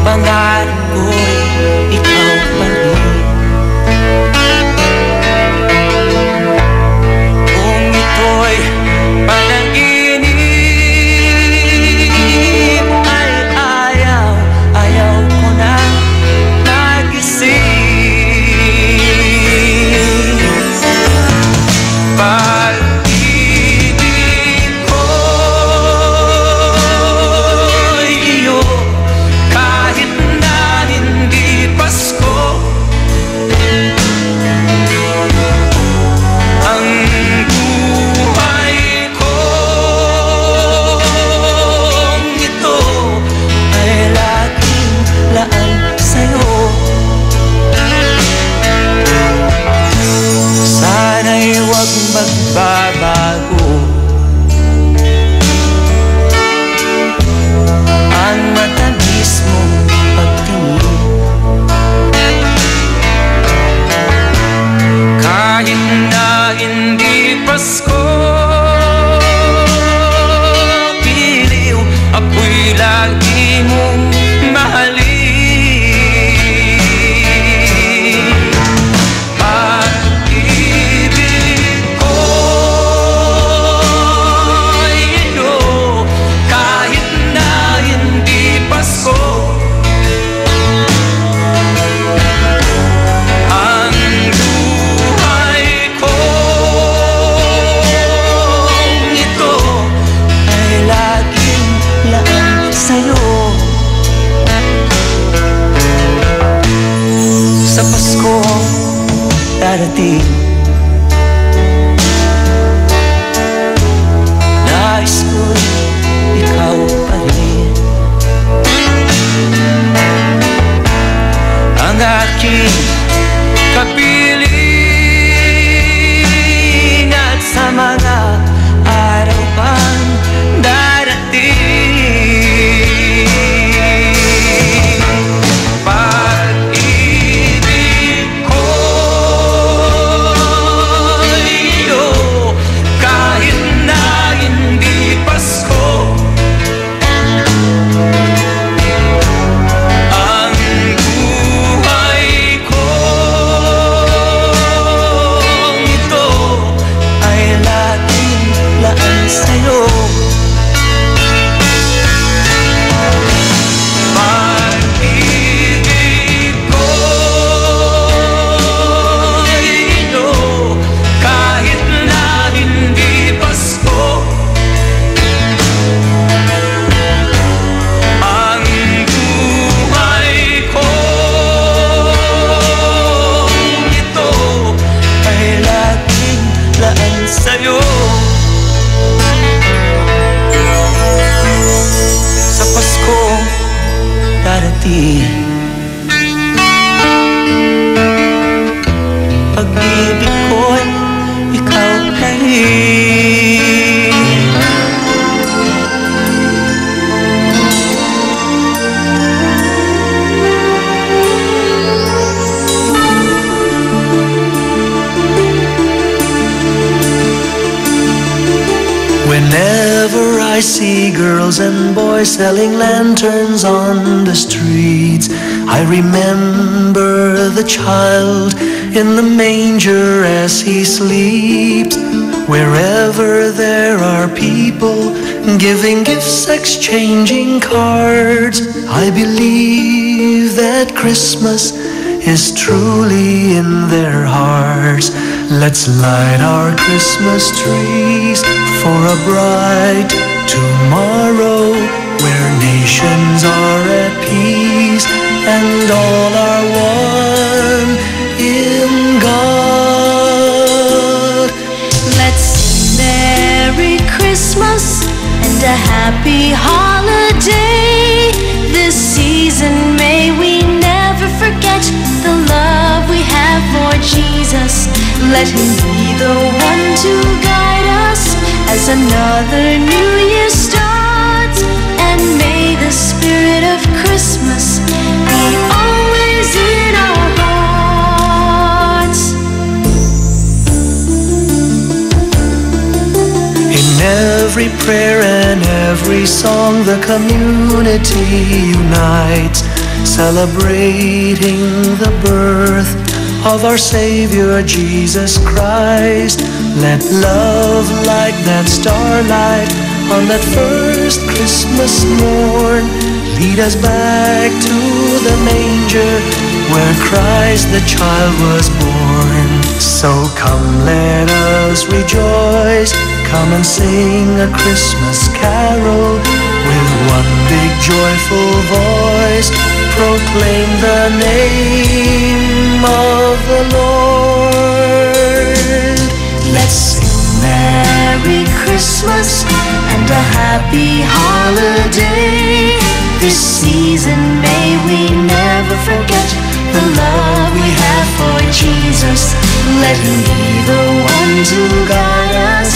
Pangarap ko'y ikaw pa rin. Kung ito'y panaginip, ay ayaw ko na magising. Pag-ibig ko'y iyo, kahit na hindi Pasko. Ang buhay kong ito ay laging laan sa'yo. Sana'y huwag magbabago ang matamis mong pagtingin. Kahit na hindi Pasko, piliw ako'y lagi mong mahalin. Pag-ibig ko'y iyo, kahit na hindi Pasko. Ang buhay kong ito ay laging laan sa'yo. Sa Pasko darating, nais ko'y ikaw pa rin. Ang aking kapiling at sa mga araw pang darating. Pag-ibig ko'y iyo, kahit na hindi Pasko. Ang buhay kong ito ay laging laan sa'yo. Pag-ibig ko'y iyo, kahit na hindi Pasko. Ang buhay kong ito ay laging laan sa'yo. Sa Pasko darating, pag-ibig ko'y ikaw pa rin. Whenever I see girls and boys selling lanterns on the streets, I remember the child in the manger as he sleeps. Wherever there are people giving gifts, exchanging cards, I believe that Christmas is truly in their hearts. Let's light our Christmas trees for a bright tomorrow, where nations are at peace and all are one in God. Let's sing Merry Christmas and a happy holiday. This season may we never forget the love we have for Jesus. Let him be the one to guide us as another new year starts. And may the spirit of Christmas be always in our hearts. In every prayer and every song, the community unites, celebrating the birth of our Savior Jesus Christ. Let love like that starlight on that first Christmas morn lead us back to the manger where Christ the child was born. So come, let us rejoice, come and sing a Christmas carol. With one big joyful voice, proclaim the name of the Lord. Let's sing Merry Christmas and a happy holiday. This season may we never forget the love we have for Jesus. Let Him be the one to guide us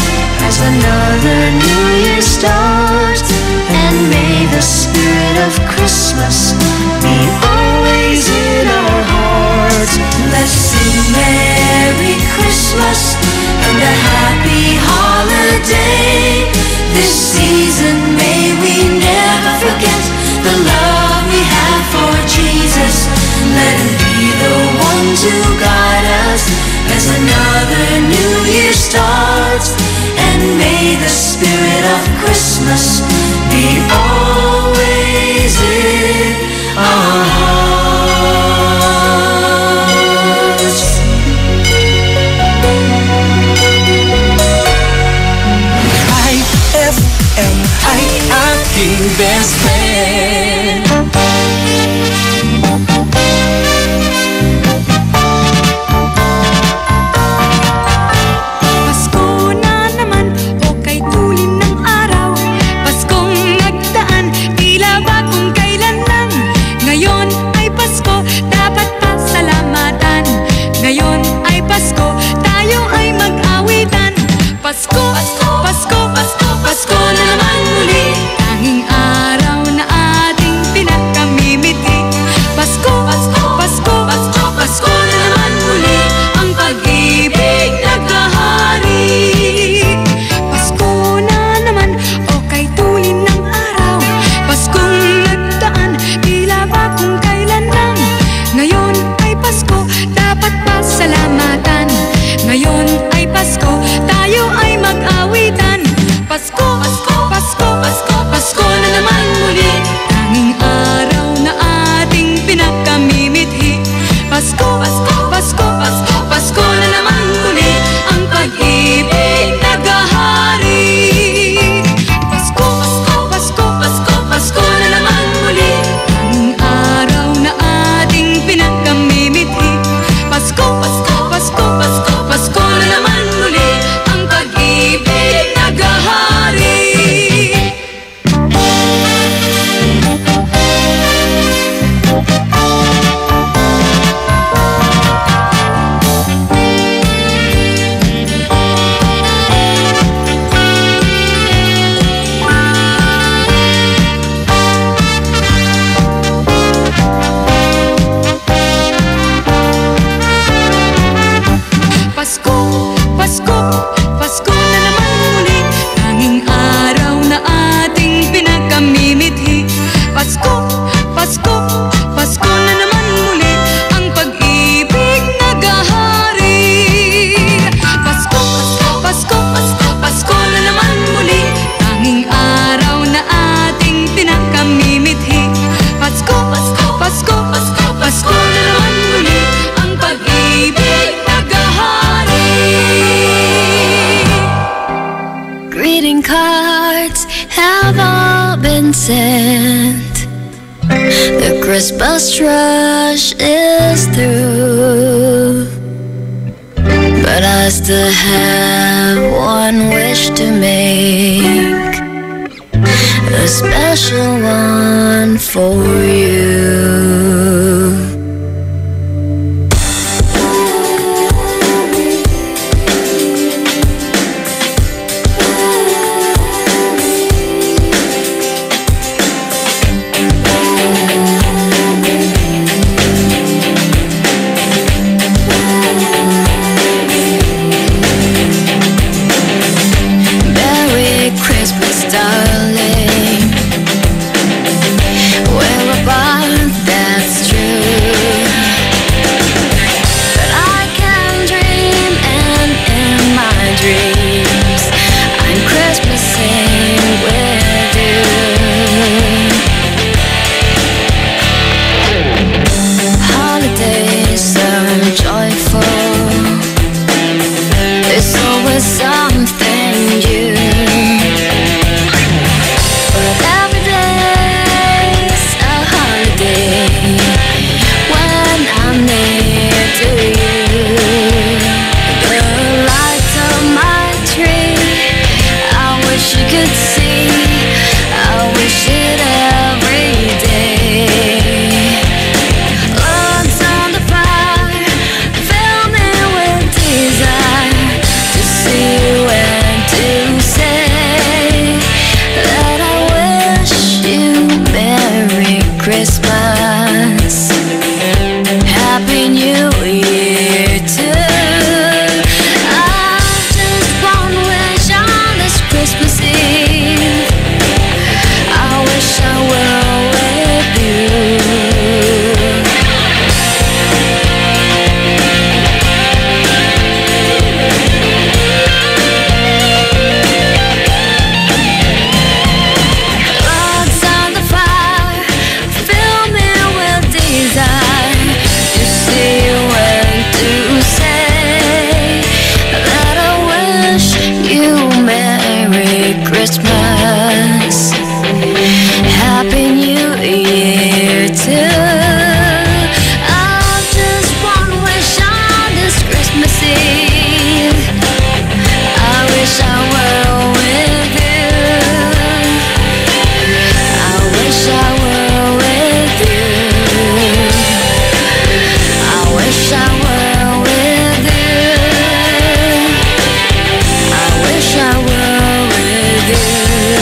as another new year starts. And may the spirit of Christmas be always in our hearts. Let's sing Merry Christmas and a happy holiday. This season may we never forget the love we have for Jesus. Let Him be the one to guide us as another new year starts. And may the spirit of Christmas be always in our hearts. IFM ay aking best friend. Pasko, Pasko, Pasko, Pasko, Pasko na naman muli. Tanging araw na ating pinagkamimiti. Pasko, Pasko, Pasko, Pasko, Pasko na naman muli. Ang pag-ibig naghahari. Pasko na naman, o kay tulin ng araw. Paskong nagdaan, tila ba kung kailan lang. Ngayon ay Pasko, dapat pasalamatan. Ngayon ay Pasko, tayo ay mag-awitan. Pasko, Pasko, Pasko, Pasko, Pasko na naman muli. Tanging araw na ating pinagkamimithi. Pasko, Pasko, Pasko, Pasko, Pasko na naman muli. Ang pag-ibig naghahari. Pasko, Pasko, Pasko, Pasko, Pasko na naman muli. Tanging araw na ating pinagkamimithi. Pasko, Pasko, Pasko, Pasko, Pasko na naman muli. Ang pag-ibig naghahari. Pasko, Pasko, Pasko na naman muli. Tanging araw na ating pinagkamimithi. Pasko, Pasko, Pasko na naman muli. Ang pag-ibig naghahari. Pasko, Pasko, Pasko, Pasko, Pasko na naman muli. Tanging araw na ating pinagkamimithi. Pasko, Pasko, Pasko, Pasko, Pasko na naman muli. Ang pag-ibig naghahari. Greeting cards have all been sent. The Christmas rush is through, but I still have one wish to make, a special one for you. Christmas. Happy New Year too. I just want to wish on this Christmas Eve, I wish I were with you. Logs on the fire fill me with desire to see you and to say that I wish you Merry Christmas. Happy New Year too. I just want to wish on this Christmas Eve, I wish I were with you. I wish I were with you. I wish I were with you. I wish I were with you.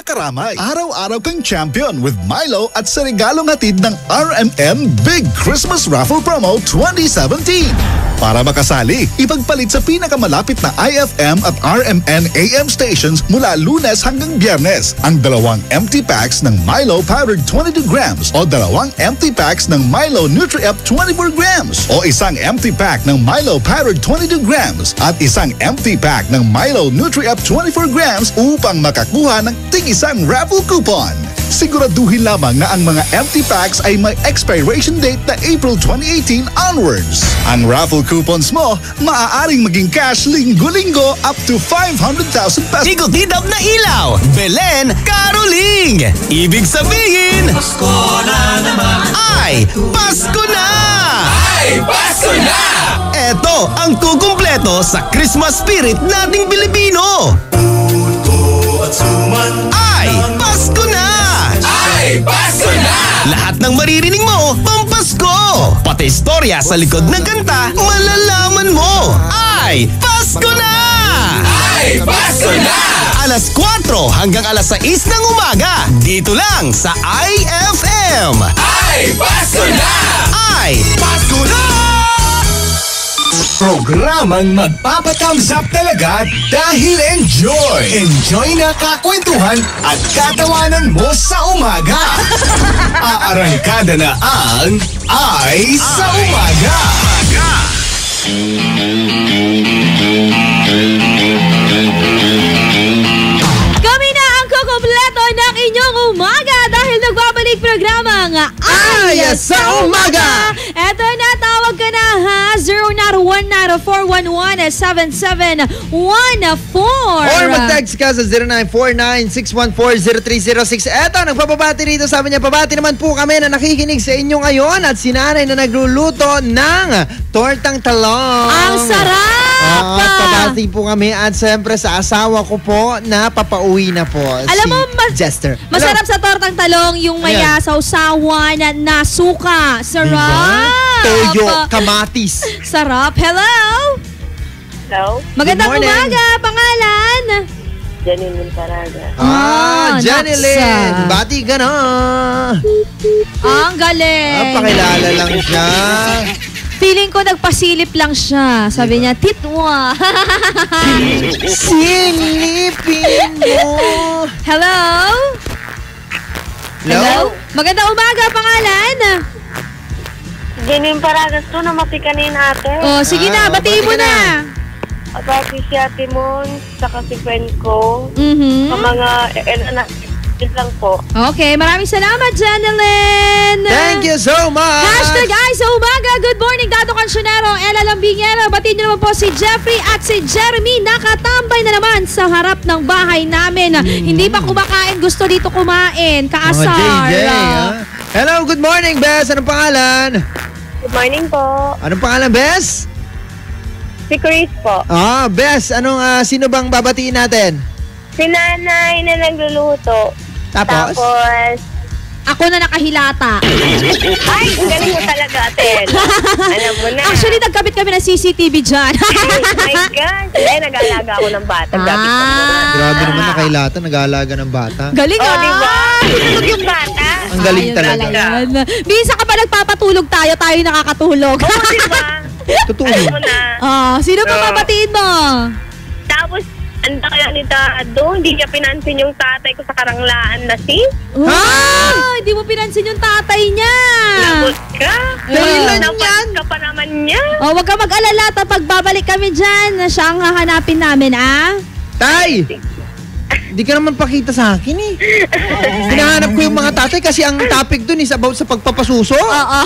makaramay. Araw-araw kang champion with Milo at sa regalong hatid ng RMN Big Christmas Raffle Promo 2017. Para makasali, ipagpalit sa pinakamalapit na IFM at RMN AM stations mula Lunes hanggang Biyernes ang 2 empty packs ng Milo Powdered 22 grams o 2 empty packs ng Milo Nutri-Up 24 grams o isang empty pack ng Milo Powdered 22 grams at isang empty pack ng Milo Nutri-Up 24 grams upang makakuha ng tig-isang raffle coupon. Siguraduhin lamang na ang mga empty packs ay may expiration date na April 2018 onwards. Ang raffle coupons mo, maaaring maging cash linggo-linggo up to 500,000 pesos. Ikot-idap na ilaw, Belen, Caroling. Ibig sabihin, Pasko na naman. ay Pasko na! Ay, Pasko na! Eto ang kukumpleto sa Christmas spirit nating Pilipino. At suman. Ay Pasko na! Ay, Pasko na! Lahat ng maririnig mo, pampasko! Pati istorya sa likod ng kanta, malalaman mo! Ay Pasko na! Ay, Pasko na! Alas 4 hanggang alas 6 ng umaga, dito lang sa IFM. Ay, Pasko na! Ay Pasko na! Programang magpapatamsap talaga dahil enjoy! Enjoy na kakwentuhan at katawanan mo sa umaga! Aarangkada na ang Ay sa Umaga! Kami na ang kukumpleto ng inyong umaga dahil nagbabalik programa ng Ay sa Umaga! Eto na, tawag ka na ha, 0914-411-7714. Or mag-text ka sa 0949-614-0306. Eto, nagpapabati rito. Sabi niya, pabati naman po kami na nakikinig sa inyo ngayon at si nanay na nagluluto ng tortang talong. Ang sarap! Pabati po kami at siyempre sa asawa ko po na papauwi na po. Alam mo, Jester. masarap sa tortang talong yung may Ayan. sausawan na suka. Sarap! Diba? Toyo, kamatis. Sarap. Hello! Hello? Magandang Good morning. umaga. Pangalan? Janine Paraga. Janilyn. naksa. Bati ka na. Ang galing. Pakilala lang siya. Feeling ko nagpasilip lang siya. Sabi niya, titwa. Silipin mo. Hello? Hello? Magandang umaga. Pangalan? Janine Paraga, to namati kanina ate. Oh, sige na. Batiin mo bati ka na. Abati si Ate Mon, saka si friend ko. Mhm. Ang mga, yun lang po. Okay, maraming salamat, Janelyn. Thank you so much. Hashtag Ay sa Umaga. Good morning, Dado Cancionero, Ella Lambingero. Batiin niyo naman po si Jeffrey at si Jeremy. Nakatambay na naman sa harap ng bahay namin. Hindi pa kumakain, gusto dito kumain. Mga Kaasar. JJ, ha? Hello, good morning, Bes. Anong pangalan? Good morning po. Anong pangalan, Bes? Si Chris po. Bes, sino bang babatiin natin? Si nanay na nagluluto. Tapos? Ako na nakahilata. Ay, ang galing mo talaga, ate. Alam mo na. Actually, nagkabit kami ng CCTV dyan. Oh my God. Hindi, nag-aalaga ako ng bata. Gabi ko muna. Grabe naman nakailata, nag-aalaga ng bata. Galing Oh, di ba? Tutulog yung bata. Ang galing Ayun talaga. yan. Bisa ka pa nagpapatulog tayo nakakatulog. Oo, di ba? Totoo. Alam mo na. Sino pa papatiin mo? Tapos, ang kaya ni Dado, hindi niya pinansin yung tatay ko sa karanglaan na si. Hindi mo pinansin yung tatay niya. Lagot ka. Kailan Napas ka pa naman niya. Huwag ka mag-alala. Pag babalik kami dyan, siya ang hahanapin namin, Tay! Hindi ka naman pakita sa akin eh. Hinahanap ko yung mga tatay kasi ang topic dun is about sa pagpapasuso. Oo.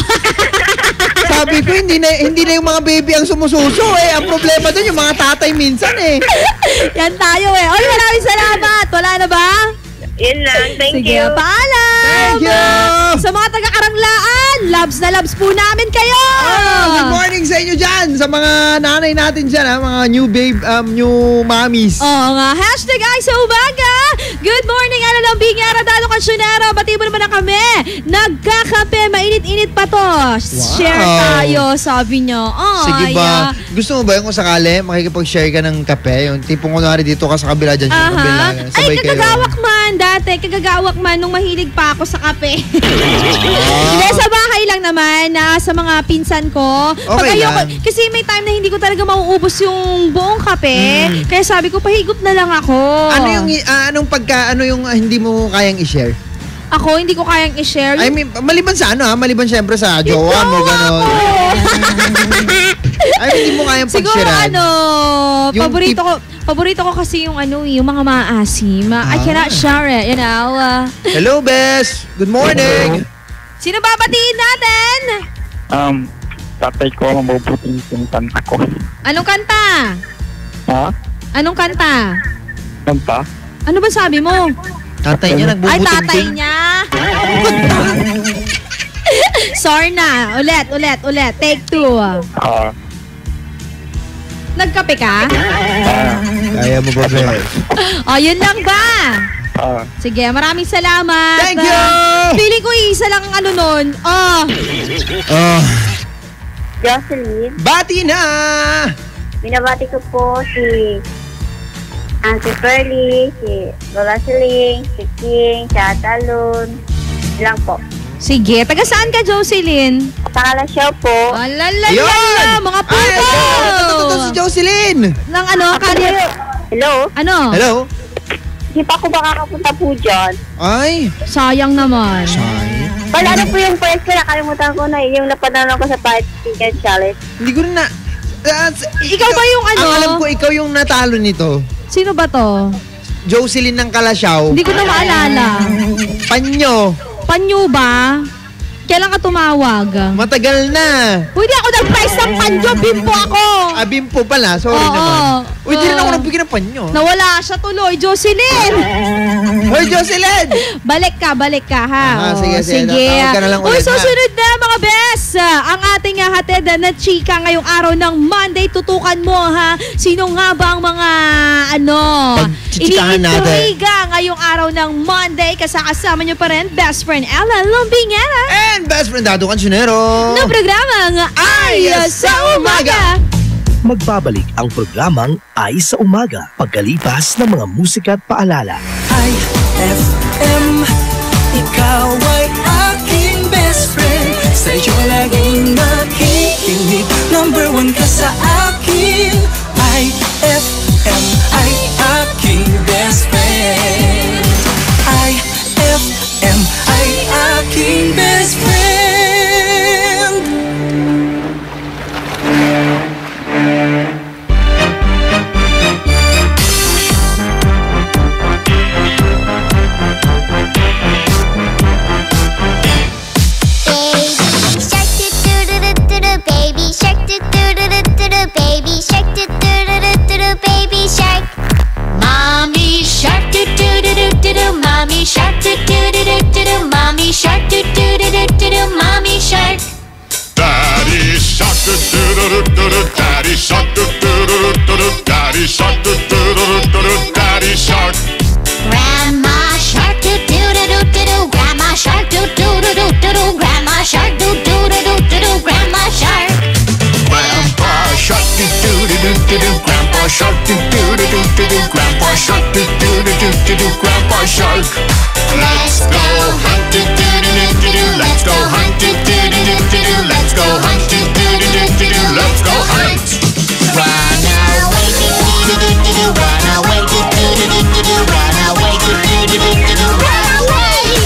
Sabi ko, hindi na yung mga baby ang sumususo eh. Ang problema dun yung mga tatay minsan eh. Yan tayo eh. Oy, maraming salamat. Wala na ba? Yun lang. Thank Sige, you. paalam. Thank you. Sa mga taga-Karanglaan, loves na loves po namin kayo. Good morning sa inyo dyan. Sa mga nanay natin dyan, mga new mommies. Oo nga. Hashtag Ay sa Umaga. Good morning, Alalambing, Dado Kansyonero. Bati mo naman na kami. Nagkakape, mainit-init pa to. Share tayo, sabi niyo. Oh, sige ba? Gusto mo ba yung kung sakali makikipag-share ka ng kape? Yung tipong kunwari dito ka sa kabila dyan. Ay, kagagawak man dati. Kagagawak man nung mahilig pa ako sa kape. Hindi, sa bahay lang naman, sa mga pinsan ko. Okay lang. Kasi may time na hindi ko talaga mauubos yung buong kape. Kaya sabi ko, pahigop na lang ako. Ano yung hindi mo kayang i-share? Ako, hindi ko kayang i-share. I mean, maliban sa maliban syempre sa jowa mo, gano'n. Ay, hindi mo kayang pag-share. Siguro, paborito ko kasi yung yung mga maasim. I cannot share it, you know. Hello, Bes. Good morning. Sino babatiin natin? Tatay ko, mabubuting yung kanta ko. Anong kanta? Ha? Anong kanta? Kanta? Ano ba sabi mo? Tatay niya nagbubuting. Ay, tatay niya. Sorry na. Ulit. Take 2. Nagkape ka? Kaya mo ba, Bes? Yun lang ba? Sige, maraming salamat. Thank you! Feeling ko isa lang nun. Jocelyn. Bati na! Binabati ko po si Auntie Pearly, si Lola Siling, si King, si Atalon. Lang po. Sige, taga saan ka, Jocelyn? Sa Kalasyaw po. Alalala, mga puto! Ito si Jocelyn! Nang career. Hello? Hello? Hindi pa ako makakapunta po dyan. Ay! Sayang naman. Wala po yung first ko, nakalimutan ko na yung napananon ko sa Chicken Challenge. Hindi ko rin na... ikaw ba yung Ang alam ko, ikaw yung natalo nito. Sino ba to? Jocelyn ng Kalasyaw. Hindi ko na maalala. Panyo ba? Kailan ka tumawag? Matagal na. Hindi ako nag-price ng panyo. Bimpo ako. Bimpo pala. Sorry naman. Di rin ako nagbigyan ng panyo. Nawala siya tuloy. Jocelyn! Hoy, Jocelyn! Balik ka, ha? Sige. Tawag ka na lang ulit, susunod na, mga bes. Ang ating hatid na chika ngayong araw ng Monday. Tutukan mo, ha? Sino nga ba ang mga, iniintriga ngayong araw ng Monday? Kasama nyo pa rin, best friend Ella Lombingera. And best friend Dado Kansyonero. Na programang Ay sa Umaga. Magbabalik ang programang Ay sa Umaga pagkalipas ng mga musika at paalala. IFM, ikaw ay aking best friend. Sa'yo laging makikinig. Number 1 ka sa akin. IFM ay aking best friend. IFM ay aking best friend. Mommy shark, do do do do do do. Mommy shark, do do do do do do. Mommy shark. Daddy shark, do do do do do. Daddy shark, do do do do do. Daddy shark, do do do do do. Daddy shark. Grandma shark, do do do do do do. Grandma shark, do do do do do do. Grandma shark, do do do do do do. Grandma shark. Grandpa shark, do do do do do do. Grandpa shark, do do do do do do. Grandpa shark, do do do do do do. Grandpa shark. Let's go hunt, do do do do do do. Let's go hunt, do do do do do do. Let's go hunt, do do do do do do. Let's go hunt. Run away, do do do do do. Run away, do do do do do. Run away, do do do do do. Run away.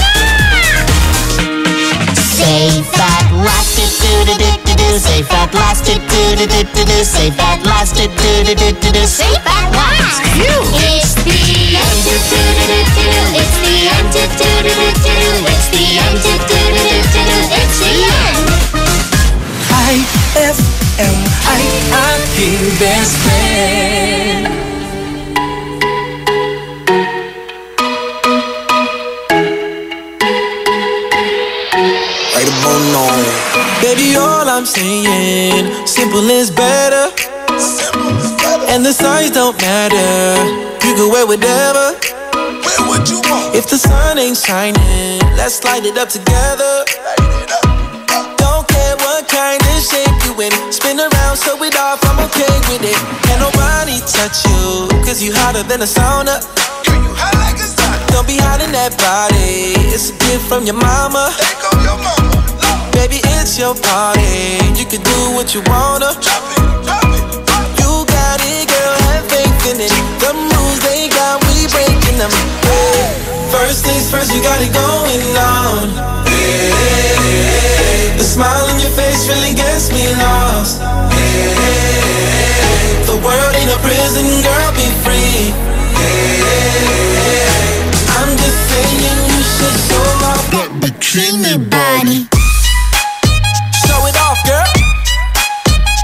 Safe at last, do do do do do. Safe at last, do do do do do. Safe at last, do do do do do. Safe at last. It's the end, do do do do do. It's the end, do do do do do. It's the end, do do do do do. It's the end. IFM ay aking best friend. Right about now. Baby, all I'm saying, simple is better. And the size don't matter. You can wear whatever. If the sun ain't shining, let's light it up together. Don't care what kind of shape you in, spin around, show it off, I'm okay with it. Can't nobody touch you, cause you hotter than a sauna. Don't be hiding that body, it's a gift from your mama. Baby, it's your party, you can do what you wanna. You got it, girl, have faith in it. The rules they got, we breaking them. First things first, you got it going on. The smile on your face really gets me lost. The world ain't a prison, girl, be free. I'm just saying you should show off that bikini body. Show it off, girl.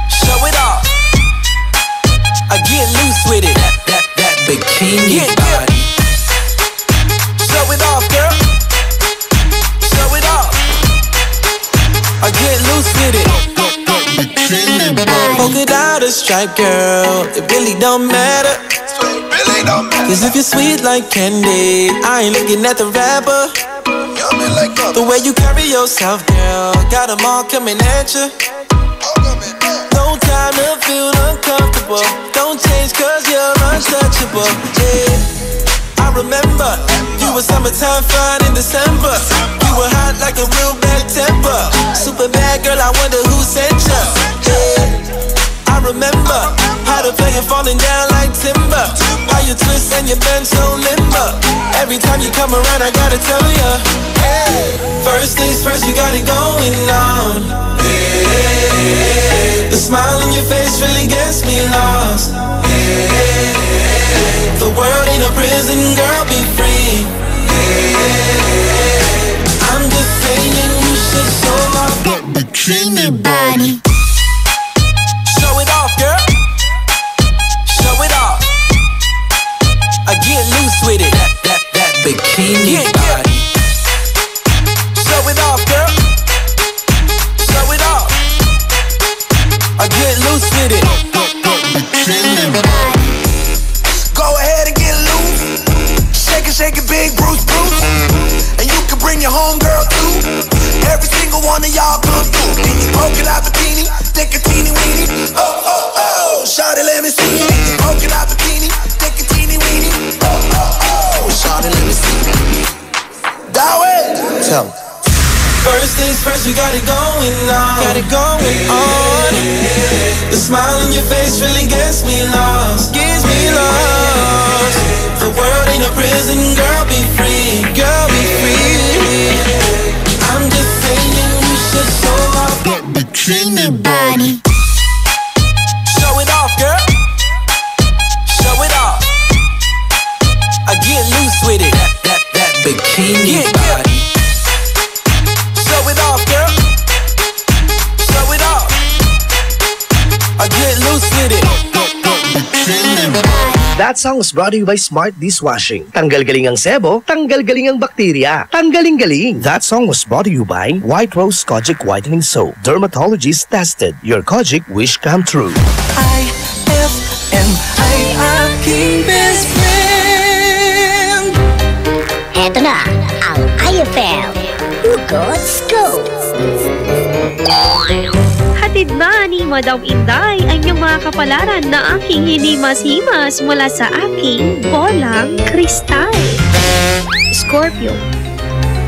Show it off. I get loose with it. That bikini body. Show it off, girl. Show it off. I get loose with it. Polka dot or stripe, girl, it really don't matter. Cause if you're sweet like candy, I ain't looking at the rapper. The way you carry yourself, girl, got them all coming at you. No time to feel uncomfortable. Don't change cause you're untouchable. Yeah, I remember you were summertime fine in December. You were hot like a real bad temper. Super bad girl, I wonder who sent you. Yeah, I remember how to play you falling down like timber. How you twist and you bend so limber. Every time you come around, I gotta tell you. First things first, you got it going on. The smile on your face really gets me lost. The world ain't a prison, girl, be free. I'm just saying you should show off that bikini body. Show it off, girl. Show it off. I get loose with it. That bikini body. Show it off, girl. Show it off. I get loose with it. Go ahead and get loose. Shake it, big Bruce. And you can bring your homegirl too. Every single one of y'all come through. In your polka dot bikini, take a teeny weeny. Oh, shawty, let me see. In your polka dot bikini, take a teeny weeny. Oh, shawty, let me see. That way. Tell me. First things first, you got it going on. Got it going on. The smile on your face really gets me lost. Gets me lost. The world ain't a prison, girl, be free. Girl, be free. I'm just saying you should show off that bikini body. Show it off, girl. Show it off. I get loose with it. That bikini body. Show it off, girl. Show it off. I get loose with it. That song was brought to you by Smart Dishwashing. Tanggal-galing ang sebo, tanggal-galing ang bakterya. Tanggaling-galing. That song was brought to you by White Rose Kojic Whitening Soap. Dermatologist tested. Your Kojic wish come true. IFM, ay aking best friend. Eto na, ang IFM. Hugot Scoop. Hatid ba ni Madam Inday ang inyong mga kapalaran na aking hinimas-himas mula sa aking bolang kristal? Scorpio,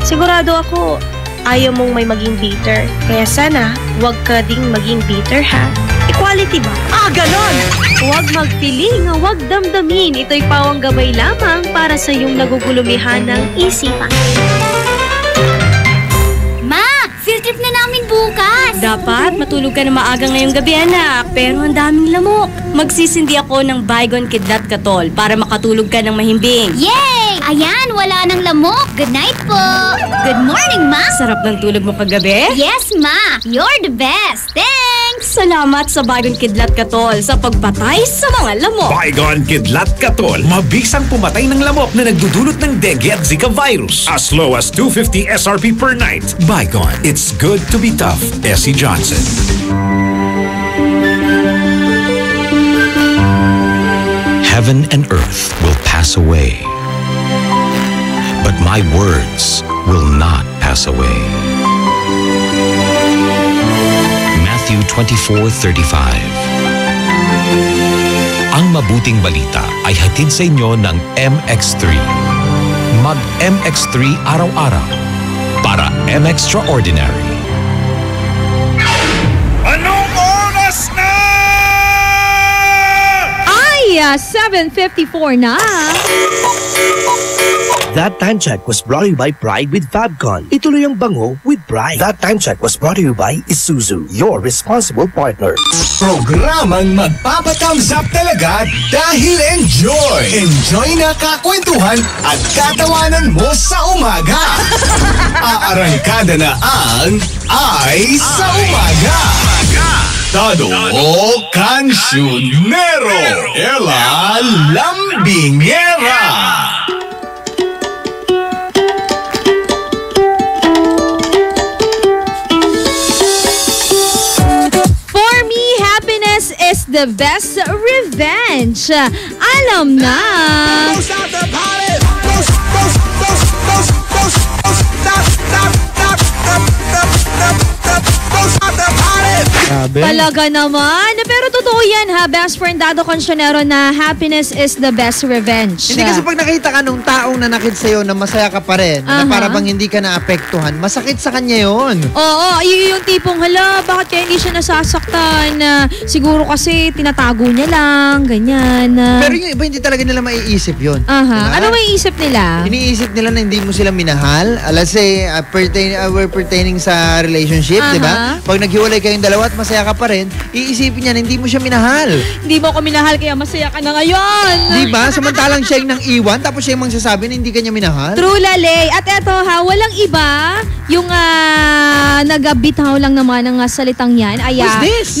sigurado ako ayaw mong may maging bitter. Kaya sana, huwag ka ding maging bitter, ha? Equality ba? Ganon! Huwag magpiling, huwag damdamin. Ito'y pawang gabay lamang para sa iyong nagugulumihan ng isipan. Field trip na namin bukas. Dapat matulog ka na maaga ngayong gabi, anak. Pero ang daming lamok. Magsisindi ako ng Baygon Kidlat Katol para makatulog ka ng mahimbing. Yay! Ayan, wala nang lamok. Good night po. Good morning, Ma. Sarap ng tulog mo kagabi? Yes, Ma. You're the best. Thanks. Salamat sa Baygon Kidlat Katol sa pagpatay sa mga lamok. Baygon Kidlat Katol. Mabisang pumatay ng lamok na nagdudulot ng dengue at Zika virus. As low as 250 SRP per night. Baygon. It's good to be tough. Essie Johnson. Heaven and earth will pass away, but my words will not pass away. Matthew 24:35. Ang mabuting balita ay hatid sa inyo ng MX3. Mag-MX3 araw-araw para M-Extraordinary. Anong oras na? Ay, 7:54 na. That Time Check was brought to you by Pride with Fabcon. Ituloy ang bango with Pride. That Time Check was brought to you by Isuzu, your responsible partner. Programang magpapathumbs up talaga dahil enjoy! Enjoy na kakwentuhan at katawanan mo sa umaga! Aarangkada na ang Ay sa Umaga! Tado o Kansyonero! Ella Lambingera! Is the best revenge. Alam na. Talaga naman. Pero totoo yan ha, best friend Dado Consionero, na happiness is the best revenge. Hindi kasi pag nakita ka nung taong nanakit sa'yo na masaya ka pa rin, na para bang hindi ka naapektuhan, masakit sa kanya yun. Oo, yung tipong, hala, bakit kaya hindi siya nasasaktan? Siguro kasi tinatago niya lang, ganyan. Pero yung iba hindi talaga nila maiisip yun. Diba? Ano maiisip nila? Iniisip nila na hindi mo sila minahal. Let's say, we're pertaining sa relationship, di ba? Pag naghiwalay kayong dalawa at masaya ka pa rin, iisipin niya na hindi mo siya minahal. Hindi mo ako minahal kaya masaya ka na ngayon. Di ba? Samantalang siya yung nang iwan tapos siya yung magsasabi na hindi ka niya minahal. True, Lale. At eto ha, walang iba yung nagabitaw lang naman ng salitang yan ay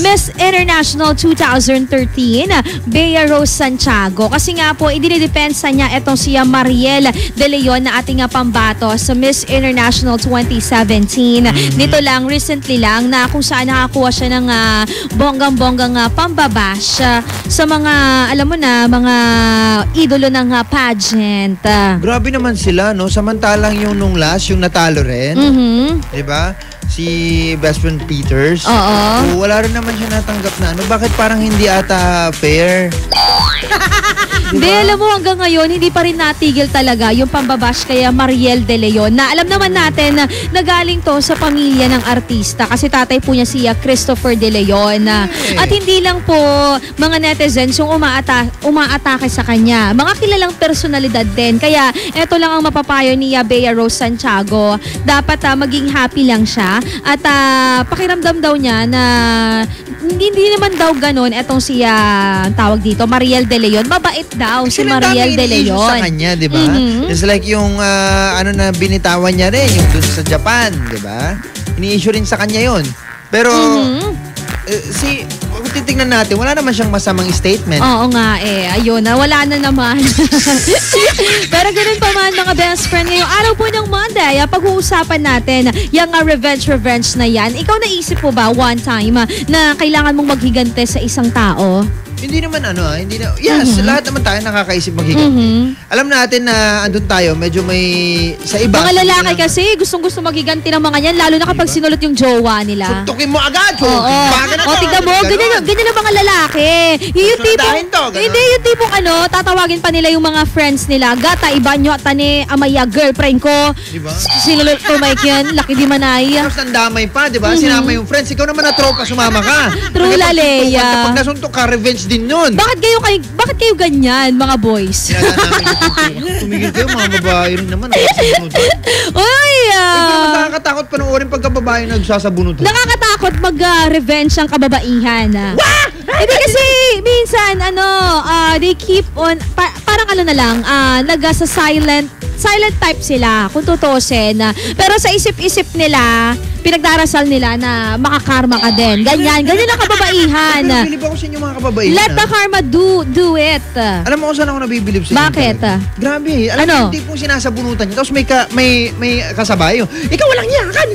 Miss International 2013, Bea Rose Santiago. Kasi nga po, idinidepensa niya etong siya Mariel De Leon na ating pambato sa Miss International 2017. Nito lang, recently lang, na kung saan nakakuha siya ng bonggang-bonggang pambabash sa mga, alam mo na, mga idolo ng pageant. Grabe naman sila, no? Samantalang yung nung last, yung natalo rin. Diba? Si Best Friend Peters. Oo. So, wala rin naman siya natanggap na ano. Bakit parang hindi ata fair? Hindi, alam mo, hanggang ngayon, hindi pa rin natigil talaga yung pambabash kaya Mariel De Leon, na alam naman natin na nagaling to sa pamilya ng artista kasi tatay po niya si Christopher De Leon. At hindi lang po mga netizens yung umaatake sa kanya. Mga kilalang personalidad din. Kaya eto lang ang mapapayo ni Bea Rose Santiago. Dapat maging happy lang siya. At pakiramdam daw niya na hindi naman daw ganun etong siya tawag dito, Mariel De Leon. Mabait daw si Mariel De Leon. Sa kanya, di ba? It's like yung ano na binitawan niya rin, yung dun sa Japan, di ba? Ini-issue rin sa kanya yun. Pero, kung titignan natin, wala naman siyang masamang statement. Oo nga ayun na, wala na naman. Pero ganun pa man mga best friend, ngayong araw po ng Monday, pag-uusapan natin yung revenge na yan. Ikaw naisip mo ba one time na kailangan mong maghigante sa isang tao? Hindi naman hindi na. Yes, lahat naman tayo nakakaisip maghiganti. Alam natin na andun tayo, medyo may sa iba. Mga lalaki kasi gustong-gusto maghiganti ng mga yan, lalo na kapag sinulot yung jowa nila. Suntukin mo agad. Tignan mo, ganyan ang mga lalaki. Yung tipong, hindi yung tipong tatawagin pa nila yung mga friends nila. Gata, iba nyo, tane, amaya, girlfriend ko. Diba? Sinulot ko, Mike yan, laki di manay. Tapos nandamay pa, diba? Sinama yung friends. Ikaw naman na tropa, sumama ka. True, Laleya. Pag nasuntok ka, revenge din yun. Bakit kayo ganyan, mga boys? Tumigil kayo, mga babae rin naman. Uy! Nakakatakot panoorin pagka babae nagsasabunutan. Nakakatakot mag-revenge ang kababaihan. Hindi kasi minsan, they keep on, parang nag-sa silent type sila, kung tutusin. Pero sa isip-isip nila, pinagdarasal nila na makakarma ka din. Ganyan ang kababaihan. Bilib ako sa inyo mga kababaihan. Let the karma do it. Alam mo kung saan ako nabibilib sa inyo? Bakit? Grabe. Alam mo, hindi pong sinasabunutan niyo. Tapos may kasabay. Ikaw walang yakan.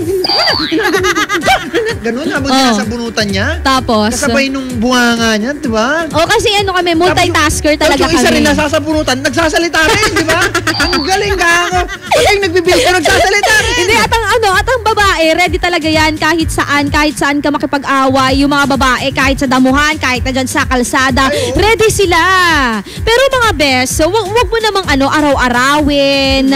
Ganun habang sinasabunutan niya. Tapos? Kasabay nung bunganga niya, di ba? Kasi kami, multitasker talaga kami. Tapos yung isa rin nasasabunutan, nagsasalita rin, di ba? Ang galing ka ako. Pag yung nagbibilib ko, nagsasalita rin. Hindi, at ang babae, ready talaga yan kahit saan ka makipag-away. Yung mga babae, kahit sa damuhan, kahit na dyan sa kalsada, ready sila. Pero mga bes, wag mo namang araw-arawin.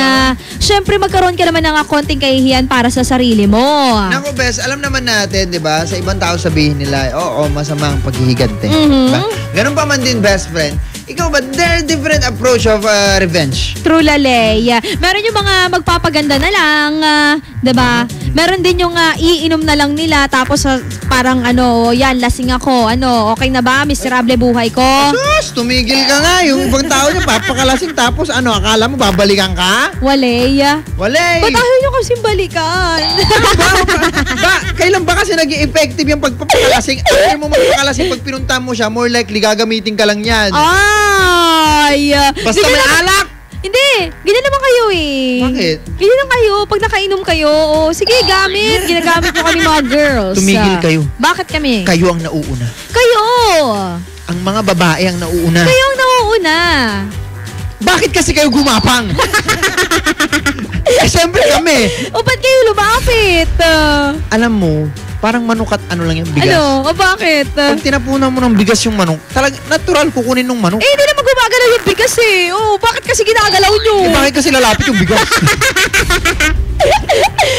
Syempre, magkaroon ka naman ng konting kahihiyan para sa sarili mo. Naku, bes, alam naman natin, di ba? Sa ibang tao sabihin nila, oo, masama ang paghihigante. Diba? Ganun pa man din, best friend. Ikaw ba, there are different approach of revenge. True, Lalay. Meron yung mga magpapaganda na lang, diba? Meron din yung iinom na lang nila, tapos parang yan, lasing ako, okay na ba? Miserable buhay ko. Sus, tumigil ka nga. Yung ibang tao niya, papakalasing, tapos akala mo, babalikan ka? Walay. Walay. Ba't ayaw nyo kasing balikan? Kailan ba kasi naging effective yung pagpapakalasing? Ayaw mo magpakalasing, pag pinunta mo siya, more likely gagamitin ka lang yan. Basta may alak. Hindi, ganyan naman kayo eh. Bakit? Ganyan lang kayo, pag nakainom kayo, sige, gamit. Ginagamit mo kami mga girls. Tumigil kayo. Bakit kami? Kayo ang nauuna. Kayo! Ang mga babae ang nauuna. Kayo ang nauuna. Bakit kasi kayo gumapang? Siyempre kami. Ba't kayo lumapit? Alam mo, parang manok at lang yung bigas. Bakit? Pag tinapunan mo ng bigas yung manok, talagang natural kukunin ng manok. Hindi naman gumagalaw yung bigas eh. Bakit kasi ginagalaw nyo? Bakit kasi lalapit yung bigas?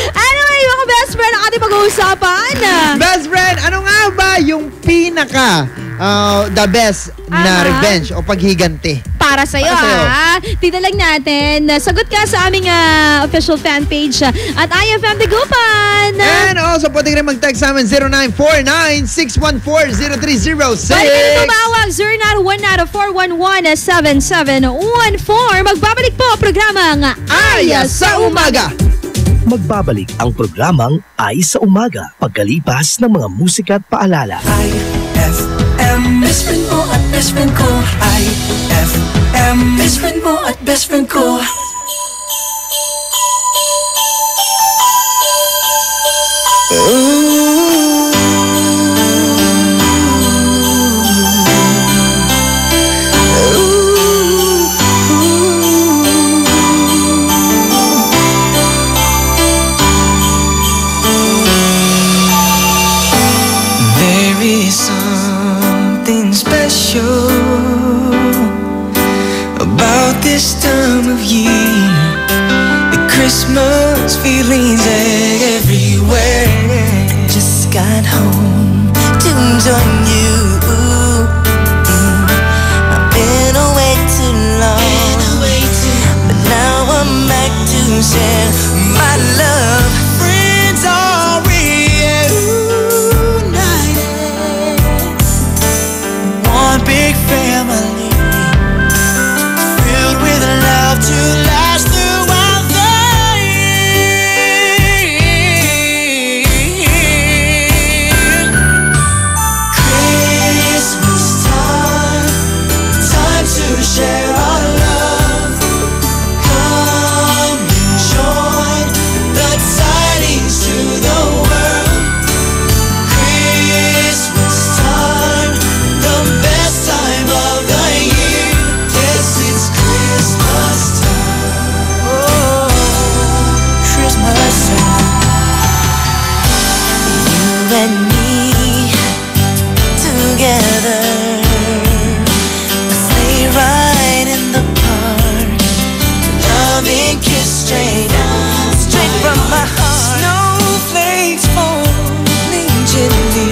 Anyway, mga best friend, ang ating pag-uusapan. Best friend, ano nga ba yung pinaka the best na revenge o paghigante? Para sa'yo, Tinalag natin. Sagot ka sa aming official fan page at IFM Dagupan. And also, pwede rin mag-text sa amin 0949-614-0306. Pwede ka rin tumawag 0914-117-7714. Magbabalik po ang programang Ay sa Umaga. Magbabalik ang programang Ay sa Umaga pagkalipas ng mga musika at paalala. IFM, best friend mo at best friend ko. IFM, best friend mo at best friend ko. There is something special about this time of year. The Christmas feelings everywhere. Just got home to join you. I've been away too long, but now I'm back to share my love. Friends are reunited, one big family, filled with love to last throughout the year. Christmas time, time to share our love. Come and join the tidings to the world. Christmas time, the best time of the year. Yes, it's Christmas time. Oh, Christmas time. You and me together, a sleigh ride in the park, loving kiss straight from my heart. Snowflakes falling gently,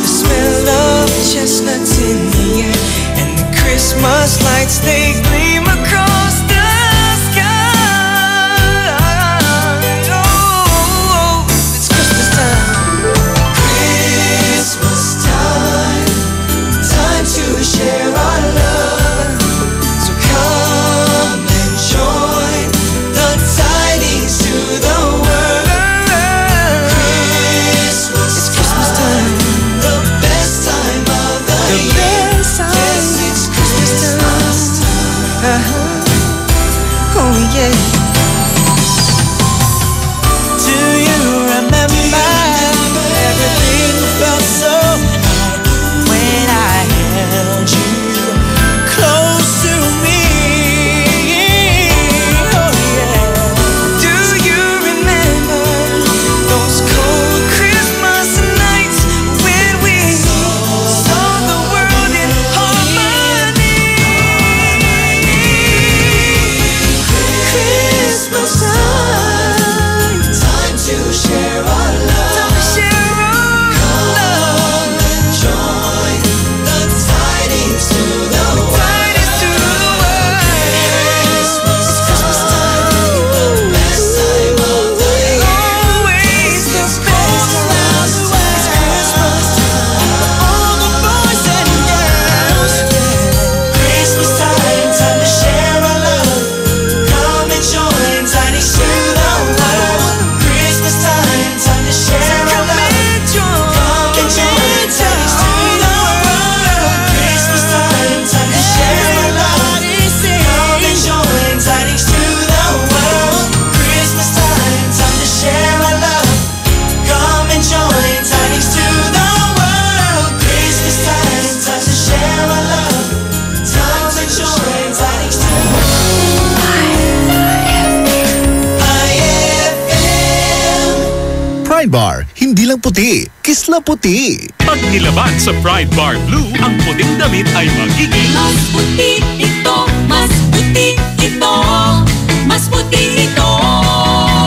the smell of chestnuts in the air, and the Christmas lights, they gleam across the sky. Oh, it's Christmas time. Christmas time, time to share our love. So come and join the tidings to the world. Tilang puti, kisla puti. Pag nilaban sa Pride Bar Blue, ang puting damit ay magiging mas puti ito, mas puti ito, mas puti ito.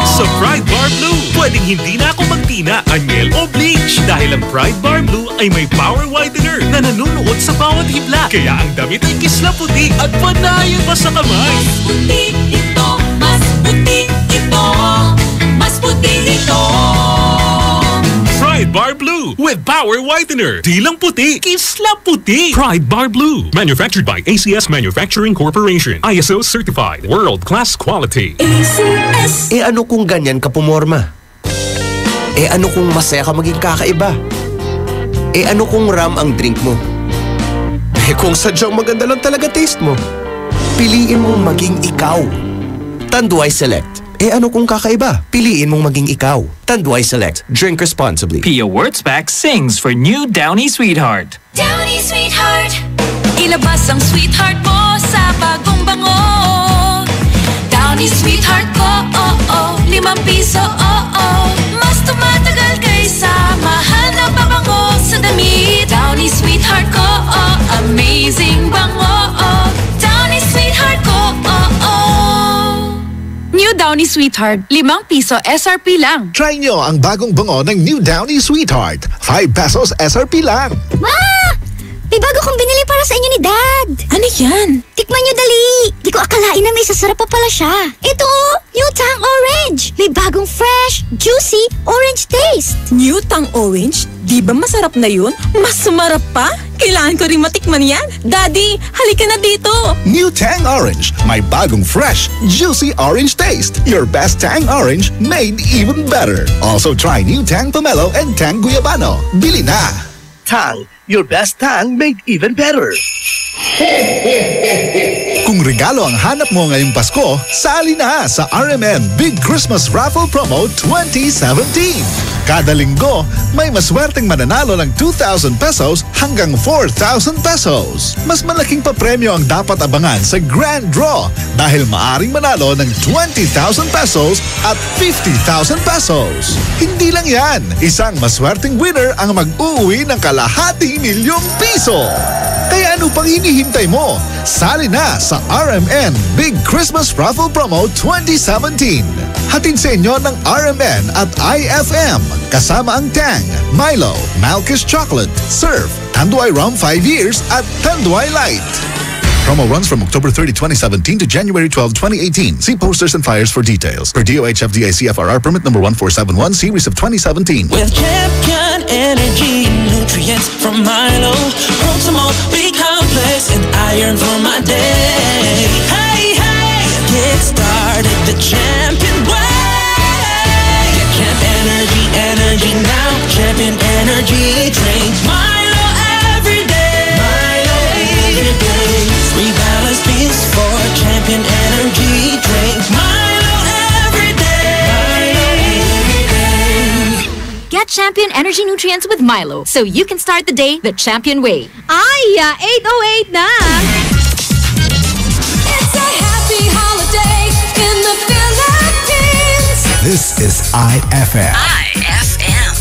Sa Pride Bar Blue, pwedeng hindi na ako magtina, anyel o bleach dahil ang Pride Bar Blue ay may power whitener na nanunuot sa bawat hibla. Kaya ang damit ay kisla puti at panayan pa sa kamay. Mas puti ito, mas puti ito, mas puti ito. Pride Bar Blue with power whitener. Tilang puti, kisla puti. Pride Bar Blue. Manufactured by ACS Manufacturing Corporation. ISO certified. World-class quality. ACS. Ano kung ganyan ka pumorma? Ano kung masaya ka maging kakaiba? Ano kung ram ang drink mo? Kung sadyang maganda lang talaga taste mo, piliin mong maging ikaw. Tanduay Select. Ano kung kakaiba? Piliin mong maging ikaw. Tanduay Select. Drink responsibly. Pia Wurtzbach sings for new Downy Sweetheart. Downy Sweetheart. Ilabas ang sweetheart mo sa bagong bango. Downy Sweetheart ko, ₱5, Mas tumatagal kaysa mahal na pabango sa damit. Downy Sweetheart ko, amazing bango. Downy Sweetheart ko, New Downy Sweetheart, ₱5 SRP lang. Try nyo ang bagong bango ng New Downy Sweetheart. ₱5 SRP lang. Ma! May bago kong binili para sa inyo ni Dad. Ano yan? Tikman nyo dali. Di ko akalain na may sasarap pa pala siya. Ito, New Tang Orange. May bagong fresh, juicy, orange taste. New Tang Orange? Di ba masarap na yun? Mas sumarap pa? Kailangan ko rin matikman yan. Daddy, halika na dito. New Tang Orange. May bagong fresh, juicy orange taste. Your best Tang Orange made even better. Also try New Tang Pomelo and Tang Guyabano. Bili na! Tang, your best tang made even better. Kung regalo ang hanap mo ngayong Pasko, sali na sa RMN Big Christmas Raffle Promo 2017. Kada linggo, may maswerteng mananalo ng ₱2,000 hanggang ₱4,000. Mas malaking papremyo ang dapat abangan sa Grand Draw dahil maaring manalo ng ₱20,000 at ₱50,000. Hindi lang yan, isang maswerteng winner ang mag-uuwi ng ₱250,000. Kaya ano pang hinihintay mo? Sali na sa RMN Big Christmas Raffle Promo 2017. Hatid sa inyo ng RMN at IFM. Kasama ang Tang, Milo, Malkish Chocolate, Surf, Tanduay Rum 5 years at Tanduay Light. Promo runs from October 30, 2017 to January 12, 2018. See posters and flyers for details. Per DOH FDA CFRR permit number 1471 series of 2017. With Champion Energy nutrients from Milo, Protamol, big complex, and iron for my day. Hey, hey, get started the Champion way. Get Champ energy now. Champion Energy drink Milo every day. Milo every day. Rebalance beats for Champion Energy drink Milo every day. Milo every day. Get Champion Energy Nutrients with Milo so you can start the day the Champion way. Ay, 8:08 na. It's a happy holiday in the Philippines. This is IFM.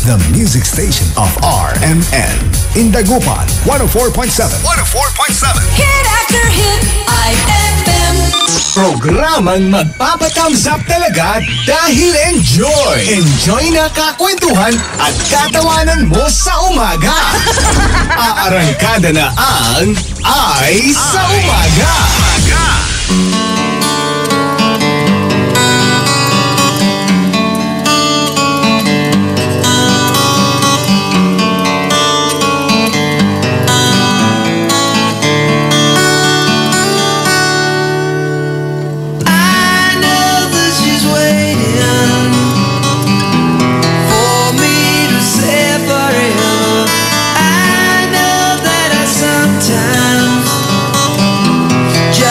The music station of RMN. In Dagupan, 104.7. 104.7. Hit after hit, IFM. Programang magpapathumbs up talaga dahil enjoy. Enjoy na kakwentuhan at katawanan mo sa umaga. Aarangkada na ang Ay sa Umaga. Just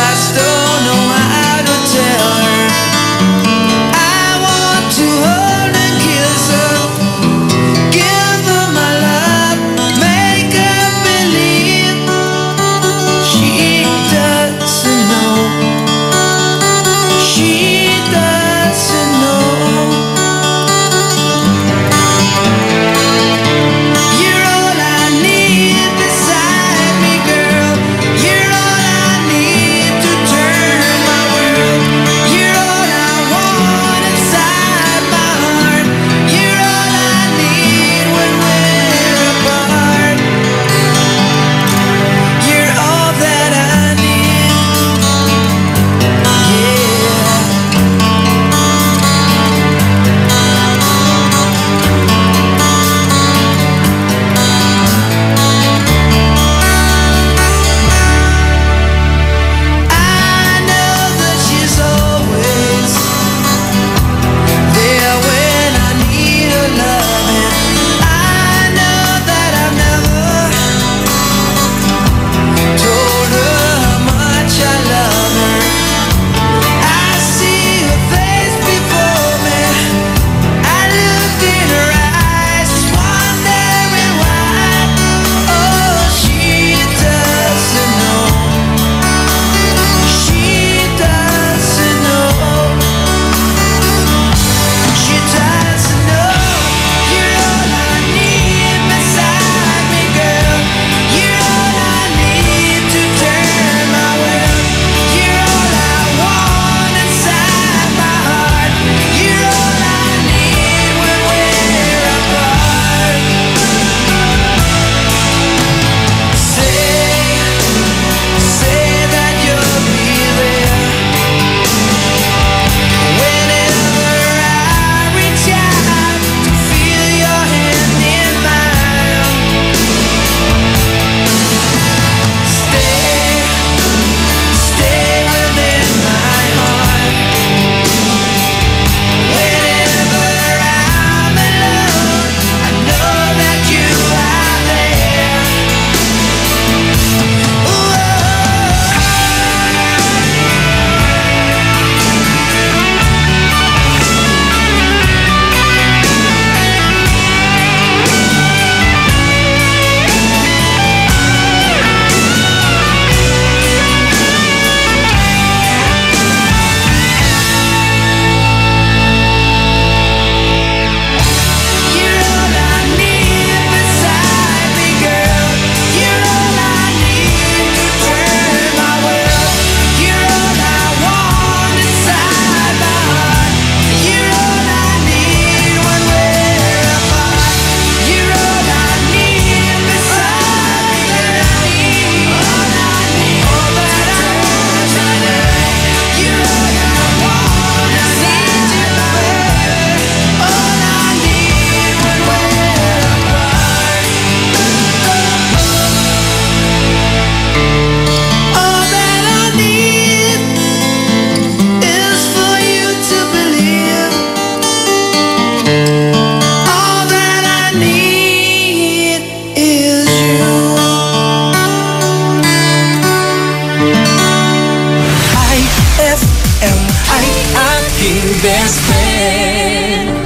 IFM ay aking best friend.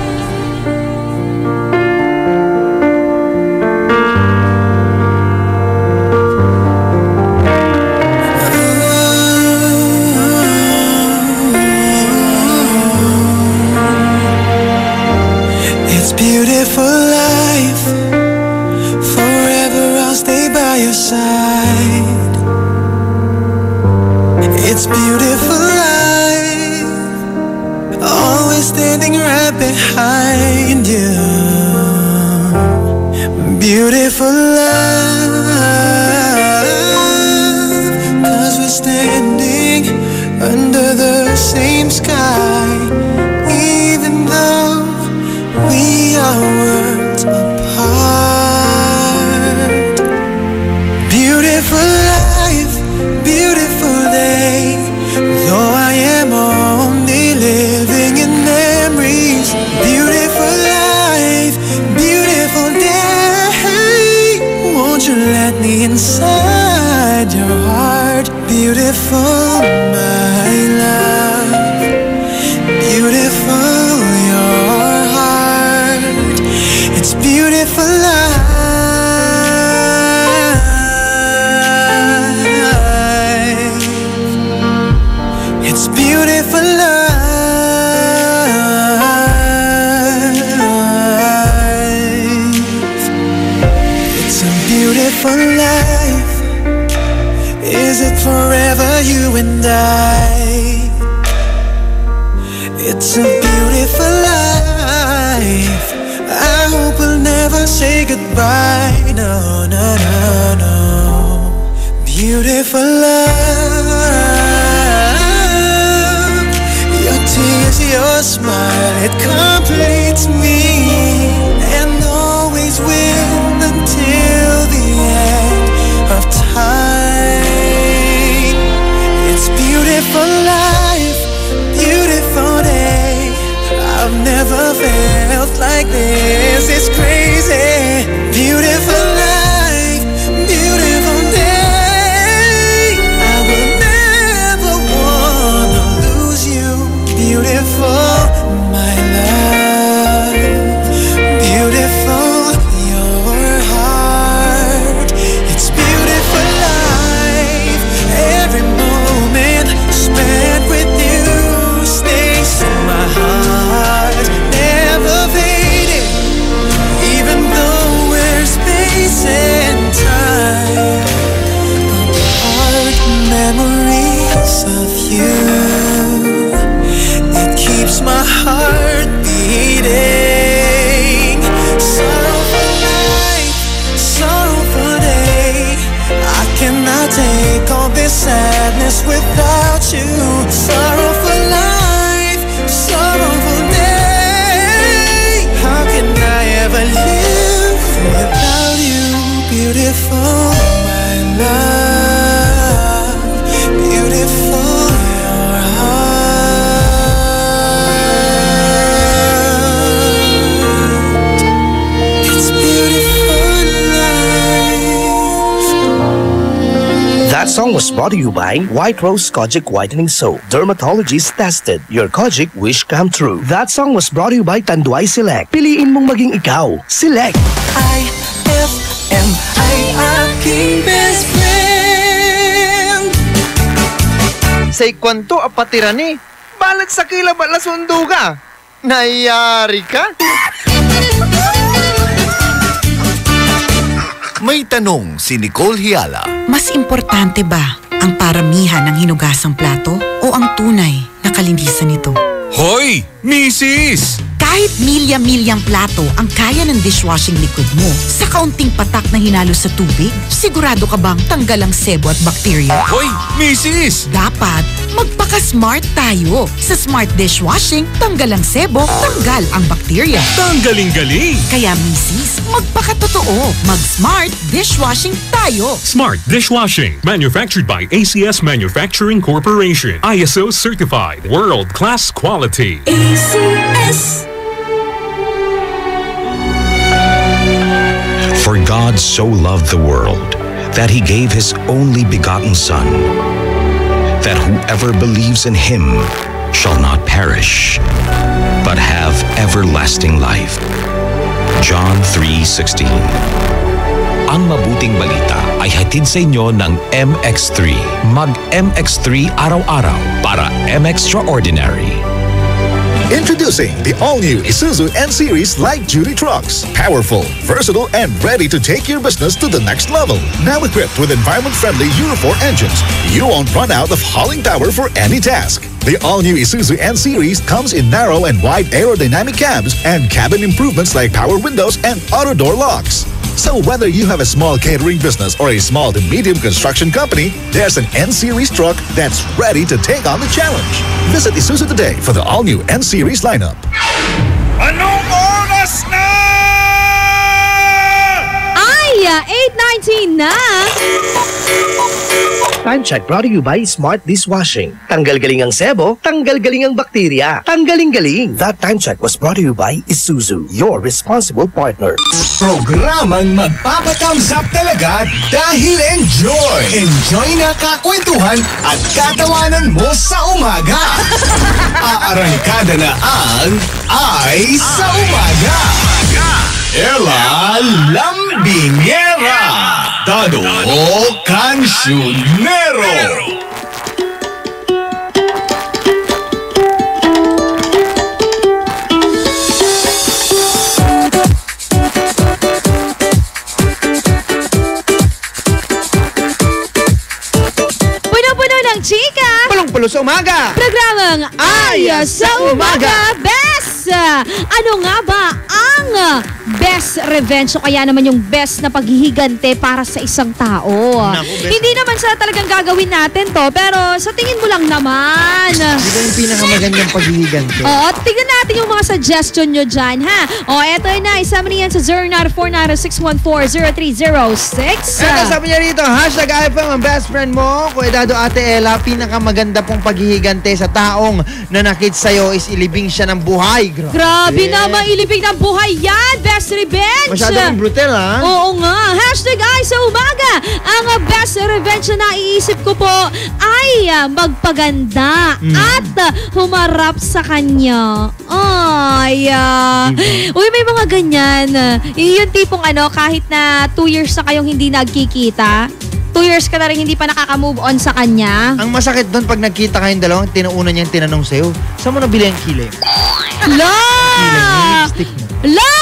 It's beautiful life. Forever I'll stay by your side. It's beautiful life. Always standing right behind you. Beautiful life. 'Cause we're standing under the same sky. Even though we are worlds apart. Beautiful life, beautiful day. Though I am only living in memories. Beautiful life, beautiful day. Won't you let me inside your heart? Beautiful, my love. Beautiful, your heart. It's beautiful life. It's beautiful life. It's a beautiful life. Is it forever, you and I? It's a beautiful life. I hope we'll never say goodbye. No, no, no, no. Beautiful love. Your tears, your smile, it completes me. And always will until the end of time. It's beautiful life, beautiful day. I've never felt like this. It's crazy. Beautiful life, beautiful day. I will never wanna lose you. Beautiful, my love. Beautiful, your heart. It's beautiful life. Every moment spent with you stays in my heart. Never fading, even though we're space and time apart. Memories of you, it keeps my heart beating. Sorrowful night, sorrowful day. I cannot take all this sadness without you. Sorrowful life, sorrowful day. How can I ever live without you? Beautiful, my love. Beautiful, your heart. It's beautiful life. That song was brought to you by White Rose Kojic Whitening Soap. Dermatologist tested. Your Kojic wish come true. That song was brought to you by Tanduay Select. Piliin mong maging ikaw. Select. IFM ay aking best friend. Say kwanto apatirani. Balat sa kila ba lasundo ka? Nayari ka? May tanong si Nicole Hiala. Mas importante ba ang paramihan ng hinugasang plato o ang tunay na kalinisan nito? Hoy, Mrs. Kahit milya-milyang plato ang kaya ng dishwashing liquid mo, sa kaunting patak na hinalo sa tubig, sigurado ka bang tanggal ang sebo at bakterya? Hoy, Mrs. Dapat magpaka-smart tayo. Sa smart dishwashing, tanggal ang sebo, tanggal ang bakterya. Tanggaling-galing! Kaya Mrs., magpakatotoo. Mag-smart dishwashing tayo. Smart Dishwashing. Manufactured by ACS Manufacturing Corporation. ISO certified. World-class quality. ACS. For God so loved the world that He gave His only begotten Son, that whoever believes in him shall not perish, but have everlasting life. John 3:16. Ang mabuting balita ay hatid sa inyo ng MX3. Mag-MX3 araw-araw para M-Extraordinary. Introducing the all-new Isuzu N-Series light-duty trucks. Powerful, versatile, and ready to take your business to the next level. Now equipped with environment-friendly Euro 4 engines, you won't run out of hauling power for any task. The all-new Isuzu N-Series comes in narrow and wide aerodynamic cabs and cabin improvements like power windows and auto door locks. So whether you have a small catering business or a small to medium construction company, there's an N-Series truck that's ready to take on the challenge. Visit Isuzu today for the all-new N-Series lineup. Anong oras na? Ay, 8:19 na. Time check brought to you by Smart Dishwashing. Tanggal galing ang sebo, tanggal galing ang bakterya. Tanggaling-galing. That time check was brought to you by Isuzu, your responsible partner. Programang magpapatamsap talaga dahil enjoy! Enjoy na kakwentuhan at katawanan mo sa umaga! Aarangkada na ang Ay sa Umaga! Ella Lambingera! Dado Cancionero! Puno-puno ng chika! Pulong-pulo sa umaga! Programang Ay sa Umaga Best! Ano nga ba ang best revenge o kaya naman yung best na paghihigante para sa isang tao? Hindi naman sa talagang gagawin natin to, pero sa tingin mo lang naman. Di ba yung pinakamagandang paghihigante? Oo, tignan natin yung mga suggestion nyo dyan, ha? O, eto na, isama niyan sa 0949-614-0306. Eto, sabi niya rito, #iPhone ang best friend mo. Kung Edado Ate Ella, pinakamaganda pong paghihigante sa taong nanakit sa'yo is ilibing siya ng buhay. Grabe naman, ilibing ng buhay yan! Best revenge! Masyadong brutal, ha? Oo nga. #Ay sa Umaga! Ang best revenge na naiisip ko po ay magpaganda at humarap sa kanya. Ay, uy, may mga ganyan. Yung tipong kahit na 2 years na kayong hindi nagkikita, 2 years ka na rin hindi pa nakaka-move on sa kanya. Ang masakit doon pag nagkita kayong dalawang, tinuuna niyang tinanong sa'yo, saan mo nabili ang kilay? La! Lipstick mo. La!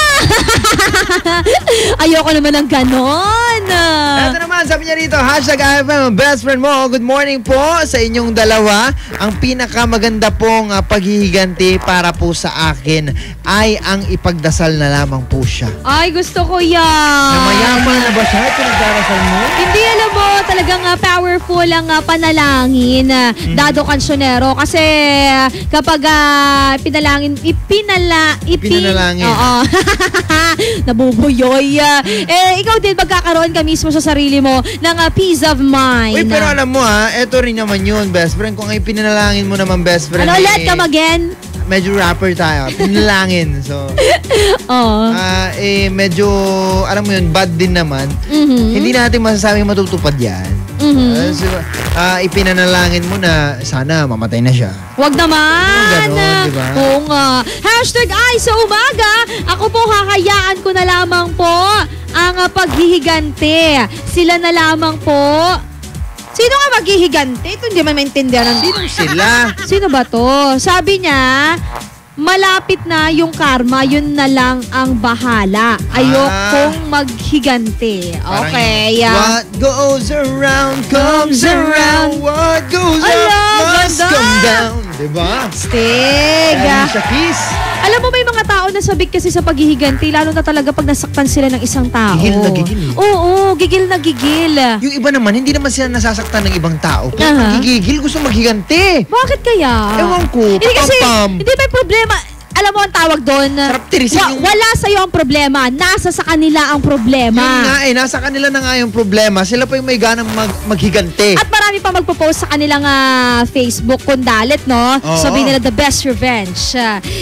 Ayoko naman ng ganon. Ito naman, sabi niya rito, #iPhone, best friend mo. Good morning po sa inyong dalawa. Ang pinakamaganda pong paghihiganti para po sa akin ay ang ipagdasal na lamang po siya. Ay, gusto ko yan. Mayaman na ba siya? Ito nagdarasal mo? Hindi, alam mo, talagang powerful ang panalangin, Dado Cancionero. Kasi kapag ipinalangin. Oo. Nabubuyoy. Ikaw din, magkakaroon ka mismo sa sarili mo ng peace of mind. Uy, pero alam mo ito rin naman yun, best friend. Kung ay pinanalangin mo naman, best friend. Ano ulit? Come again? Medyo rapper tayo. Pinalangin. So, medyo, alam mo yun, bad din naman. Hindi natin masasabing matutupad yan. Ipinanalangin mo na sana mamatay na siya. Wag naman. Ganon, diba? Oo nga. #Ay sa Umaga. Ako po, hakayaan ko na lamang po ang paghihigante. Sila na lamang po. Sino nga maghihigante? Ito hindi man maintindihan. Sinong sila? Sino ba to? Sabi niya, malapit na yung karma, yun na lang ang bahala. Ayokong maghigante. Okay. What goes around comes around. What goes up must come down. Diba? Stig. Alam mo, may mga tao na sabik kasi sa paghihiganti, lalo na talaga pag nasaktan sila ng isang tao. Gigil na gigil. Oo, gigil na gigil. Yung iba naman, hindi naman sila nasasaktan ng ibang tao. Pero gigigil, gusto maghiganti. Bakit kaya? Ewan ko, hindi kasi, hindi may problema. alam mo ang tawag doon? Sarap tirisin yung... Wala sa'yo ang problema. Nasa sa kanila ang problema. Yun nga nasa kanila na nga yung problema. Sila pa yung may ganang maghiganti. At marami pa magpo-post sa kanilang Facebook kung dalit, no? Sabihin nila, the best revenge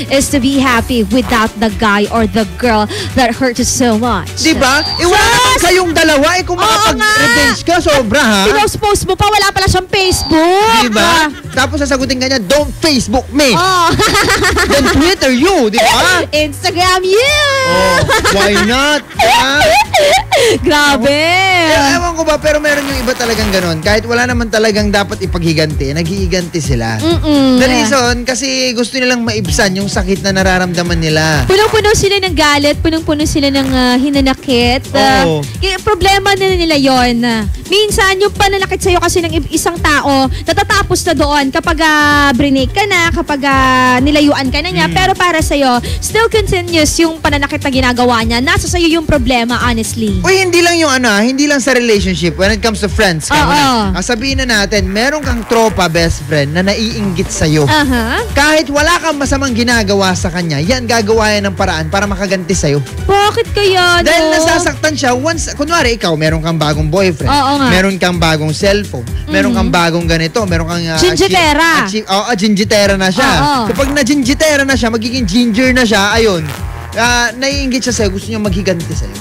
is to be happy without the guy or the girl that hurt you so much. Diba? Wala naman kayong dalawa. Kung makapag-revenge ka, sobra ha? Pinost-post mo pa, wala pala siyang Facebook. Diba? Tapos sasagutin ka niya, don't Facebook me. Don't Twitter you, diba? Instagram you. Why not? Grabe. Ewan ko ba, pero meron yung iba talagang ganon. Kahit wala naman talagang dapat ipaghiganti, naghihiganti sila. The reason, kasi gusto nilang maibsan yung sakit na nararamdaman nila. Punong-puno sila ng galit, punong-puno sila ng hinanakit. Problema nila yon. Minsan, yung pananakit sa'yo kasi ng isang tao, natatapos na doon kapag brinake ka na, kapag nilayuan ka na niya. Pero para sa'yo, still continuous yung pananakit na ginagawa niya. Nasa sa'yo yung problema, honestly. Uy, hindi lang yung hindi lang sa relationship. When it comes to friends, sabihin na natin, meron kang tropa, best friend, na naiinggit sa'yo. Kahit wala kang masamang ginagawa sa kanya, yan gagawa yan ng paraan para makaganti sa'yo. Bakit kaya, Dahil nasasaktan siya once, kunwari ikaw, meron kang bagong boyfriend, meron kang bagong cellphone, meron kang bagong ganito, meron kang ginjitera. Ginjitera na siya. Kapag na-ginjitera na siya, magiging ginger na siya, ayun. Naiinggit siya sa'yo, gusto niya maghiganti sa'yo.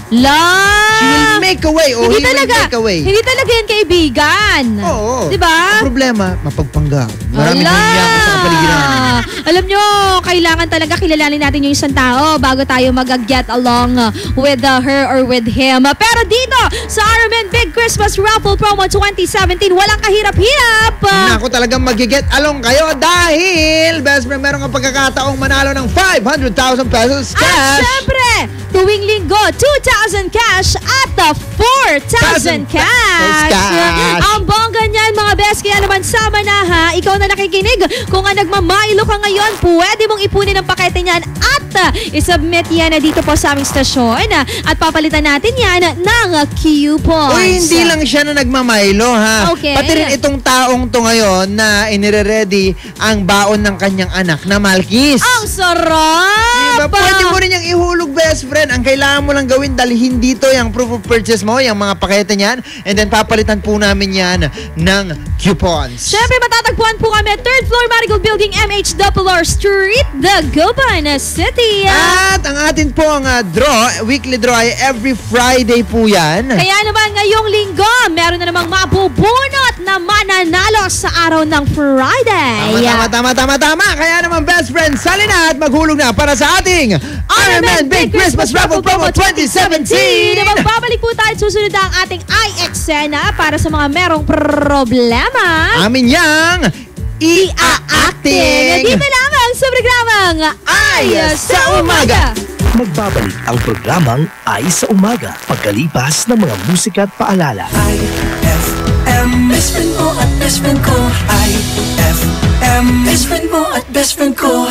She will make a way. He will make a way. Hindi talaga yan kaibigan. Oo. Diba? Ang problema, mapagpanggap. Maraming nangyayari sa kapaligiran. Alam nyo, kailangan talaga kilalanin natin yung isang tao bago tayo mag-get along with her or with him. Pero dito, sa RMN Big Christmas Raffle Promo 2017, walang kahirap-hirap. Naku, talagang mag-get along kayo dahil, best friend, meron kang pagkakataong manalo ng 500,000 pesos cash. At syempre, tuwing linggo, 2,000 cash at 4,000 cash. Ang bongga niyan, mga best. Kaya naman sama na ha, ikaw na nakikinig. Kung nagmamailo ka ngayon, pwede mong ipunin ang pakete niyan at isubmit yan dito po sa aming stasyon at papalitan natin yan ng coupons. Uy, hindi lang siya na nagmamailo ha. Okay. Pati rin itong taong to ngayon na inire-ready ang baon ng kanyang anak na Malkis. Ang sarap! Diba? Pwede mo rin yung ihulog, best friend. Ang kailangan mo lang gawin, dalhin dito yung proof of purchase mo, yung mga pakete niyan, and then papalitan po namin yan ng coupons. Siyempre, matatagpuan po kami at 3rd floor Marigold Building, MH Street, Dagupan City. At ang atin pong weekly draw ay every Friday po yan. Kaya naman ngayong linggo, meron na namang mabubunot na mananalo sa araw ng Friday. Tama. Kaya naman, best friend, sali na at maghulog na para sa ating RMN Big Christmas Raffle Promo 2017. Magbabalik po tayo at susunod ang ating iExcena para sa mga merong problema. Amin yang i-acting. Dito lamang sa programang Ay sa Umaga. Magbabalik ang programang Ay sa Umaga pagkalipas ng mga musika at paalala. IFM, best friend mo at best friend ko. IFM, best friend mo at best friend ko.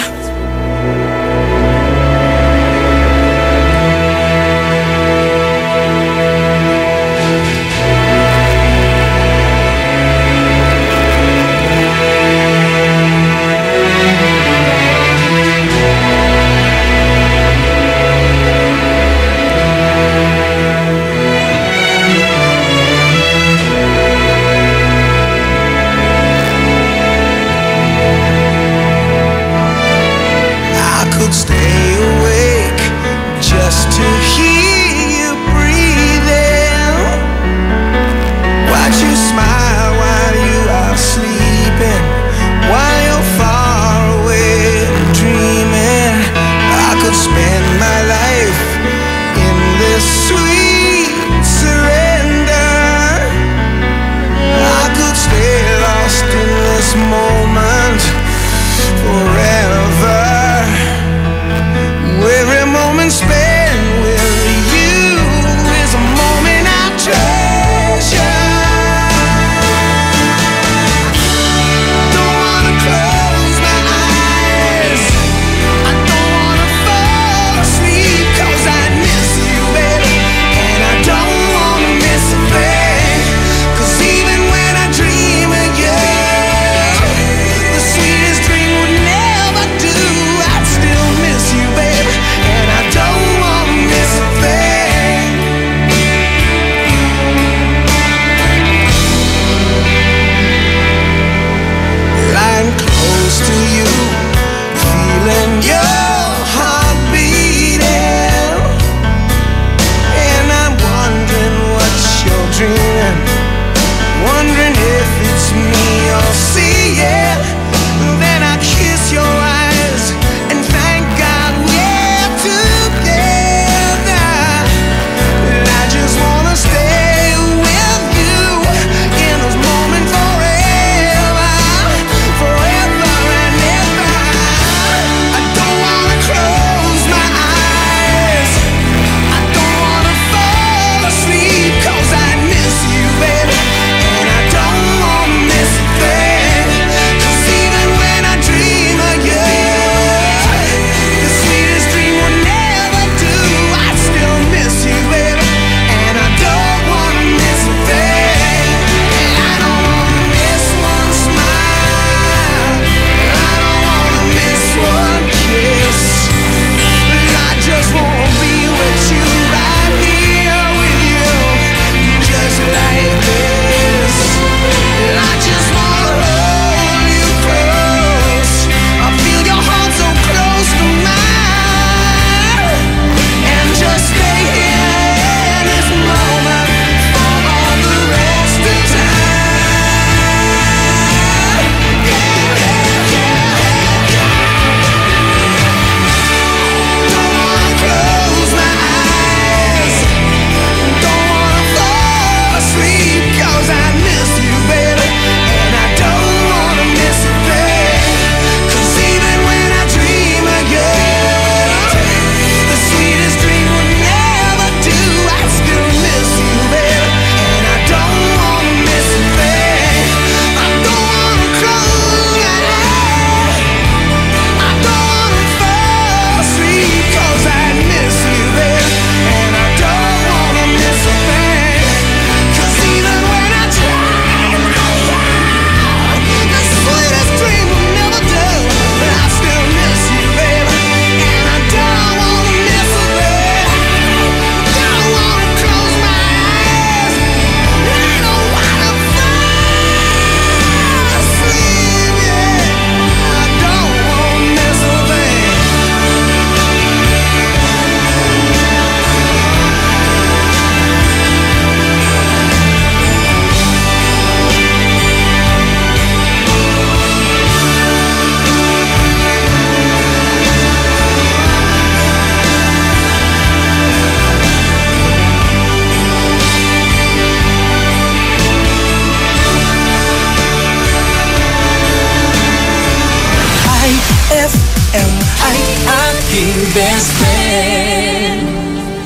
IFM ay aking best friend.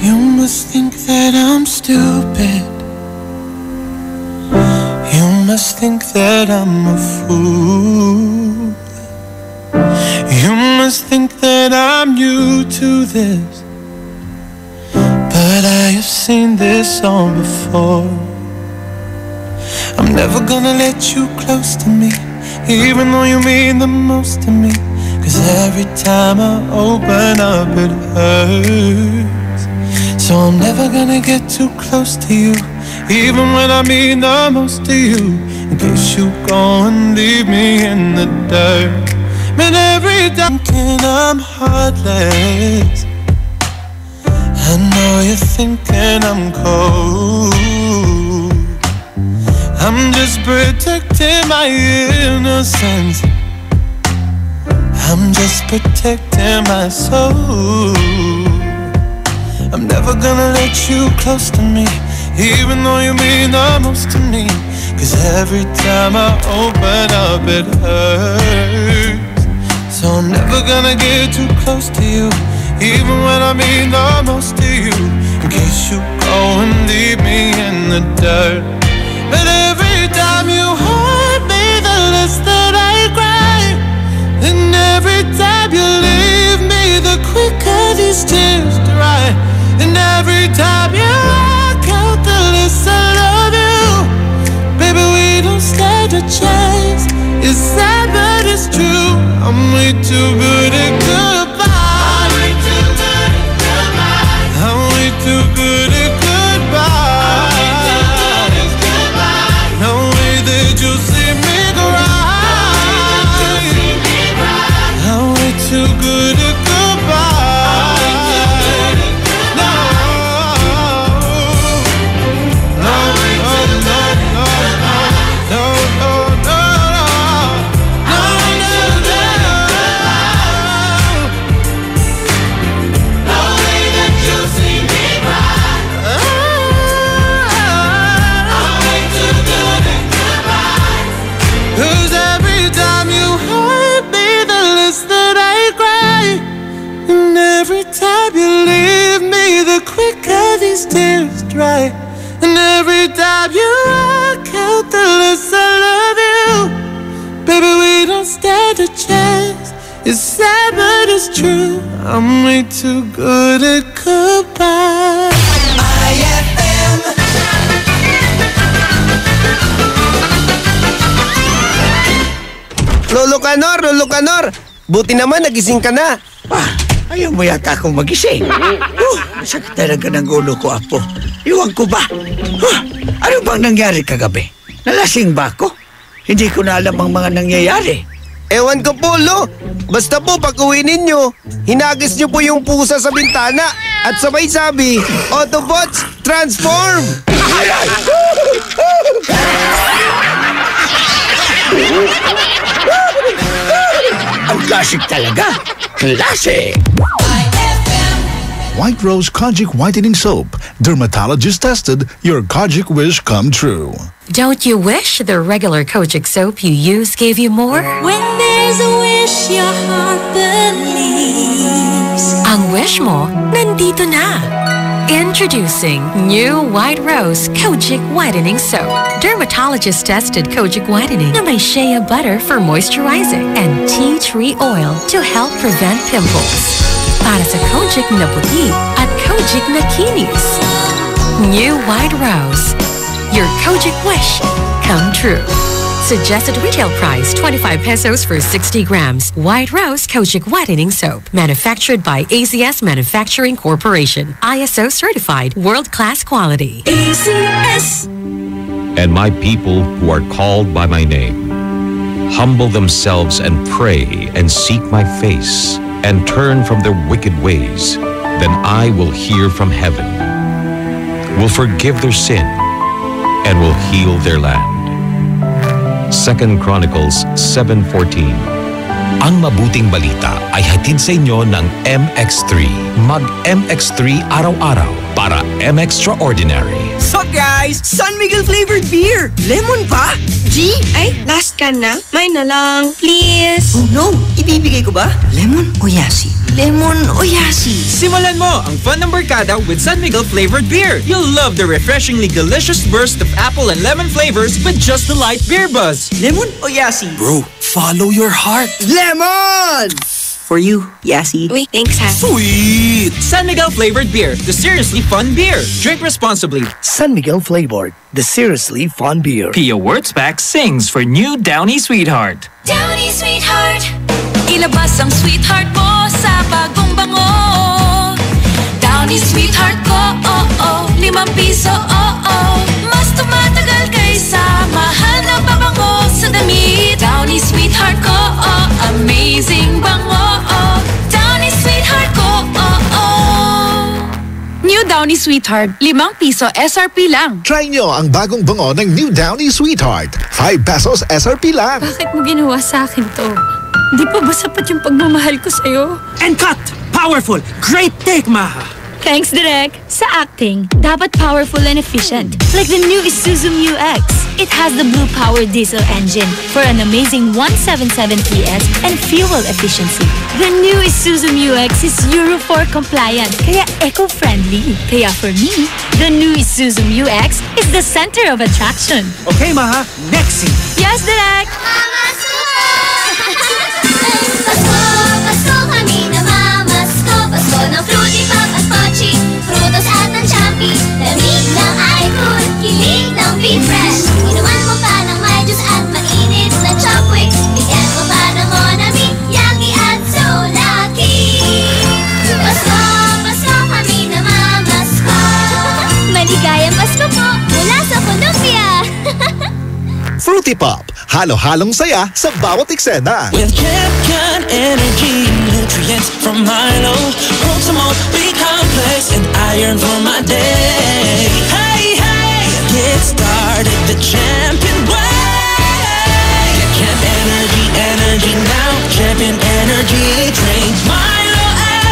You must think that I'm stupid. You must think that I'm a fool. You must think that I'm new to this, but I have seen this all before. I'm never gonna let you close to me, even though you mean the most to me. 'Cause every time I open up it hurts. So I'm never gonna get too close to you, even when I mean the most to you. In case you go and leave me in the dirt. Man, every time I'm heartless, I know you're thinking I'm cold. I'm just protecting my innocence. I'm just protecting my soul. I'm never gonna let you close to me, even though you mean the most to me. 'Cause every time I open up it hurts. So I'm never gonna get too close to you, even when I mean the most to you. In case you go and leave me in the dirt. But every time you hurt me, the less that I cry. And every time you leave me, the quicker these tears dry. And every time you walk out, the less I love you. Baby, we don't stand a chance. It's sad but it's true. I'm way too good at goodbye. I'm way too good at goodbye. I'm way too good at goodbye. No way that you'll see me cry. I'm way too good at goodbye. No, no, no, no, no, no, no, no, no way that you'll see me cry. I'm way too good at goodbye. 'Cause every time you hurt me, the less that I cry. And every time you leave me, the quicker these tears dry. And every time you walk out, the less I love you. Baby, we don't stand a chance. It's sad but it's true. I'm way too good at goodbye. IFM. Lolo Canor, buti naman nagising ka na. Ayaw mo yata akong magising. Sakit talaga ng ulo ko, Apo. Iwan ko ba? Ano bang nangyari kagabi? Nalasing ba ako? Hindi ko na alam ang mga nangyayari. Ewan ko po, Lo. Basta po pag uwi ninyo, hinagis nyo po yung pusa sa bintana at sabay sabi, Autobots, transform! Ang classic talaga. Classic! White Rose Kojic Whitening Soap. Dermatologist tested, your Kojic wish come true. Don't you wish the regular Kojic soap you use gave you more? When there's a wish your heart believes. Ang wish mo, nandito na. Introducing new White Rose Kojic Whitening Soap. Dermatologist tested Kojic Whitening na may shea butter for moisturizing and tea tree oil to help prevent pimples. Para sa Kojic na puti at Kojic na kinis. New White Rose. Your Kojic wish come true. Suggested retail price 25 pesos for 60 grams. White Rose Kojic Whitening Soap. Manufactured by ACS Manufacturing Corporation. ISO certified world-class quality. ACS. And my people who are called by my name humble themselves and pray and seek my face and turn from their wicked ways, then I will hear from heaven, will forgive their sin, and will heal their land. 2 Chronicles 7:14. Ang mabuting balita ay hatid sa inyo ng MX3. Mag-MX3 araw-araw para M-Extraordinary. So guys, San Miguel flavored beer. Lemon pa? G, ay, last can na. May na lang, please. Oh no, Ibibigay ko ba? Lemon o yasi? Lemon o yasi? Simulan mo ang fun ng barkada with San Miguel flavored beer. You'll love the refreshingly delicious burst of apple and lemon flavors with just the light beer buzz. Lemon o yasi? Bro, follow your heart. Lemon! For you, yasi. Uy, thanks ha. Sweet! San Miguel flavored beer, the seriously fun beer. Drink responsibly. San Miguel flavored, the seriously fun beer. Pia Wurtzbach sings for new Downy Sweetheart. Downy Sweetheart, ilabas ang sweetheart mo sa bagong bango. Downy Sweetheart ko, oh oh, 5 piso, oh oh. Mas tumatagal kaysa mahal na pabango sa damit. Downy Sweetheart ko, oh, amazing bango, oh. Downy Sweetheart ko, oh oh. New Downy Sweetheart, 5 piso SRP lang. Try nyo ang bagong bango ng New Downy Sweetheart. 5 pesos SRP lang. Bakit mo ginawa sa akin to? Di pa ba sapat yung pagmamahal ko sa'yo? And cut! Powerful! Great take, Maha! Thanks, Direk. Sa acting, dapat powerful and efficient. Like the new Isuzu Mu-X. It has the blue-powered diesel engine for an amazing 177 PS and fuel efficiency. The new Isuzu Mu-X is Euro 4 compliant, kaya eco-friendly. Kaya for me, the new Isuzu Mu-X is the center of attraction. Okay, Maha. Next scene. Yes, Direk! Mama Suko! Pasko, Pasko kami na mamasko. Pasko ng Fruity Pop at Pochi, Frutos at ng Champi. Lamig ng iFood, kilig ng Be Fresh. Inuman mo pa ng may juice at mainit na Chopwix. Bigyan mo pa ng Monami, Yaki at So Lucky. Pasko, Pasko kami na mamasko. Maligayang Pasko po mula sa Columbia. Fruity Pop, halo-halong saya sa bawat eksena. With Champion Energy, nutrients from Milo. Protein, big complex, and iron for my day. Hey, hey, get started the Champion way. Get Energy, energy now. Champion Energy, drink Milo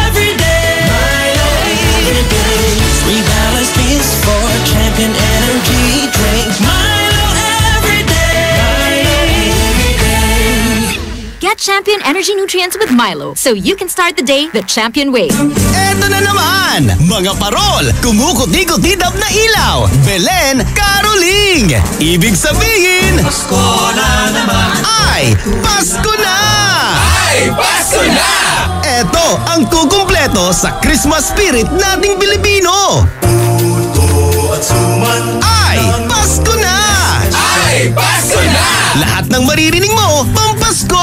every day. Milo every day. 3 balanced beans for Champion Energy, drink Milo. Get Champion Energy Nutrients with Milo so you can start the day the Champion way. Eto na naman! Mga parol! Kumukuti-kutidap na ilaw! Belen Caroling! Ibig sabihin... Pasko na naman! Ay! Pasko na! Ay! Pasko na! Eto ang kukumpleto sa Christmas spirit nating Pilipino! Puto at suman! Ay! Pasko na! Ay! Pasko na! Lahat ng maririnig mo, pampasko!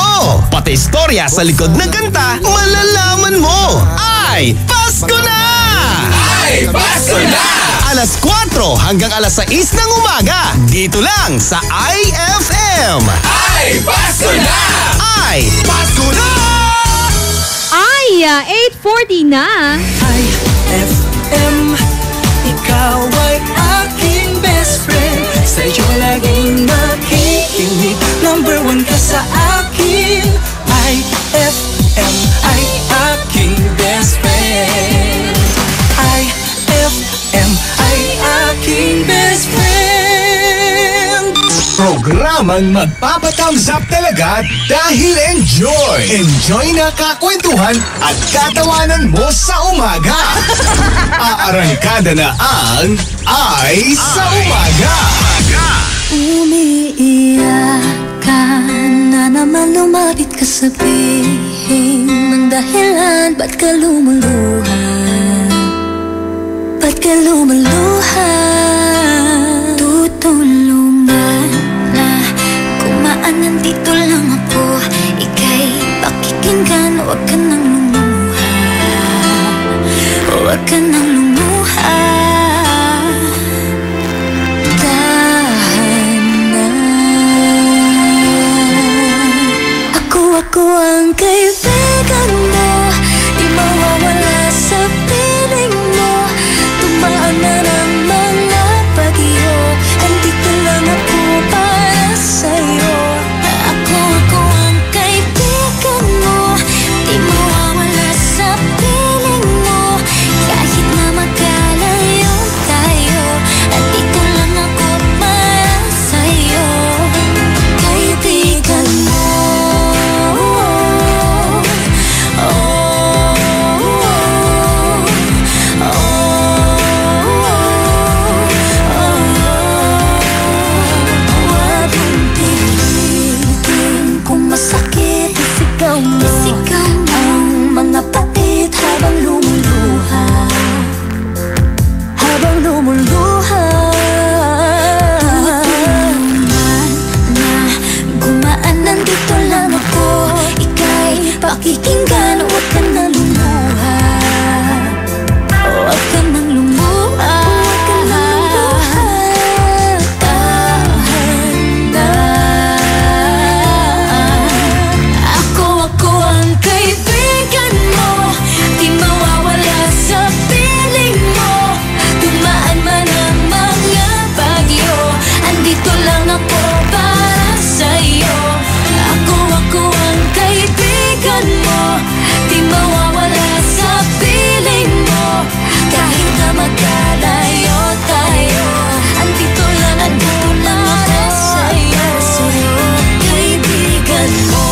Pati istorya sa likod ng kanta, malalaman mo! Ay! Pasko na! Ay! Pasko na! Alas 4 hanggang alas 6 ng umaga, dito lang sa IFM! Ay! Pasko na! Ay! Pasko na! Ay, 8:40 na. IFM, ikaw ay aking best friend. Sa'yo laging nakikinig, number 1 ka sa akin. IFM ay aking best friend. IFM ay aking best friend. Programang magpapathumbs up talaga dahil enjoy! Enjoy na kakwentuhan at katawanan mo sa umaga! Aarangkada na ang Ay sa Umaga! Umiiyak ka na naman, lumapit ka, sabihin ng dahilan. Ba't ka lumuluha? Ba't ka lumuluha? Tutulungan na kumaan, nandito lang ako. Ika'y pakikinggan, huwag ka nang lumuha. Huwag ka nang lumuha. Ako ang kaibigan mo, di mawawala sa piling mo. Tumaan na ng mga bagyo, andito lang ako para sa'yo. Ako ang kaibigan mo, di mawawala sa piling mo. Kahit na magkalayo tayo, andito lang ako para sa'yo. Kaibigan mo. Isigaw mo ang mga pait habang lumuluha. Habang lumuluha. Gumaan, nandito lang ako. Ika'y pakikinggan, huwag ka na lumuha. Huwag ka nang lumuha. Ako ang kaibigan mo, di mawawala sa piling mo. Dumaan man ang mga bagyo, andito lang ako para sa'yo. Ako ang kaibigan mo, di mawawala sa piling mo. Kahit na magkalayo tayo, andito lang para sa'yo. Kaibigan mo.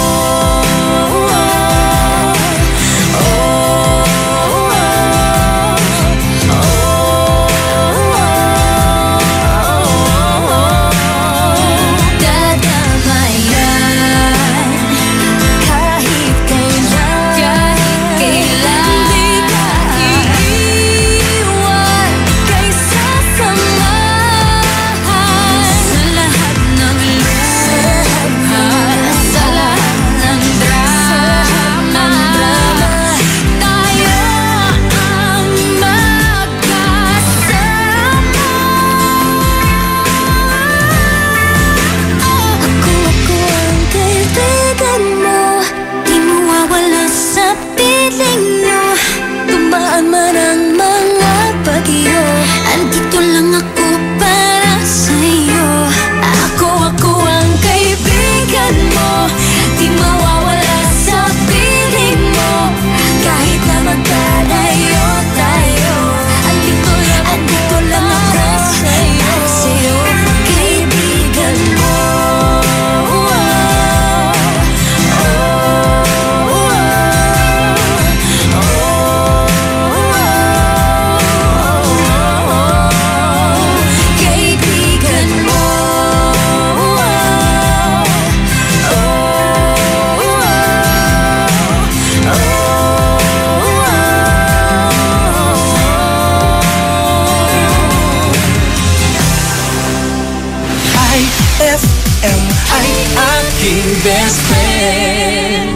IFM ay aking best friend.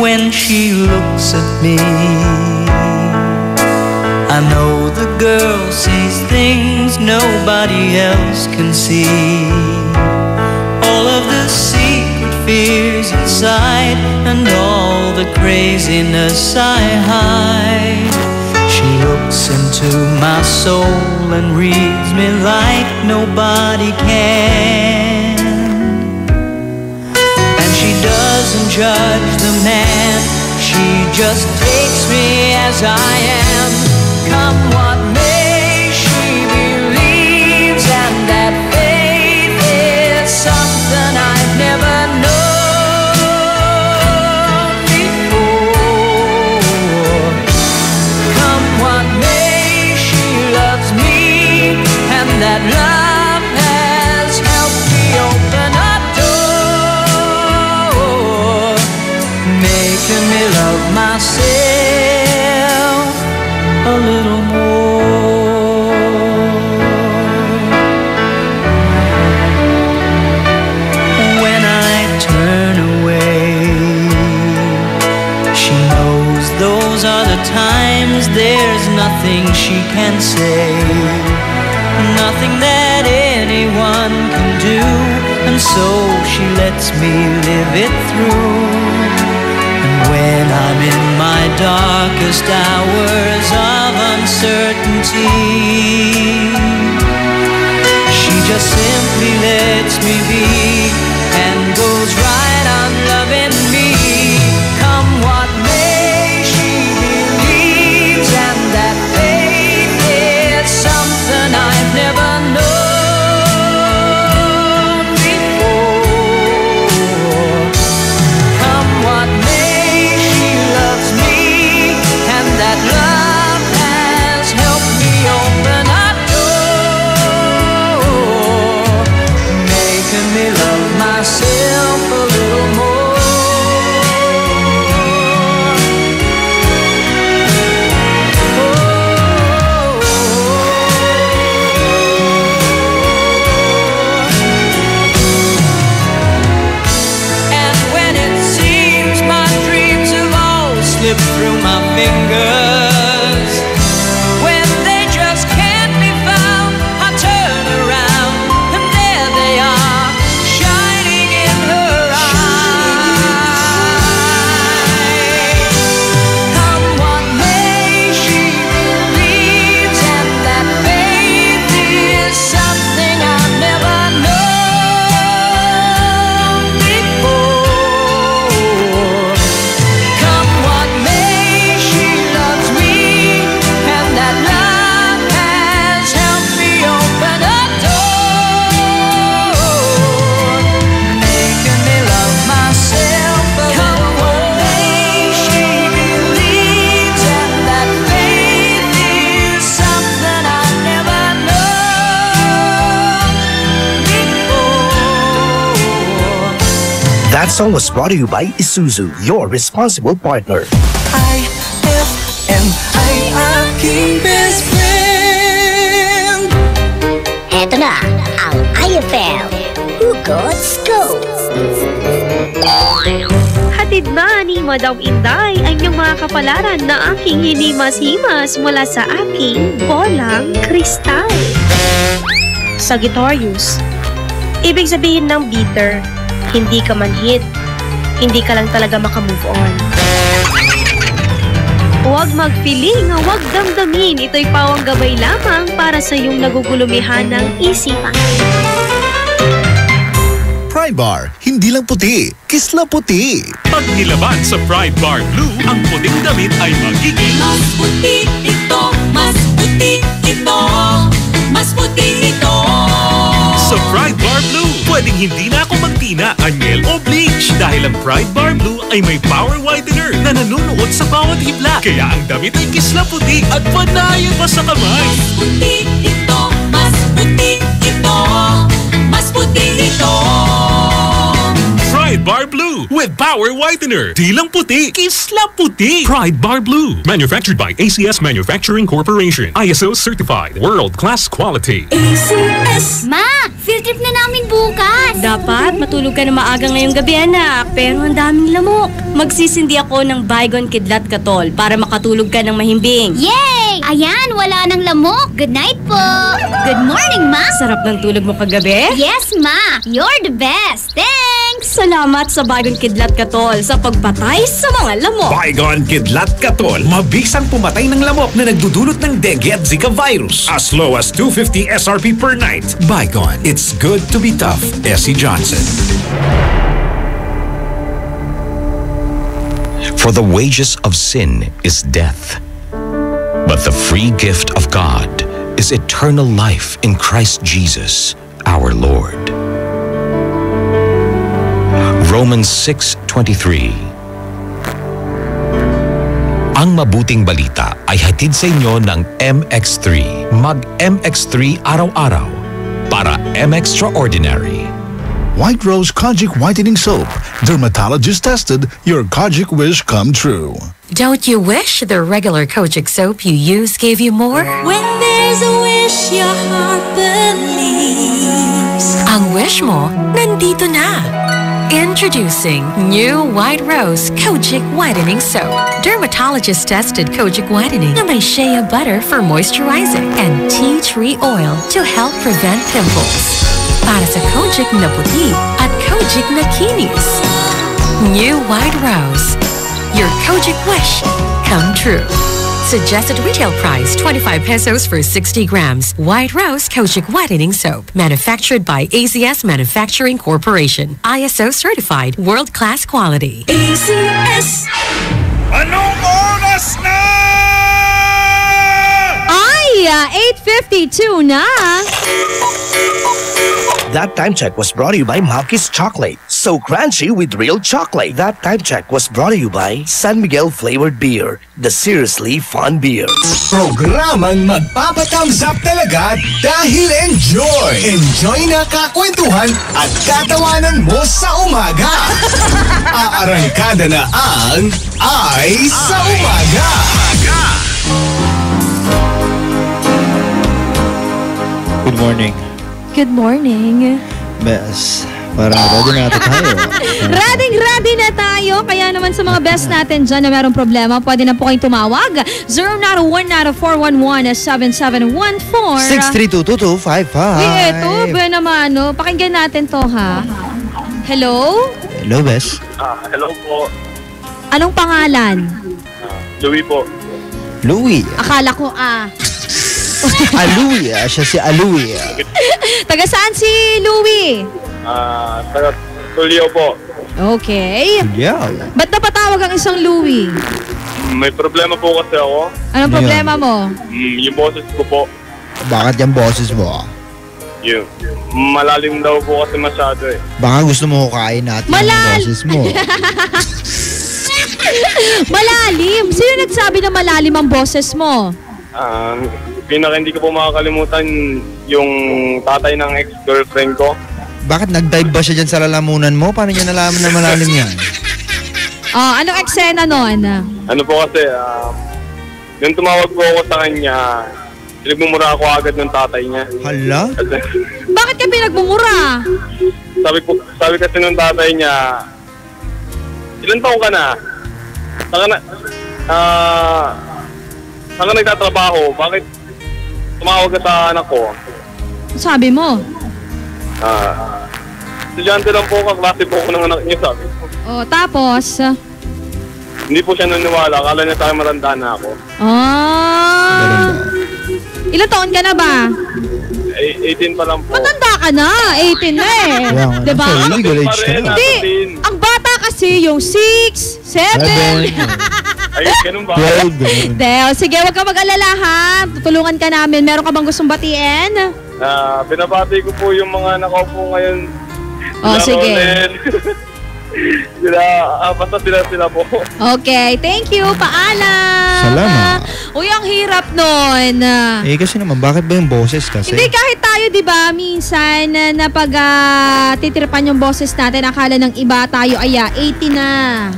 When she looks at me, I know the girl sees things nobody else can see. All of the secret fears inside and all the craziness I hide. She looks into my soul and reads me like nobody can. And she doesn't judge the man, she just takes me as I am. Come what may, she believes, and that faith is something I've never known before. Come what may, she loves me, and that love has helped me open a door, making me love myself a little more. When I turn away, she knows those are the times there's nothing she can say, nothing that anyone can do, and so she lets me live it through. When I'm in my darkest hours of uncertainty, she just simply lets me be and goes right on loving me. Come what may, she believes, and that faith is something I've never known That song was brought to you by Isuzu, your responsible partner. IFM ay aking best friend. Eto na ang IFM Hugot Scoop. Hatid na ni Madam Inday ang inyong mga kapalaran na aking hinimas-himas mula sa aking bolang kristal. Sagittarius, ibig sabihin ng bitter, hindi ka manhid, hindi ka lang talaga makamove on. Huwag magpiling, huwag damdamin, ito'y pawang gabay lamang para sa iyong nagugulumihan ng isipan. Pride Bar, hindi lang puti, kisla puti. Pag nilaban sa Pride Bar Blue, ang puting damit ay magiging Mas puti ito, mas puti ito, mas puti ito. Sa Pride Bar Blue, pwedeng hindi na ako magtina, anyel o bleach dahil ang Pride Bar Blue ay may power whitener na nanunuot sa bawat hibla. Kaya ang damit ay kisla puti at panayan pa sa kamay. Mas puti ito, mas puti ito, mas puti ito. Pride Bar Blue with power whitener. Di lang puti, kisla puti. Pride Bar Blue. Manufactured by ACS Manufacturing Corporation. ISO certified. World-class quality. ACS! Ma! Field trip na namin bukas! Dapat matulog ka na maaga ngayong gabi, anak. Pero ang daming lamok. Magsisindi ako ng Baygon Kidlat Katol para makatulog ka ng mahimbing. Yay! Ayan, wala nang lamok. Good night po! Good morning, Ma! Sarap ng tulog mo kagabi? Yes, Ma! You're the best! Thanks! Salamat sa Baygon Kidlat Katol sa pagpatay sa mga lamok. Baygon Kidlat Katol. Mabisang pumatay ng lamok na nagdudulot ng dengue at Zika virus. As low as 250 SRP per night. Baygon. It's good to be tough. Essie Johnson. For the wages of sin is death. But the free gift of God is eternal life in Christ Jesus, our Lord. Romans 6:23. Ang mabuting balita ay hatid sa inyo ng MX3. Mag-MX3 araw-araw para M-Extraordinary. White Rose Kojic Whitening Soap. Dermatologist tested, your Kojic wish come true. Don't you wish the regular Kojic soap you use gave you more? When there's a wish, your heart believes. Ang wish mo, nandito na. Introducing new White Rose Kojic Whitening Soap. Dermatologist-tested Kojic Whitening na may shea butter for moisturizing and tea tree oil to help prevent pimples. Para sa Kojic na puti at Kojic na kinis. New White Rose. Your Kojic wish come true. Suggested retail price 25 pesos for 60 grams. White Rose Kojic Whitening Soap. Manufactured by ACS Manufacturing Corporation. ISO certified. World-class quality. ACS! Anong oras na? Ay, 8:52 na. That time check was brought to you by Malky's Chocolate. So crunchy with real chocolate. That time check was brought to you by San Miguel Flavored Beer, the seriously fun beer. Programang magpapathumbs up talaga dahil enjoy! Enjoy na kakwentuhan at katawanan mo sa umaga. Aarangkada na ang Ay sa Umaga. Good morning. Good morning. Bes, para ready na tayo. Ready na tayo. Kaya naman sa mga best natin dyan na merong problema, pwede na po kayong tumawag. 0914-411-7714. 6322255. Ito, ba naman, no? Pakinggan natin to, ha? Hello? Hello, Bes. Hello po. Anong pangalan? Louie po. Louie. Akala ko, Louie. Siya si Louie. Taga saan si Louie? Taga Tulio po. Okay. Yeah. Ba't napatawag ang isang Louie? May problema po kasi ako. Anong problema mo? Yung boses ko po. Bakit yung boses mo? Yung malalim daw po kasi masyado eh. Baka gusto mo kain natin yung boses mo. Malalim? Sino nagsabi na malalim ang boses mo? Pinaka hindi ko po makakalimutan yung tatay ng ex-girlfriend ko. Bakit nag-dive ba siya dyan sa lalamunan mo? Paano niya nalaman na malalim yan? Anong eksena nun? Ano po kasi, nung tumawag po ako sa kanya, pinagmumura ako agad ng tatay niya. Hala? Bakit ka pinagmumura? Sabi kasi ng tatay niya, ilan taong ka na? Saan ka nagtatrabaho? Bakit tumawag ka sa anak ko? Sabi mo? Estudyante lang po, kaklase po ko ng anak niya, sabi ko. Tapos? Hindi po siya naniwala. Akala niya tayo matanda na ako. Ilang taon ka na ba? 18 pa lang po. Matanda ka na. 18 na eh. Diba? Legal age ka na. Hindi. Ang bata kasi yung 6, 7. Ay, ganun ba? 12. Sige, wag ka mag-alala ha. Tutulungan ka namin. Meron ka bang gustong batiin? Binabati ko po yung mga nakaupo ngayon. Sige. Basta sila po. Okay, thank you. Paalam. Salamat. Uy, ang hirap nun. Kasi naman, bakit ba yung boses kasi? Hindi, kahit tayo, di ba, minsan na pag titripan yung boses natin, akala ng iba tayo, 18 na.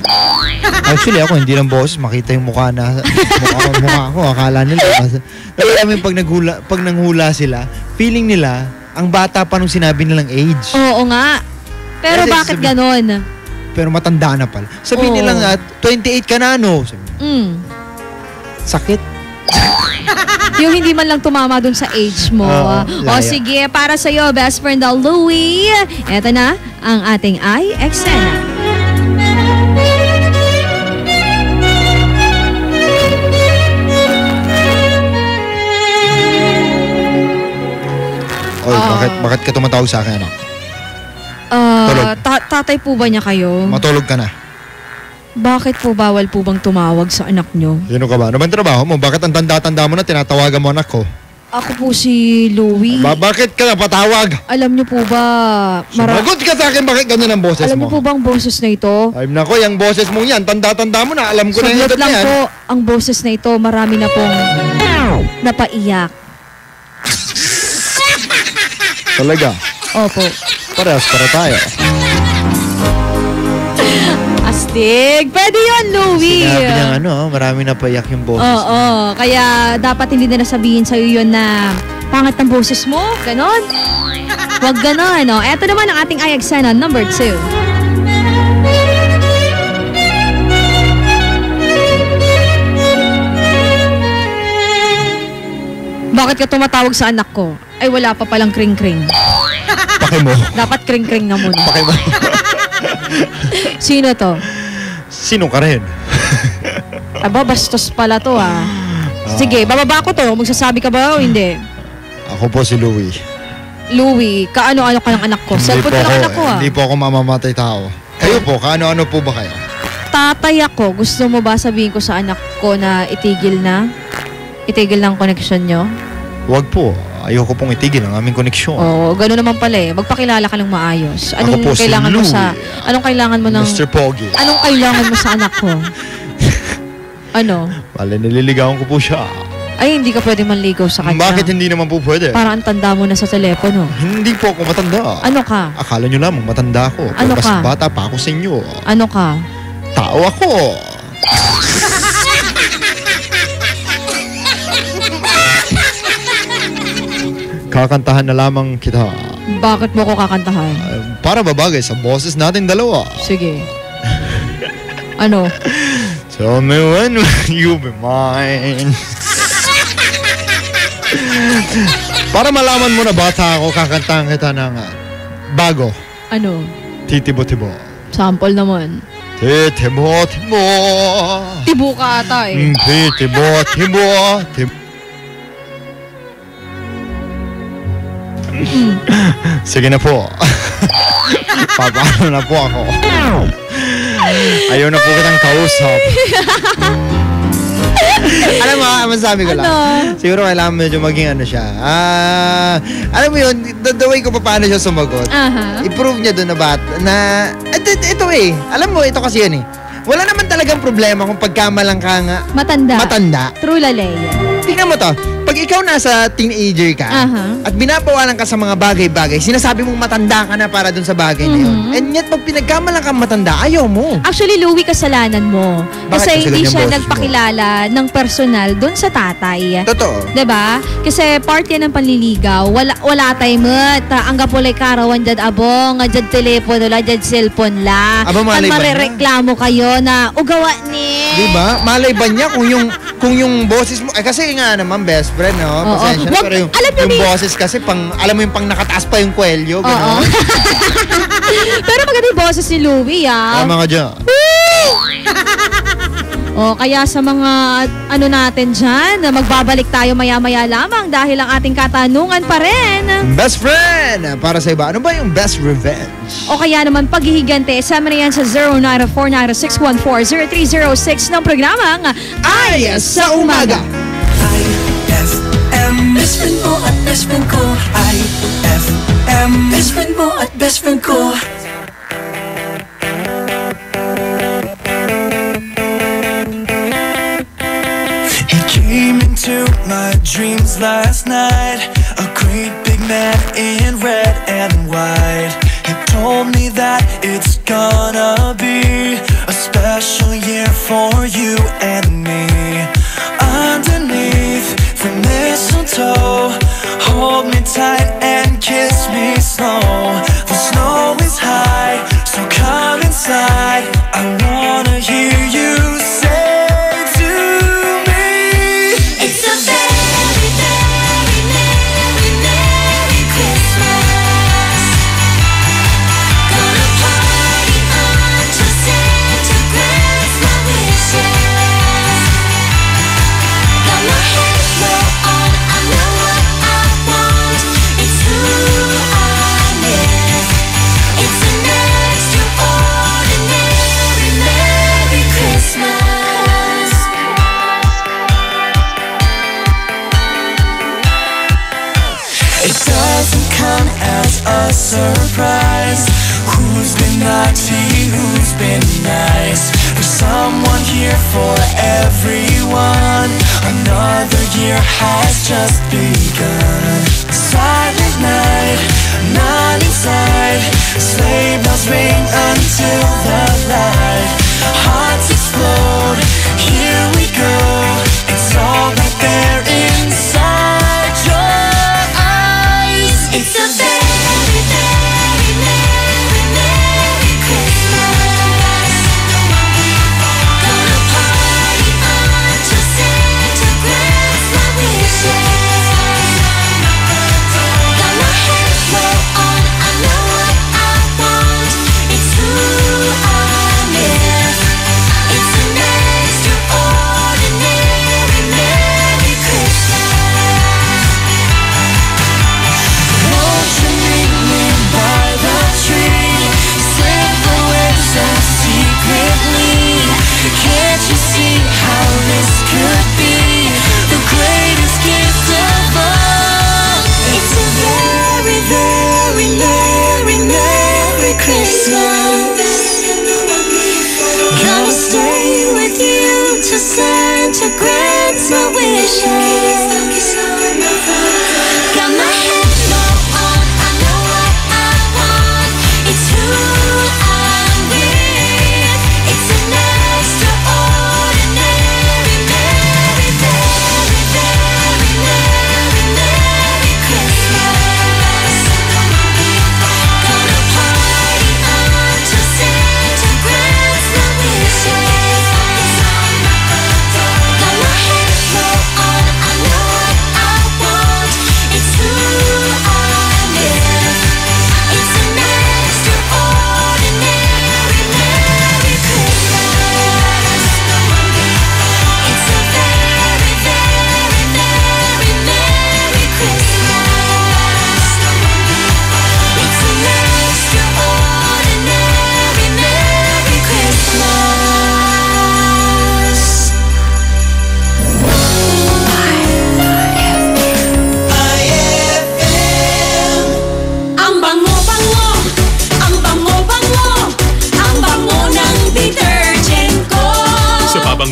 Actually, ako, hindi lang boses, makita yung mukha ko, akala nila. Alam mo, pag nanghula sila, feeling nila, ang bata pa nung sinabi nilang age. Oo nga. Pero bakit ganon? Pero matanda na pala. Sabihin nilang 28 ka na, no? Sakit. Yung hindi man lang tumama dun sa age mo. Sige, para sa'yo, best friend daw, Louie. Eto na, ang ating eksena. Bakit ka tumatawag sa akin, anak? Tatay po ba niya kayo? Matulog ka na. Bakit po bawal po bang tumawag sa anak nyo? Sino ka ba? Ano bang trabaho mo? Bakit ang tanda-tanda mo na tinatawagan mo anak ko? Ako po si Louie. Bakit ka napatawag? Alam niyo po ba... Sumagot ka sa akin, bakit ganyan ang boses mo? Alam niyo po ba ang boses na ito? Ay nako, yung boses mo yan, tanda-tanda mo na. Alam ko na yung edad na yan. Po, ang boses na ito, marami na pong napaiyak. Talaga? Opo. Parehas para tayo. Astig. Pwede yun, Louie. Sinabi niya marami na payak yung boses. Oo. Kaya dapat hindi na sabihin sa'yo yun na pangat ng boses mo. Ganon. Huwag ganon. Eto naman ang ating eksena number 2. Bakit ka tumatawag sa anak ko? Ay, wala pa palang kring-kring. Pake mo. Dapat kring-kring na muna. Pake mo. Sino to? Sino ka rin? Bastos pala to Sige, bababa ko to. Magsasabi ka ba o hindi? Ako po si Louie. Louie, kaano-ano ka ng anak ko? Cellphone ka ng anak ko Hindi po ako mamamatay tao. Kayo po, kaano-ano po ba kayo? Tatay ako. Gusto mo ba sabihin ko sa anak ko na itigil na? Itigil na ang koneksyon nyo? Huwag po. Ayoko pong itigil ang aming koneksyon. Oo, gano'n naman pala eh. Magpakilala ka ng maayos. Anong ako po kailangan si mo sa... Anong kailangan mo ng... Mr. Pogi. Anong kailangan mo sa anak ko? Ano? Wala, nililigawan ko po siya. Ay, hindi ka pwede manligaw sa kanya. Bakit hindi naman po pwede? Para ang tanda mo na sa telepono. Hindi po ako matanda. Ano ka? Akala nyo lamang matanda ako. Ano mas ka? Bata pa ako sa inyo. Ano ka? Tao ako. Kakantahan na lamang kita. Bakit mo ko kakantahan? Para babagay sa boses natin dalawa. Sige. Ano? Tell me when will you be mine? Para malaman mo na bata ako, kakantahan kita ng bago. Ano? Titibo-tibo. Sample naman. Titibo-tibo. Tibo ka ata eh. Titibo-tibo. Sige na po. Papaano na po ako. Ayaw na po kitang kausap. Alam mo, masabi ko lang. Siguro kailangan medyo maging ano siya. Alam mo yun, the way ko paano siya sumagot. I-prove niya doon na ito eh. Alam mo, ito kasi yan eh. Wala naman talagang problema kung pagkamalang ka nga matanda. Matanda. True lalay. Tingnan mo to. pag ikaw nasa teenager ka, at binabawalan ka sa mga bagay-bagay, sinasabi mong matanda ka na para dun sa bagay na yun. And yet, pag pinagkamalan kang matanda, ayaw mo. Actually, Louie, kasalanan mo. Kasi hindi siya nagpakilala ng personal dun sa tatay. Totoo. Diba? Kasi part yan ng panliligaw. Wala tayo mat. Ang gapulay karawan dyan abong, dyan telepono la, dyan cellphone la. Aba, malay ba marereklamo kayo na ugawa ni. Diba? Malay ba niya kung yung boses mo, kasi nga naman best friend, no? Pasensya na, pero yung boses kasi alam mo yung pang nakataas pa yung kwelyo, gano'n. Pero maganda yung boses ni Louie, Tama ka dyan. Kaya sa mga ano natin dyan, magbabalik tayo maya-maya lamang dahil ang ating katanungan pa rin. Best friend! Para sa iba, ano ba yung best revenge? O kaya naman paghihigante, sama na yan sa 0949-614-0306 ng programang Ay sa Umaga. IFM, best friend mo at best friend ko. IFM, best friend mo at best friend ko. Came into my dreams last night, a great big man in red and white. He told me that it's gonna be a special year for you and me. Underneath the mistletoe, hold me tight and kiss me slow. The snow is high, so come inside. I wanna hear you say a surprise. Who's been naughty, who's been nice? There's someone here for everyone. Another year has just begun. Silent night, not inside. Sleigh bells ring until the light. Hearts explode, here we go. It's all right there inside your eyes. It's a oh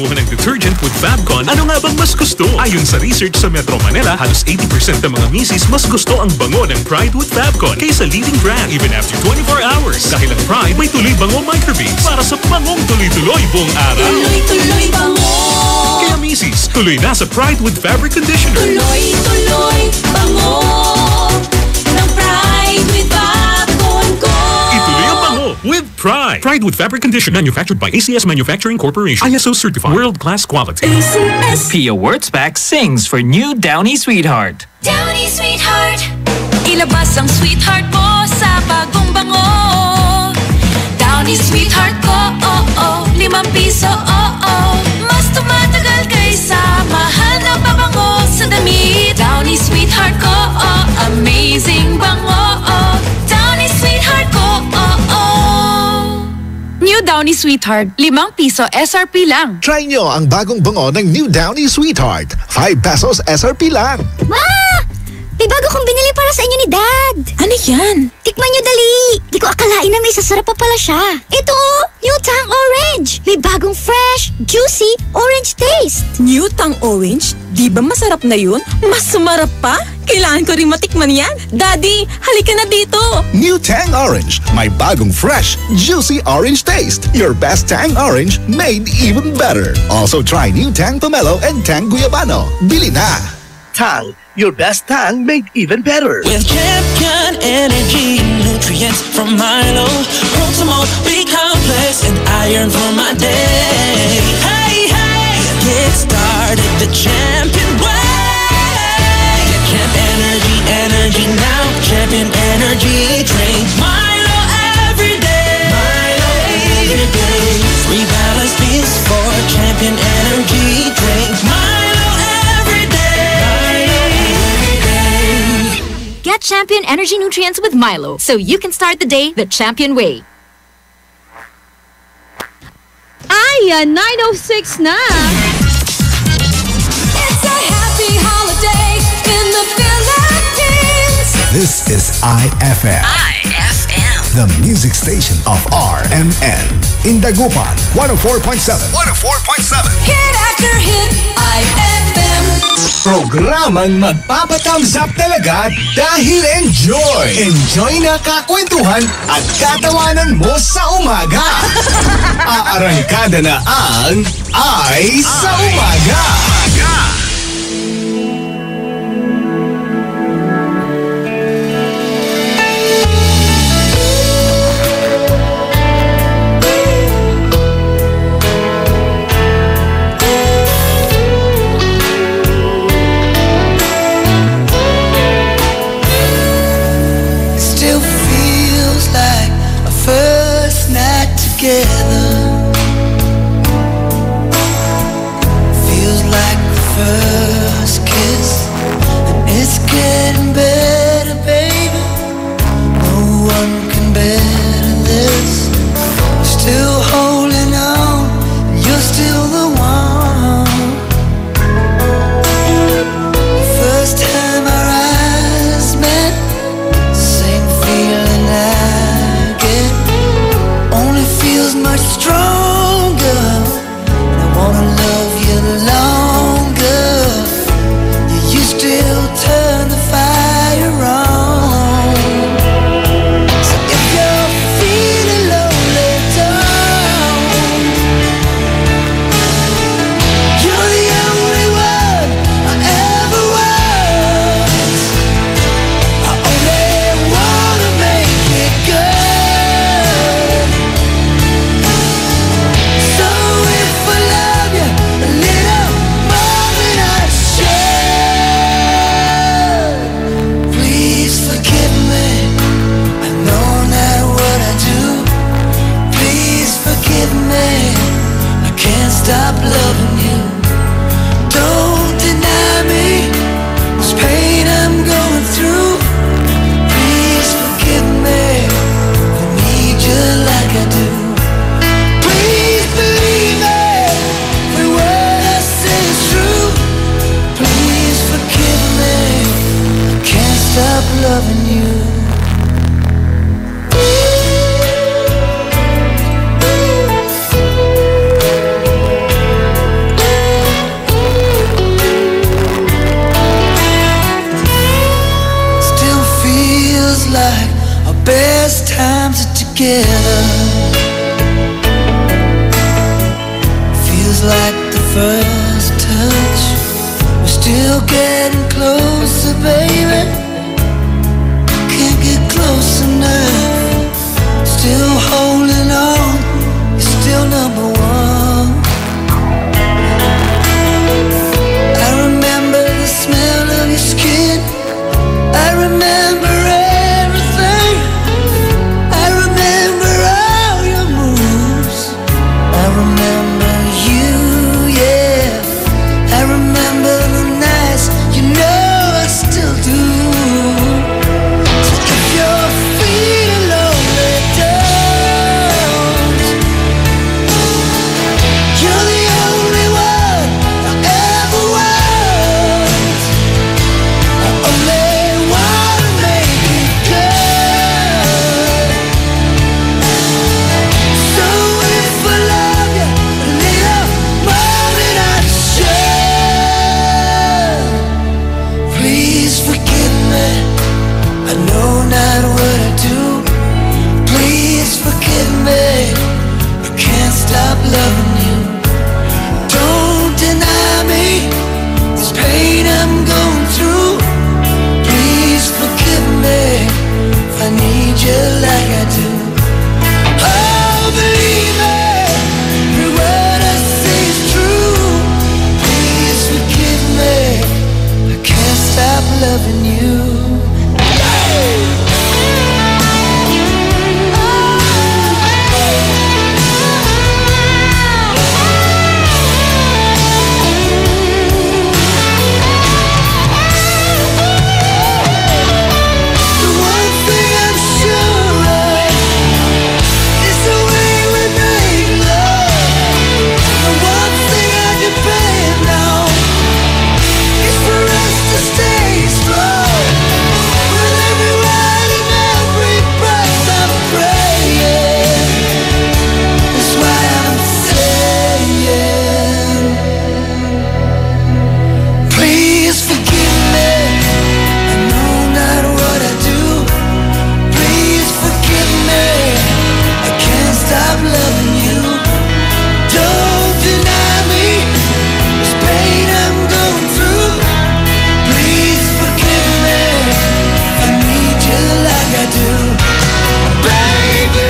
kumuha ng detergent with Fabcon, ano nga bang mas gusto? Ayon sa research sa Metro Manila, halos 80% ng mga misis mas gusto ang bango ng Pride with Fabcon kaysa leading brand even after 24 hours. Dahil ang Pride may tuloy bango microbeads para sa bangong tuloy-tuloy buong araw. Tuloy-tuloy bango. Kaya misis, tuloy na sa Pride with Fabric Conditioner. Tuloy-tuloy bango ng Pride with Fabcon ko. Ituloy ang bango with Pride. Pride with Fabric Conditioner, manufactured by ACS Manufacturing Corporation. ISO certified. World-class quality. Pia Wurtzbach sings for new Downy Sweetheart. Downy Sweetheart. Ilabas ang sweetheart mo sa bagong bango. Downy Sweetheart ko, ₱5, Mas tumatagal kaysa mahal na pabango sa damit. Downy Sweetheart ko, amazing bango. Downy Sweetheart ko, New Downy Sweetheart, ₱5 SRP lang. Try nyo ang bagong bango ng New Downy Sweetheart. ₱5 SRP lang. Ma! May bago kong binili para sa inyo ni Dad. Ano yan? Tikman nyo dali. Di ko akalain na may sasarap pa pala siya. Ito, New Tang Orange. May bagong fresh, juicy, orange taste. New Tang Orange? Di ba masarap na yun? Mas sumarap pa? Kailangan ko rin matikman yan. Daddy, halika na dito. New Tang Orange. May bagong fresh, juicy orange taste. Your best Tang Orange made even better. Also try New Tang Pomelo and Tang Guyabano. Bili na! Tang, your best Tang made even better. With Champion Energy nutrients from Milo, Proximo, B-complex, and iron for my day. Hey, hey, get started the Champion way. Get Champ energy now. Champion Energy, drink Milo every day. Milo every day. 3 balanced beans for Champion Energy, drink Milo. Get Champion Energy Nutrients with Milo so you can start the day the Champion way. Ay, 9:06 na. It's a happy holiday in the Philippines. This is IFM. The music station of RMN. In Dagupan, 104.7. 104.7. Hit after hit, IFM. Programang magpapatambsap talaga dahil enjoy. Enjoy na kakwentuhan at katawanan mo sa umaga. Aarangkada na ang Ay sa Umaga. First night together feels like the first kiss, and it's getting better, baby. No one can better this. Still holding on, you're still the one. The first time our eyes met, same feeling I get. Only feels much stronger, and I wanna love you longer. You still turn the fire best times are together. Feels like the first touch. We're still getting closer, baby. Can't get close enough. Still holding on. You're still number one. I remember the smell of your skin. I remember everything. I remember all your moves. I remember you, yeah. I remember the nights, you know I still do. So if you're feeling lonely, don't. You're the only one I ever want. I only wanna make it good. So if I love you a little more than I should, please forgive me. I know not what I do. Please forgive me. I can't stop loving you. Don't deny me this pain I'm going through. Please forgive me if I need you like I do. Oh, believe me, every word I say is true. Please forgive me, I can't stop loving you. The one thing I'm sure of is the way we make love. The one thing I depend on is for us to stay strong. With every word and every breath I'm praying. That's why I'm saying, please forgive me. I know not what I do. Please forgive me. I can't stop loving you. Don't deny me this pain I'm going through. Please forgive me. I need you like I do. Baby,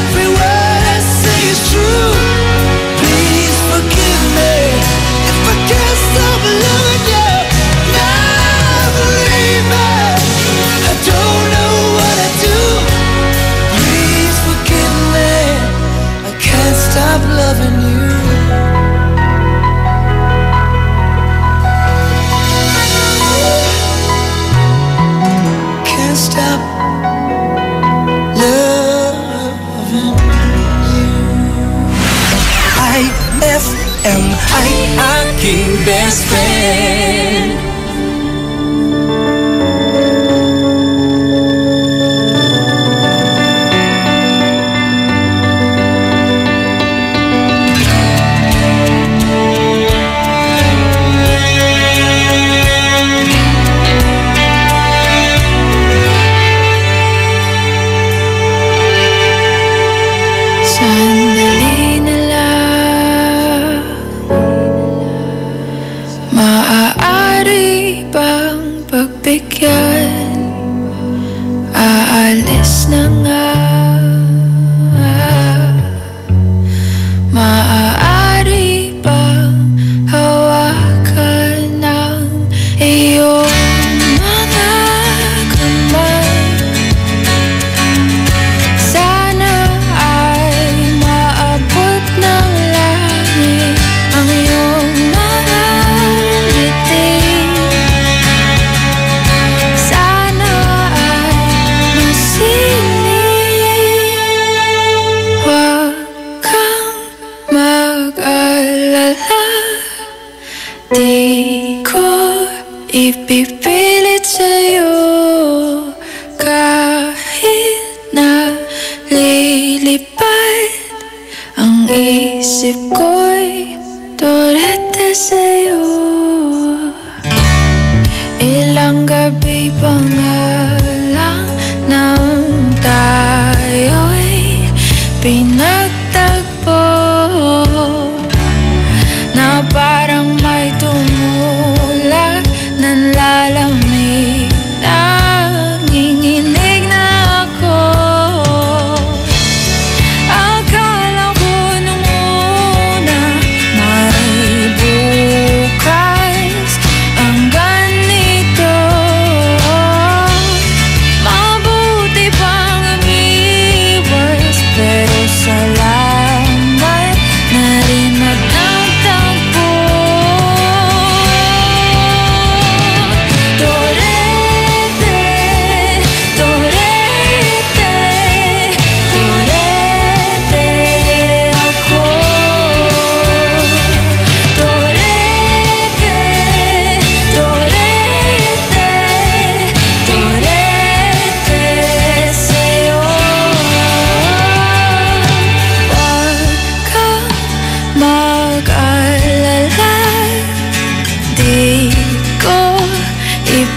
every word I say is true. Please forgive me if I can't stop loving you. Now believe me, I don't know what I do. Please forgive me, I can't stop loving you. Can't stop loving you. IFM ay aking best friend. Sandali na lang, maaari bang pagbigyan? Aalis na nga. Maaari bang hawakan ng iyong mga kamay? Sana ay maabot ng langit ang iyong mga ngiti. Sana ay masinig. Huwag kang mag-alala, di ko ipipilit sa'yo kahit na lilipad ang isip ko'y turete sa'yo. Ilang gabi pa nga lang nang pinagtagpo na parang may tumulak ng lalamig. Nanginginig na ako. Akala ko nung una may bukas ang ganito. Mabuti pang umiwas, pero salamat na rin at nagtagpo.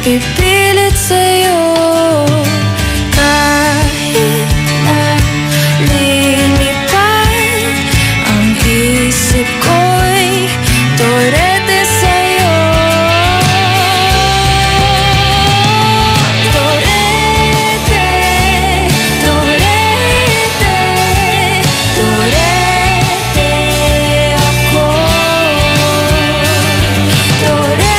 Pipilit sa'yo kahit na lilipad ang isip ko'y torete sa'yo. Torete, torete, torete ako. Torete.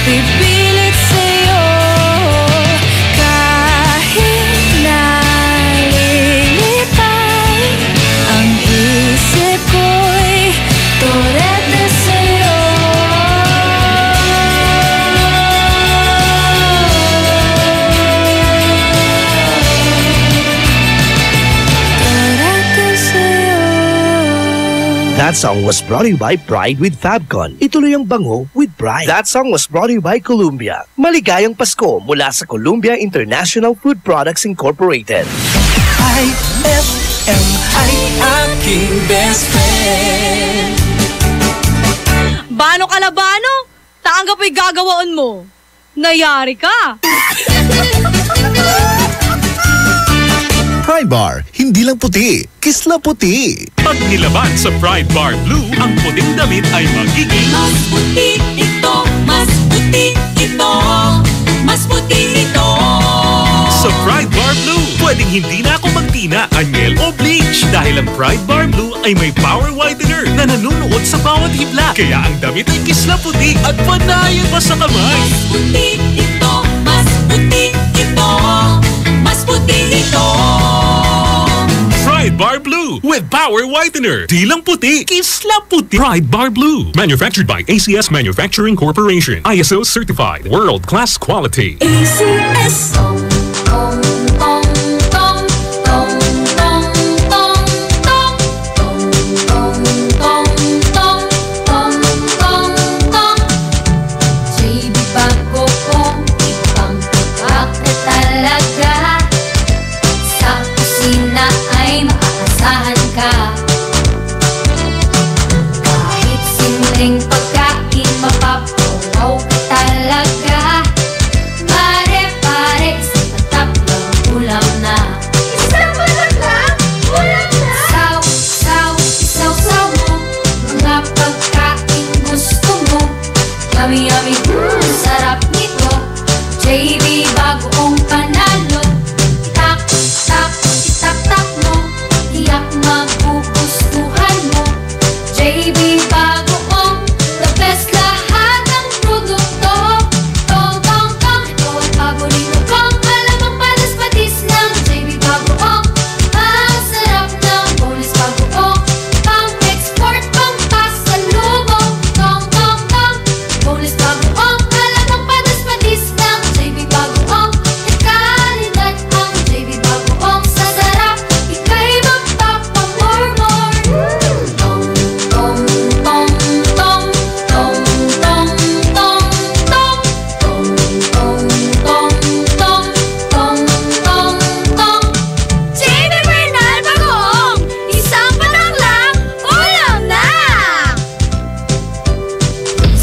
Pipilit sa'yo kahit na lilipad ang isip ko'y torete sa'yo. Torete sa'yo. That song was brought to you by Pride with Fabcon. Ituloy ang bango with Pride. That song was brought to you by Columbia. Maligayang Pasko mula sa Columbia International Food Products Incorporated. IFM ay aking best friend. Bano kalabano? Taanggap ay gagawaan mo. Nayari ka. Pride Bar, hindi lang puti, kisla puti. Pag nilaban sa Pride Bar Blue, ang puting damit ay magiging Mas puti ito, mas puti ito, mas puti ito. sa Pride Bar Blue. Pwedeng hindi na ako magtina, anyel o bleach dahil ang Pride Bar Blue ay may power whitener na nanunuot sa bawat hibla. Kaya ang damit ay kisla puti at panayan pa sa kamay. Mas puti ito, mas puti ito, mas puti ito. Pride Bar Blue with power whitener. Di lang puti, kisla puti. Pride Bar Blue. Manufactured by ACS Manufacturing Corporation. ISO certified. World-class quality. ACS.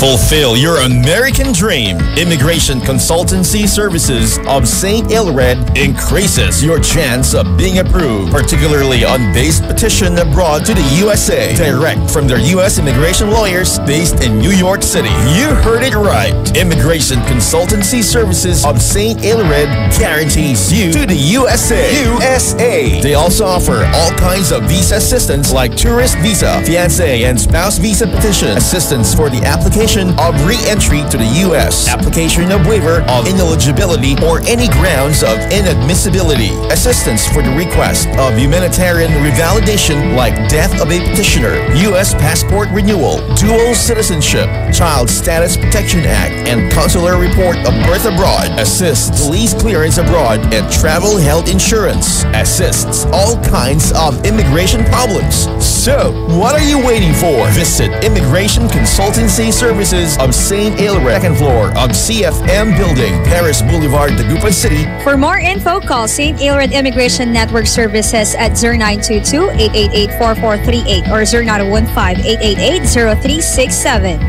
Fulfill your American dream. Immigration Consultancy Services of St. Ilred increases your chance of being approved, particularly on base petition abroad to the USA, direct from their U.S. immigration lawyers based in New York City. You heard it right. Immigration Consultancy Services of St. Ilred guarantees you to the USA. They also offer all kinds of visa assistance like tourist visa, fiancé and spouse visa petition, assistance for the application of re-entry to the U.S., application of waiver of ineligibility or any grounds of inadmissibility, assistance for the request of humanitarian revalidation like death of a petitioner, U.S. passport renewal, dual citizenship, Child Status Protection Act, and consular report of birth abroad, assists police clearance abroad, and travel health insurance, assists all kinds of immigration problems. So, what are you waiting for? Visit Immigration Consultancy Services of St. Ilred, second floor of CFM Building, Paris Boulevard, Dagupan City. For more info, call St. Ilred Immigration Network Services at 0922-888-4438 or 0915-888-0367.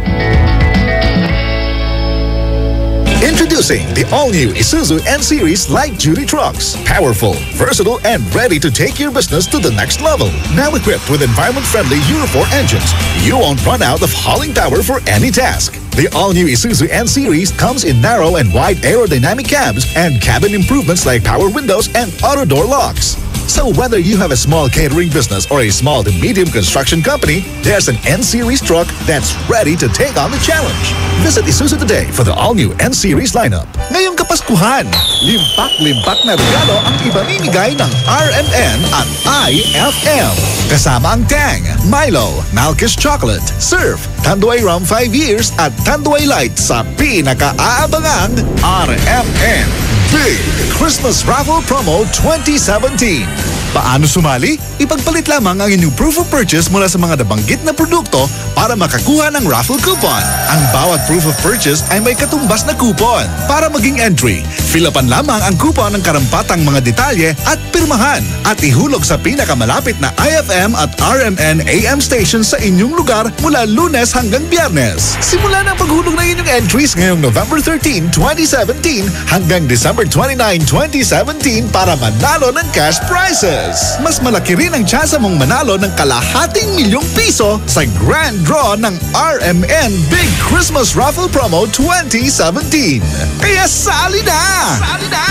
Introducing the all-new Isuzu N-Series light-duty trucks. Powerful, versatile, and ready to take your business to the next level. Now equipped with environment-friendly Euro 4 engines, you won't run out of hauling power for any task. The all-new Isuzu N-Series comes in narrow and wide aerodynamic cabs and cabin improvements like power windows and auto-door locks. So whether you have a small catering business or a small to medium construction company, there's an N-Series truck that's ready to take on the challenge. Visit Isuzu today for the all-new N-Series lineup. Ngayong Kapaskuhan, limpak-limpak na regalo ang ipamimigay ng RMN at IFM. Kasama ang Tang, Milo, Malkish Chocolate, Surf, Tanduay Rum 5 years at Tanduay Light sa pinaka-aabangang RMN Big Christmas Raffle Promo 2017. Paano sumali? Ipagpalit lamang ang inyong proof of purchase mula sa mga nabanggit na produkto para makakuha ng raffle coupon. Ang bawat proof of purchase ay may katumbas na coupon. Para maging entry, fill-upan lamang ang coupon ng karampatang mga detalye at pirmahan at ihulog sa pinakamalapit na IFM at RMN AM station sa inyong lugar mula Lunes hanggang Biyernes. Simula na ang paghulog ng inyong entries ngayong November 13, 2017 hanggang December 29, 2017 para manalo ng cash prizes. Mas malaki rin ang tsansa mong manalo ng ₱250,000 sa grand draw ng RMN Big Christmas Raffle Promo 2017. Kaya sali na! Sali na!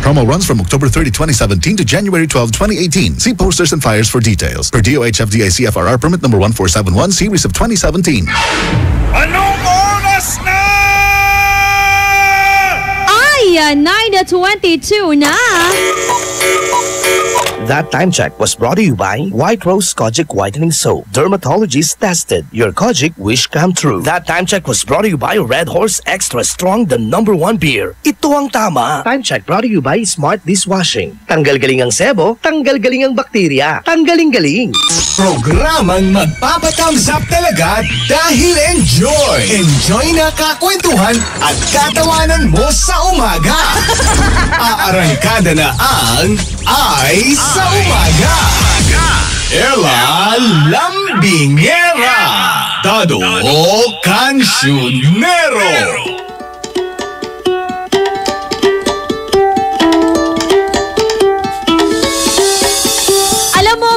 Promo runs from October 30, 2017 to January 12, 2018. See posters and flyers for details. Per DOH FDA CFRR permit number 1471 series of 2017. Anong oras na? Ay, 9:22 na! That time check was brought to you by White Rose Kojic Whitening Soap. Dermatologists tested. Your Kojic wish come true. That time check was brought to you by Red Horse Extra Strong, the #1 beer. Ito ang tama. Time check brought to you by Smart Dishwashing. Tanggal galing ang sebo, tanggal galing ang bakterya. Tanggaling galing. Programang magpapatangzap talaga dahil enjoy. Enjoy na kakwentuhan at katawanan mo sa umaga. Aarangkada na ang Ay sa Umaga. Ella Lambingera. Dado Cancionero.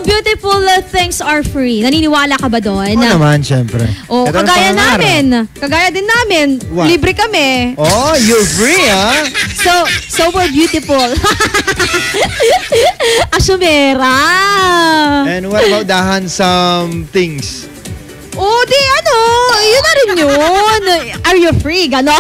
Beautiful things are free. Naniniwala ka ba doon? Oo naman, syempre. Oh, ito kagaya namin. Kagaya din namin. What? Libre kami. Oh, you're free, ha? So we're beautiful. Asumera. And what about the handsome things? Oh, di ano, yun na rin yun. Are you free? Gano'n.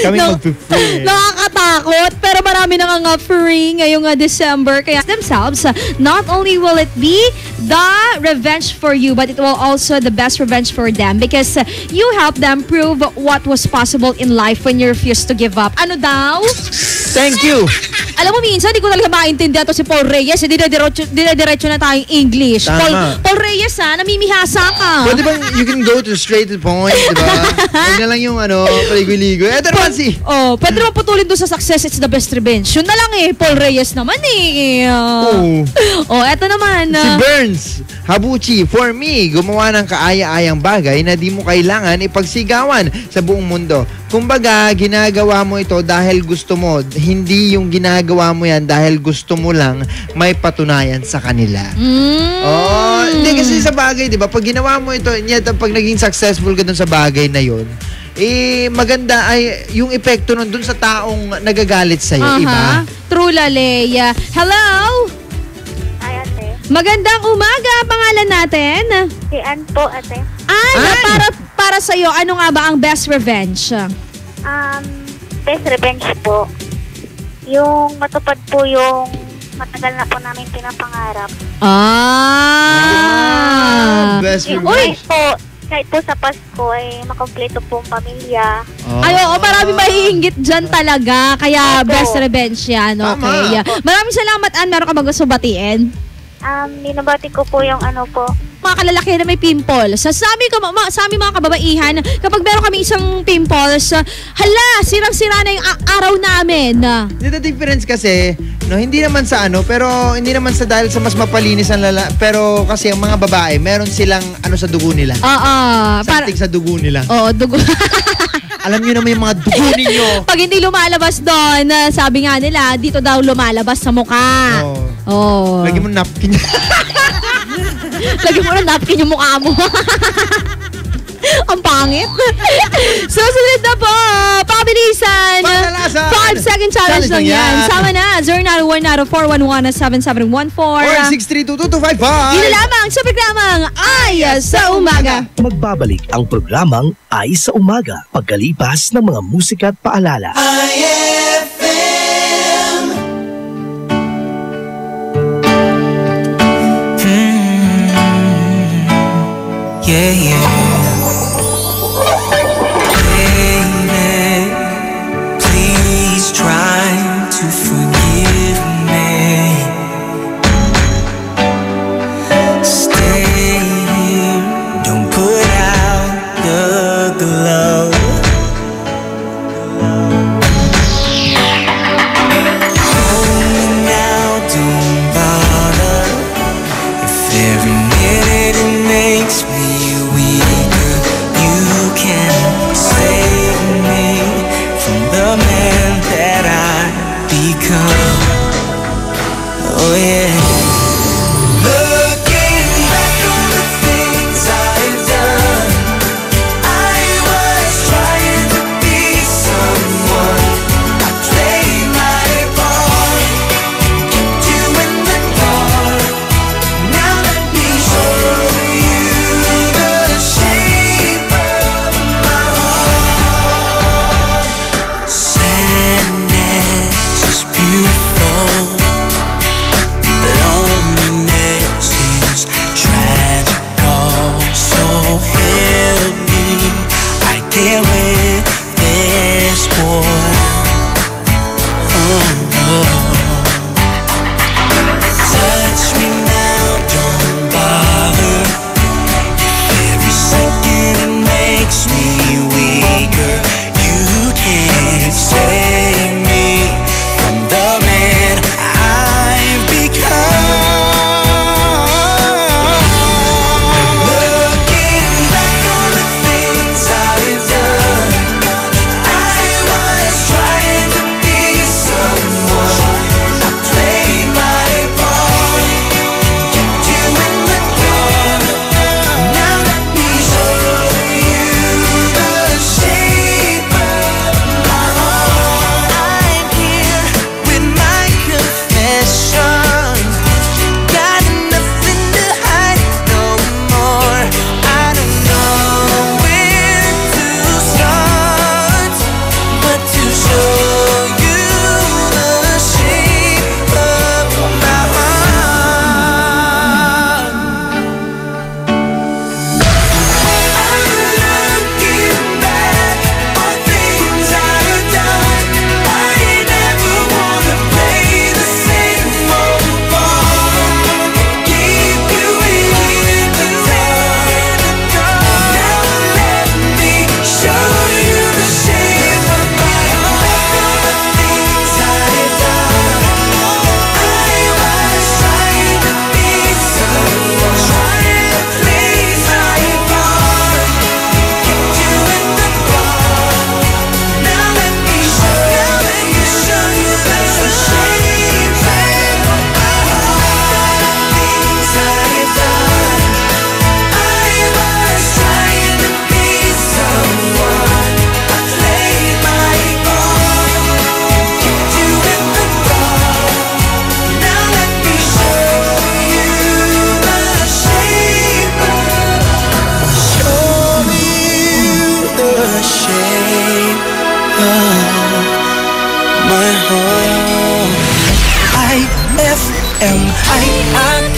Kami mag-free. Nakakatakot, pero marami na nga free ngayong December. Kaya themselves, not only will it be the revenge for you, but it will also the best revenge for them because you help them prove what was possible in life when you refused to give up. Ano daw? Thank you. Alam mo, minsan di ko talaga maintindihan to si Paul Reyes. Dinadiretso na tayong English. Paul Reyes, namimihasa ka. Pwede bang you can go to straight to the point, di ba? Huwag na lang yung paligoy-ligoy. Ito naman si... Pwede naman putulin doon sa success, it's the best revenge. Yun na lang eh, Paul Reyes naman eh. Eto naman. Si Burns, Habuchi, for me, gumawa ng kaaya-ayang bagay na di mo kailangan ipagsigawan sa buong mundo. Kumbaga, ginagawa mo ito dahil gusto mo. Hindi yung ginagawa mo yan dahil gusto mo lang may patunayan sa kanila. Hindi kasi sa bagay, di ba? Pag ginawa mo ito, pag naging successful ka dun sa bagay na yun, maganda ay yung epekto nun dun sa taong nagagalit sa'yo, iba? True, Laleya. Hello? Ay, ate. Magandang umaga. Pangalan natin? Si Ann po, ate. Para sa'yo, ano nga ba ang best revenge? Best revenge po. Yung matupad po yung matagal na po namin pinapangarap. Best revenge. Kahit po sa Pasko ay makompleto po ang pamilya. Marami mahihinggit dyan talaga. Kaya best revenge yan. Okay. Maraming salamat, Ann. Meron ka bang gusto batiin? Ninabati ko po yung mga kalalaki na may pimples. Sa amin mga kababaihan, kapag meron kami isang pimples, sirang-sira na yung araw namin. The difference kasi, hindi naman sa pero hindi naman sa dahil sa mas mapalinis ang pero kasi ang mga babae, meron silang sa dugo nila. Something sa dugo nila. Dugo. Alam niyo naman yung mga dugo ninyo. Pag hindi lumalabas doon, sabi nga nila, dito daw lumalabas sa mukha. Lagyan mo napkin. Lagyan mo na napkin yung mukha mo. Ang pangit. Susunod na po, pabilisan. 5-second challenge lang yan. Sama na, 0914117714 or 6322255. Yun lamang sa programang Ay sa Umaga. Magbabalik ang programang Ay sa Umaga pagkalipas ng mga musika at paalala. Yeah. Baby, please try to forgive me. Stay here, don't put out the glow. Hold me now, don't bother. If every minute it makes me weak.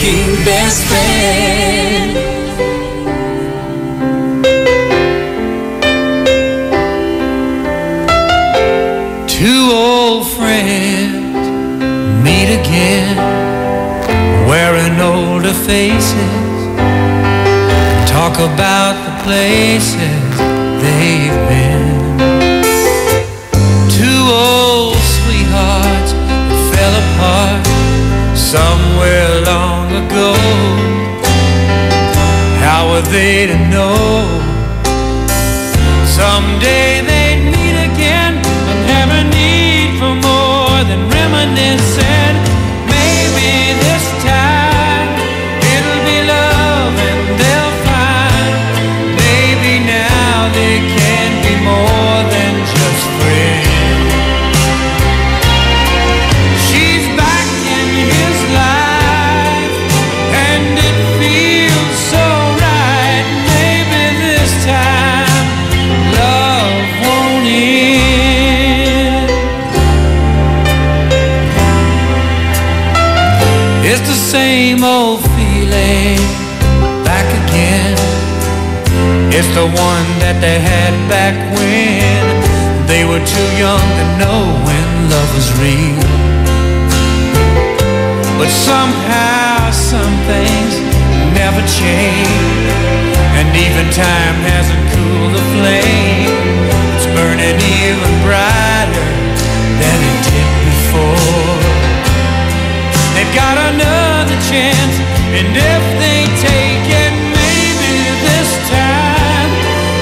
aking best friend. Two old friends meet again, wearing older faces, talk about the places they've been. Two old sweethearts that fell apart somewhere long ago. How were they to know someday they'd meet again and have a need for more than reminiscing? Maybe this time it'll be love and they'll find maybe now they can be more than just friends. She's back in his life and it feels so right. Maybe this time love won't end. It's the same old feeling back again. It's the one that they had back when they were too young to know when love was real. But somehow some things never change, and even time hasn't cooled the flame. It's burning even brighter than it did before. They've got another chance, and if they take it, maybe this time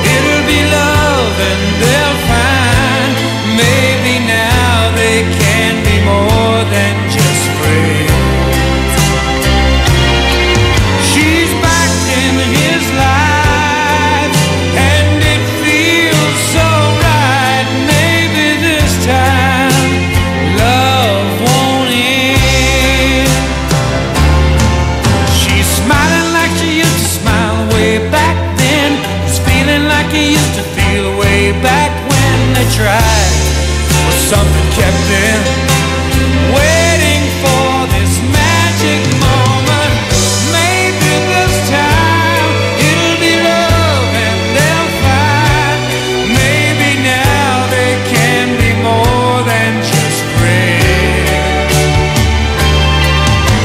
it'll be love and they'll find maybe now they can be more than just friends. She's back in his life and it feels so right. Maybe this time love won't end. She's smiling like she used to smile way back then. He's feeling like he used to feel way back when they tried, but something kept them waiting for this magic moment. Maybe this time it'll be love and they'll find maybe now they can be more than just friends.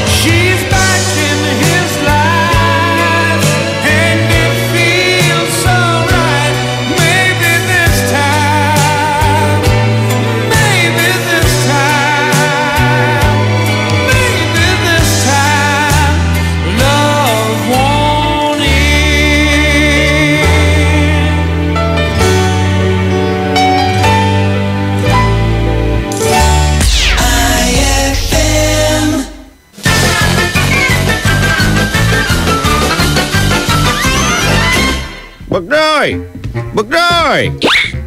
She's back in his life and it feels so right. Maybe this time, maybe this time, maybe this time love won't end. IFM. Bugnoy! Bugnoy!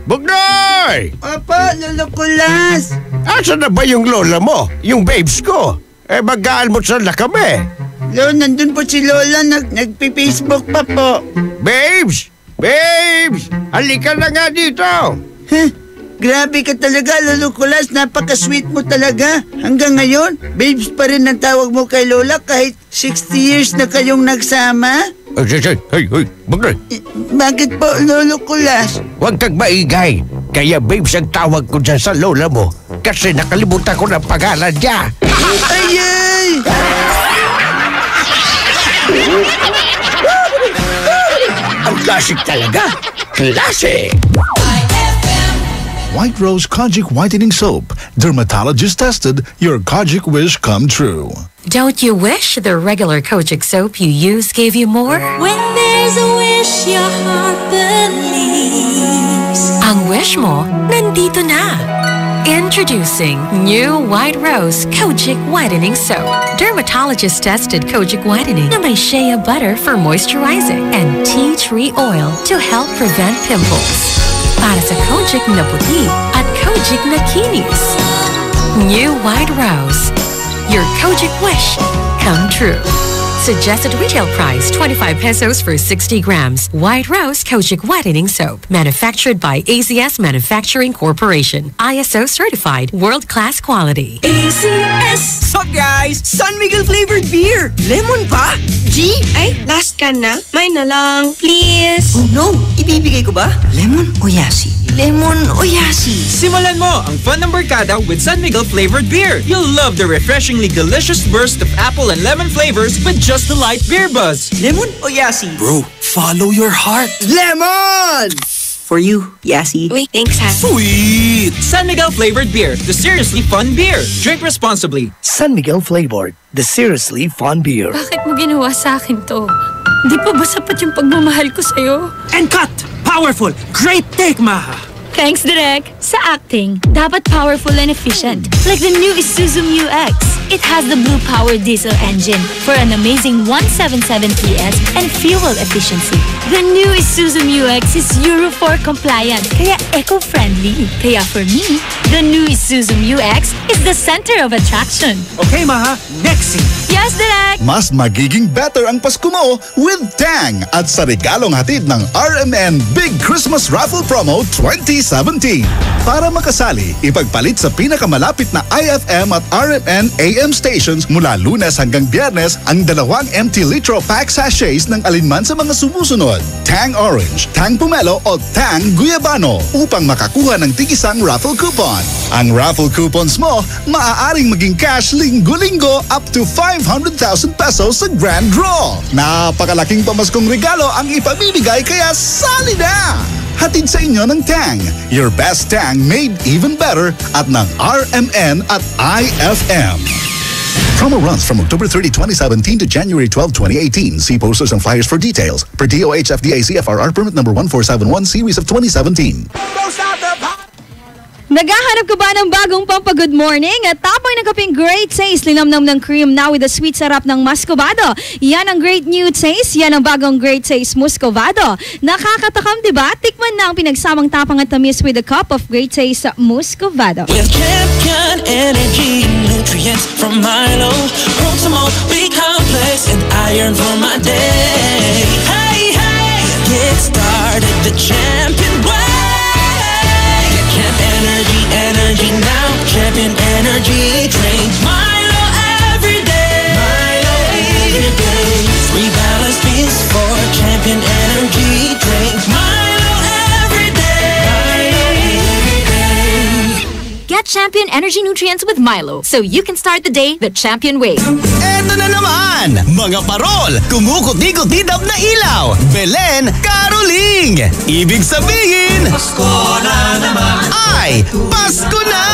Bugnoy! Apa, Lolo Kulas? Asan na ba yung lola mo? Yung babes ko? Mag-aalmusal na kami. Nandun po si Lola, nagpi-Facebook pa po. Babes! Babes! Halika na nga dito! Grabe ka talaga, Lolo Kulas. Napaka-sweet mo talaga. Hanggang ngayon, babes pa rin ang tawag mo kay Lola kahit 60 years na kayong nagsama? Hey, Bugnoy! Bakit po, Lolo Kulas? Huwag kang maingay. Kaya babes ang tawag ko dyan sa lola mo kasi nakalimutan ko ng pangalan niya. Ayay! Ang klasik talaga. Klase! White Rose Kojic Whitening Soap. Dermatologist tested, your Kojic wish come true. Don't you wish the regular Kojic soap you use gave you more? When there's a wish your heart believes. Ang wish mo, nandito na. Introducing new White Rose Kojic Whitening Soap. Dermatologist-tested Kojic Whitening na may shea butter for moisturizing and tea tree oil to help prevent pimples. Para sa Kojic na puti at Kojic na kinis. New White Rose. Your Kojic wish come true. Suggested retail price 25 pesos for 60 grams. White Rose Kojic Whitening Soap. Manufactured by ACS Manufacturing Corporation. ISO certified world-class quality. ACS! Sup guys? San Miguel flavored beer! Lemon pa? G? Ay, last can na. May na lang, please. Oh no! Ibibigay ko ba? Lemon o yasi? Lemon o yasi? Simulan mo ang fun ng barkada with San Miguel flavored beer. You'll love the refreshingly delicious burst of apple and lemon flavors with just the light beer buzz. Lemon o yasi? Bro, follow your heart. Lemon! For you, Yasi. Wait, thanks ha. Sweet! San Miguel flavored beer, the seriously fun beer. Drink responsibly. San Miguel flavored, the seriously fun beer. Bakit mo ginawa sa akin to? Di pa ba sapat yung pagmamahal ko sa'yo? And cut! Powerful! Great take, Maha! Thanks, Direk. Sa acting, dapat powerful and efficient. Like the new Isuzu Mu-X. It has the Blue Power Diesel engine for an amazing 177 PS and fuel efficiency. The new Isuzu Mu-X is Euro 4 compliant, kaya eco-friendly. Kaya for me, the new Isuzu Mu-X is the center of attraction. Okay, Maha. Next scene. Yes, Direk! Mas magiging better ang Pasko mo with Tang at sa regalong hatid ng RMN Big Christmas Raffle Promo 2017. Para makasali, ipagpalit sa pinakamalapit na IFM at RMN AM stations mula Lunes hanggang Biyernes ang 2 empty litro pack sachets ng alinman sa mga sumusunod. Tang Orange, Tang Pomelo o Tang Guyabano upang makakuha ng tig-isang raffle coupon. Ang raffle coupons mo maaaring maging cash linggo-linggo up to 500,000 pesos sa grand draw. Napakalaking pamaskong regalo ang ipamimigay kaya sali na! Hatid sa inyo ng Tang. Your best Tang made even better at ng RMN at IFM. Promo runs from October 30, 2017 to January 12, 2018. See posters and flyers for details. Per DOH FDA CFRR permit number 1471 series of 2017. Naghahanap ka ba ng bagong pampa-good morning? At tapoy ng kaping great taste, linamnam ng cream now with the sweet sarap ng Muscovado. Yan ang great new taste, yan ang bagong great taste Muscovado. Nakakatakam, diba? Tikman na ang pinagsamang tapang at tamis with a cup of great taste Muscovado. With champion energy, nutrients from Milo, Proximo, B-complex, and iron for my day. Hey, hey, get started the champion way. Energy now, champion energy drink. Milo every day. Milo every day. 3 balanced beans for champion energy drink. Milo every day. Milo every day. Get champion energy nutrients with Milo so you can start the day the champion way. Eto na naman, mga parol, kumukuti-kutidap na ilaw, Belen, Caroling. Ibig sabihin, Pasko na naman. Ay, Pasko na!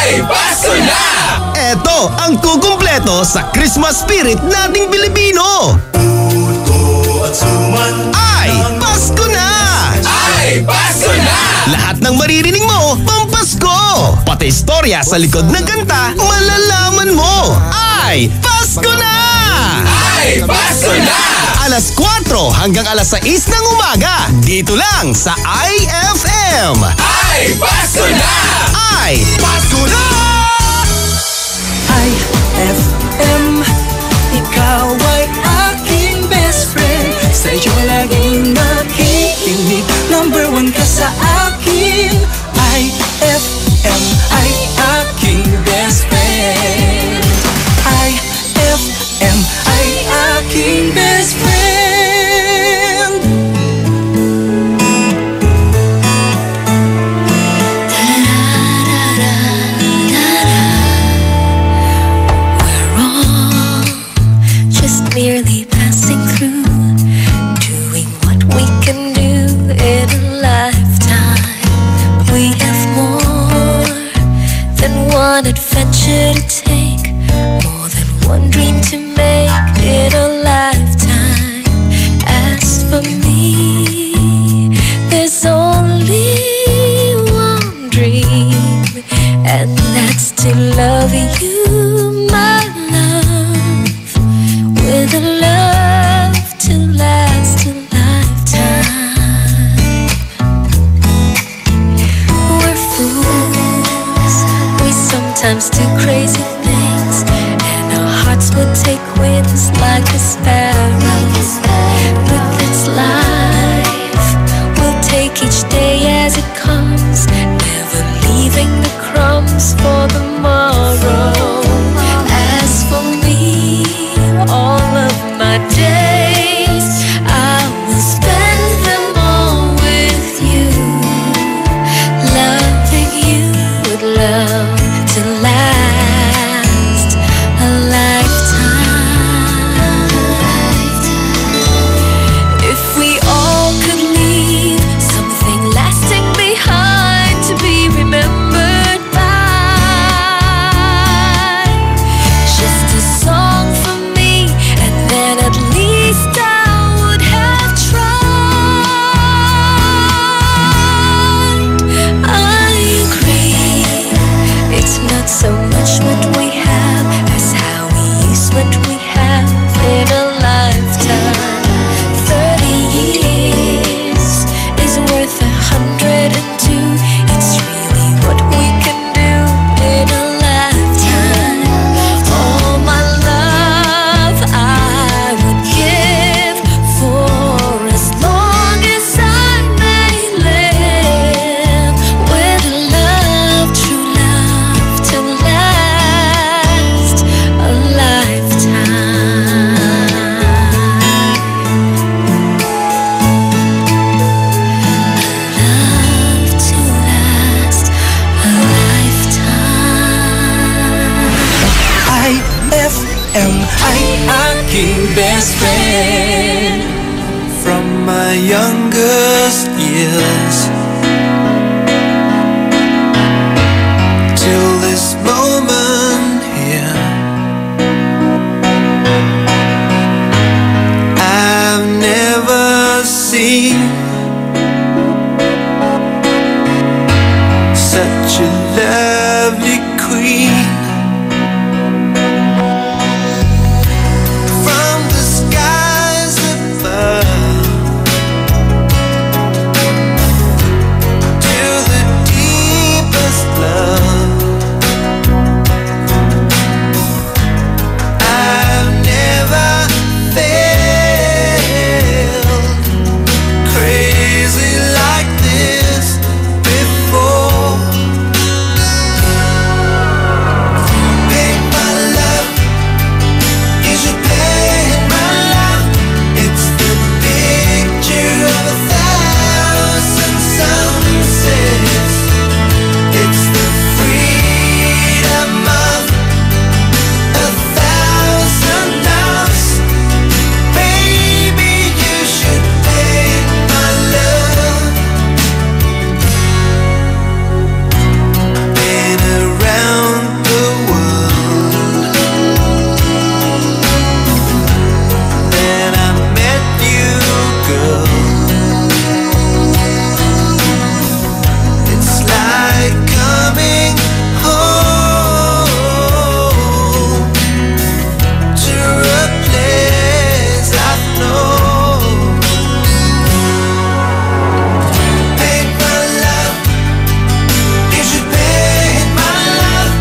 Ay, Pasko na! Eto ang kukumpleto sa Christmas spirit nating Pilipino. Puto at suman. Ay, Pasko na! Ay, Pasko na! Lahat ng maririnig mo, pampasko! Pati istorya sa likod ng kanta, malalaman mo! Ay, Pasko na! Ay, Pasko na! Alas 4 hanggang alas 6 ng umaga, dito lang sa IFM! Ay, Pasko na! Ay, Pasko na! IFM, ikaw ay aking best friend. Sa'yo laging nakikinig, number 1 ka sa akin. IFM ay aking best friend. IFM ay aking best friend. Merely passing through, doing what we can do in a lifetime. We have more than one adventure to take, more than one dream to make in a lifetime. As for me, there's only one dream, and that's to love you, my love, with a love to last a lifetime. We're fools, we sometimes do crazy things, and our hearts would take wings like a past years till this moment here. I've never seen such a lovely queen. From the skies above to the deepest love, I've never felt crazy like this before. Paint my love, you should paint my love. It's the picture of 1,000 sunsets. It's the freedom of 1,000 loves. Baby, you should paint my love. Been around the world, then I met you, girl. It's like coming home to a place I've known. Paint my love, you should paint my love.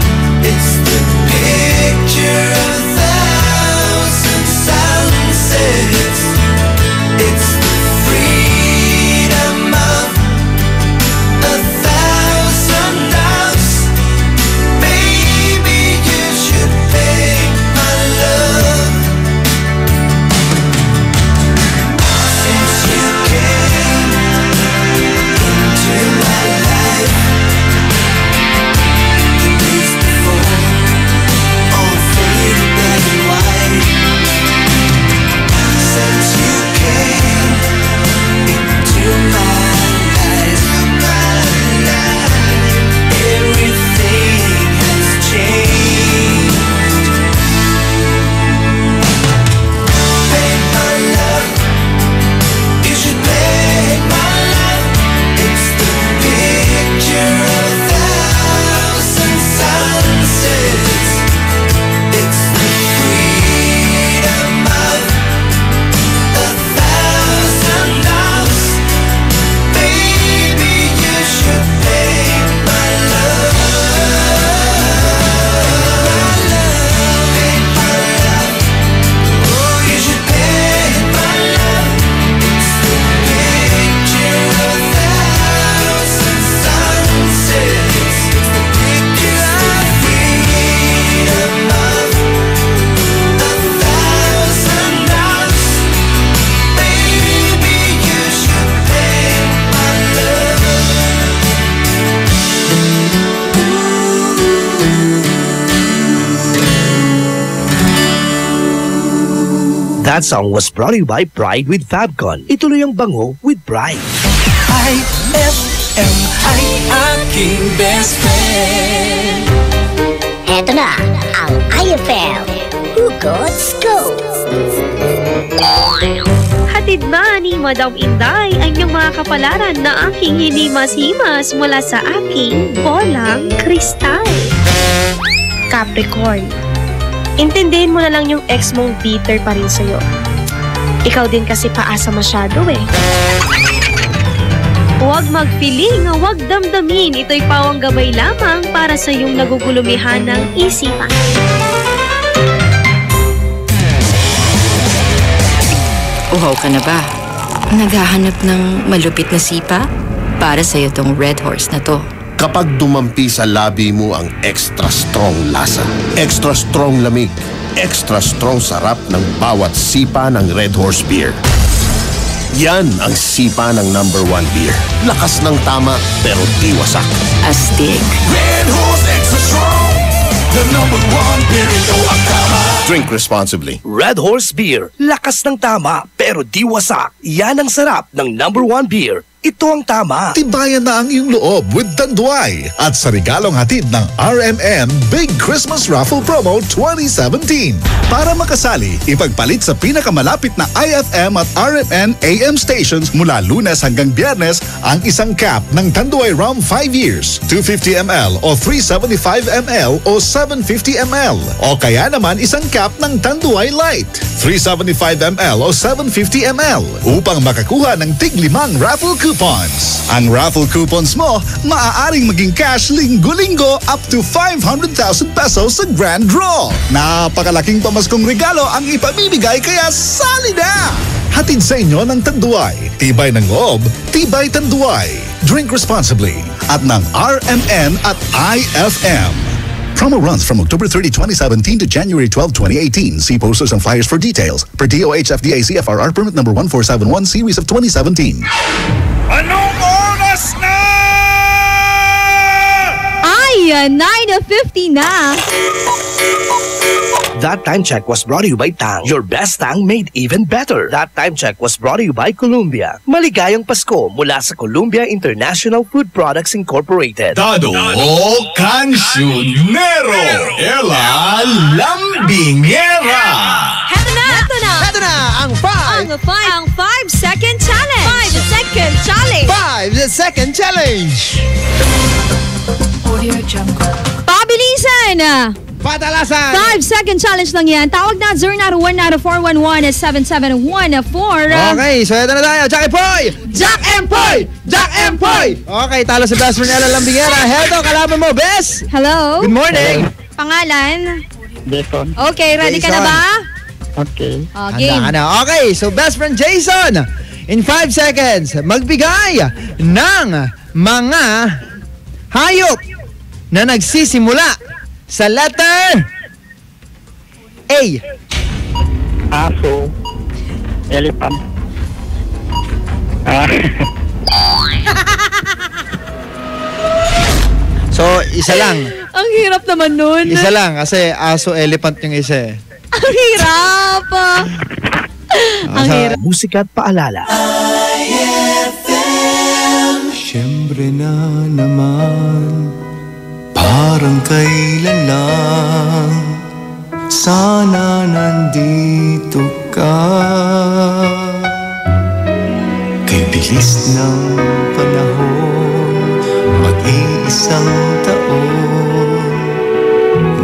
It's the picture of 1,000 sunsets. It's the freedom of 1,000 loves. Baby, you should paint my love. Since you came into my life, the days before all faded black and white. Since you came into my life, everything has changed. Paint my love, you should paint my love. It's the picture of 1,000 sunsets. It's the freedom of 1,000 loves. Baby, you should paint my love. Paint my love. Oh, you should paint my love. It's the picture of 1,000 sunsets. It's the picture of freedom of 1,000 loves. Baby, you should paint my love. That song was brought to you by Pride with Fabcon. Ituloy ang bango with Pride. IFM ay aking best friend. Eto na ang IFM Hugot Scoop. Hatid ba ni Madam Inday ang inyong mga kapalaran na aking hinimas-himas mula sa aking bolang kristal? Capricorn, intindihin mo na lang yung ex mong bitter pa rin sa'yo. Ikaw din kasi paasa masyado eh. Huwag mag-feeling, huwag damdamin. Ito'y pawang gabay lamang para sa iyong nagugulumihan ng isipan. Uhaw ka na ba? Naghahanap ng malupit na sipa? Para sa'yo tong Red Horse na to. Kapag dumampi sa labi mo ang extra strong lasa, extra strong lamig, extra strong sarap ng bawat sipa ng Red Horse Beer. Yan ang sipa ng #1 beer. Lakas ng tama pero di wasak. Astig. Red Horse Extra Strong, the #1 beer in your akama. Drink responsibly. Red Horse Beer. Lakas ng tama pero di wasak. Yan ang sarap ng #1 beer. ito ang tama. Tibayan na ang iyong loob with Tanduay at sa regalong hatid ng RMN Big Christmas Raffle Promo 2017. Para makasali, ipagpalit sa pinakamalapit na IFM at RMN AM stations mula Lunes hanggang Biyernes ang isang cap ng Tanduay Rum 5 years, 250 ml o 375 ml o 750 ml. O kaya naman isang cap ng Tanduay Light, 375 ml o 750 ml upang makakuha ng tig-5 raffle coupons. Ang raffle coupons mo, maaaring maging cash linggo-linggo up to 500,000 pesos sa grand draw. Napakalaking pamaskong regalo ang ipamimigay kaya sali na! Hatid sa inyo ng Tanduay. Tibay ng loob, tibay Tanduay. Drink responsibly at ng RMN at IFM. Promo runs from October 30, 2017 to January 12, 2018. See posters and flyers for details. Per DOH FDA CFRR permit number 1471 series of 2017. Anong oras na? Ay, 9:50 na. That time check was brought to you by Tang. Your best Tang made even better. That time check was brought to you by Columbia. Maligayang Pasko mula sa Columbia International Food Products Incorporated. Dado Cancionero, Ella Lambingera. Heto na ang 5 second challenge. 5-second challenge. 5-second challenge. Audio Jungle. Pabilisan! Patalasan! 5-second challenge lang yan. Tawag na 0917-111-7714. Okay, so ito na tayo. Jack Empoy! Jack Empoy! Jack Empoy! Okay, talo si best friend Ella Lambingera. Heto, kalaban mo, Bes! Hello? Good morning! Pangalan? Jason. Okay, ready ka na ba? Okay. Game. Okay, so best friend Jason, in 5 seconds, magbigay ng mga hayop na nagsisimula sa letter A. Aso. Elephant. So, isa lang. Ang hirap naman nun. Isa lang kasi aso, elephant yung isa eh. Ang hirap. Ang hirap. Musika at paalala. Siyempre na naman, parang kailan lang, sana nandito ka. Kay bilis ng panahon, mag-iisang taon,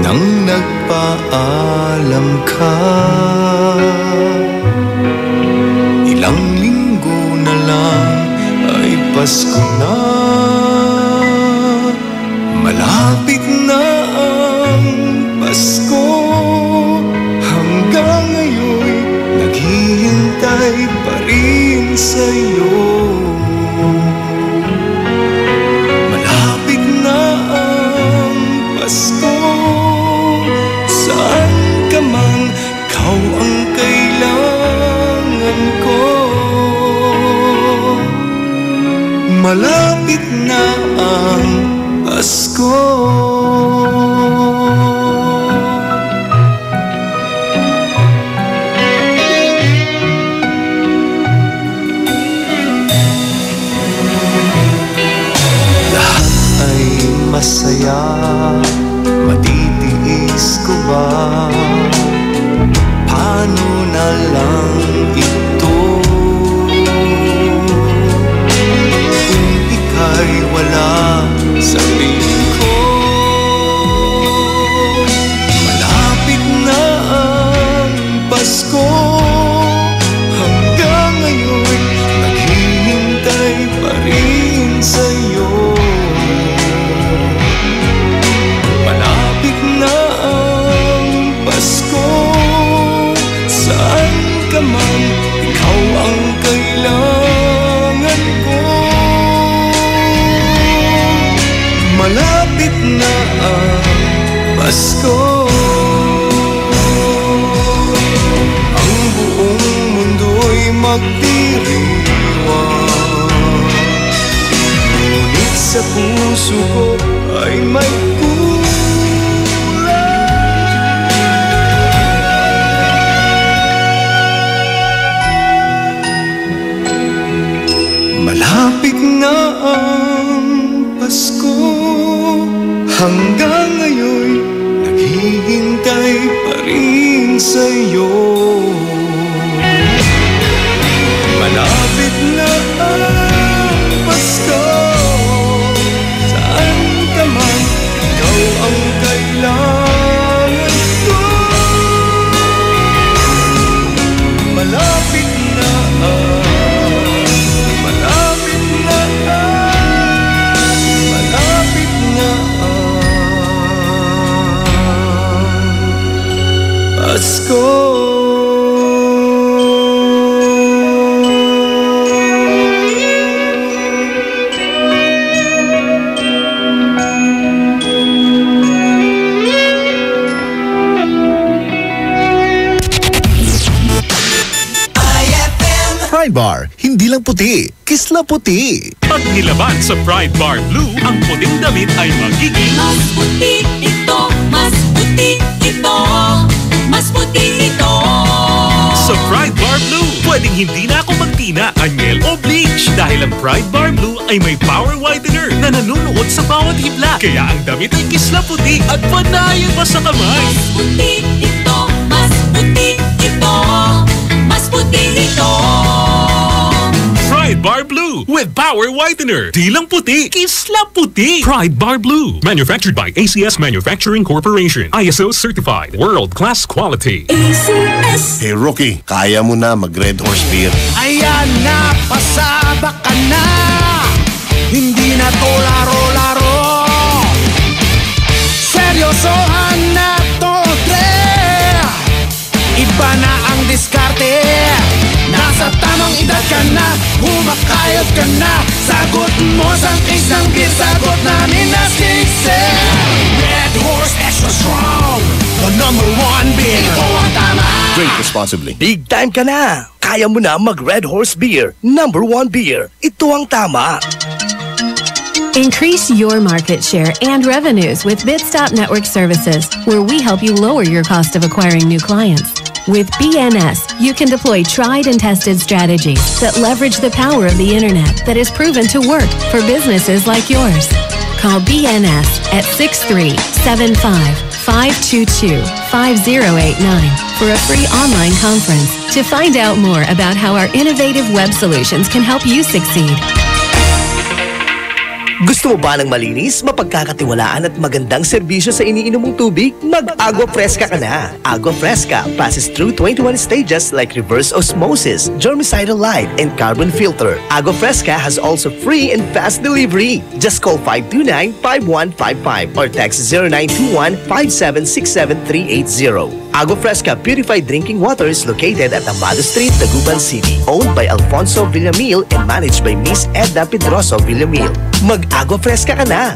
nang nagpaalam ka. Ilang linggo na lang ay Pasko na. Malapit na ang Pasko. Hanggang ngayon naghihintay pa rin sa'yo. Malapit na ang Pasko. Saan ka man, ikaw ang kailangan ko. Malapit na ang Pasko. Lahat ay masaya, matitiis ko ba? Paano na lang ito? Kung ika'y wala sa piling ko. Malapit na ang Pasko. Hanggang ngayon naghihintay pa rin sa'yo. Malapit na ang Pasko. Saan ka man, ikaw ang kailangan ko. Malapit na ang Pasko. Ang buong mundo'y magdiriwang, ngunit sa puso ko ay may kulang. Malapit sa'yo. Malapit na ang Pasko, saan ka man, ikaw ang kailangan ko. Malapit na malapit na Pasko. Pride Bar, hindi lang puti, kisla puti. Pag nilaban sa Pride Bar Blue, ang puting damit ay magiging mas puti ito, mas puti ito, mas puti ito. Sa Pride Bar Blue, pwedeng hindi na ako magtina, anyel o bleach dahil ang Pride Bar Blue ay may power whitener na nanunuot sa bawat hibla. Kaya ang damit ay kisla puti at panayan pa sa kamay. Mas puti ito, mas puti ito, mas puti ito. Pride Bar Blue with power whitener. Di lang puti, kisla puti. Pride Bar Blue. Manufactured by ACS Manufacturing Corporation. ISO certified. World-class quality. ACS. Hey Rookie, kaya mo na mag-Red Horse Beer. Ayan na, pasabak ka na. Hindi na to laro-laro. Seryosohan na to, Dre. Iba na ang diskarte. Nasa tamang edad ka na, humakayot ka na. Sagot mo sa isang beer, sagot namin na sisig. Red Horse Extra Strong, the #1 beer. Ito ang tama. Drink responsibly. Big time ka na. Kaya mo na mag-Red Horse Beer. #1 beer. Ito ang tama. Increase your market share and revenues with Bitstop Network Services, where we help you lower your cost of acquiring new clients. With BNS, you can deploy tried and tested strategies that leverage the power of the internet that is proven to work for businesses like yours. Call BNS at 6375-522-5089 for a free online conference to find out more about how our innovative web solutions can help you succeed. Gusto mo ba ng malinis, mapagkakatiwalaan at magandang serbisyo sa iniinom mong tubig? Mag-Agua Fresca ka na. Agua Fresca passes through 21 stages like reverse osmosis, germicidal light, and carbon filter. Agua Fresca has also free and fast delivery. Just call 529-5155 or text 0921-5767380. Agua Fresca Purified Drinking Water is located at Amado Street, Taguban City. Owned by Alfonso Villamil and managed by Miss Edna Pedroso Villamil. Mag-Agua Fresca ka na!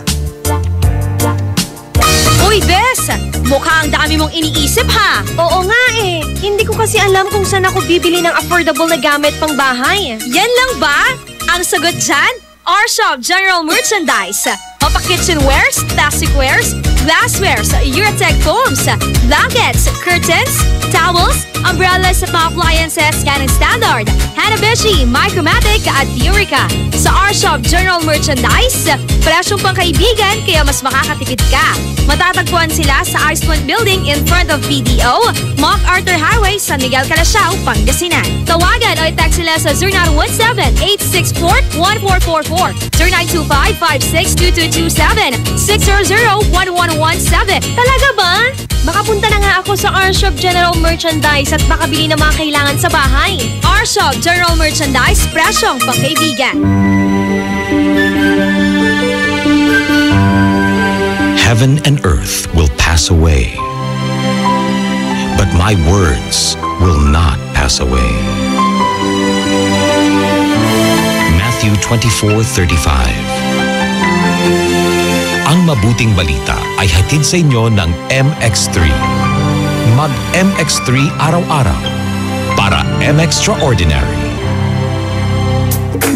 Uy, Bes! Mukhang dami mong iniisip, ha? Oo nga eh. Hindi ko kasi alam kung saan ako bibili ng affordable na gamit pang bahay. Yan lang ba? Ang sagot dyan? R-Shop General Merchandise. Mapa-kitchenwares, plasticwares, glasswares, Eurotech foams, blankets, curtains, towels, umbrellas, appliances, scanning standard, Hanabishi, Micromatic at Eureka. Sa R-Shop General Merchandise, presyong pangkaibigan kaya mas makakatipid ka. Matatagpuan sila sa Iceland Building in front of PDO, MacArthur Highway, San Miguel, Calasiao, Pangasinan. Tawagan o i-text sila sa 0917-864-1444, 0925-562227, 600-1117. Talaga ba? Makapunta na nga ako sa R-Shop General Merchandise at makabili ng mga kailangan sa bahay. R-Shop General Merchandise, presyong pangkaibigan. Heaven and earth will pass away, but my words will not pass away. Matthew 24:35. Ang mabuting balita ay hatid sa inyo ng MX3. Mag-MX3 araw-araw para M-Extraordinary.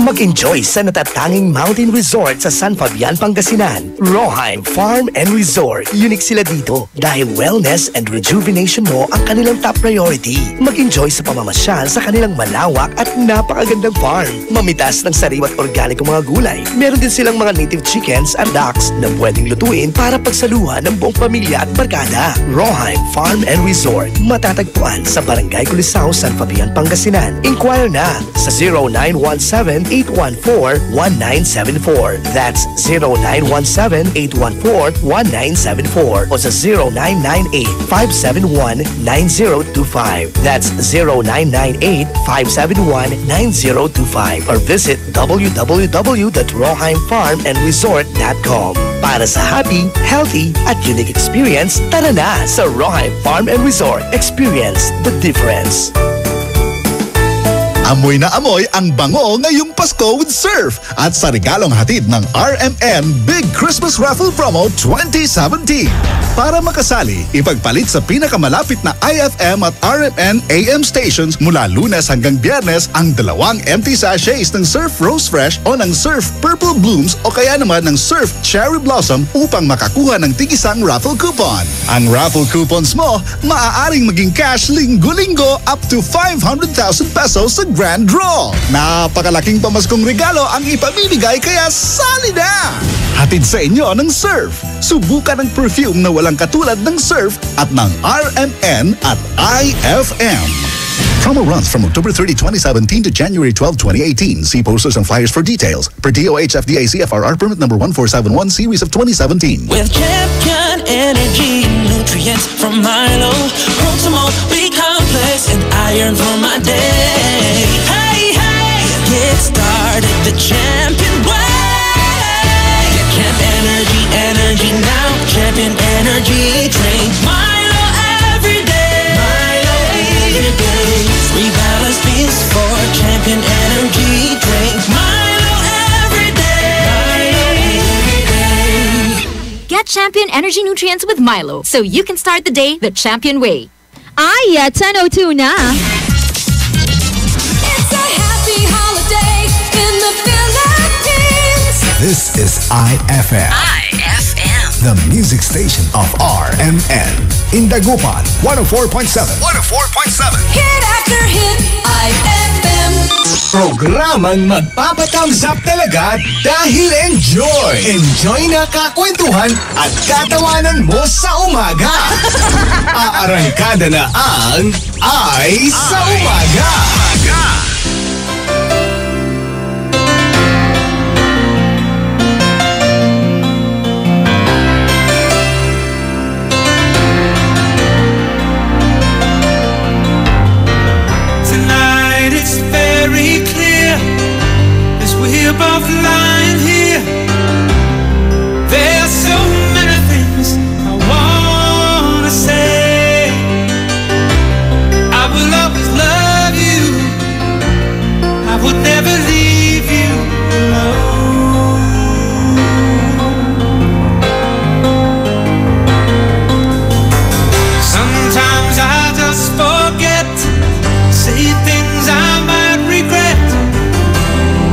Mag-enjoy sa natatanging mountain resort sa San Fabian, Pangasinan. Roheim Farm and Resort. Unique sila dito dahil wellness and rejuvenation mo ang kanilang top priority. Mag-enjoy sa pamamasyal sa kanilang malawak at napakagandang farm. Mamitas ng sariwa at organikong mga gulay. Meron din silang mga native chickens at ducks na pwedeng lutuin para pagsaluhan ng buong pamilya at barkada. Roheim Farm and Resort. Matatagpuan sa Barangay Culisao, San Fabian, Pangasinan. Inquire na sa 0917-814-1974. That's 0917-814-1974 o sa 0998-571-9025. That's 0998-571-9025 or visit www.roheimfarmandresort.com. Para sa happy, healthy, at unique experience, tara na sa Roheim Farm and Resort. Experience the difference. Amoy na amoy ang bango ngayong Pasko with Surf at sa regalong hatid ng RMN Big Christmas Raffle Promo 2017. Para makasali, ipagpalit sa pinakamalapit na IFM at RMN AM stations mula Lunes hanggang Biyernes ang 2 empty sachets ng Surf Rose Fresh o ng Surf Purple Blooms o kaya naman ng Surf Cherry Blossom upang makakuha ng tig-isang raffle coupon. Ang raffle coupons mo, maaaring maging cash linggo-linggo up to 500,000 pesos sa Grand Draw. Napakalaking pamaskong regalo ang ipamimigay kaya sali na! Hatid sa inyo ng Surf. Subukan ang perfume na walang katulad ng Surf at ng RMN at IFM. Promo runs from October 30, 2017 to January 12, 2018. See posters and flyers for details. Per DOH FDA CFRR permit number 1471 series of 2017. With Champion Energy nutrients from Milo, Protamol, B-complex, and iron for my day. Hey, hey, get started the Champion way. Get Champ Energy, energy now. Champion Energy, drink Milo every day. Milo every day. 3 balanced beans for Champion Energy, drink Milo every day. Milo every day. Get Champion Energy Nutrients with Milo so you can start the day the Champion way. Ay, 10:02 na. It's a happy holiday in the Philippines. This is IFM. The music station of RMN. In Dagupan, 104.7. 104.7. Hit after hit, IFM. Programang magpapatangzap talaga dahil enjoy. Enjoy na kakwentuhan at katawanan mo sa umaga. Aarangkada na ang Ay sa Umaga. Tonight it's very clear as we're both lying here. There's so many things I wanna say. I will always love you. I would never leave you alone. Sometimes I just forget, say things I might regret.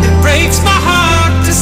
It breaks my heart to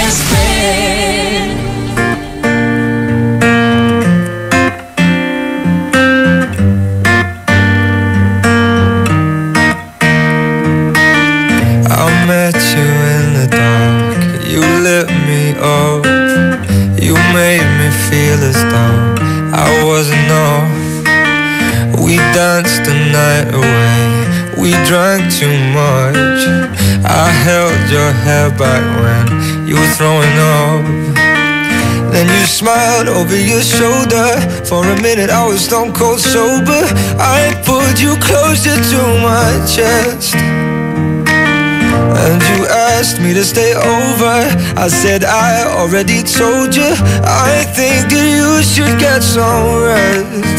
best friend. I met you in the dark, you lit me up, you made me feel as though I wasn't off. We danced the night away, we drank too much. I held your hair back when you were throwing up. Then you smiled over your shoulder. For a minute I was stone cold sober. I pulled you closer to my chest, and you asked me to stay over. I said I already told you, I think that you should get some rest.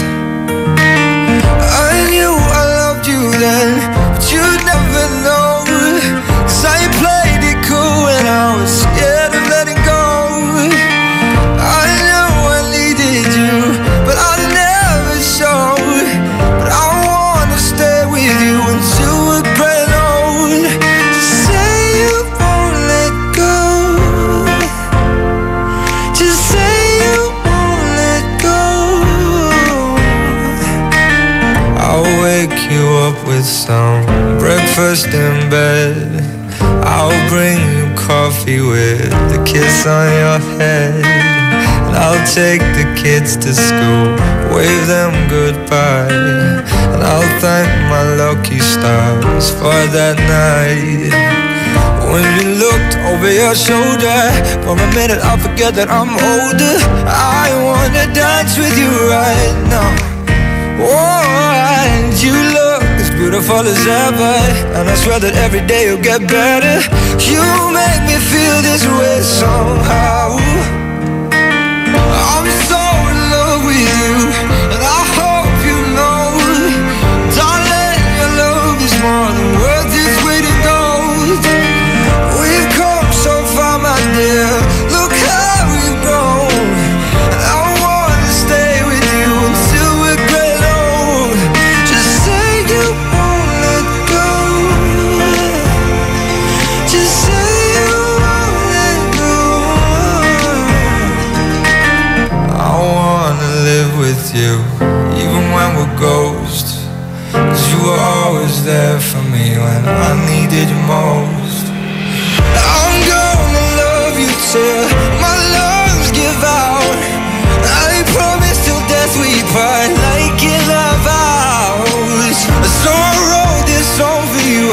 I knew I loved you then, but you'd never know, 'cause I played it cool when I was scared of letting go. I know I needed you, but I never showed. But I wanna stay with you until we're grown old. Just say you won't let go. Just say you won't let go. I'll wake you up with some breakfast in bed. I'll bring you coffee with a kiss on your head. And I'll take the kids to school, wave them goodbye. And I'll thank my lucky stars for that night. When you looked over your shoulder, for a minute I forget that I'm older. I wanna dance with you right now. Oh, and you look as beautiful as ever, and I swear that every day you'll get better. You make me feel this way somehow. I'm so in love with you, and I hope you know, darling, your love is more than worth its weight in gold. We've come so far, my dear, look how we've grown. And I wanna stay with you until we're grown old. Just say you won't let go. Just say you won't let go. I wanna live with you, even when we're ghosts, 'cause you were always there for me when I needed you most. I'm gonna love you till my lungs give out. I promise till death we part, like in our vows. So I wrote this song for you,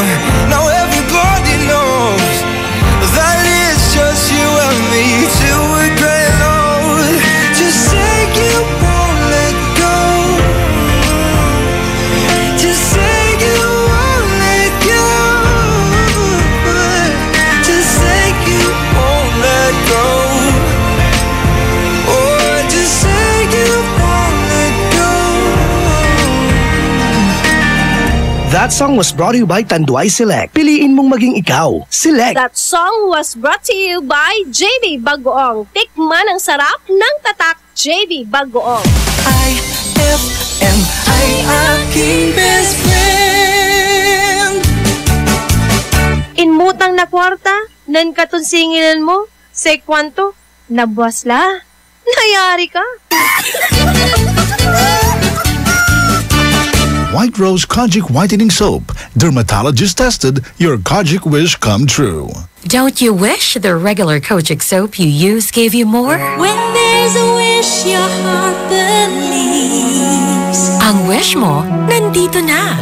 now everybody knows that it's just you and me till we're grown old. Just say you won't let go. Just say you won't let go. Just say you won't let go. Oh, just say you won't let go. That song was brought to you by Tanduay Select. Piliin mong maging ikaw. Select. That song was brought to you by JB Bagoong. Tikman ang sarap ng tatak JB Bagoong. IFM ay aking best friend. Inmutang na kwarta, nan katunsinginan mo, say kwanto, nabwasla, nayari ka. White Rose Kojic Whitening Soap. Dermatologist tested, your Kojic wish come true. Don't you wish the regular Kojic soap you use gave you more? When there's a wish your heart believes. Ang wish mo, nandito na.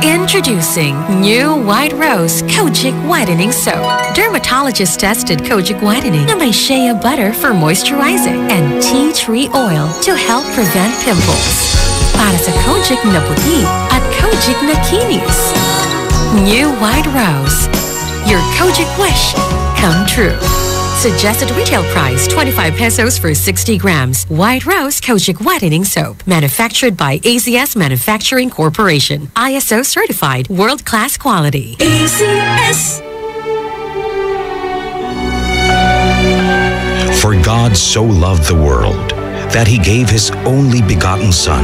Introducing new White Rose Kojic Whitening Soap. Dermatologist tested Kojic Whitening na may shea butter for moisturizing and tea tree oil to help prevent pimples. Para sa Kojic na puti at Kojic na kinis. New White Rose. Your Kojic wish come true. Suggested retail price 25 pesos for 60 grams. White Rose Kojic Whitening Soap. Manufactured by AZS Manufacturing Corporation. ISO certified world-class quality. AZS. For God so loved the world that he gave his only begotten Son,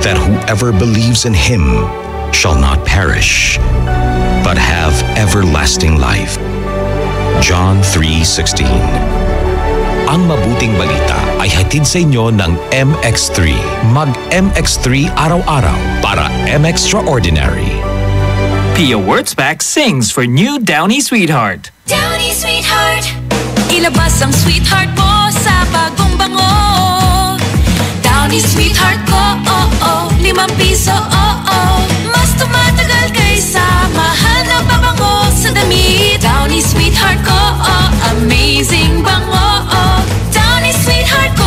that whoever believes in him shall not perish, but have everlasting life. John 3:16. Ang mabuting balita ay hatid sa inyo ng MX3. Mag-MX3 araw-araw para M-Extraordinary. Pia Wurtzbach sings for new Downy Sweetheart. Downy Sweetheart, ilabas ang sweetheart mo sa bagong bango. Downy Sweetheart ko, ₱5, mas tumatagal kaysa mahal na pabango sa damit. Downy Sweetheart ko, amazing bango. Downy Sweetheart ko,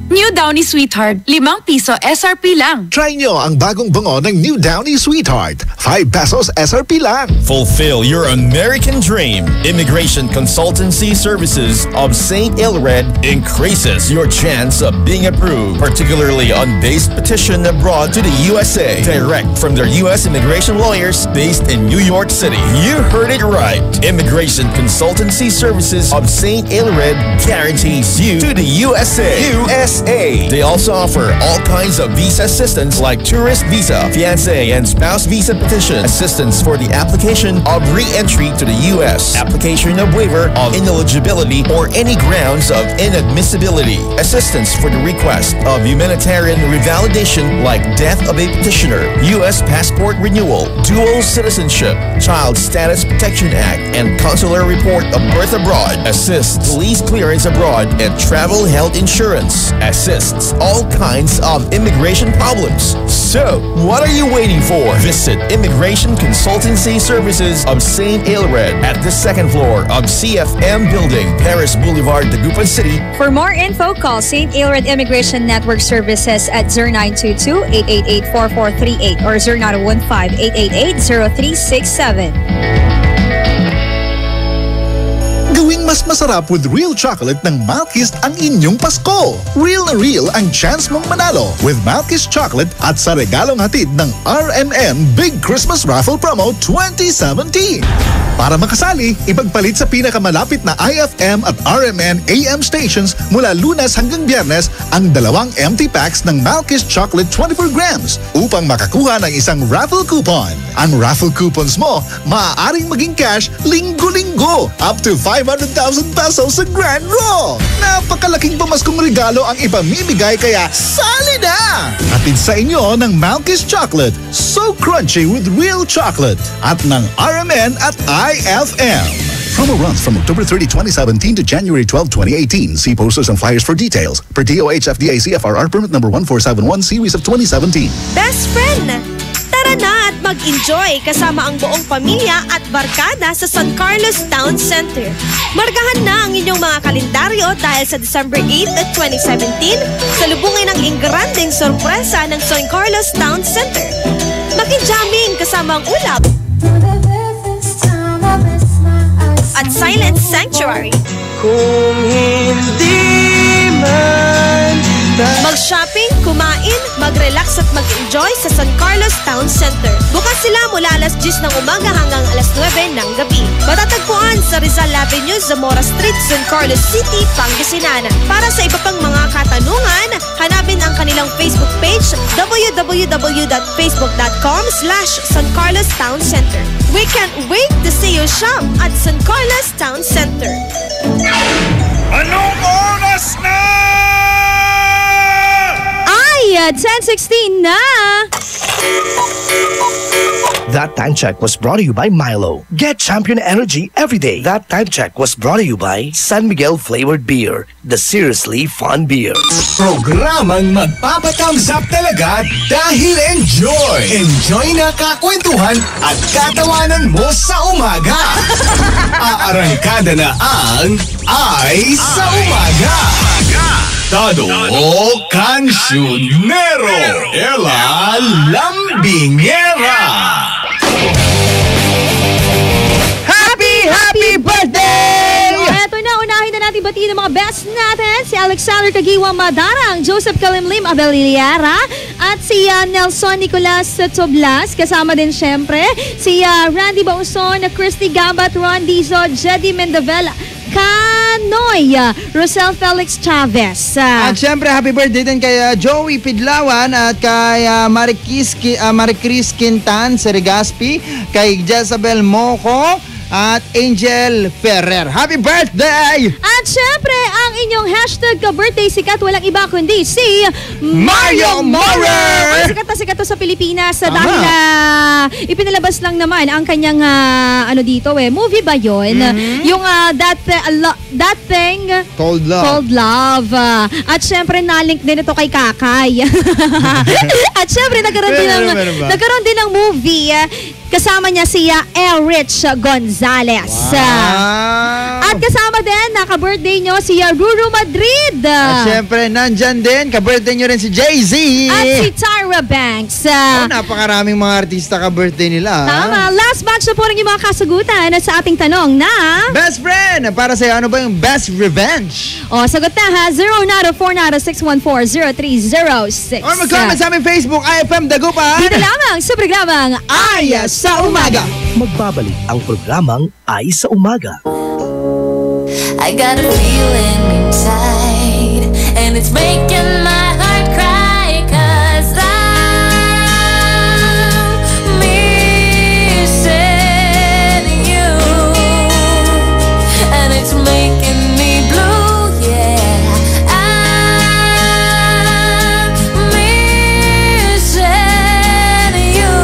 New Downy Sweetheart, ₱5 SRP lang. Try nyo ang bagong bango ng New Downy Sweetheart. ₱5 SRP lang. Fulfill your American dream. Immigration Consultancy Services of St. Ilred increases your chance of being approved, particularly on base petition abroad to the USA. Direct from their U.S. immigration lawyers based in New York City. You heard it right. Immigration Consultancy Services of St. Ilred guarantees you to the USA. They also offer all kinds of visa assistance like tourist visa, fiancé and spouse visa petition, assistance for the application of re-entry to the U.S., application of waiver of ineligibility or any grounds of inadmissibility, assistance for the request of humanitarian revalidation like death of a petitioner, U.S. passport renewal, dual citizenship, Child Status Protection Act, and consular report of birth abroad, assists police clearance abroad, and travel health insurance. Assists all kinds of immigration problems. So, what are you waiting for? Visit Immigration Consultancy Services of St. Ilred at the second floor of CFM Building, Paris Boulevard, Dagupan City. For more info, call St. Ilred Immigration Network Services at 0922-888-4438 or 0915-888-0367. Gawing mas masarap with real chocolate ng Malkist ang inyong Pasko. Real na real ang chance mong manalo with Malkist Chocolate at sa regalong hatid ng RMN Big Christmas Raffle Promo 2017. Para makasali, ipagpalit sa pinakamalapit na IFM at RMN AM stations mula Lunes hanggang Biyernes ang 2 empty packs ng Malkist Chocolate 24 grams upang makakuha ng isang raffle coupon. Ang raffle coupons mo, maaaring maging cash linggo-linggo up to 500,000 pesos sa Grand Draw. Napakalaking pamaskong regalo ang ipamimigay kaya sali na! Hatid sa inyo ng Malkist Chocolate, so crunchy with real chocolate at ng RMN at IFM. Promo runs from October 30, 2017 to January 12, 2018. See posters and flyers for details. Per DOH FDA CFRR permit number 1471 series of 2017. Best friend! Tara na at mag-enjoy kasama ang buong pamilya at barkada sa San Carlos Town Center. Markahan na ang inyong mga kalendaryo dahil sa December 8 at 2017, salubungin ang ingranding sorpresa ng San Carlos Town Center. Makijamming kasama ang ulap at Silent Sanctuary. Kung hindi man mag-shopping, kumain, mag-relax at mag-enjoy sa San Carlos Town Center. Bukas sila mula alas 10 ng umaga hanggang alas 9 ng gabi. Matatagpuan sa Rizal Avenue, Zamora Street, San Carlos City, Pangasinan. Para sa iba pang mga katanungan, hanapin ang kanilang Facebook page www.facebook.com/San Carlos Town Center. We can't wait to see you shop at San Carlos Town Center. Anong oras na? 10:16 na! That time check was brought to you by Milo. Get champion energy every day. That time check was brought to you by San Miguel Flavored Beer, the seriously fun beer. Programang magpapatambsap talaga dahil enjoy! Enjoy na kakwentuhan at katawanan mo sa umaga. Aarangkada na ang Ay sa Umaga. Dado Cancionero, Ella Lambingera. Happy birthday! Eto na, unahin na natin batiin ang mga best natin. Si Alexander Kagiwa Madarang, Joseph Kalimlim Abeliliara, at si Nelson Nicolas Toblas. Kasama din syempre si Randy Bauson, Christy Gambat, Ron Dizo, Jedi Mendavela, Kanoy, Rosel Felix Chavez. At syempre, happy birthday din kay Joey Pidlawan at kay Maricris Quintan Serigaspi, kay Jezabel Moco, at Angel Ferrer. Happy birthday! At syempre, ang inyong hashtag ka-birthday sikat, walang iba kundi si Mario Maurer! Sikat na sikat to sa Pilipinas Tama. dahil ipinalabas lang naman ang kanyang movie ba yun? Yung That Thing Called Love. At syempre, nalink din ito kay Kakay. At syempre, nagkaroon din ng movie. Kasama niya si Elrich Gonzalez. At kasama din, naka-birthday nyo si Ruru Madrid. At syempre, nandyan din, ka-birthday nyo rin si Jay-Z. At si Tyra Banks. Napakaraming mga artista ka-birthday nila. Tama. Last batch na po rin yung mga kasagutan sa ating tanong na... Best friend! Para sa'yo, ano ba yung best revenge? Sagot na ha. 0949-614-0306. Or mag-comment sa aming Facebook, IFM Dagupan. Dito lamang sa programang Ay sa Umaga. Magbabalik ang programang Ay sa Umaga. I got a feeling inside, and it's making my heart cry, 'cause I'm missing you, and it's making me blue, yeah. I'm missing you.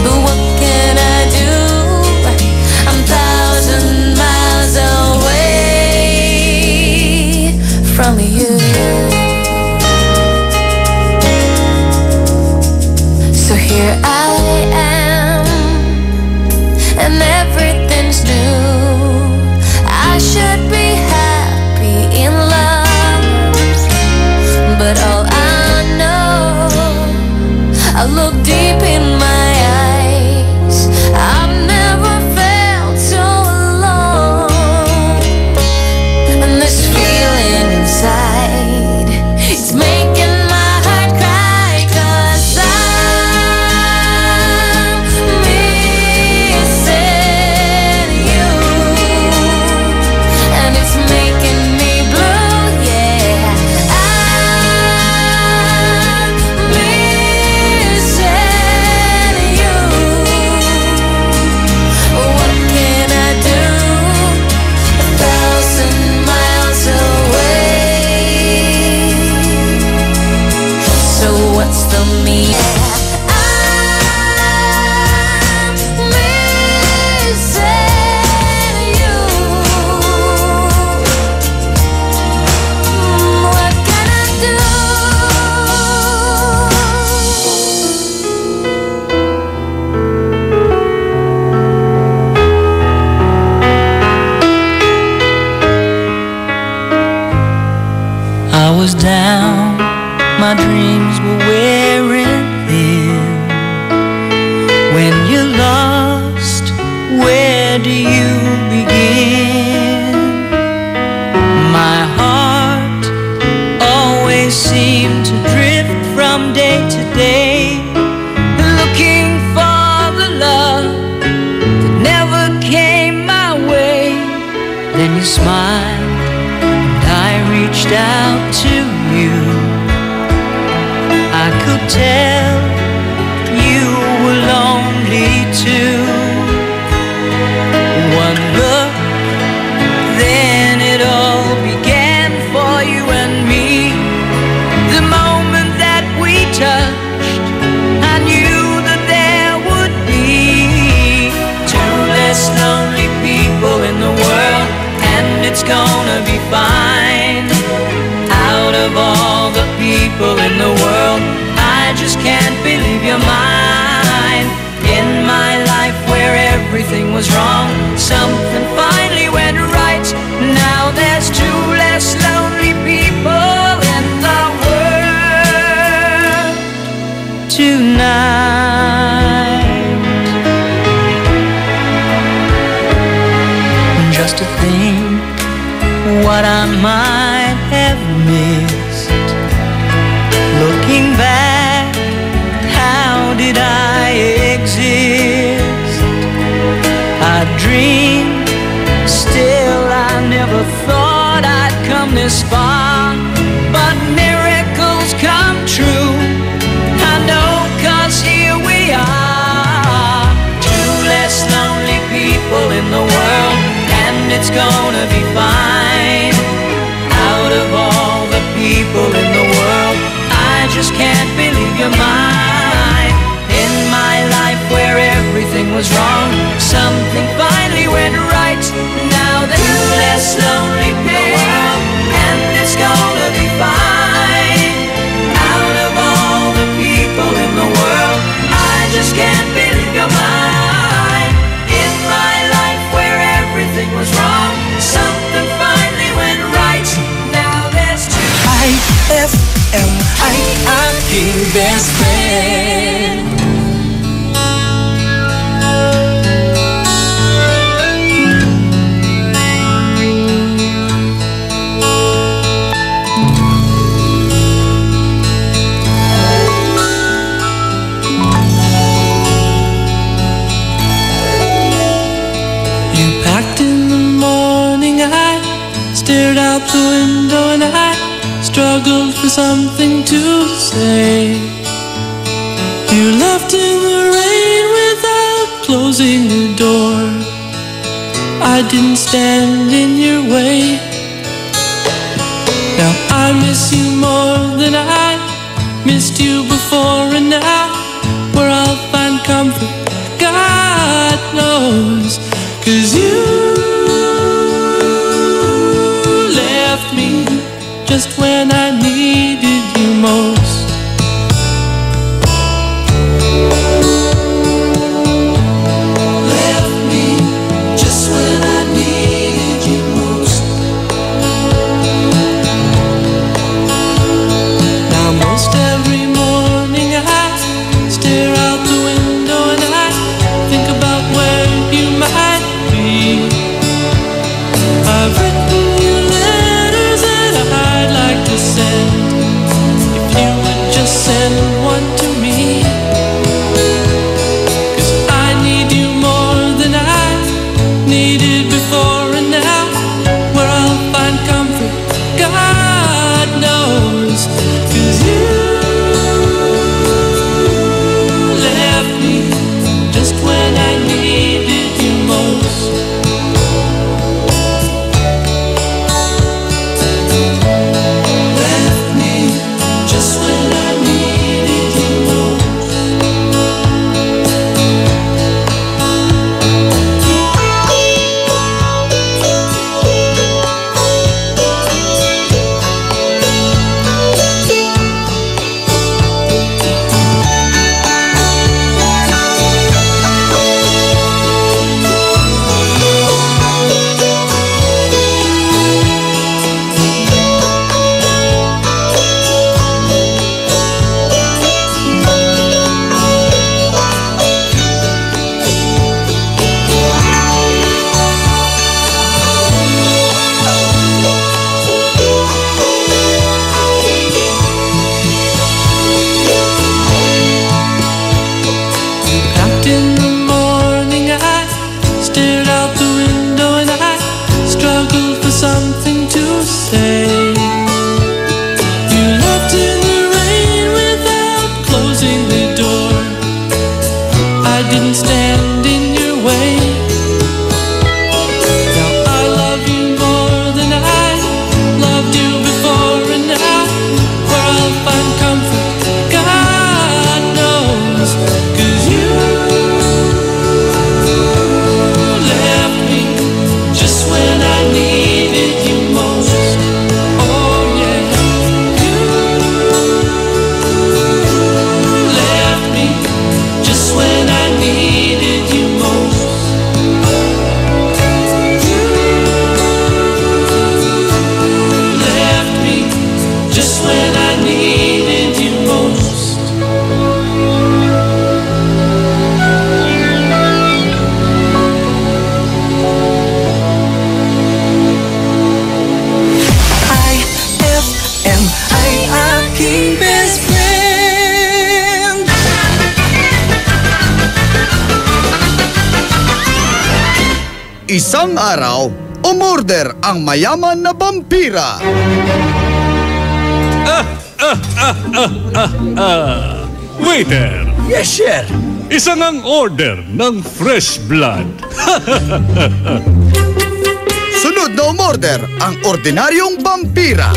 What can I do? I'm thousand miles away from you. So here I am, and everything's new. I should be happy in love, but all I know, I look deep in my eyes, I've never felt so alone. And this feeling inside, it's making my heart cry, 'cause I'm missing you, and it's making me blue, yeah. I'm missing you. What can I do? 1,000 miles away. So what's the meaning? I'm missing you. What can I do? I was down, my dreams were wearing thin. When you're lost, where do you begin? My heart always seemed to drift from day to day, looking for the love that never came my way. Then you smiled, I reached out to you. I could tell you were lonely too. One look, then it all began for you and me. The moment that we touched, I knew that there would be two less lonely people in the world, and it's gonna be fine. Out of all the people in the world, I just can't believe you're mine. In my life where everything was wrong, something finally went right. Now there's two less lonely people in the world tonight. Just to think what I might have missed. Looking back, how did I exist? I dreamed, still I never thought I'd come this far. But miracles come true, I know, 'cause here we are, two less people in the world, and it's gonna be fine. Out of all the people in the world, I just can't believe you're mine. In my life where everything was wrong, something finally went right. Now there's less lonely people, and it's gonna be fine. Out of all the people in the world, I just can't believe you're mine. In my life where everything was wrong, something finally went right. Now there's two IFM, aking best friend. Stared out the window and I struggled for something to say. You left in the rain without closing the door. I didn't stand in your way. Now I miss you more than I missed you before, and now where I'll find comfort, God knows. 'Cause you just when I needed you most. Left me just when I needed you most. Now most every morning I stare out the window and I think about where you might be. I've written you letters that I'd like to send. If you would just send one to me. 'Cause I need you more than I needed before, and now where I'll find comfort, God knows. 'Cause you left me just when I needed you most. Something to say. You left in the rain without closing the door. I didn't stand in your way. Now I love you more than I loved you before, and now where I'll find comfort, God knows. 'Cause you left me just when I needed you most. Oh yeah, you left me just when I needed you most. You left me just when I needed you most. IFM, aking best friend. Isang araw, umorder ang mayaman na vampira. Waiter! Yes, sir. Isa ngang order ng fresh blood. Sunod na umorder ang ordinaryong vampira.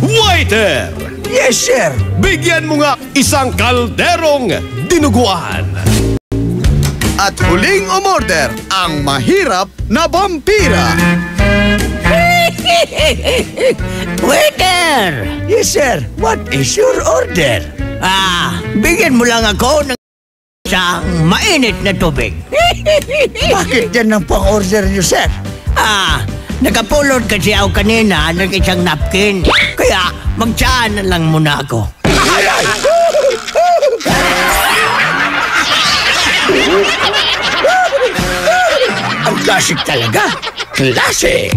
Waiter! Yes, sir. Bigyan mo nga isang kalderong dinuguan. At huling umorder ang mahirap na vampira. Waiter! Yes, sir. What is your order? Bigyan mo lang ako ng isang mainit na tubig. Bakit yan ang pang-order niyo, sir? Nakapulot kasi ako kanina ng isang napkin. Kaya magtsaan na lang muna ako. Ang classic talaga. Classic!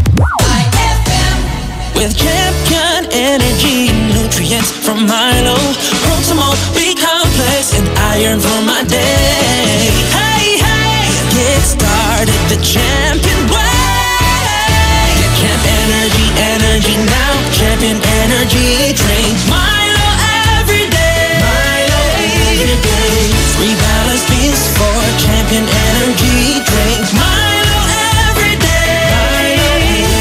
With champion energy, nutrients from Milo, Proximo, B-complex, and iron for my day. Hey, hey, get started the champion way. Get champ energy now. Champion energy, drink Milo every day. Milo every day. 3 balanced beans for champion energy, drink Milo every day. Milo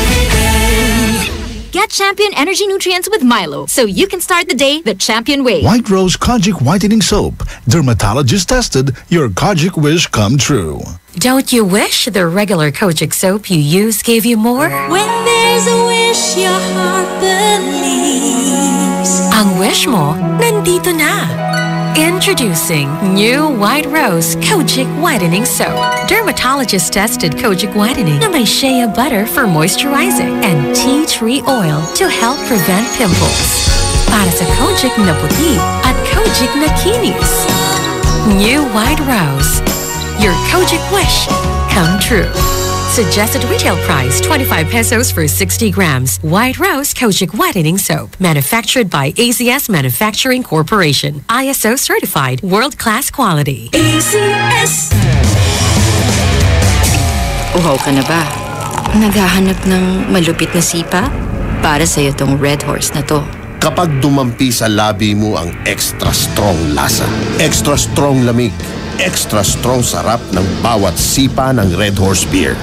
every day. Get Champion Energy Nutrients with Milo so you can start the day the champion way. White Rose Kojic Whitening Soap. Dermatologist tested, your Kojic wish come true. Don't you wish the regular Kojic soap you use gave you more? When there's a wish your heart believes. Ang wish mo, nandito na. Introducing new White Rose Kojic Whitening Soap. Dermatologist-tested Kojic Whitening na may shea butter for moisturizing and tea tree oil to help prevent pimples. Para sa Kojic na puti at Kojic na kinis. New White Rose. Your Kojic wish come true. Suggested retail price 25 pesos for 60 grams. White Rose Kojic Whitening Soap. Manufactured by AZS Manufacturing Corporation. ISO certified world-class quality. AZS. Uhaw ka na ba? Naghahanap ng malupit na sipa? Para sa'yo tong Red Horse na to. Kapag dumampi sa labi mo ang extra strong lasa, extra strong lamig, extra strong sarap ng bawat sipa ng Red Horse Beer.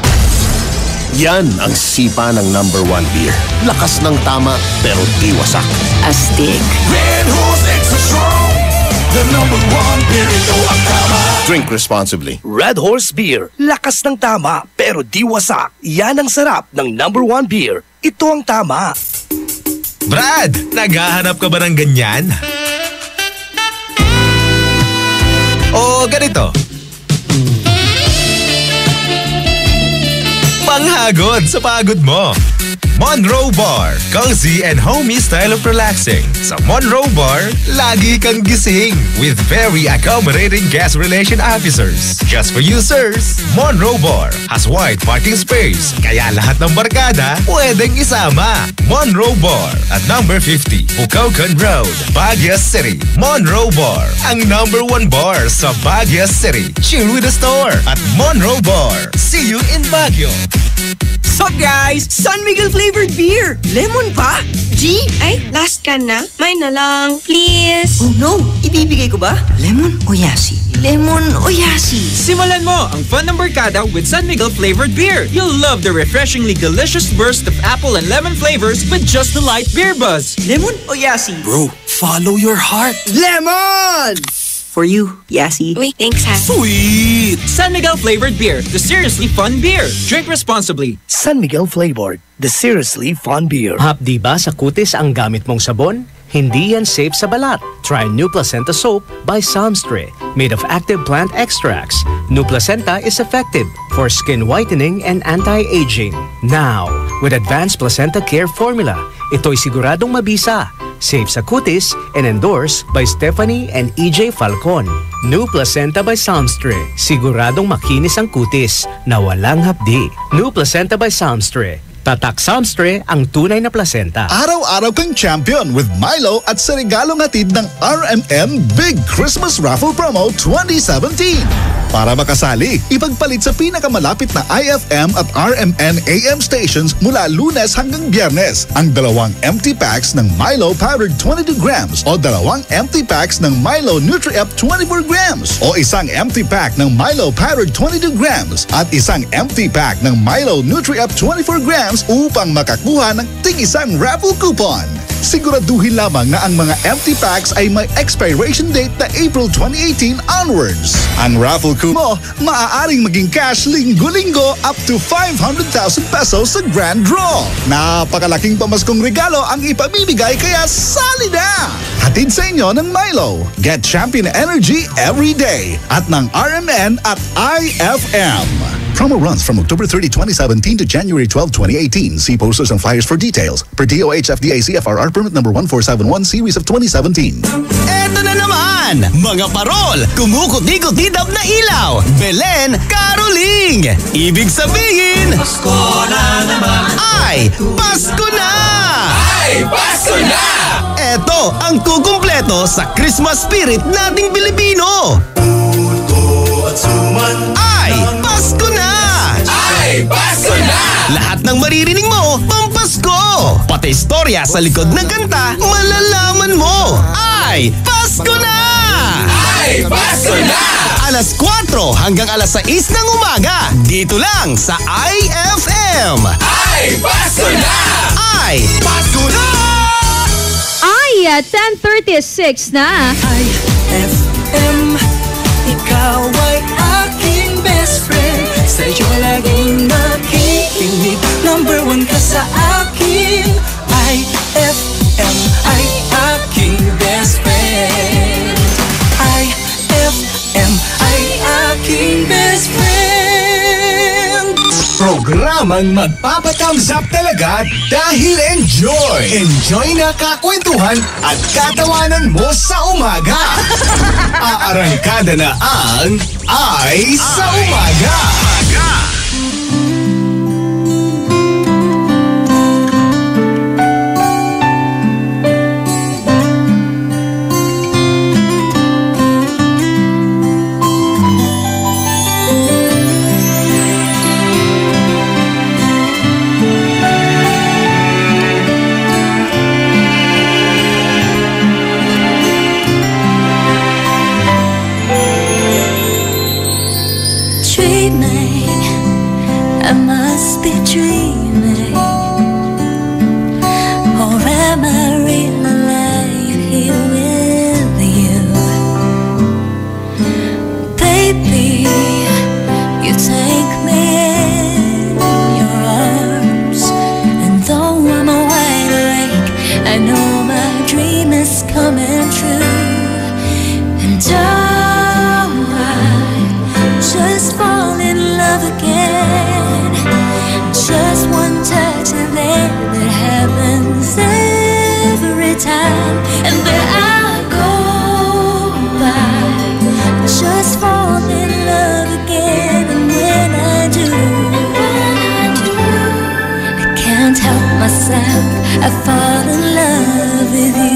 Yan ang sipa ng #1 beer. Lakas ng tama pero di wasak. Astig. Red Horse Extra Strong, the #1 beer ito ang tama. Drink responsibly. Red Horse Beer. Lakas ng tama pero di wasak. Yan ang sarap ng #1 beer. Ito ang tama. Brad, naghahanap ka ba ng ganyan? O ganito. Panghagod sa pagod mo. Monroe Bar, cozy and homey style of relaxing. Sa Monroe Bar, lagi kang gising with very accommodating guest relation officers. Just for you, sirs, Monroe Bar has wide parking space, kaya lahat ng barkada pwedeng isama. Monroe Bar at number 50, Bucaucan Road, Baguio City. Monroe Bar, ang #1 bar sa Baguio City. Chill with the store at Monroe Bar. See you in Baguio. So guys, San Miguel flavored beer. Lemon pa? G? Ay, last can na. May na lang, please. Oh no, ibibigay ko ba? Lemon o yasi? Lemon o yasi? Simulan mo ang fun ng barkada with San Miguel flavored beer. You'll love the refreshingly delicious burst of apple and lemon flavors with just the light beer buzz. Lemon o yasi? Bro, follow your heart. Lemon! For you, Yasi. Uy, thanks ha. Sweet! San Miguel flavored beer, the seriously fun beer. Drink responsibly. San Miguel flavored, the seriously fun beer. Hapdi ba sa kutis ang gamit mong sabon? Hindi yan safe sa balat. Try New Placenta Soap by Samstre, made of active plant extracts. New Placenta is effective for skin whitening and anti-aging. Now, with Advanced Placenta Care Formula, ito'y siguradong mabisa, safe sa kutis, and endorsed by Stephanie and EJ Falcon. New Placenta by Samstre, siguradong makinis ang kutis na walang hapdi. New Placenta by Samstre, Tatak Samstre ang tunay na placenta. Araw-araw kang champion with Milo at sa regalong hatid ng RMN Big Christmas Raffle Promo 2017. Para makasali, ipagpalit sa pinakamalapit na IFM at RMN AM stations mula Lunes hanggang Biyernes ang 2 empty packs ng Milo Powdered 22 grams o 2 empty packs ng Milo Nutri-Up 24 grams o isang empty pack ng Milo Powdered 22 grams at isang empty pack ng Milo Nutri-Up 24 grams upang makakuha ng tig-isang raffle coupon. Siguraduhin lamang na ang mga empty packs ay may expiration date na April 2018 onwards. Ang raffle coupon mo maaaring maging cash linggo-linggo up to 500,000 pesos sa grand draw. Napakalaking pamaskong regalo ang ipamimigay kaya sali na! Hatid sa inyo ng Milo. Get champion energy every day at ng RMN at IFM. Promo runs from October 30, 2017 to January 12, 2018. See posters and flyers for details. Per DOH FDA CFRR permit number 1471 series of 2017. Eto na naman! Mga parol! Kumukuti-kutidap na ilaw! Belen Caroling! Ibig sabihin... Pasko na naman! Ay! Pasko na! Ay! Pasko na! Eto ang kukumpleto sa Christmas spirit nating Pilipino! Puto at suman! Ay! Pasko na! Ay! Pasko na! Lahat ng maririnig mo, pampasko! Pati istorya sa likod ng kanta, malalaman mo! Ay! Pasko na! Ay! Pasko na! Alas 4 hanggang alas 6 ng umaga, dito lang sa IFM! Ay! Pasko na! Ay! Pasko na! Ay! 10:36 na! IFM, ikaw ay aking best friend. Sa'yo laging nakikinig. Number 1 ka sa akin. IFM ay aking best friend. IFM ay aking best friend. Programang magpapatangzap talaga dahil enjoy! Enjoy na kakwentuhan at katawanan mo sa umaga! Aarangkada na ang Ay sa Umaga! I must be dreaming, or am I real alive here with you? Baby, you take me in your arms, and though I'm wide awake, I know my dream is coming true. And I just fall in love again. Just one touch and then it happens every time. And then I go by, just fall in love again. And when I do, I can't help myself, I fall in love with you.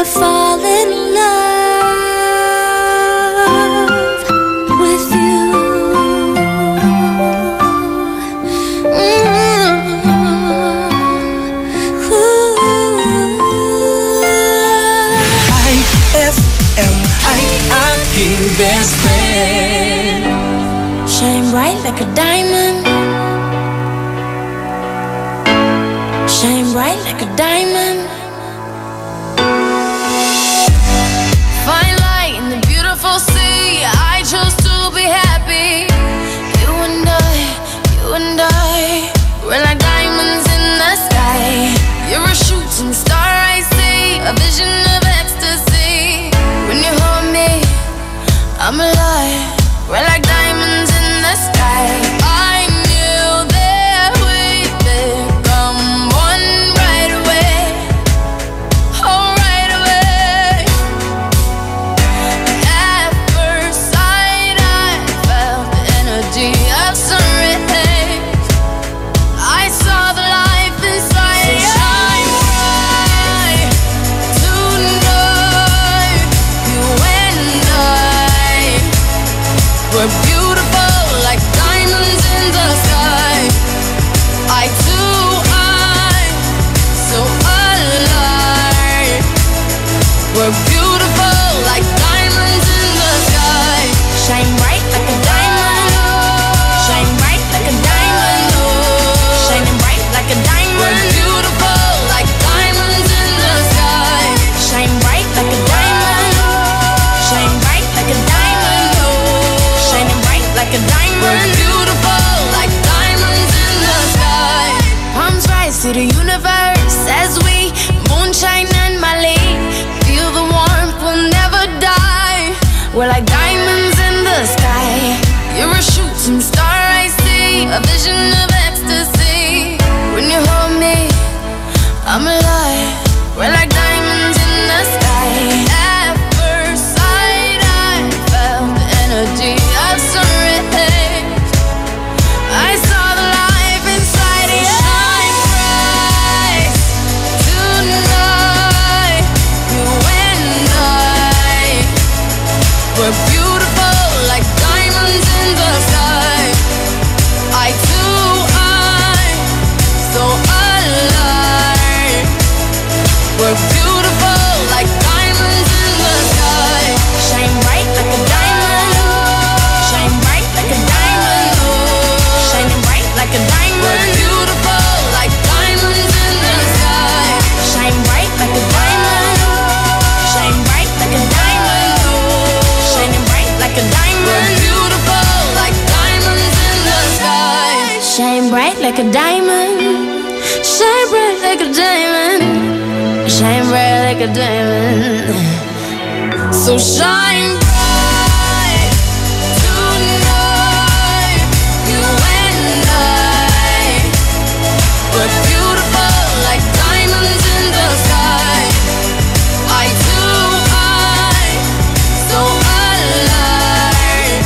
I fall in love with you. IFM ay aking best friend. Shine bright like a diamond. Shine bright like a diamond. Fine light in the beautiful sea. I chose to be happy. You and I, we're like diamonds in the sky. You're a shooting star, I see, a vision of ecstasy. When you hold me, I'm alive. We're like diamonds in the sky. I knew that we'd become one right away. Oh, right away. At first sight, I felt the energy of sun rays. I saw the life inside. So shine bright tonight. You and I, we're beautiful like diamonds in the sky. Eye to eye, so alive. We're beautiful like diamonds in the sky. Shine bright like a diamond. Shine bright like a diamond. Shining bright like a diamond. We're beautiful like diamonds in the sky. Shine bright like a diamond. Shine bright like a diamond. Shining bright like a diamond. We're beautiful like diamonds in the sky. Palms rise to the universe as we moonshine and Mali. Feel the warmth, we'll never die. We're like diamonds in the sky. You're a shooting star, I see, a vision of ecstasy. When you hold me, I'm alive. We're like diamonds in the sky. At first sight, I felt the energy of sun rays. I saw the life inside you. Shine bright tonight. You and I, we're beautiful like diamonds in the sky. Eye to eye, so alive. We're beautiful like diamonds in the sky. Shine bright like a diamond. Shine bright like a diamond. Shining bright like a diamond. We're beautiful like diamonds in the sky. Shine bright like a diamond. Shine bright like a diamond. Shining bright like a diamond. We're beautiful like diamonds in the sky. Shine bright like a diamond. Shine bright like a diamond. Shine bright like a diamond. So shine bright tonight. You and I, we're beautiful like diamonds in the sky. Eye to eye, so alive.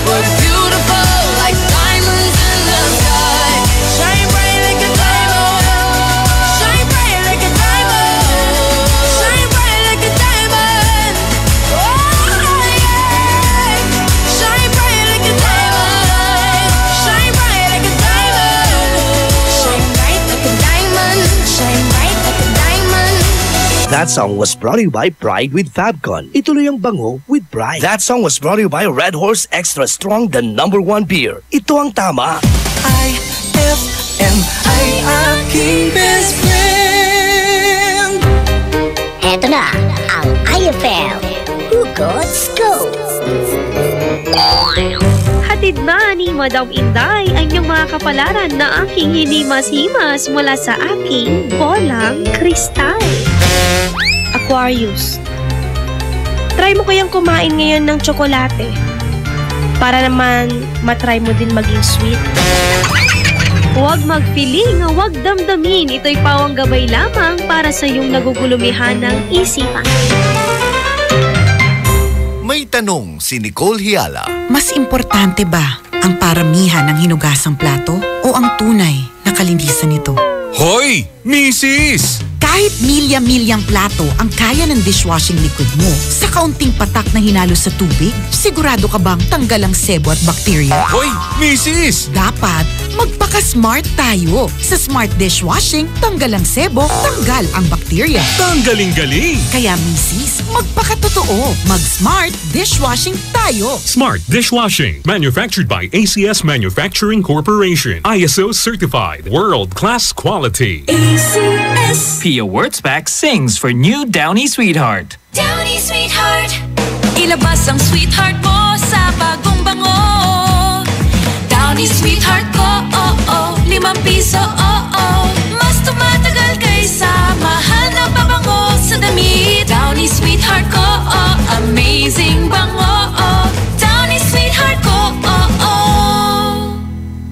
We're beautiful like diamonds in the sky. Shine bright like a diamond. Shine bright like a diamond. Shine bright like a diamond. Oh yeah. Shine bright like a diamond. Shine bright like a diamond. Shine bright like a diamond. Shine bright like a diamond. That song was brought to you by Pride with Fabcon. Ituloy ang bango with Pride. That song was brought to you by Red Horse Extra Strong, the #1 beer. Ito ang tama. IFM ay aking best friend. Eto na ang IFM Hugot Scoop. Hatid na ni Madam Inday ang inyong mga kapalaran na aking hinimas-himas mula sa aking bolang kristal. Aquarius, try mo kayang kumain ngayon ng tsokolate para naman matry mo din maging sweet. Huwag magpiling, huwag damdamin. Ito'y pawang gabay lamang para sa iyong nagugulumihan ng isipan. May tanong si Nicole Hiala. Mas importante ba ang paramihan ng hinugasang plato o ang tunay na kalinisan nito? Hoy, misis! Kahit milya-milyang plato ang kaya ng dishwashing liquid mo, sa kaunting patak na hinalo sa tubig, sigurado ka bang tanggal ang sebo at bakterya? Hoy, misis! Dapat magpaka-smart tayo. Sa smart dishwashing, tanggal ang sebo, tanggal ang bakterya. Tanggaling-galing! Kaya misis, magpakatotoo. Mag-smart dishwashing tayo. Smart Dishwashing, manufactured by ACS Manufacturing Corporation. ISO certified, world-class quality. ACS. Pia Wurtzbach sings for new Downy Sweetheart. Downy Sweetheart, ilabas ang sweetheart mo sa bagong bango. Downy Sweetheart ko, ₱5, mas tumatagal kaysa mahal na pabango sa damit. Downy Sweetheart ko, amazing bango. Downy Sweetheart ko,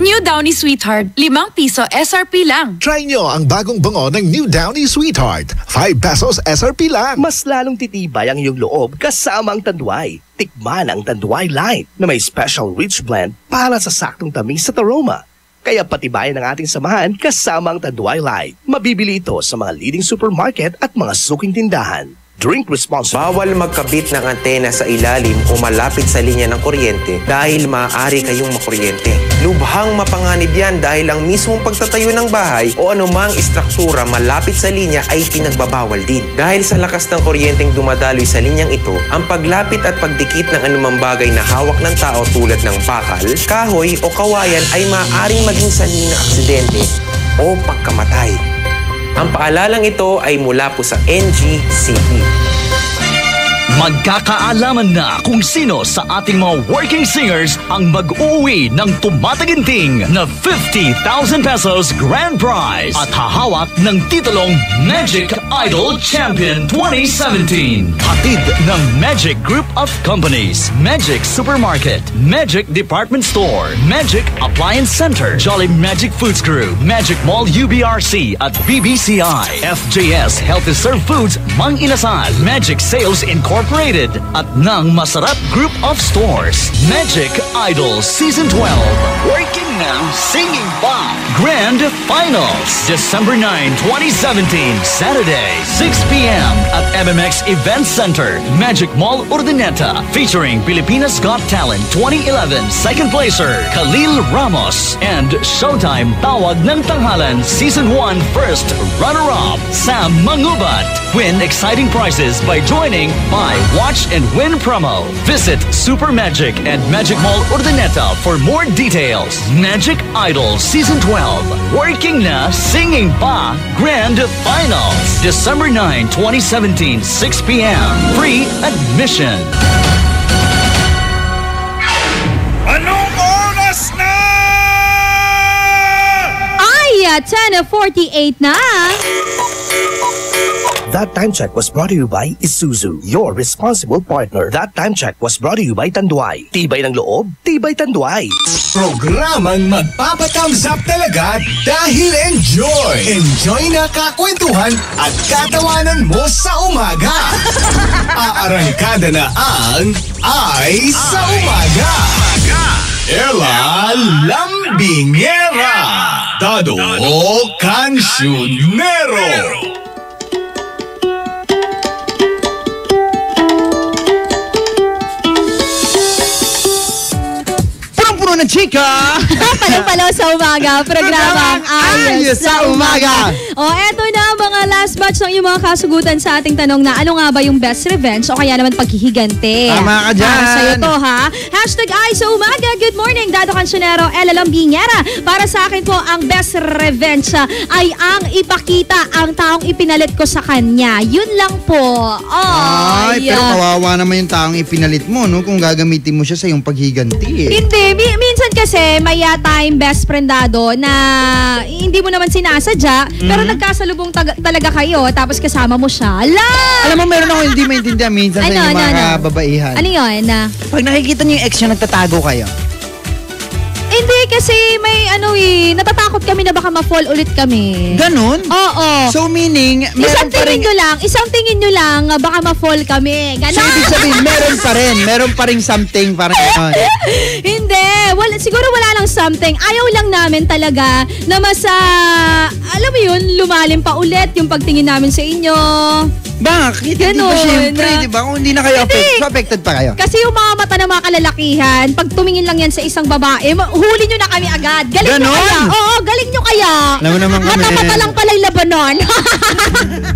New Downy Sweetheart, ₱5 SRP lang. Try nyo ang bagong bango ng New Downy Sweetheart. ₱5 SRP lang. Mas lalong titibay ang iyong loob kasama ang Tanduay. Tikman ang Tanduay Light na may special rich blend para sa saktong tamis at aroma. Kaya patibayan ang ating samahan kasama ang Tanduay Light. Mabibili ito sa mga leading supermarket at mga suking tindahan. Drink responsibly. Bawal magkabit ng antena sa ilalim o malapit sa linya ng kuryente dahil maaari kayong makuryente. Lubhang mapanganib yan dahil ang mismong pagtatayo ng bahay o anumang istruktura malapit sa linya ay pinagbabawal din. Dahil sa lakas ng kuryenteng dumadaloy sa linyang ito, ang paglapit at pagdikit ng anumang bagay na hawak ng tao tulad ng bakal, kahoy o kawayan ay maaaring maging sanhi ng aksidente o pagkamatay. Ang paalalang ito ay mula po sa NGCE. Magkakaalaman na kung sino sa ating mga working singers ang mag-uwi ng tumataginting na 50,000 pesos grand prize at hahawak ng titulong Magic Idol Champion 2017. Hatid ng Magic Group of Companies, Magic Supermarket, Magic Department Store, Magic Appliance Center, Jolly Magic Foods Crew, Magic Mall UBRC at BBCI, FJS Healthy Serve Foods, Mang Inasal, Magic Sales Incorporated at ng Masarap Group of Stores. Magic Idol Season 12. Working now, singing pa. Grand Finals, December 9, 2017, Saturday, 6 p.m. at MMX Event Center, Magic Mall Urdaneta, featuring Pilipinas Got Talent 2011 second placer Khalil Ramos and Showtime Tawag ng Tanghalan Season 1 first runner-up Sam Mangubat. Win exciting prizes by joining Buy, Watch and Win promo. Visit Super Magic and Magic Mall Urdaneta for more details. Magic Idol Season 12. Working na, singing pa. Grand Finals. December 9, 2017, 6 p.m. Free admission. Anong oras na? Ay, 10:48 na. That Time Check was brought to you by Isuzu, your responsible partner. That Time Check was brought to you by Tanduay. Tibay ng loob, tibay Tanduay. Programang magpapatangzap talaga dahil enjoy! Enjoy na kakwentuhan at katawanan mo sa umaga. Aarangkada na ang Ay sa Umaga. Ella Lambingera. Dado Cancionero. Ng chika! Palo-palo sa umaga, programang Ayos sa Umaga. O, eto na mga last batch ng iyong mga kasugutan sa ating tanong na ano nga ba yung best revenge o kaya naman paghihigante. Tama ka dyan. Sa'yo to ha. Hashtag Ayos sa Umaga. Good morning, Dado Cancionero, Ella Lambingera. Para sa akin po, ang best revenge ay ang ipakita ang taong ipinalit ko sa kanya. Yun lang po. Ay, pero kawawa naman yung taong ipinalit mo, no? Kung gagamitin mo siya sa iyong paghiganti. Hindi, minsan kasi may time best friendado na hindi mo naman sinasadya, pero nagkasalubong talaga kayo tapos kasama mo siya. Alam mo, meron ako hindi maintindihan minsan sa inyong mga babaihan. Ano yun? Pag nakikita niyo yung ex niya, nagtatago kayo. Hindi, kasi may natatakot kami na baka ma-fall ulit kami. Ganon? Oo. So meaning, isang tingin nyo lang, baka ma-fall kami. Ganon. So ibig sabihin, meron pa rin something parang ganon. Hindi. Siguro wala lang something. Ayaw lang namin talaga na alam mo yun, lumalim pa ulit yung pagtingin namin sa inyo. Bakit? Hindi Ganon. ba syempre, di ba? Kung hindi na kayo affected pa kayo. Kasi yung mga mata ng mga kalalakihan, pag tumingin lang yan sa isang babae, huli nyo na kami agad. Galing nyo kaya. Oo, galing nyo kaya. Alam mo naman kami. Mata-mata lang pala yung labanon.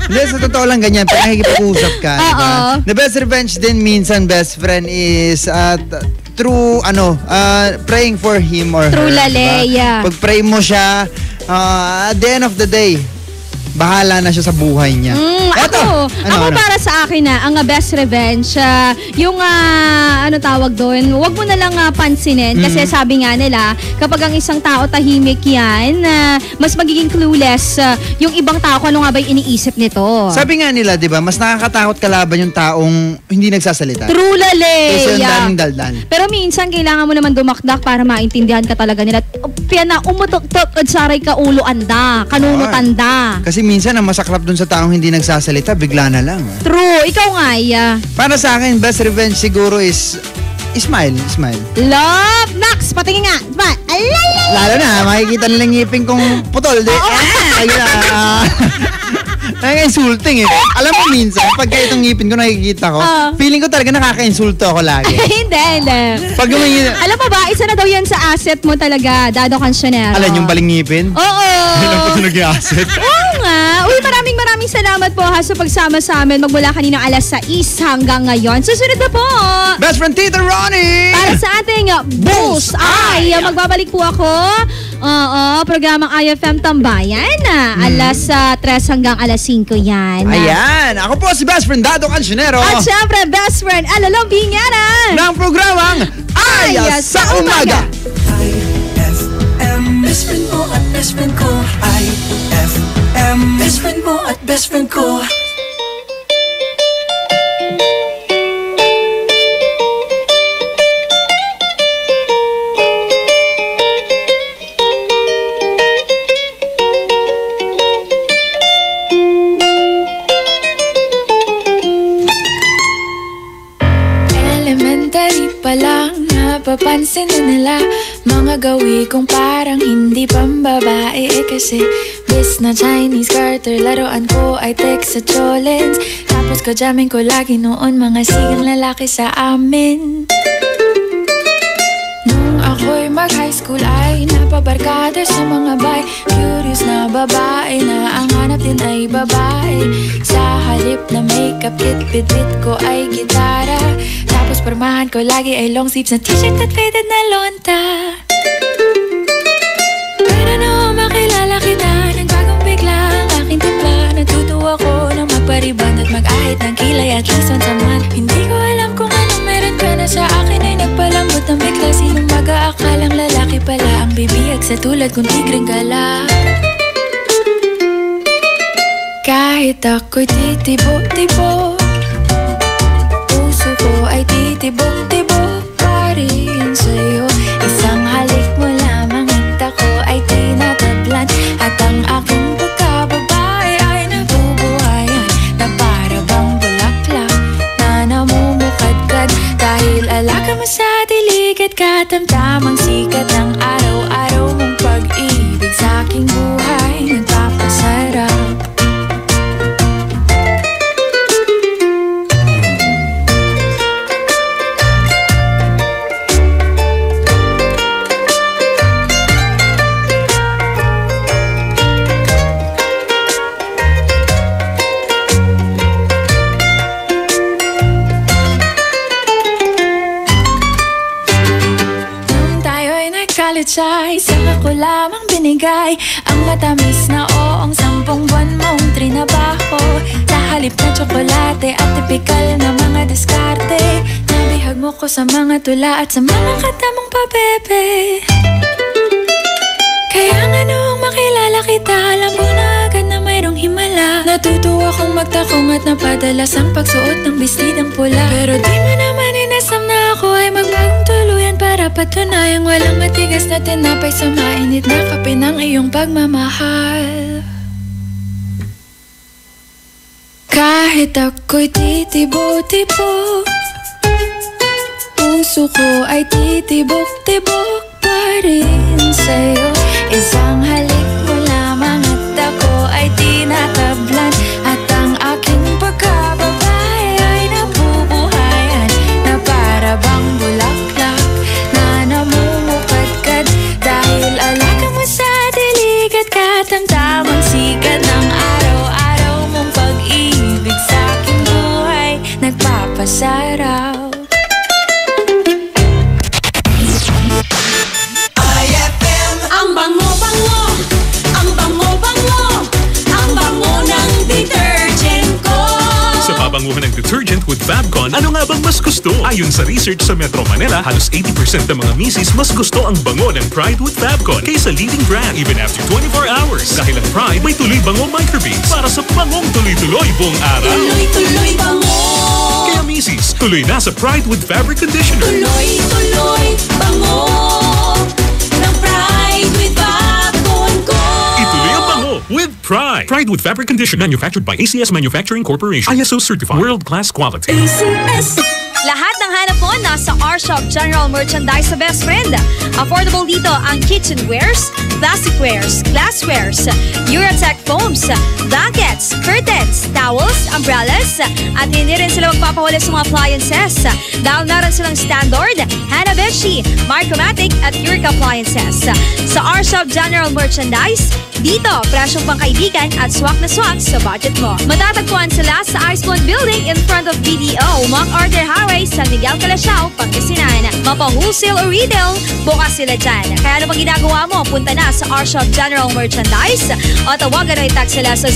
Hindi, sa totoo lang ganyan. Pag nakikipag-usap ka, diba? The best revenge din minsan, best friend, is through, praying for him or True her. Laleya. Pag pray mo siya, at the end of the day, bahala na siya sa buhay niya. Ako para sa akin ang best revenge, yung tawag doon, wag mo na lang pansinin kasi sabi nga nila, kapag ang isang tao tahimik yan, mas magiging clueless yung ibang tao kung ano nga ba yung iniisip nito. Sabi nga nila, di ba, mas nakakatakot kalaban yung taong hindi nagsasalita. True lale. Kasi yung daming daldan. Pero minsan, kailangan mo naman dumakdak para maintindihan ka talaga nila. Piyana, umutok-tok at saray ka ulo anda, kanunutanda. Kasi minsan, ang masaklap dun sa taong hindi nagsasalita, bigla na lang. True. Ikaw nga, Para sa akin, best revenge siguro is smile. Love! Max, patingin nga. Lalo na, makikita nilang ngipin kong putol. Nakaka-insulting Alam mo minsan, pagka itong ngipin ko nakikita ko, feeling ko talaga nakaka-insulto ako lagi. Hindi. Pag alam mo ba, isa na daw yan sa asset mo talaga, Dado Cancionero. Alam yung baling ngipin? Oo. Ilang po ito nag-i-asset? Oo nga. Uy, maraming salamat po sa pagsama sa amin magmula kaninang alas 6 hanggang ngayon. Susunod na po. Best friend Tita Ronnie! Para sa ating Boost Eye. Magbabalik po ako. Programang IFM Tambayan. Alas 3 hanggang alas 5 yan. Ayan. Ako po si best friend Dado Cancionero. At syempre, best friend Elalong Bingera. Ng programang Aya sa Umaga. IFM, best friend mo at best friend ko. IFM, best friend mo at best friend ko. Palang napapansin na nila mga gawi kong parang hindi pambabae kasi bis na Chinese garter laruan ko ay text sa cholens. Tapos kajamin ko lagi noon mga sigang lalaki sa amin. Nung ako'y mag-high school ay napabarkada sa mga bay. Curious na babae na ang hanap din ay babae. Sa halip na makeup kit, bit-bit ko ay gitara. Tapos pormahan ko lagi ay long sleeves na t-shirt at faded na lonta. Pero noong makilala kita, nagbagong bigla ang aking timpla. Natutuwa ko na magpariband at mag-ahit ng kilay at least once a month. Hindi ko alam kung anong meron ka na sa akin ay nagpalambot ng bigla. Sinong mag-aakalang lalaki pala ang bibiyag sa tulad kong tigreng gala. Kahit ako'y titibo-tibo, puso ko ay titibok-tibok pa rin sa'yo. Isang halik mo lamang at ako ay tinatablan. At ang aking pagkababae ay nabubuhayan na para bang bulaklak na namumukadkad. Dahil alaga mo sa dilig at katamtamang sikat ng araw-araw mong pag-ibig sa aking buhay nagpapasarap. Ay, saka ko lamang binigay ang matamis na oong 10 buwan mong trinabaho. Sa halip na tsokolate at tipikal na mga diskarte, nabihag mo ko sa mga tula at sa mga katamong pabebe. Kaya nga noong makilala kita, alam ko na agad na mayroong himala. Natutuwa kong magtakong at napadalas ang pagsuot ng bestidang pula. Pero di mo naman inasam na ako ay magbagong tuluyan para patunayang walang matigas na tinapay sa mainit na kape ng iyong pagmamahal. Kahit ako'y titibo-tibo, puso ko ay titibok-tibok pa rin sa'yo. Isang halik mo lamang at ako ay tinatablan, at ang aking pagkababay ay nabubuhayan na para bang bulaklak na namumukadkad. Dahil alaga mo sa dilig at katamtamang sikat ng araw-araw mong pag-ibig sa aking buhay nagpapasaraw. IFM, ang bango-bango, ang bango-bango, ang bango ng detergent ko. Sa pabanguhan ng detergent with Fabcon, ano nga bang mas gusto? Ayon sa research sa Metro Manila, halos 80% ng mga misis mas gusto ang bango ng Pride with Fabcon kaysa leading brand even after 24 hours. Dahil ang Pride may tuloy bango microbeads para sa bangong tuloy-tuloy buong araw. Tuloy-tuloy bango. Kaya misis, tuloy na sa Pride with Fabric Conditioner. Tuloy-tuloy bango ng Pride with Fabcon ko. Ituloy ang bango with Pride. Pride with Fabric Conditioner, manufactured by ACS Manufacturing Corporation. ISO certified. World-class quality. ACS. Lahat ng hanap mo nasa R-Shop General Merchandise sa Best Friend. Affordable dito ang kitchenwares, plasticwares, glasswares, Eurotech foams, blankets, curtains, towels, umbrellas, at hindi rin sila magpapahuli sa mga appliances. Dahil naroon silang Standard, Hanabishi, Micromatic, at Eureka appliances. Sa R-Shop General Merchandise, dito, presyong pangkaibigan at swak na swak sa budget mo. Matatagpuan sila sa Iceland Building in front of BDO, MacArthur Highway, San Miguel, Calasiao, Pangasinan. Mapa-wholesale o retail, bukas sila dyan. Kaya ano bang ginagawa mo? Punta na sa R-Shop General Merchandise o tawagan o i-text sila sa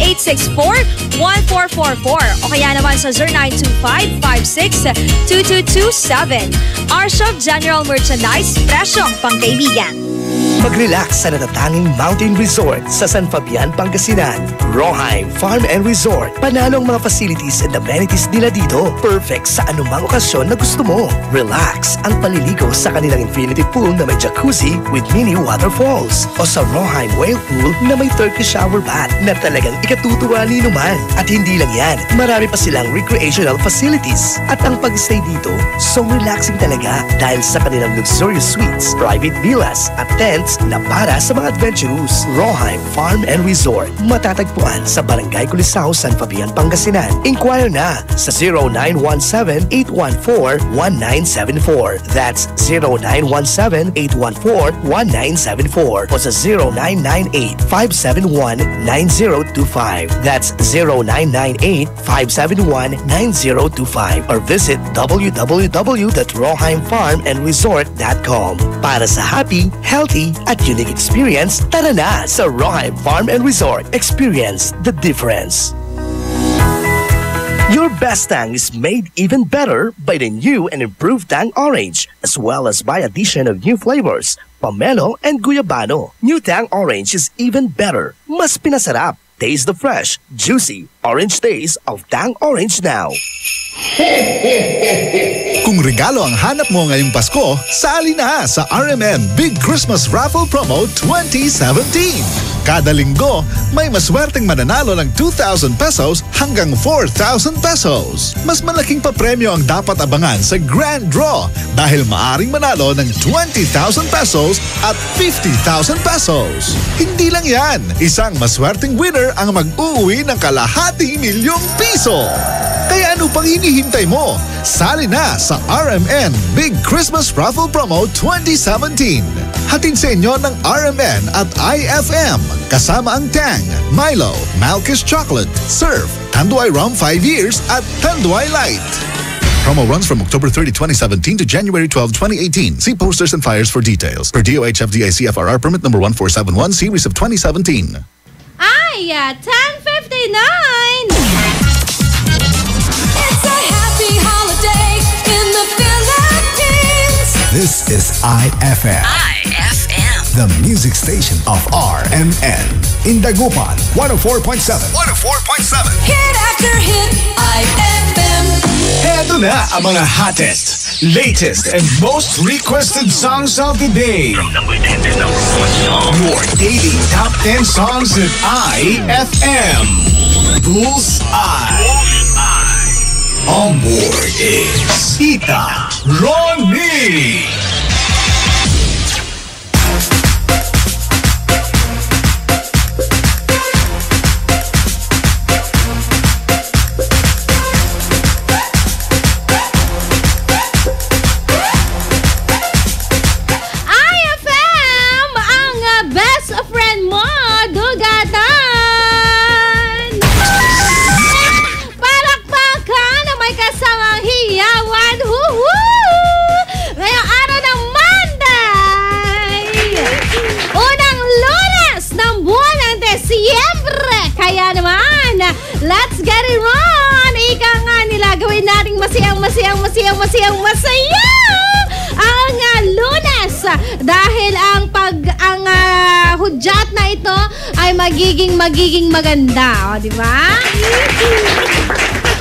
0917-864-1444 o kaya naman sa 0925-56-2227. R-Shop General Merchandise, presyong pangkaibigan. Mag-relax sa natatanging mountain resort sa San Fabian, Pangasinan. Roheim Farm and Resort. Panalo ang mga facilities and amenities nila dito. Perfect sa anumang okasyon na gusto mo. Relax ang paliligo sa kanilang infinity pool na may jacuzzi with mini waterfalls. O sa Roheim Whale Pool na may Turkish shower bath na talagang ikatutuwa ni numan. At hindi lang yan, marami pa silang recreational facilities. At ang pag-stay dito, so relaxing talaga dahil sa kanilang luxurious suites, private villas at tents na para sa mga adventurous. Roheim Farm and Resort. Matatagpuan sa Barangay Culisao, San Fabian, Pangasinan. Inquire na sa 0917-814-1974. That's 0917-814-1974 o sa 0998-571-9025. That's 0998-571-9025 or visit www.roheimfarmandresort.com. Para sa happy, healthy, at unique experience, tara na sa Roheim Farm and Resort. Experience the difference. Your best tang is made even better by the new and improved Tang Orange, as well as by addition of new flavors, pomelo and guyabano. New Tang Orange is even better. Mas pinasarap. Taste the fresh, juicy, orange taste of Tang Orange now. Kung regalo ang hanap mo ngayong Pasko, sali na sa RMN Big Christmas Raffle Promo 2017. Kada linggo, may maswerteng mananalo ng 2,000 pesos hanggang 4,000 pesos. Mas malaking papremyo ang dapat abangan sa Grand Draw dahil maaring manalo ng 20,000 pesos at 50,000 pesos. Hindi lang yan, isang maswerteng winner ang mag-uuwi ng kalahating milyong piso. Kaya ano pang hinihintay mo? Sali na sa RMN Big Christmas Raffle Promo 2017. Hatid sa inyo ng RMN at IFM. Kasama ang Tang, Milo, Malkish Chocolate, Surf, Tanduay Rum 5 years at Tanduay Light. Promo runs from October 30, 2017 to January 12, 2018. See posters and flyers for details. Per DOH FDA CFRR permit number 1471 series of 2017. Ay, 10:59! It's a happy holiday in the Philippines. This is IFM. IFM. The music station of RMN. In Dagupan, 104.7. 104.7. Hit after hit, IFM. Eto na ang mga hottest, latest and most requested songs of the day. From number 10 to number 1 song. Your daily top 10 songs at IFM. Bullseye. On board is Tita Ronnie. Let's get it on! Ika nga nila, gawin nating masaya ang Lunes dahil ang hudyat na ito ay magiging maganda, o di ba?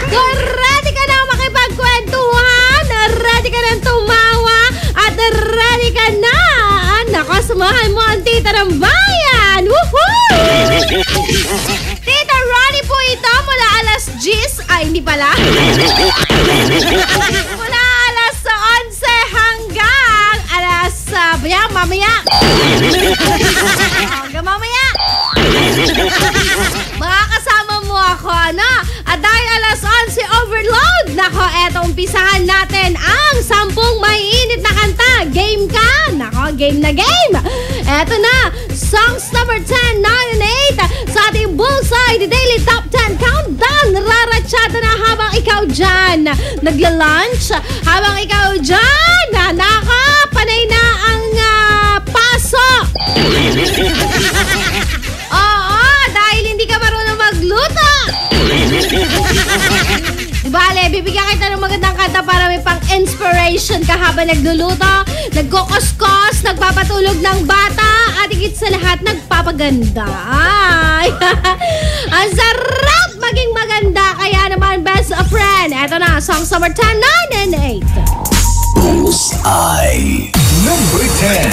Kung ready ka na makipagkwentuhan, ready ka na tumawa, at ready ka na, nakasamahan mo ang tita ng bayan! Woohoo! Tita Ronnie po ito mula alas 10, ay hindi pala. Mula alas 11 hanggang alas, mamaya. Hanggang mamaya. Makakasama mo ako, ano? At dahil alas 11 overload, nako, eto, umpisahan natin ang 10 maiinit na kanta. Game ka? Nako, game na game. Eto na, songs number 10, 9, and 8 sa ating Bullseye, the Daily Top 10 Countdown. Raratsada na habang ikaw dyan nagla-lunch, habang ikaw dyan nakapanay na ang paso. Oo, dahil hindi ka marunong magluto. Bale, bibigyan kita ng magandang kanta para may pang-inspiration ka habang nagluluto, nagkukuskos, nagpapatulog ng bata, at higit sa lahat, nagpapaganda. Ay, ang sarap maging maganda, kaya naman, best of friend. Eto na, songs number 10, 9, and 8. Bullseye. Number 10.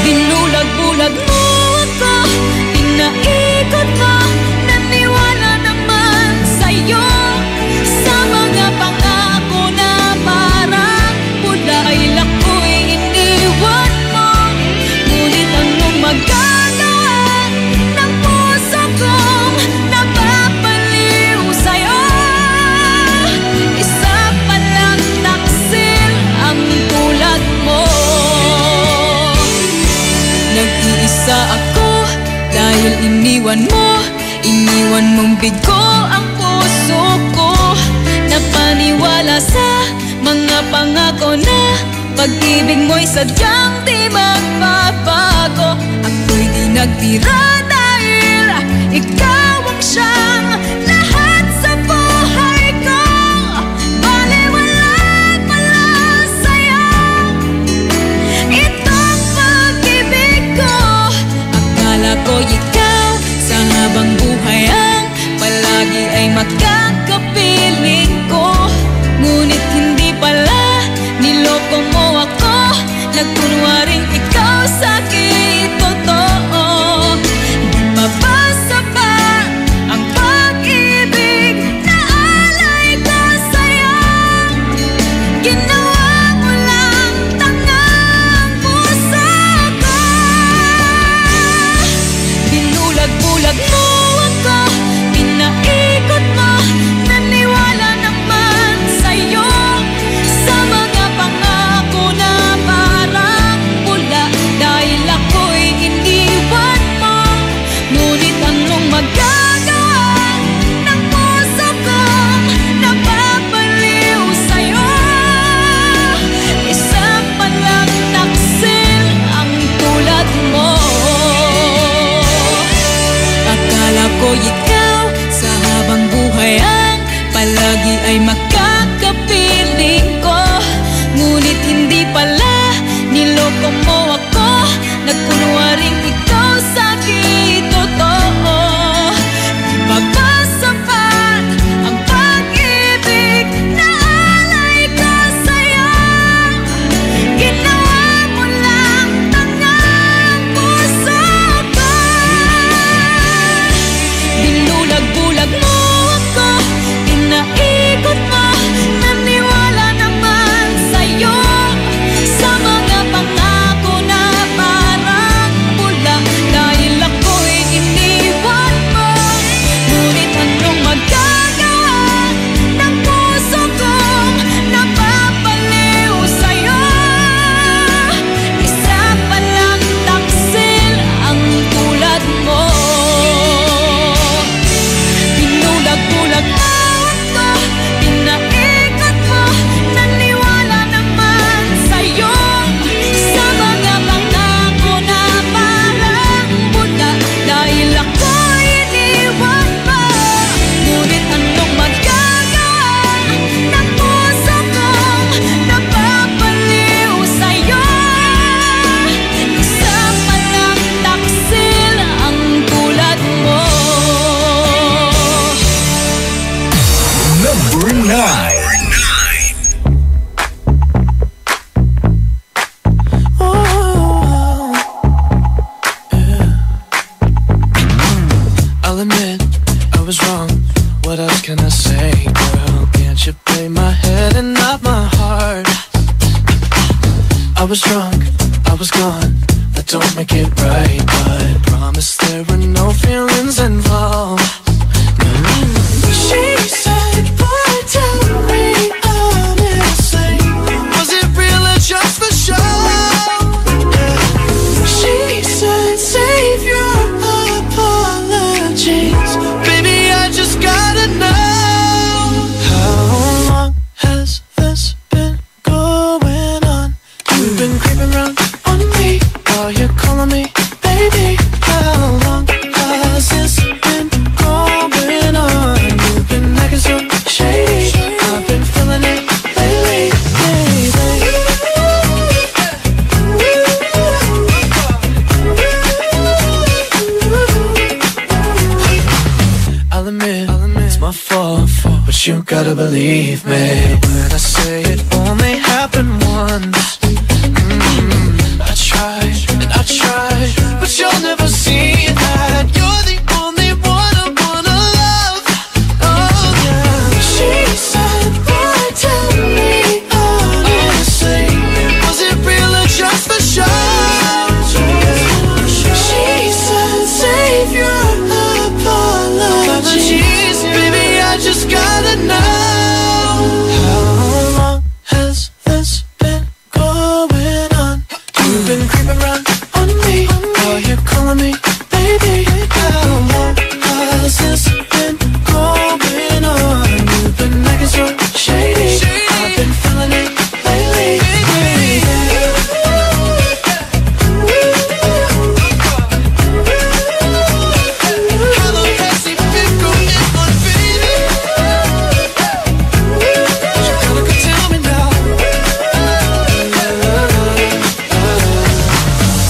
Binulag-bulag mo ako, pinaikot mo, naniwala naman sa'yo. Sa mga pangako na parang pula ay lako'y iniwan mo. Ngunit anong magagawa ng puso kong napapaliw sa'yo? Isa palang taksil ang tulad mo. Nag-iisa ako dahil iniwan mong bigo ang puso ko. Napaniwala sa mga pangako na pag-ibig mo'y sadyang di magbabago. Ako'y di nagtira dahil ikaw ang siyang lahat sa buhay ko. Baliwala pala sa'yo itong pag-ibig ko. Akala ko ikaw sa habang buhay ang palagi ay makakapiling ko. Ngunit hindi pala, niloko mo ako. Nagkunwaring ikaw sa'kin totoo. Di mabasa pa ang pag-ibig na alay ko sa'yo. Ginawa mo lang tangang puso ko. Binulag-bulag mo ako, pinaikot mo, naniwala naman sa'yo. Sa mga pangako na parang pula, dahil ako'y iniwan mo. Ngunit anong magagawa ng puso kong napapaliw sa'yo? Isang palang taksil ang tulad mo. Akala ko ikaw sa habang buhay ang palagi ay makakapiling ko. Ngunit hindi pala, niloko mo ako. Nagkunwaring ikaw sa'kin totoo. Di mabasa pa I'll admit I was wrong. What else can I say, girl? Can't you play my head and not my heart? I was drunk, I was gone. That don't make it right, but promise there were no feelings involved. She said, boy, tell me honestly, was it real or just for show? She said, save your apologies, baby, I just gotta know. How long has this been going on? You've been creeping around on me while you're calling me baby. How long has this been going on? You've been acting so shady, I've been feeling it lately, baby. I'll admit, it's my fault, but you gotta believe me when I say it only happened once. I tried and I tried, but you'll never see that. You're the only one I wanna love. Oh yeah. She said, boy, tell me honestly, was it real or just for show? She said, save your apologies, baby, I just gotta know. How long has this been going on? You've been creeping around on me while you're calling me baby. How long has this been going on? You've been acting so shady, I've been feeling it lately, baby. How long has it been going on, baby? You gotta go tell me now.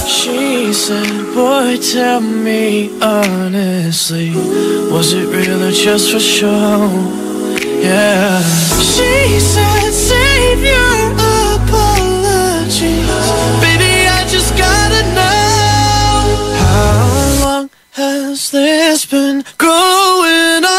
She said, boy, tell me honestly, was it real or just for show? Yeah. She said, save your apologies, baby, I just gotta know. How long has this been going on?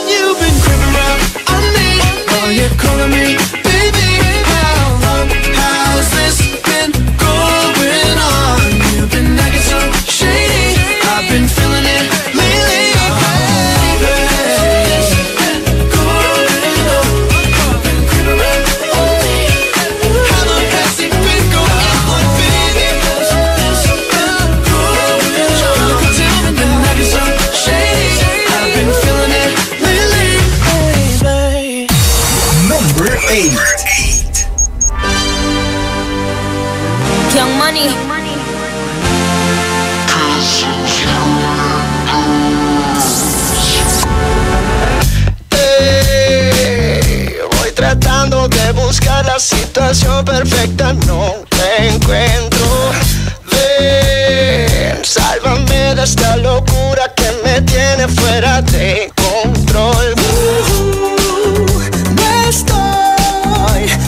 You've been creeping around on me while you're calling me baby. How long has this been going on? You've been acting so shady, I've been feeling it lately, baby. It's been going on, you've been creeping around on me. How long has it been going on, baby? It's been going on, you can tell me now. Acting so shady, I've been feeling it lately, baby. Number 8. Young Money. Voy tratando de buscar la situación perfecta, no te encuentro. Ven, sálvame de esta locura que me tiene fuera de control.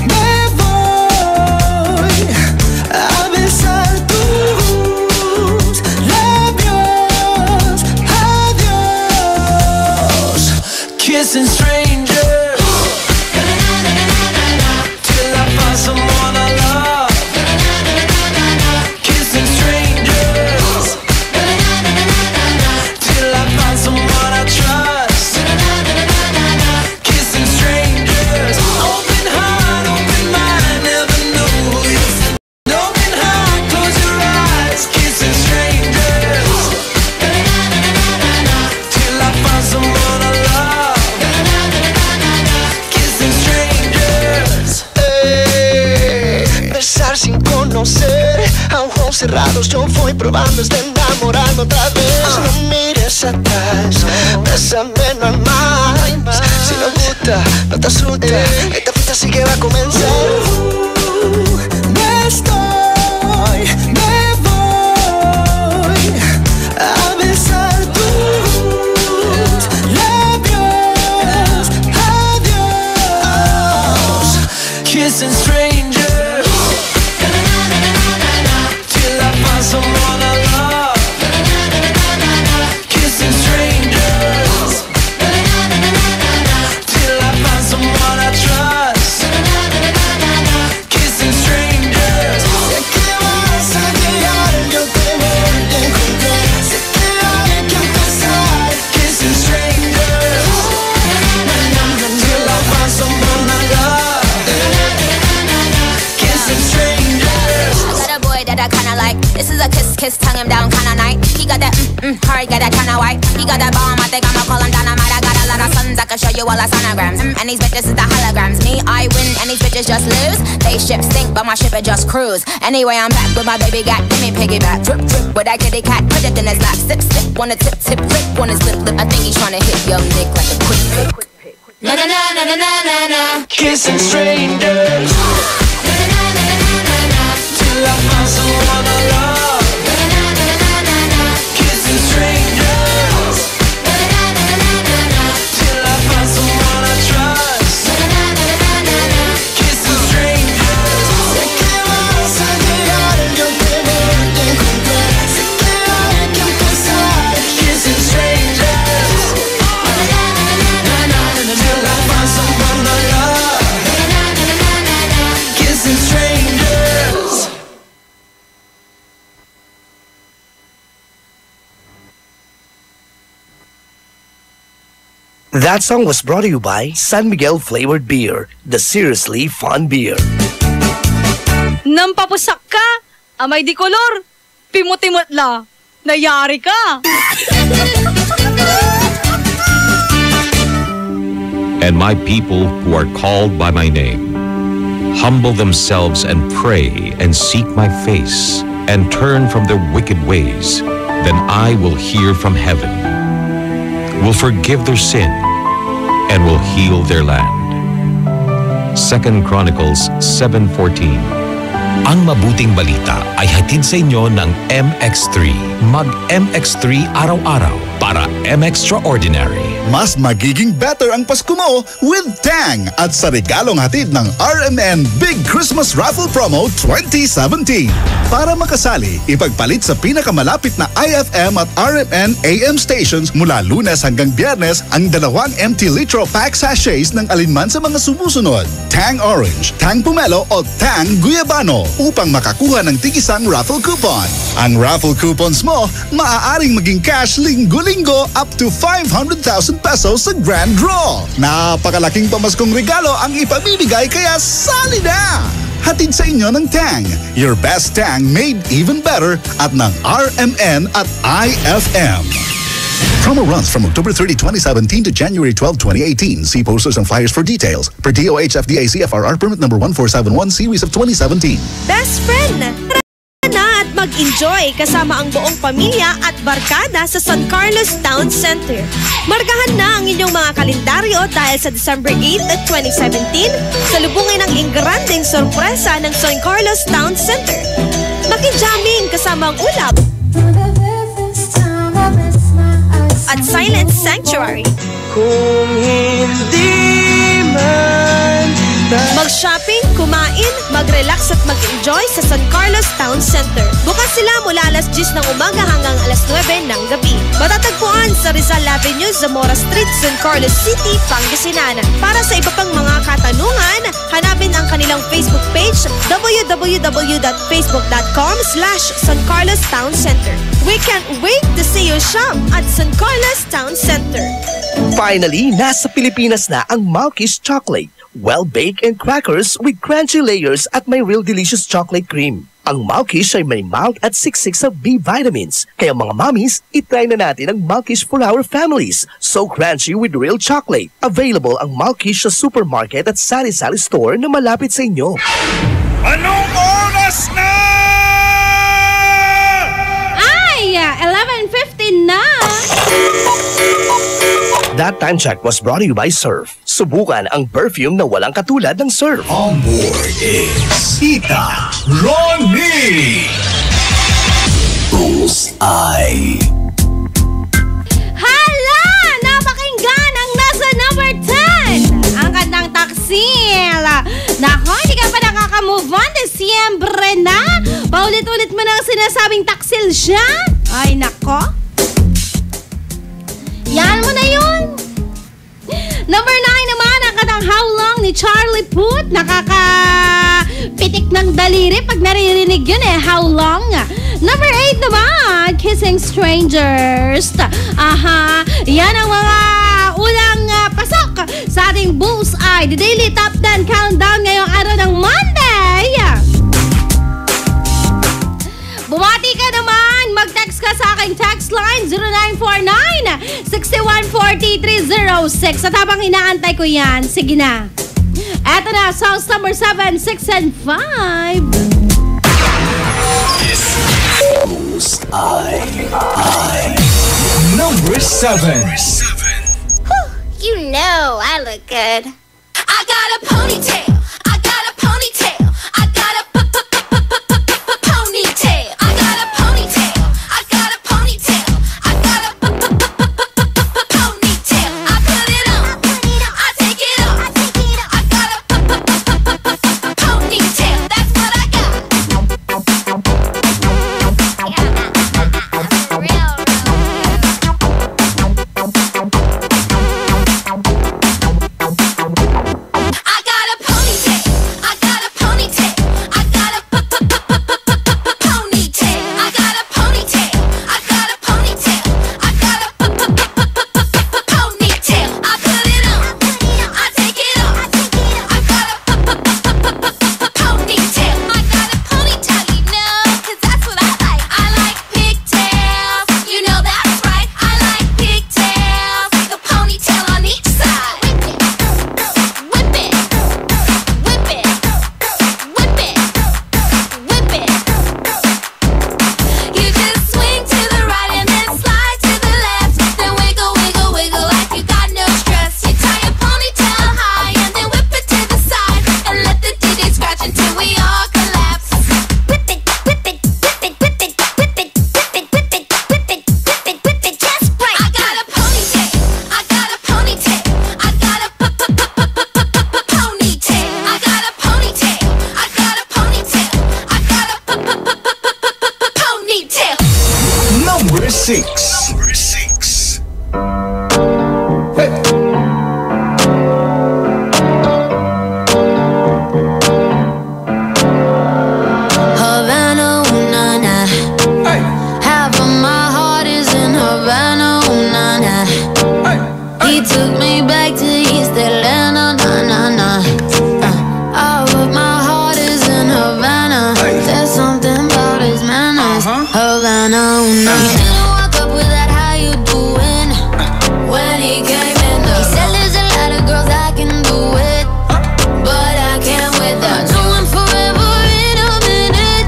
Me voy a besar tus labios. Adiós. Kissing strangers till I find someone I love. Kissing strangers till I find someone I trust. Kissing strangers, open heart, open mind, never know who you'll find. Open heart, close your eyes. Kissing strangers till I find someone I love. Kissing strangers. Besar sin conocer, a ojos cerrados yo voy probando hasta enamorarme otra vez. No mires atrás, bésame, no hay más. Si no gusta, no te asusta, esta fiesta sí que va a comenzar. Me voy a besar tus labios. Adiós. Kissing strangers till I find someone I love. is a kiss, tongue him down kinda night. He got that hard, got that kinda white. He got that bomb, I think I'ma call him dynamite. I got a lot of sons, I can show you all our sonograms. And these bitches is the holograms. Me, I win, and these bitches just lose. They ship sink, but my ship it just cruise. Anyway, I'm back with my baby gat, give me piggyback. Drip, drip, with that kitty cat, put it in his lap. Sip, sip, wanna tip, tip, lick, wanna slip, lip. I think he's tryna hit your dick like a quick pick. Na na na na na na na na. Kissing strangers. Na na na na na na na. Till I find someone I love. Na na na na na na. Kissing strangers. Na na na na na na. Till I find someone I trust. Na na na na na na. Kissing strangers. Sé que vas a llegar, yo te voy a encontrar. Sé que hay que empezar. Kissing strangers. Na na na na na na. Till I find someone I love. Na na na na na na. Kissing strangers. That song was brought to you by San Miguel Flavored Beer, the seriously fun beer. Nampapusak ka, amay di kolor, pimutimot la, nayari ka. And my people who are called by my name humble themselves and pray and seek my face and turn from their wicked ways, then I will hear from heaven, will forgive their sin, and will heal their land. 2 Chronicles 7:14. Ang mabuting balita ay hatid sa inyo ng MX3. Mag-MX3 araw-araw para M-Extraordinary. Mas magiging better ang Pasko mo with Tang at sa regalong hatid ng RMN Big Christmas Raffle Promo 2017. Para makasali, ipagpalit sa pinakamalapit na IFM at RMN AM stations mula Lunes hanggang Biyernes ang 2 empty litro pack sachets ng alinman sa mga sumusunod. Tang Orange, Tang Pomelo o Tang Guyabano upang makakuha ng tig-isang raffle coupon. Ang raffle coupons mo maaaring maging cash linggo-linggo up to 500,000 pesos sa grand draw. Napakalaking pamaskong regalo ang ipamimigay kaya sali na! Hatid sa inyo ng Tang. Your best Tang made even better at ng RMN at IFM. Promo runs from October 30, 2017 to January 12, 2018. See posters and flyers for details. Per DOH FDA CFRR permit number 1471 series of 2017. Best friend! Na at mag-enjoy kasama ang buong pamilya at barkada sa San Carlos Town Center. Markahan na ang inyong mga kalendaryo dahil sa December 8 at 2017, salubungin ang ingranding sorpresa ng San Carlos Town Center. Maki-jamming kasama ang ulap at Silent Sanctuary. Kung hindi man mag-shopping, kumain, mag-relax at mag-enjoy sa San Carlos Town Center. Bukas sila mula alas 10 ng umaga hanggang alas 9 ng gabi. Matatagpuan sa Rizal Avenue, Zamora Street, San Carlos City, Pangasinan. Para sa iba pang mga katanungan, hanapin ang kanilang Facebook page www.facebook.com/San Carlos Town Center. We can't wait to see you shop at San Carlos Town Center. Finally, nasa Pilipinas na ang Malkish Chocolate. Well-baked and crackers with crunchy layers at may real delicious chocolate cream. Ang Malkish ay may malt at 66 of B vitamins. Kaya mga mommies, itry na natin ang Malkish for our families. So crunchy with real chocolate. Available ang Malkish sa supermarket at sari-sari store na malapit sa inyo. Anong oras na? Ay, 11:50 na! That time check was brought to you by Surf. Subukan ang perfume na walang katulad ng Surf. On board is Tita Ronnie. Bullseye. Hala! Napakinggan ang nasa number 10! Ang kantang Taksil. Nako, hindi ka pa nakaka-move on. Desyembre na. Paulit-ulit mo nang sinasabing Taksil siya. Ay, nako. Yan mo na yun. Number 9 naman, ang kantang How Long ni Charlie Puth. Nakakapitik ng daliri pag naririnig yun How Long. Number 8 naman, Kissing Strangers. Aha, yan ang mga unang pasok sa ating Bullseye, the Daily Top 10 Countdown ngayong araw ng Monday. Bumati ka naman. Mag-text ka sa aking text line 0949-614-3306. At habang inaantay ko yan, sige na. Eto na, songs number 7, 6, and 5. Number 7. You know I look good. I got a ponytail. I got a ponytail. I got a ponytail. I got a ponytail. I got a ponytail. I got a ponytail. I put it on. I take it off. I got a ponytail. That's what I got. Number 6. Havana, ooh, na, na. Half of my heart is in Havana, ooh, na, na. He took me back to East Atlanta, na, na, na. All of my heart is in Havana. There's something about his manners. Havana, ooh, na, na. He didn't walk up with that, how you doing? When he came in, he said there's a lot of girls I can do it, but I can't with that. No one forever in a minute.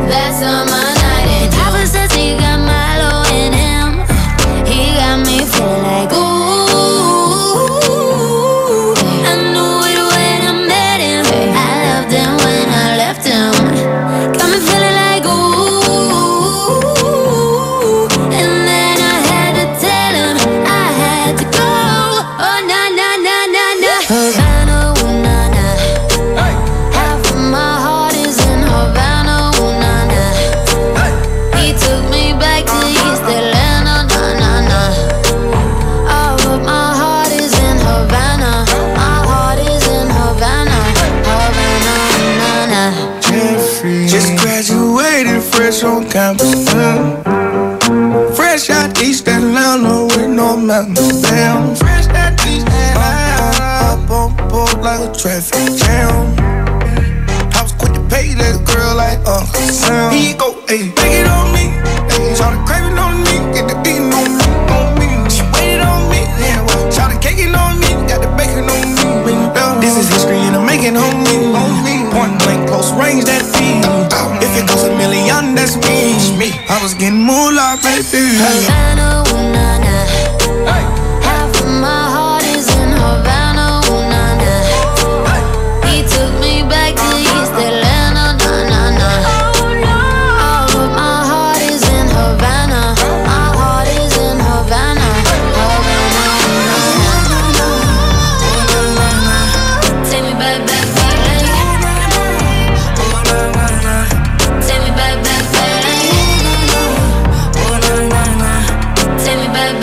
That's on my night. And Papa says he got Milo in him. He got me feeling like ooh. I knew it when I met him. I loved him when I left him. Got me feeling like ooh. And then I had to tell him I had to go. Oh na na na na na. Havana, ooh na na. Half of my heart is in Havana, ooh na na. He took me back to East Atlanta, na na na. All of my heart is in Havana. My heart is in Havana, Havana, na na. Just graduated fresh on campus. Fresh out East Atlanta with no mountains down. Fresh out East Atlanta, up on board like a traffic jam. I was quick to pay that girl like Uncle Sam. Here you go, ayy, take it on me. Ayy, shout the craving on me, get the beating on me, on me. She waited on me, yeah, well, shout the caking on me, got the bacon on me. This is history and I'm making on me. Point blank, close range, that feed. If it goes $1 million, that's me. I was getting moolah, baby. Havana, ooh na na. Half of my heart is in Havana, ooh na na. He took me back to East Atlanta, na na na. All of my heart is in Havana. My heart is in Havana, Havana, ooh na na. Take me back, back, back. Take me back, back, back. Take me back,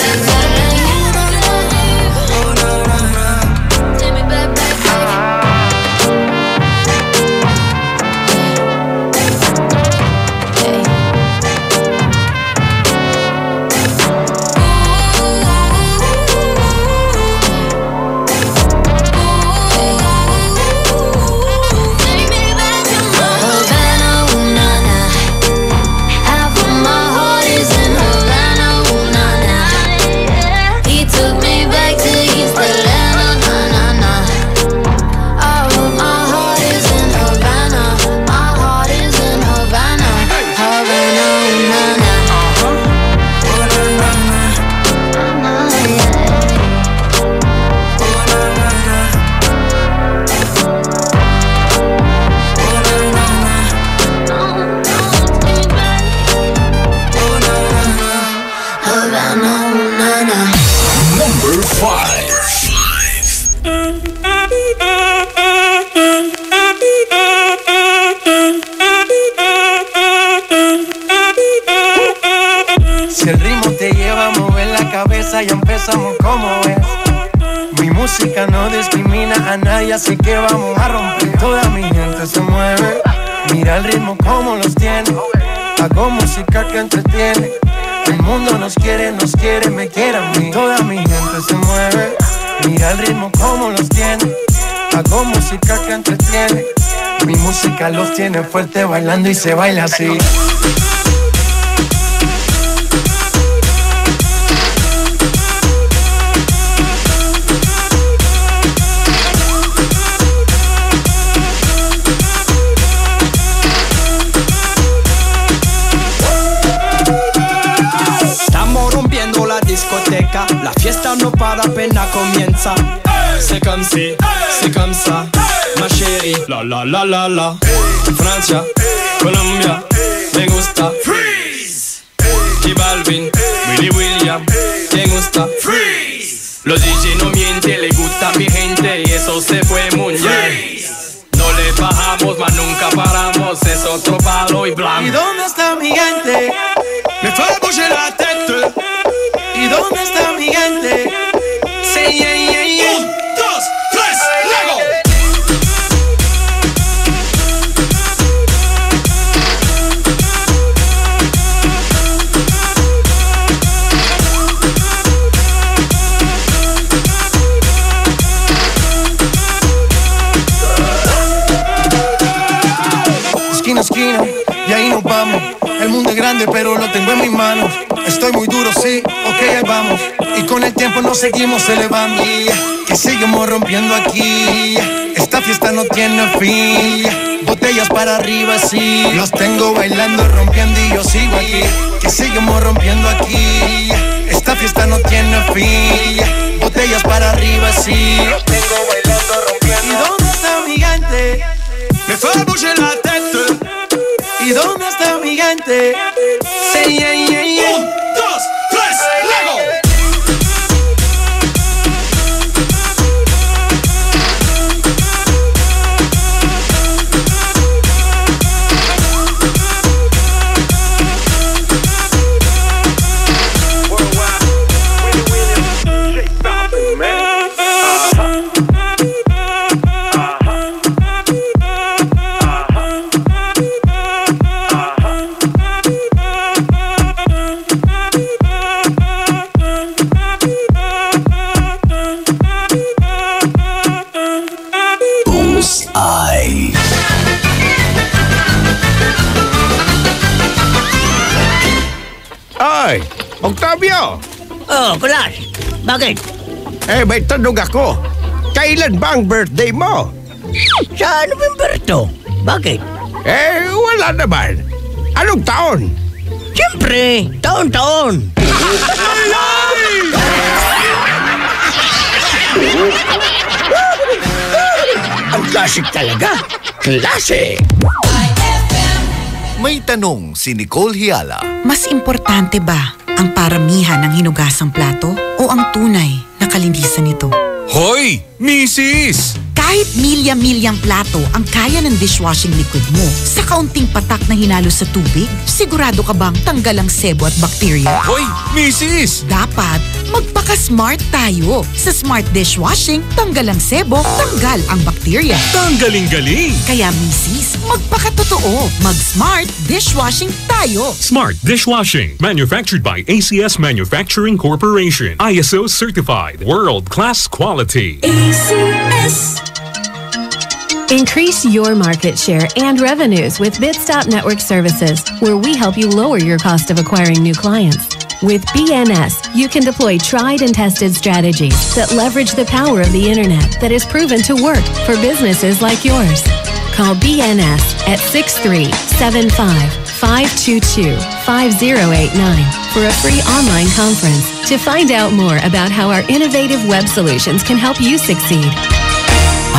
Si el ritmo te lleva a mover la cabeza, ya empezamos como es. Mi música no discrimina a nadie, así que vamos a romper. Toda mi gente se mueve, mira el ritmo como los tiene. Hago música que entretiene. El mundo nos quiere, me quiere a mí. Toda mi gente se mueve, mira el ritmo como los tiene. Hago música que entretiene. Mi música los tiene fuerte bailando y se baila así. La fiesta no para, apenas comienza. C'est comme si, c'est comme ça, ma chérie. La la la la la. Francia, Colombia, me gusta. Freeze. J Balvin, Willy William, me gusta. Freeze. Los DJ no mienten, le gusta a mi gente y eso se fue muy bien. No le bajamos, mas nunca paramos, es otro palo y blanco. ¿Y dónde está mi gente? Me fue a bouger la tête. ¿Y dónde está mi gente? Sí, yeah, yeah, yeah. 1, 2, 3, ¡Lego! Esquina a esquina, y ahí nos vamos. El mundo es grande, pero lo tengo en mis manos. Estoy muy duro, sí, ok, ahí vamos. Y con el tiempo nos seguimos elevando. Que seguimos rompiendo aquí. Esta fiesta no tiene fin. Botellas para arriba, sí. Los tengo bailando, rompiendo y yo sigo aquí. Que seguimos rompiendo aquí. Esta fiesta no tiene fin. Botellas para arriba, sí. Los tengo bailando, rompiendo. ¿Y dónde está mi gente? Me fue a bouger la tête. ¿Y dónde está mi gente? Sí, yeah, yeah, yeah. 1, 2, 3, ¡Lego! Ay, Octavio! Oh, Kulas. Bakit? May tanong ako. Kailan ba ang birthday mo? Sa November to. Bakit? Wala naman. Anong taon? Siyempre, taon-taon. Ang classic talaga. Classic! May tanong si Nicole Hiala. Mas importante ba ang paramihan ng hinugasang plato o ang tunay na kalinisan nito? Hoy, Mrs. Kahit milya-milyang plato ang kaya ng dishwashing liquid mo, sa kaunting patak na hinalo sa tubig, sigurado ka bang tanggal ang sebo at bakterya? Hoy, Mrs. Dapat magpaka-smart tayo. Sa smart dishwashing, tanggal ang sebo, tanggal ang bakterya. Tanggaling-galing! Kaya Mrs., magpakatotoo. Mag-smart dishwashing tayo. Smart Dishwashing. Manufactured by ACS Manufacturing Corporation. ISO certified. World-class quality. ACS. Increase your market share and revenues with Bitstop Network Services, where we help you lower your cost of acquiring new clients. With BNS, you can deploy tried and tested strategies that leverage the power of the internet that is proven to work for businesses like yours. Call BNS at 6375-522-5089 for a free online conference to find out more about how our innovative web solutions can help you succeed.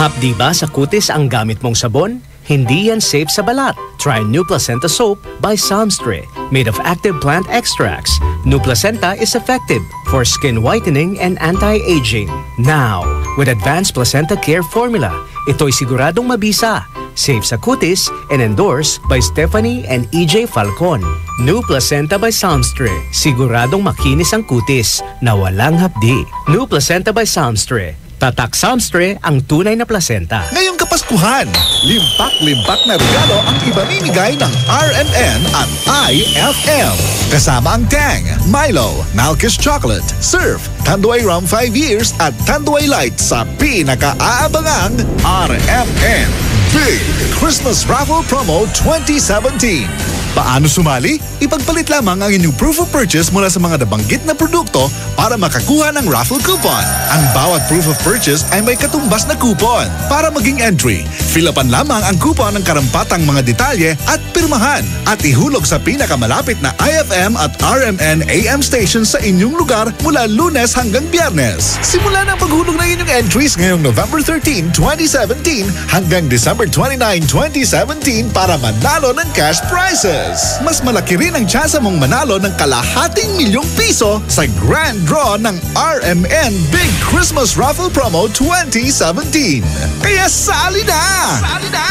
Hapdi ba sa kutis ang gamit mong sabon? Hindi yan safe sa balat. Try New Placenta Soap by Samstre. Made of active plant extracts, New Placenta is effective for skin whitening and anti-aging. Now, with Advanced Placenta Care Formula, ito'y siguradong mabisa, safe sa kutis, and endorsed by Stephanie and EJ Falcon. New Placenta by Samstre, siguradong makinis ang kutis na walang hapdi. New Placenta by Samstre. Tatak Samstre ang tunay na placenta. Ngayong Kapaskuhan, limpak-limpak na regalo ang ipamimigay ng RMN at IFM. Kasama ang Tang, Milo, Malkish Chocolate, Surf, Tanduay Rum 5 Years at Tanduay Light sa pinaka-aabangang RMN Big Christmas Raffle Promo 2017. Paano sumali? Ipagpalit lamang ang inyong proof of purchase mula sa mga nabanggit na produkto para makakuha ng raffle coupon. Ang bawat proof of purchase ay may katumbas na coupon. Para maging entry, fill-upan lamang ang coupon ng karampatang mga detalye at pirmahan at ihulog sa pinakamalapit na IFM at RMN AM station sa inyong lugar mula Lunes hanggang Biyernes. Simula na paghulog ng inyong entries ngayong November 13, 2017 hanggang December 29, 2017 para manalo ng cash prizes. Mas malaki rin ang tsansa mong manalo ng ₱250,000 sa grand draw ng RMN Big Christmas Raffle Promo 2017. Kaya sali na! Sali na!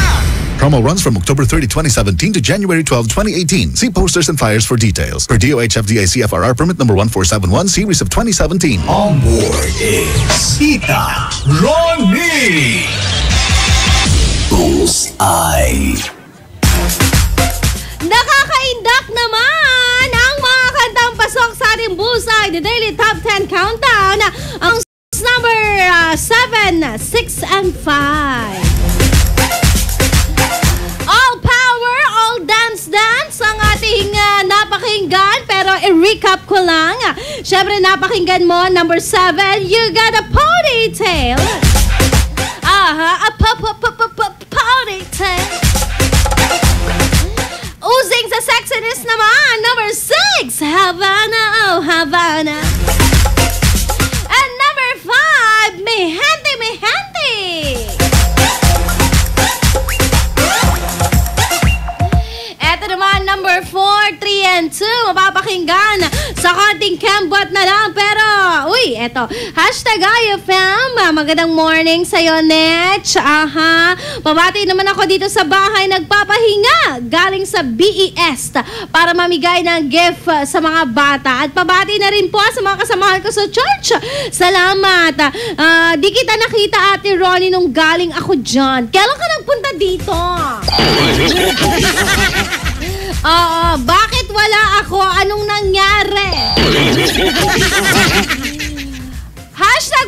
Promo runs from October 30, 2017 to January 12, 2018. See posters and flyers for details. Per DOH FDA CFRR permit number 1471 series of 2017. On board is Tita Ronnie. Bullseye. Nakakaindak naman ang mga kantang pasok sa ating Bullseye, the Daily Top 10 Countdown. Ang number 7, 6, and 5. All Power, All Dance ang ating napakinggan. Pero i-recap ko lang. Siyempre napakinggan mo, number 7, You Got a Ponytail. A ponytail. Using sa sexiness naman, number 6, Havana, oh Havana. And number 5, Mi Gente, Mi Gente. Eto naman, number 4, 3, and 2, mapapakinggan sa konting kembot na lang. Pero, uy, eto, #IFM, magandang morning sa'yo, Netch. Aha, pabati naman ako dito sa bahay, nagpapahinga, galing sa BES para mamigay ng gift sa mga bata. At pabati na rin po sa mga kasamahan ko sa church. Salamat. Di kita nakita, Ate Ronnie, nung galing ako dyan. Kailan ka nagpunta dito? Bakit wala ako? Anong nangyari?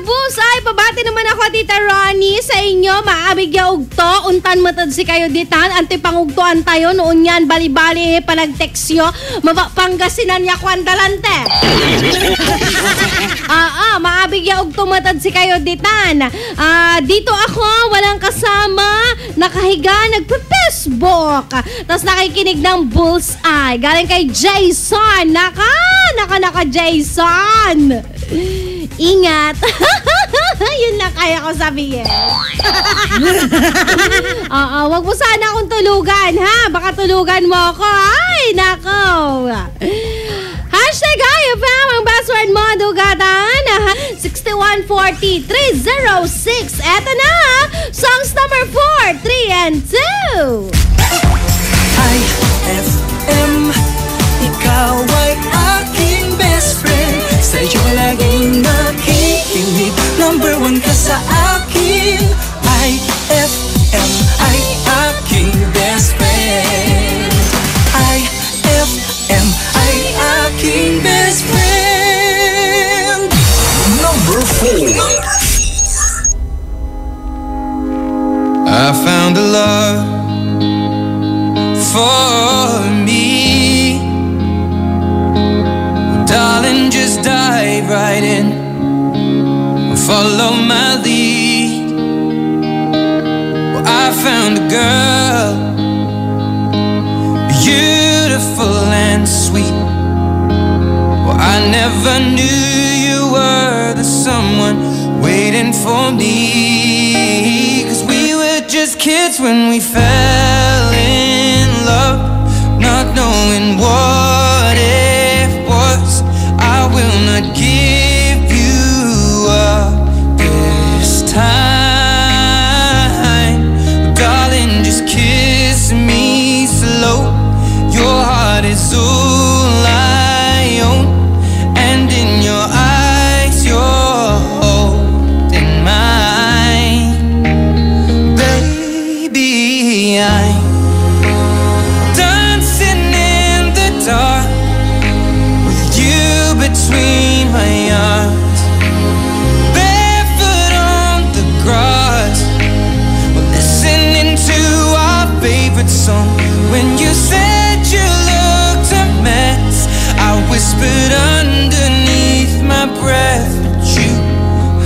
#Bullseye, pabati naman ako, Tita Ronnie, sa inyo. Maabigya ugto, untan matad si kayo ditan, antipangugtoan tayo, noon yan, bali-bali, panag-teksyo, mapangasinan niya kwandalante. Maabigya ugto matad si kayo ditan. Dito ako, walang kasama, nakahiga, nagpe-Facebook, tapos nakikinig ng Bullseye, galing kay Jason. Naka Jason. Ingat. Yun na kaya ko sabihin. Wag mo sana akong tulugan, ha? Baka tulugan mo ako. Ay, nako. #IFM, ang password mo, dugatan. 6140306. Eto na, songs number 4, 3, and 2. IFM, ikaw ay aking best friend. Sa'yo laging nakikinig, number 1 ka sa akin. IFM ay aking best friend. IFM ay aking best friend. Number 4. I found a love for me. Darling, just dive right in, follow my lead. Well, I found a girl, beautiful and sweet. Well, I never knew you were the someone waiting for me. 'Cause we were just kids when we fell in love, not knowing what it was. I will not give whispered underneath my breath, but you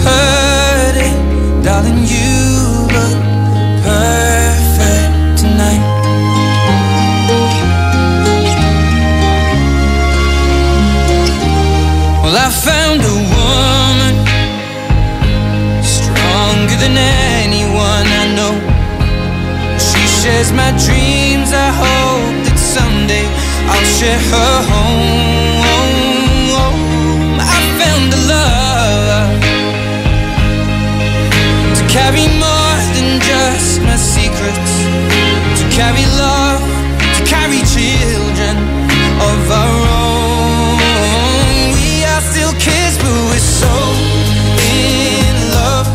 heard it. Darling, you look perfect tonight. Well, I found a woman stronger than anyone I know. She shares my dreams. I hope that someday I'll share her home. I found a love to carry more than just my secrets, to carry love, to carry children of our own. We are still kids, but we're so in love,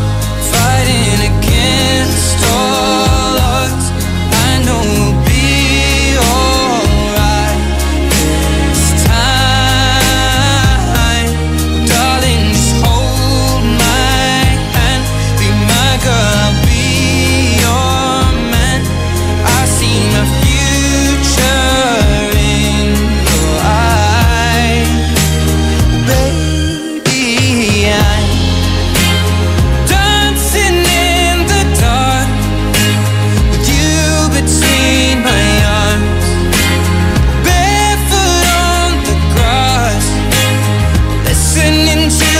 fighting against all odds. I know we'll be alright this time. Darling, just hold my hand, be my girl, I'll be your man. I see my future in your eyes. Baby, I'm dancing in the dark with you between my arms, barefoot on the grass, listening to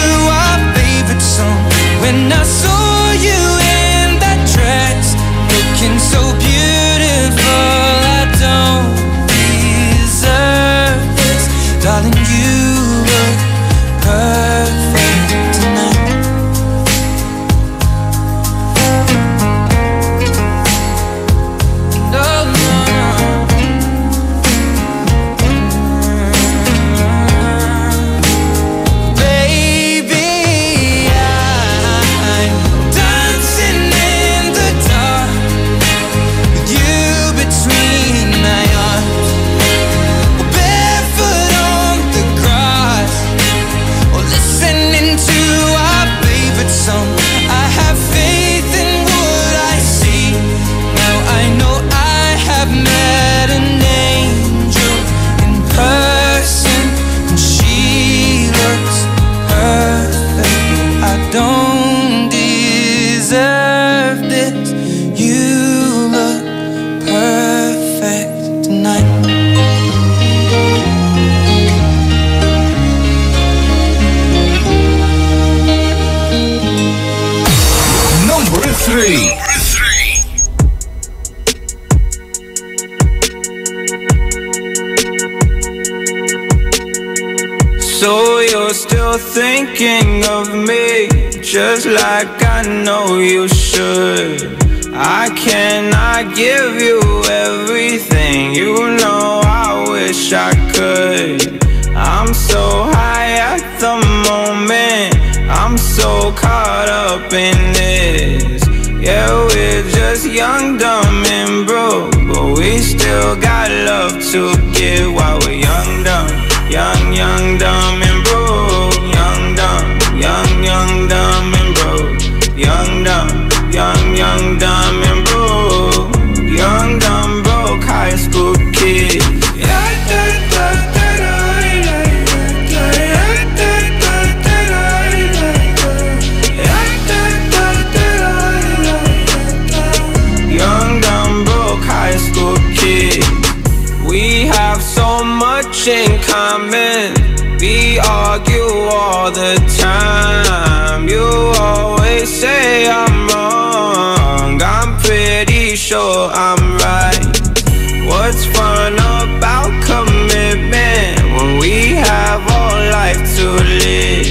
our favorite song. When I saw you in that dress, looking so beautiful, I don't deserve this. Darling, you look perfect tonight. No, no, no. Baby, I'm dancing in the dark with you between my arms, barefoot on the grass, or listening to our favorite song. I have faith in what I see. Now I know I have met an angel in person, and she looks perfect. I don't deserve this. You look perfect tonight. Number 3. So you're still thinking of me, just like I know you should. I cannot give you everything, you know I wish I could. I'm so high at the moment, I'm so caught up in this. Yeah, we're just young, dumb, and broke, but we still got love to give while we're young, dumb. Young, young, dumb, and broke. Young, dumb, young, dumb, and broke. Young, dumb, young, dumb, and broke. Young, dumb, broke high school kids. Young, dumb, broke high school kids. We have so much in common. We argue all the time. You always say I'm wrong. I'm pretty sure I'm right. What's fun about commitment when we have all life to live?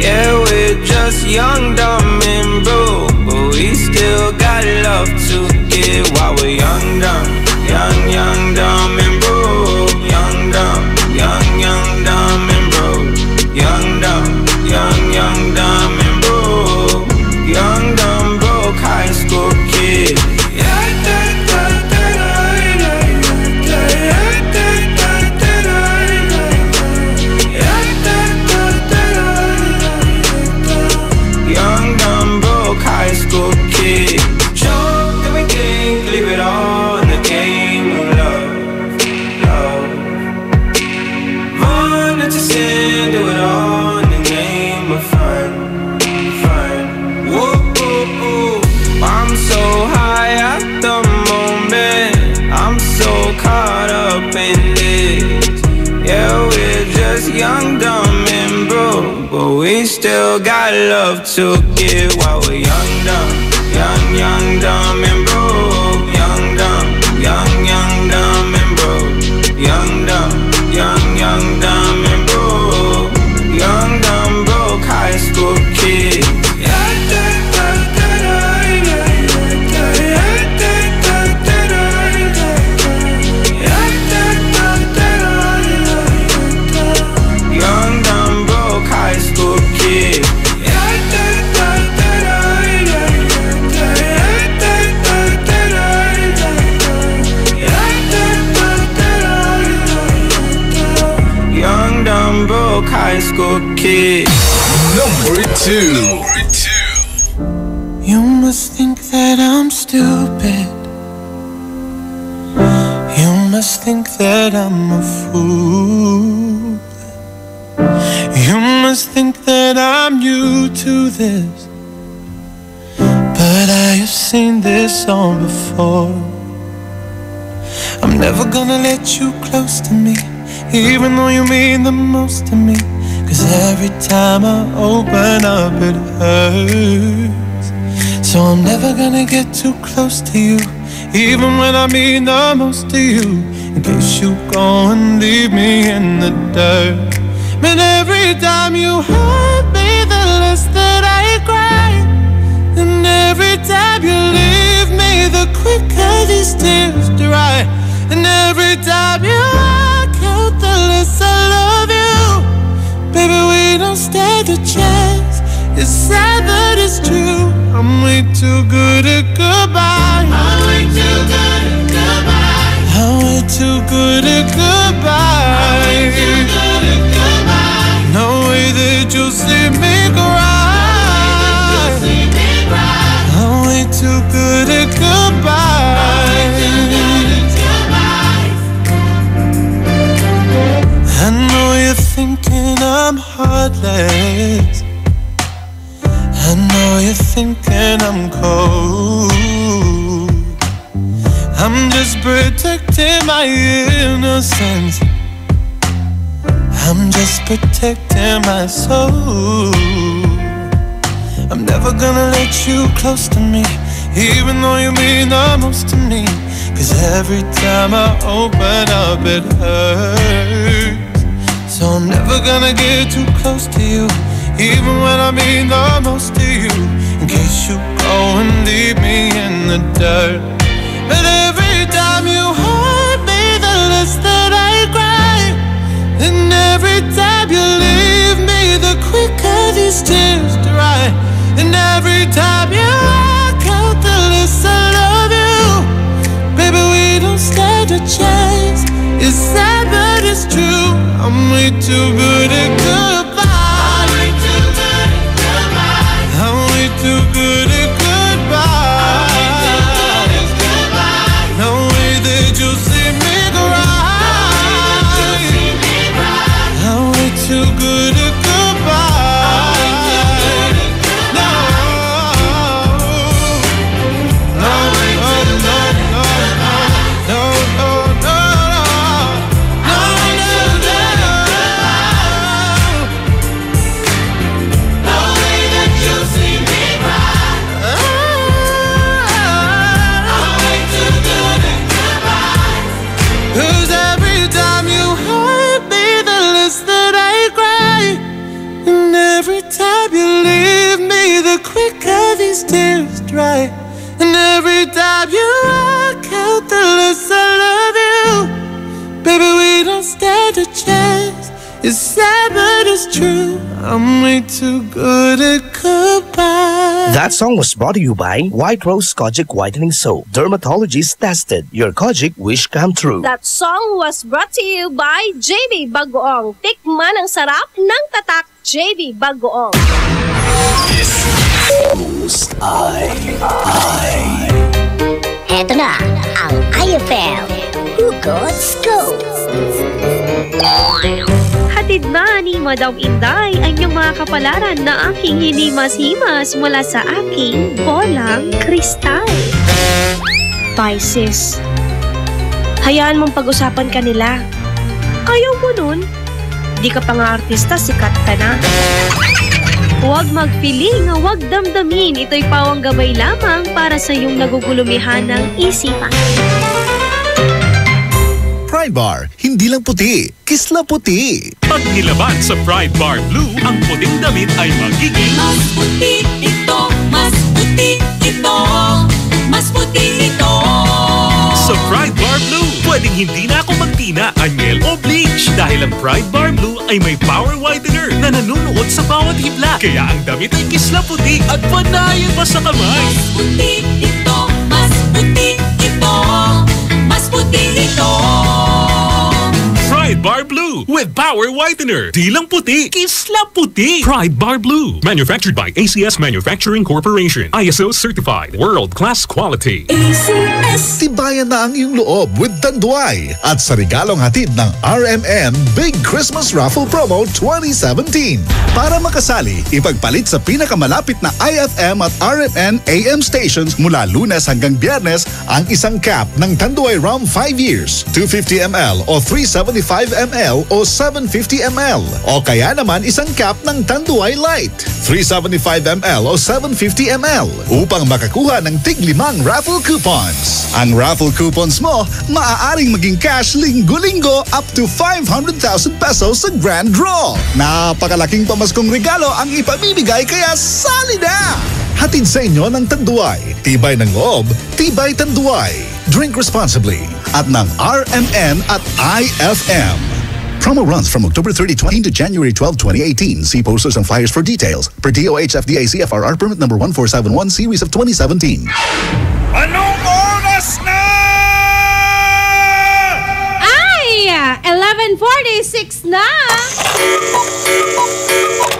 Yeah, we're just young, dumb, and broke, but we still got love to give while we're young, dumb. Young, dumb, and broke. Young, dumb, dumb, and broke. Young, dumb, dumb, and broke. Young, dumb, broke high school kids. Young, dumb, broke high school kids. Drunk, and we can't leave it all in the game. it's a sin, do it all in the name of fun. Whoa, whoa, whoa. I'm so high at the moment, I'm so caught up in this. Yeah, we're just young, dumb, and broke, but we still got love to give while we're young, dumb, young, dumb, and broke. Young, dumb, young, dumb, and broke. Young, dumb, young, dumb, and broke. Young, dumb, broke high school kid. High school kid. Number 2. You must think that I'm stupid. You must think that I'm a fool. You must think that I'm new to this, but I have seen this all before. I'm never gonna let you close to me, even though you mean the most to me. 'Cause every time I open up it hurts. So I'm never gonna get too close to you, even when I mean the most to you, in case you go and leave me in the dirt. Man, every time you hurt me, the less that I cry. And every time you leave me, the quicker these tears dry. And every time you walk out, the less I love you. Baby, we don't stand a chance. It's sad but it's true. I'm way too good at goodbye. I'm way too good at goodbye. I'm way too good at goodbye. I'm way too good at goodbye. No way that you'll see me cry. I'm way too good at goodbye. I know you're thinking I'm heartless. I know you're thinking I'm cold. I'm just protecting my innocence. I'm just protecting my soul. I'm never gonna let you close to me, even though you mean the most to me. 'Cause every time I open up it hurts. So I'm never gonna get too close to you, even when I mean the most to you, in case you go and leave me in the dirt. But every time you hurt me, the less that I cry. And every time you leave me, the quicker these tears dry. And every time you walk out, the less I love you. Baby, we don't stand a chance. It's sad but it's true. I'm way too good at goodbye. I'm way too good at goodbye. I'm way too good at goodbye. I'm way too good at goodbye. No way that you'll see me cry. I'm way too good at goodbye. No, no, no, no, no. Quicker these tears dry. And every time you walk out, the less I love you. Baby, we don't stand a chance. It's sad but it's true. I'm way too good at goodbye. That song was brought to you by White Rose Kojic Whitening Soap. Dermatologist tested. Your Kojic wish come true. That song was brought to you by JB Bagoong. Tikman ang sarap ng tatak JB Bagoong. Eto na ang IFL Hugot Scoop. Hatid na ni Madam Inday ang iyong mga kapalaran na aking hinimas-himas mula sa aking bolang kristal. Pisces, hayaan mong pag-usapan ka nila. Ayaw mo nun? Di ka pa nga artista, sikat ka na. Huwag magpiling, huwag damdamin. Ito'y pawang gabay lamang para sa iyong nagugulumihan ng isipan. Pride Bar, hindi lang puti, kisla puti. Pag nilaban sa Pride Bar Blue, ang puting damit ay magiging Mas puti ito, mas puti ito, mas puti ito. Sa Pride Bar Blue, pwedeng hindi na ako magtina, anyel o bleach dahil ang Pride Bar Blue ay may power whitener na nanunuot sa bawat hibla. Kaya ang damit ay kisla puti at panayan pa sa kamay. Mas puti ito, mas puti ito, mas puti ito. Pride Bar Blue with power whitener. Di lang puti, kisla puti. Pride Bar Blue. Manufactured by ACS Manufacturing Corporation. ISO certified. World-class quality. ACS. Tibayan na ang iyong loob with Tanduay. At sa regalong hatid ng RMN Big Christmas Raffle Promo 2017. Para makasali, ipagpalit sa pinakamalapit na IFM at RMN AM stations mula Lunes hanggang Biyernes ang isang cap ng Tanduay Rum 5 years, 250 ml o 375 ml o 750 ml. O kaya naman isang cap ng Tanduay Light, 375 ml o 750 ml upang makakuha ng tig-5 raffle coupons. Ang raffle coupons mo, maaaring maging cash linggo-linggo up to 500,000 pesos sa grand draw. Napakalaking pamaskong regalo ang ipamimigay kaya sali na! Hatid sa inyo ng Tanduay. Tibay ng loob, tibay Tanduay. Drink responsibly at ng RMN at IFM. Promo runs from October 30, 20 to January 12, 2018. See posters and flyers for details. Per DOH FDA CFRR permit number 1471 series of 2017. Anong oras na? Ay! 11:46 na!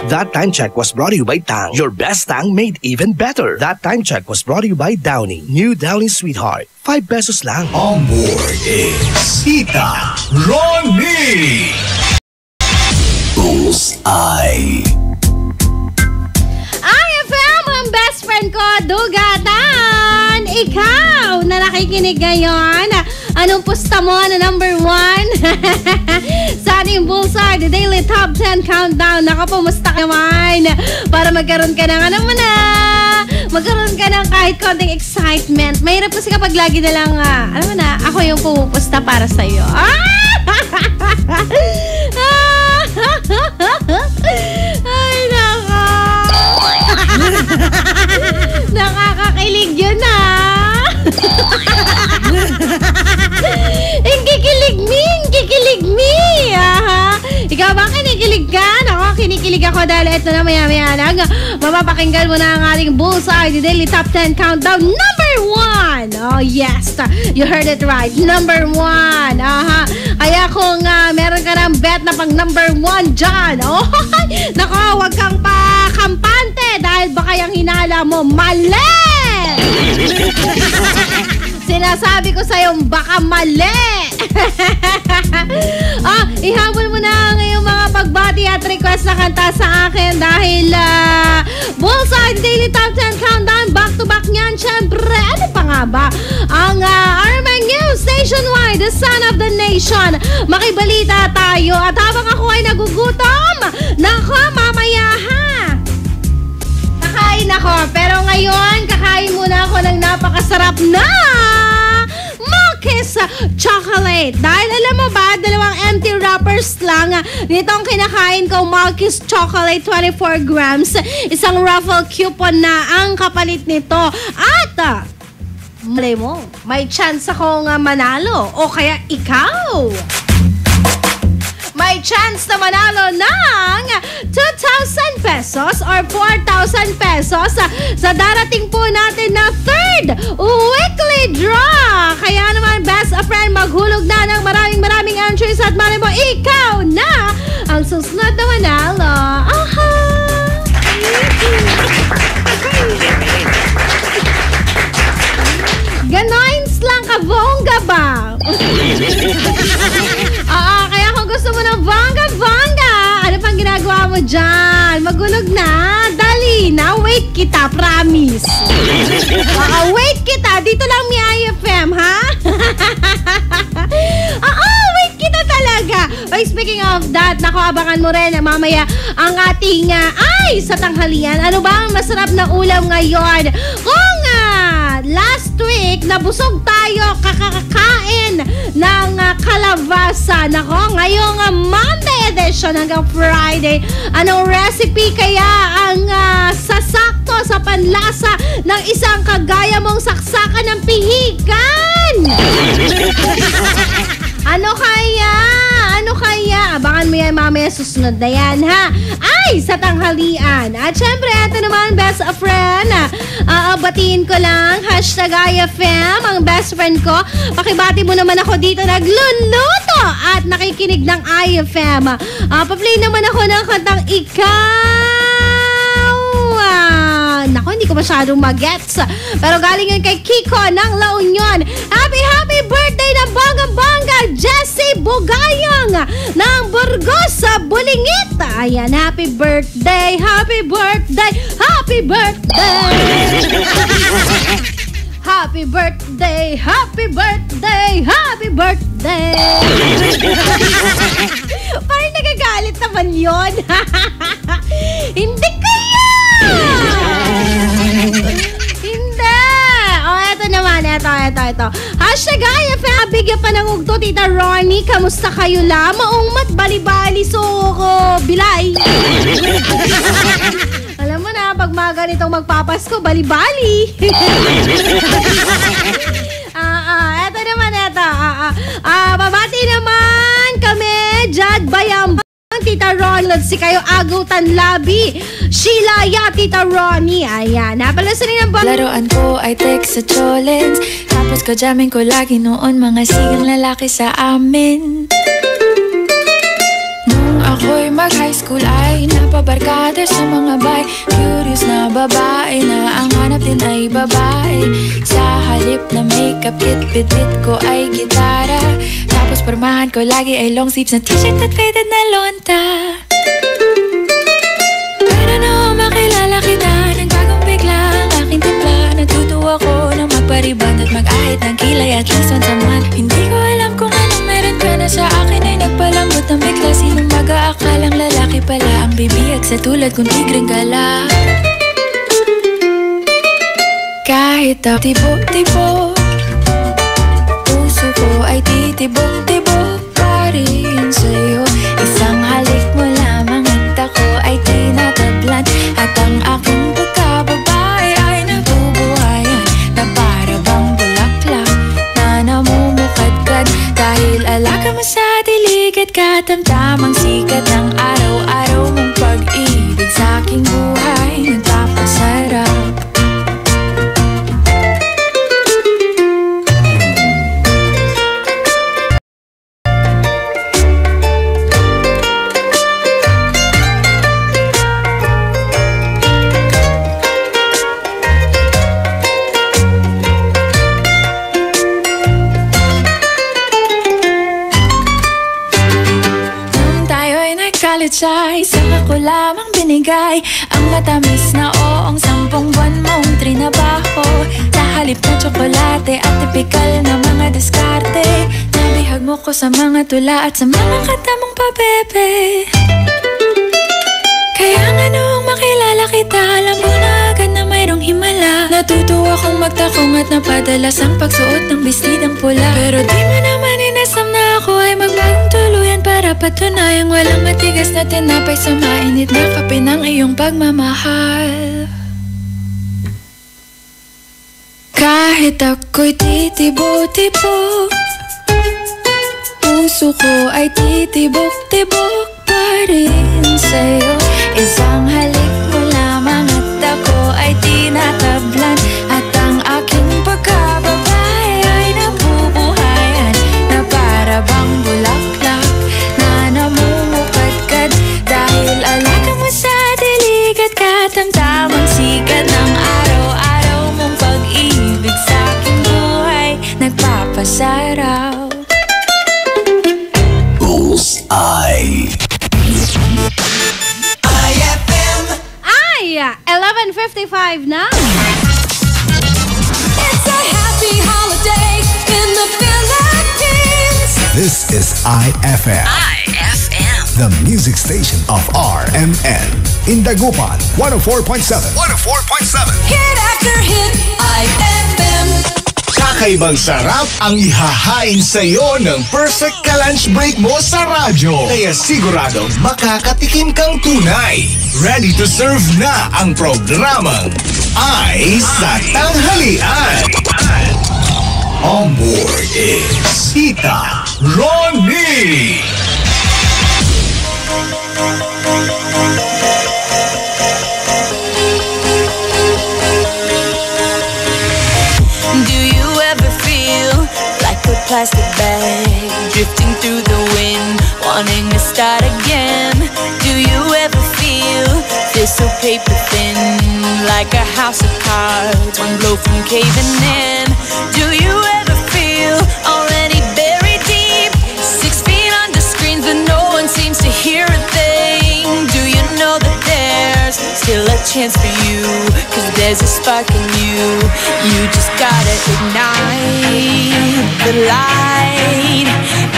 That time check was brought to you by Tang. Your best Tang made even better. That time check was brought to you by Downy. New Downy Sweetheart. 5 pesos lang. On board is Tita Ronnie. Bullseye. IFM, ang best friend ko, Dugatan! Ikaw na nakikinig ngayon, anong pusta mo na number 1? Sa ating Bullseye, the Daily Top 10 Countdown. Nakapumusta ka naman para magkaroon ka ng magkaroon ka ng kahit konting excitement. Mahirap kasi kapag lagi na lang, alam mo na, ako yung pumupusta para sa'yo. Ay, naka. Nakakakilig yun, Kikilig me. Ikaw ba kinikilig ka? Ako, kinikilig ako dahil ito na maya-maya lang. Mapapakinggan mo na ang ating Bullseye, the Daily Top 10 Countdown number 1. Oh, yes. You heard it right. Number 1. Kaya kung meron ka ng bet na pang number 1 dyan, nako, huwag kang pakampante dahil baka yung hinala mo mali. Sinasabi ko sa'yo, baka mali. Ihabol mo na ngayong mga pagbati at request na kanta sa akin dahil Bullseye Daily Top 10 Countdown, back-to-back niyan. Siyempre, ano pa nga ba? Ang RMN News Nationwide, the Son of the Nation. Makibalita tayo at habang ako ay nagugutom, nako, mamaya kakain ako. Pero ngayon, kakain muna ako ng napakasarap na Malkis Chocolate. Dahil alam mo ba, 2 empty wrappers lang nitong kinakain ko, Malkis Chocolate 24 grams. Isang raffle coupon na ang kapalit nito. At malay mo, may chance akong manalo. O kaya ikaw may chance na manalo ng 2,000 pesos or 4,000 pesos sa darating po natin na 3rd weekly draw. Kaya naman, best friend, maghulog na ng maraming entries at malay mo, ikaw na ang susunod na manalo. Ganoins lang ka, bongga ba? Kaya kung gusto mo ng bongga-bongga? Ano pang ginagawa mo dyan? Magulog na. Dali na. Wait kita, promise. Wait kita. Dito lang may IFM, ha? Wait kita talaga. Okay, speaking of that, naku, abangan mo rin mamaya ang ating sa tanghalian. Ano ba ang masarap na ulam ngayon? Kung last week, nabusog tayo kakakain ng kalabasa. Nako, ngayong Monday edition hanggang Friday, anong recipe kaya ang sasakto sa panlasa ng isang kagaya mong saksakan ng pihikan? Ano kaya? Abangan mo yan mamaya susunod na yan, ha? Sa tanghalian. At syempre, ito naman, best friend. Batiin ko lang, #IFM, ang best friend ko. Pakibati mo naman ako dito, nagluluto at nakikinig ng IFM. Pa-play naman ako ng kantang Ikaw. Naku, hindi ko masyadong magets. Pero galing yan kay Kiko ng La Union. Happy birthday na bongga-bongga, Jessie Bugayong ng Burgos sa Bulingit. Ayan, happy birthday. Happy birthday. Happy birthday. Happy birthday. Parang nagagalit naman yun. Hindi kaya. Hindi. Eto naman. Ito. #IFM. Bigyan pa ng ugto, Tita Ronnie. Kamusta kayo la? Maungmat bali-bali soko bilay. Alam mo na, pag mga ganitong magpapasko, bali-bali. Eto naman. Babati naman kami, Jad Bayam, Tita Ronald, si kayo Agutan Labi, Sheila ya, Tita Ronnie. Ayan, napalasanin ang laruan ko ay text sa cholens. Tapos kajamin ko lagi noon mga sigang lalaki sa amin. Nung ako'y mag-high school ay napabarkada sa mga bay. Curious na babae na ang hanap din ay babae. Sa halip na makeup kit, bit-bit ko ay gitara. Tapos pormahan ko lagi ay long sleeves na t-shirt at faded na lonta. Pero nung makilala kita, nagbagong bigla ang aking timpla. Natutuwa ko na magpariban at mag-ahit ng kilay at least once a month. Hindi ko alam kung anong meron ka na sa akin ay nagpalambot ng bigla. Sinong mag-aakalang lalaki pala ang bibiyag sa tulad kong tigreng gala. Kahit tibo-tibo, puso ko ay titibok-tibok pa rin sa'yo. Isang halik mo lamang at ako ay tinatablan. At ang aking pagkababae ay nabubuhayan na para bang bulaklak na namumukadkad. Dahil alaga mo sa dilig at katamtamang sikat ng araw-araw mong pag-ibig sa aking buhay nagpapasarap. Ay, saka ko lamang binigay ang matamis na oong 10 buwan mong trinabaho. Sa halip na tsokolate at tipikal na mga diskarte, nabihag mo ko sa mga tula at sa mga katamong pabebe. Kaya nga noong makilala kita, alam mo na agad na mayroong himala. Natutuwa kong magtakong at napadalas ang pagsuot ng bestidang pula. Pero di mo naman inasam na ako ay magbagong tuluyan para patunayang walang matigas na tinapay sa mainit na kape ng iyong pagmamahal. Kahit ako'y titibo-tibo, puso ko ay titibok-tibok pa rin sa'yo. Isang halik mo lamang at ako ay tinatablan. At ang aking pagkababae ay nabubuhayan na para bang bulaklak na namumukadkad. Dahil alaga mo sa dilig at katamtamang sikat ng araw-araw mong pag-ibig sa aking buhay nagpapasaraw. Bullseye. 7:55 na. It's a happy holiday in the Philippines. This is IFM. The music station of RMN. In Dagupan, 104.7. 104.7. Hit after hit, IFM. Kakaibang sarap ang ihahain sa'yo ng perfect ka-lunch break mo sa radyo. Kaya sigurado makakatikim kang tunay. Ready to serve na ang programang Ay sa Tanghalian. On board is Tita Ronnie. Do you ever feel like a plastic bag drifting through the wind, wanting to start again? Do you ever feel this so paper thin, like a house of cards, one blow from caving in? Do you ever feel already buried deep, 6 feet under screens but no one seems to hear a thing? Do you know that there's still a chance for you, 'cause there's a spark in you? You just gotta ignite the light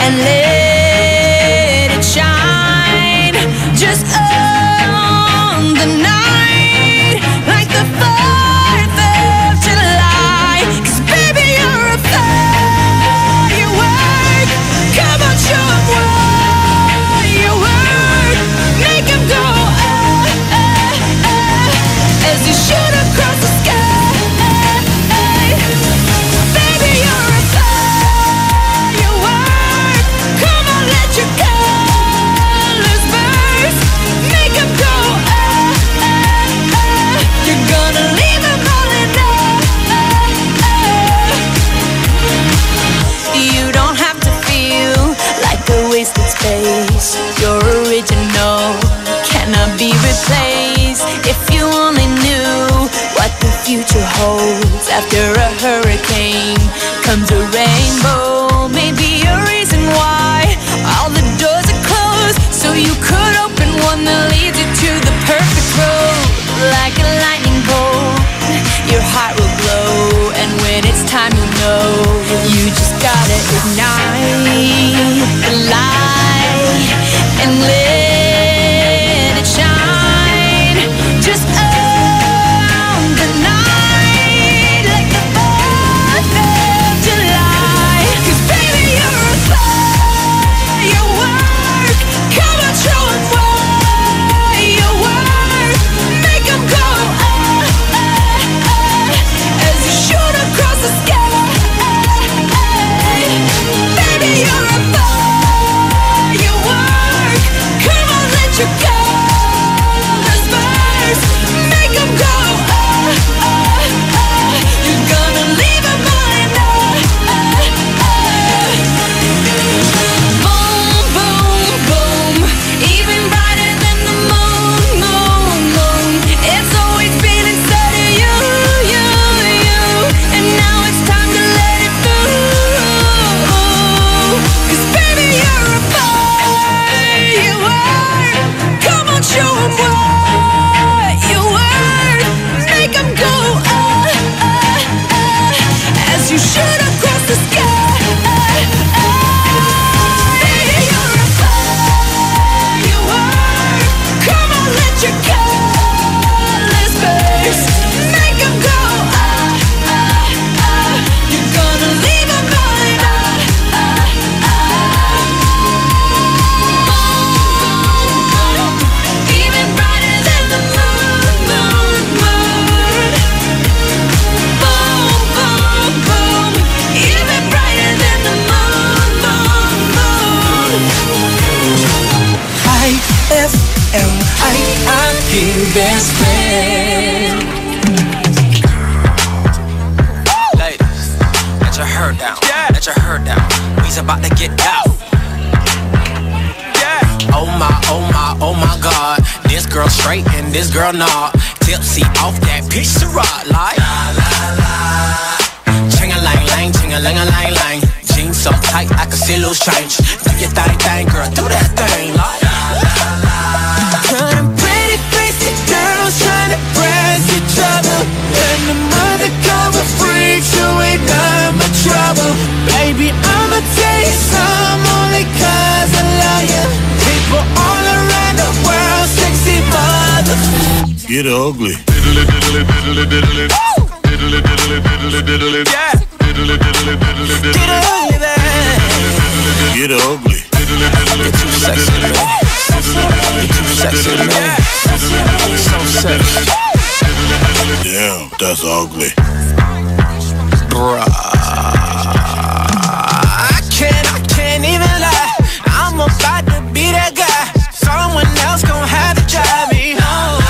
and let it shine. Just on the night, like the 4th of July. 'Cause baby, you're a firework. Come on, show 'em what you work. Make 'em go as you shoot across the sky. Baby, you're a firework. Come on, let your colors burst. Make 'em go You're gonna leave 'em all in You don't have to feel like a wasted space. You're original, cannot be replaced. If you only knew what the future holds. After a hurricane comes a rainbow. Maybe a reason why all the doors are closed, so you could open one that leads you to the perfect road. Like a lightning bolt, your heart will glow, and when it's time you'll know. You just gotta ignite the light and let it shine. Just on the night, like the 4th of July. 'Cause baby, you're a firework. Come on, show 'em what you work. Make 'em go as you shoot across the sky. Baby, you're a firework. Come on, let your colors burst. Make 'em go You're gonna leave 'em all in Boom, boom, boom. Even brighter than the moon, moon, moon. It's always been inside of you, you, you. And now it's time to let it through. 'Cause baby, you're a firework. Come on, show 'em what you work. Make 'em go as you shoot across the sky. Baby, you're a firework. Come on, let your colors burst. Make 'em go You're gonna leave 'em all in Even brighter than the moon, moon, moon. Boom, boom, boom. Even brighter than the moon, moon, moon. IFM, ay aking best friend. Ladies, let your hair down. Let your hair down. We's about to get out. Oh my, oh my, oh my God. This girl straight and this girl not. Tipsy off that piece of rock like Ching-a-lang-lang, ching-a-lang-a-lang-lang. Jeans so tight I can see loose change. Do your thing, girl, do that thing like Pretty, pretty girls trying to brag. Get Get ugly. Get ugly. You're too sexy, man. You're too sexy, man. So sexy. Damn, that's ugly. Bruh. I can't even lie. I'm about to be that guy. Someone else gon' have to drive me home.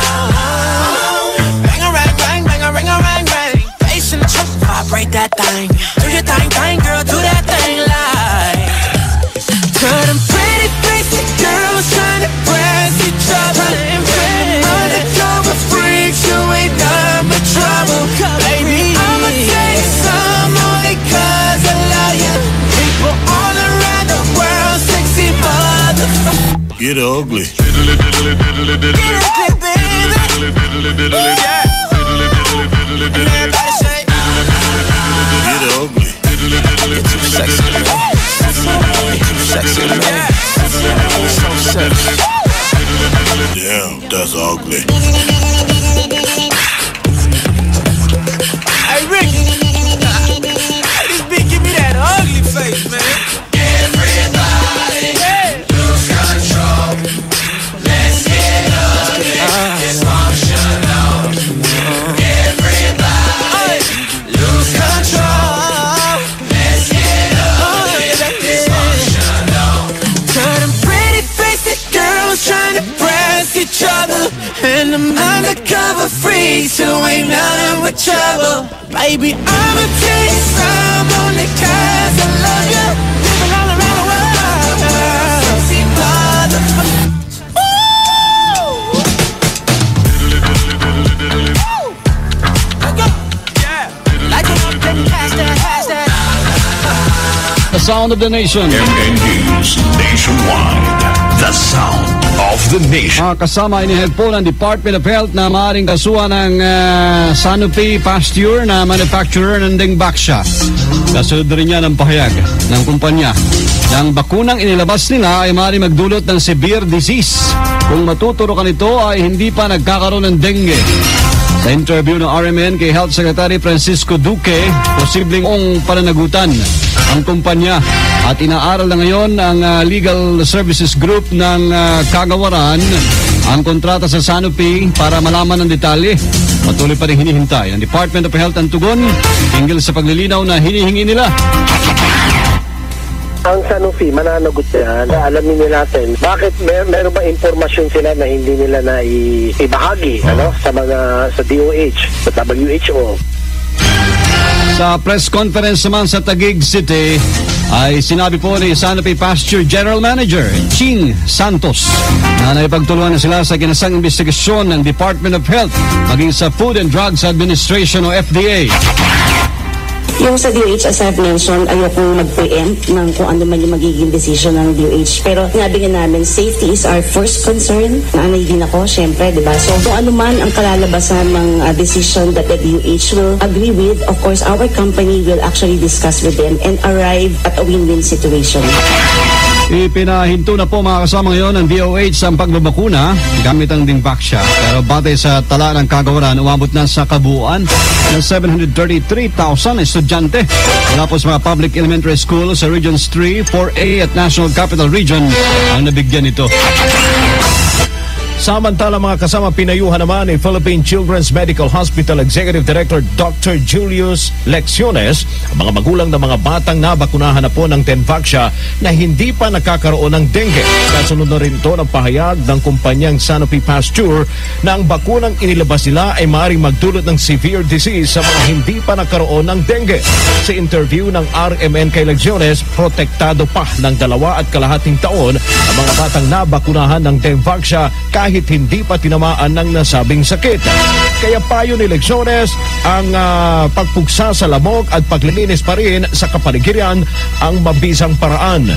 Bang a rang rang, bang a ring a rang rang. Bass in the truck, vibrate that thing. Do your thing, girl, do that thing like. Tell them pretty basic girls trying to press each other and undercover freaks who ain't done but trouble. Baby, I'ma take some only 'cause I love you. People all around the world, sexy motherfucker. Get ugly. Get ugly, baby. Yeah. Everybody say, Get ugly. you're too sexy, man. You're too sexy, man. So sexy. Damn, that's ugly. Hey, Ricky. Hey, this bitch give me that ugly face, man. Everybody, lose control. Let's get ugly. Dysfunctional. Everybody, lose control. Let's get ugly. Dysfunctional. Turn them pretty basic girls trying to press each other, and them undercover freaks who ain't nothing but trouble. Baby, I'ma take some only 'cause I love you. Living all around the world. Sexy motherfucker. The sound of the nation. MND's Nationwide. The sound of the nation. Kasama inihead po ng Department of Health na maaaring kasuhan ng Sanofi Pasteur na manufacturer ng Dengvaxia. Kasunod rin niya ng pahayag ng kumpanya. Ang bakunang inilabas nila ay maaaring magdulot ng severe disease. Kung matuturokan ito ay hindi pa nagkakaroon ng dengue. Sa interview ng RMN kay Health Secretary Francisco Duque, posibleng pananagutan ang kumpanya at inaaral na ngayon ang Legal Services Group ng Kagawaran ang kontrata sa Sanofi para malaman ang detalye. Patuloy pa rin hinihintay ng Department of Health ang tugon hinggil sa paglilinaw na hinihingi nila. Ang Sanofi, mananagot yan. Alamin nila natin, bakit meron ba informasyon sila na hindi nila na ibahagi sa DOH, sa WHO. Sa press conference naman sa Taguig City ay sinabi po ni Sanofi Pasteur General Manager Ching Santos na naipagtulungan na sila sa kinasang investigasyon ng Department of Health maging sa Food and Drugs Administration o FDA. Yung sa DOH, as I've mentioned, ayokong mag-preempt ng kung ano man yung magiging decision ng DOH. Pero sinabi nga namin, safety is our first concern. Naanay din ako, syempre, di ba? So, kung ano man ang kalalabasan ng decision that the DOH will agree with, of course, our company will actually discuss with them and arrive at a win-win situation. Ipinahinto na po mga kasama ngayon ng DOH ang pagbabakuna gamit ang Dengvaxia. Pero batay sa tala ng Kagawaran, umabot na sa kabuuan ng 733,000 estudyante mula po sa mga public elementary school sa Regions 3, 4A at National Capital Region ang nabigyan nito. Samantala mga kasama pinayuhan naman ni Philippine Children's Medical Hospital Executive Director Dr. Julius Lecciones ang mga magulang ng mga batang nabakunahan na po ng Dengvaxia na hindi pa nakakaroon ng dengue. Kasunod na rin ito ng pahayag ng kumpanyang Sanofi Pasteur na ang bakunang inilabas nila ay maaaring magdulot ng severe disease sa mga hindi pa nakaroon ng dengue. Sa interview ng RMN kay Lecciones, protektado pa ng 2.5 taon ang mga batang nabakunahan ng Dengvaxia kahit hindi pa tinamaan ng nasabing sakit. Kaya payo ni Lecciones ang pagpugsa sa lamok at paglilinis pa rin sa kapaligiran ang mabisang paraan.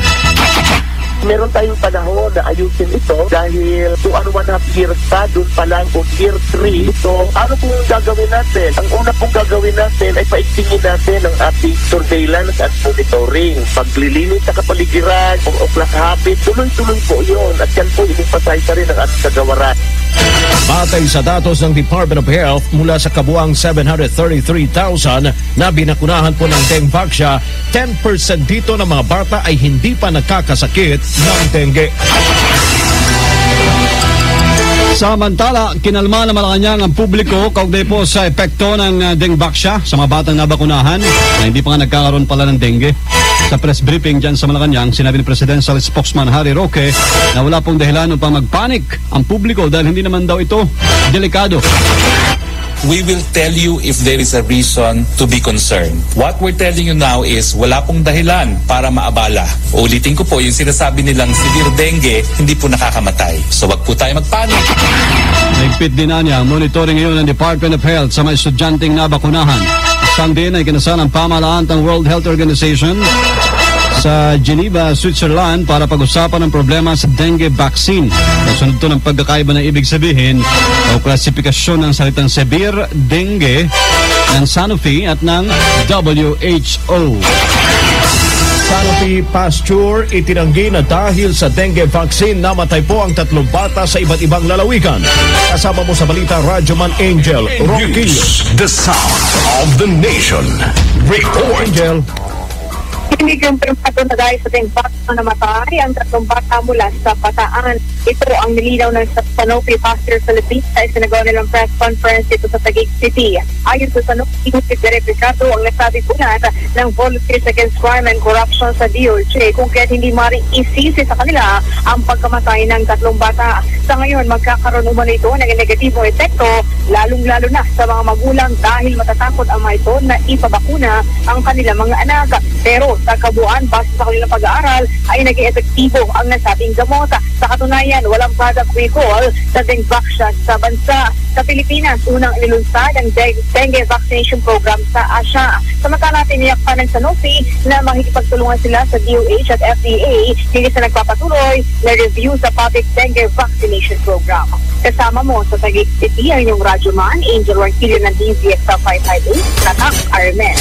Meron tayong panahon na ayusin ito dahil 2.5 years pa, doon pa lang o year 3. So, ano pong gagawin natin? Ang una pong gagawin natin ay paigtingin natin ang ating surveillance at monitoring. Paglilinis sa kapaligiran, o class habit, tuloy-tuloy po yun. At yan po, inipasay pa rin ang ating kagawaran. Batay sa datos ng Department of Health, mula sa kabuang 733,000 na binakunahan po ng Dengvaxia, 10% dito ng mga bata ay hindi pa nakakasakit ng dengue. Samantala, kinalma na Malacanang ang publiko kaugnay po sa epekto ng Dengvaxia sa mga batang nabakunahan na hindi pa nga nagkakaroon pala ng dengue. Sa press briefing dyan sa Malacanang, sinabi ni Presidential Spokesman Harry Roque na wala pong dahilan upang magpanik ang publiko dahil hindi naman daw ito delikado. We will tell you if there is a reason to be concerned. What we're telling you now is wala pong dahilan para maabala. Ulitin ko po, yung sinasabi nilang severe dengue, hindi po nakakamatay. So wag po tayo magpanik. Nagpit din na niya ang monitoring ngayon ng Department of Health sa mga estudyanteng nabakunahan. Isang din ay kinasal ang pamahalaan ng World Health Organization sa Geneva, Switzerland para pag-usapan ang problema sa dengue vaccine. Kasunod to ng pagkakaiba ng ibig sabihin o klasifikasyon ng salitang severe dengue ng Sanofi at ng WHO. Sanofi Pasteur itinanggi na dahil sa dengue vaccine namatay po ang 3 bata sa iba't ibang lalawigan. Kasama mo sa balita, Radyoman Angel Roquillo. The sound of the nation. Report. Angel. Hindi kumpirmado na dahil sa Dengvaxia na namatay ang 3 bata mula sa Bataan. Ito ang nilinaw ng Sanofi Pasteur Philippines sa isinagawa nilang press conference dito sa Taguig City. Ayon sa Sanofi, Derek Ricardo ang nagsabi po na ng Volunteers Against Crime and Corruption sa DOJ kung kaya't hindi maring isisi sa kanila ang pagkamatay ng 3 bata. Sa ngayon, magkakaroon umano ito ng negatibong epekto, lalong-lalo na sa mga magulang dahil matatakot ang mga ito na ipabakuna ang kanilang mga anak. Pero sa kabuuan, base sa kanilang pag-aaral, ay naging epektibo ang nasabing gamot. Sa katunayan, walang product recall sa Dengvaxia sa bansa. Sa Pilipinas, unang inilunsad ang dengue vaccination program sa Asia. Samantala, tiniyak pa ng Sanofi na makikipagtulungan sila sa DOH at FDA hindi sa nagpapatuloy na review sa public dengue vaccination program. Kasama mo sa Taguig City ang inyong radyoman, Angel Roquillo ng DZX 558, Tatak Armen.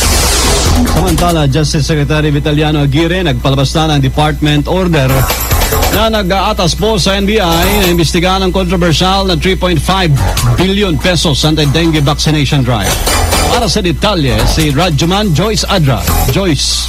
Samantala, Justice Secretary Vitaliano Aguirre nagpalabas na ng Department Order na nag-aatas po sa NBI na imbestigahan ang controversial na 3.5 billion pesos anti-dengue vaccination drive. Para sa detalye, si Radyoman Joyce Adra. Joyce.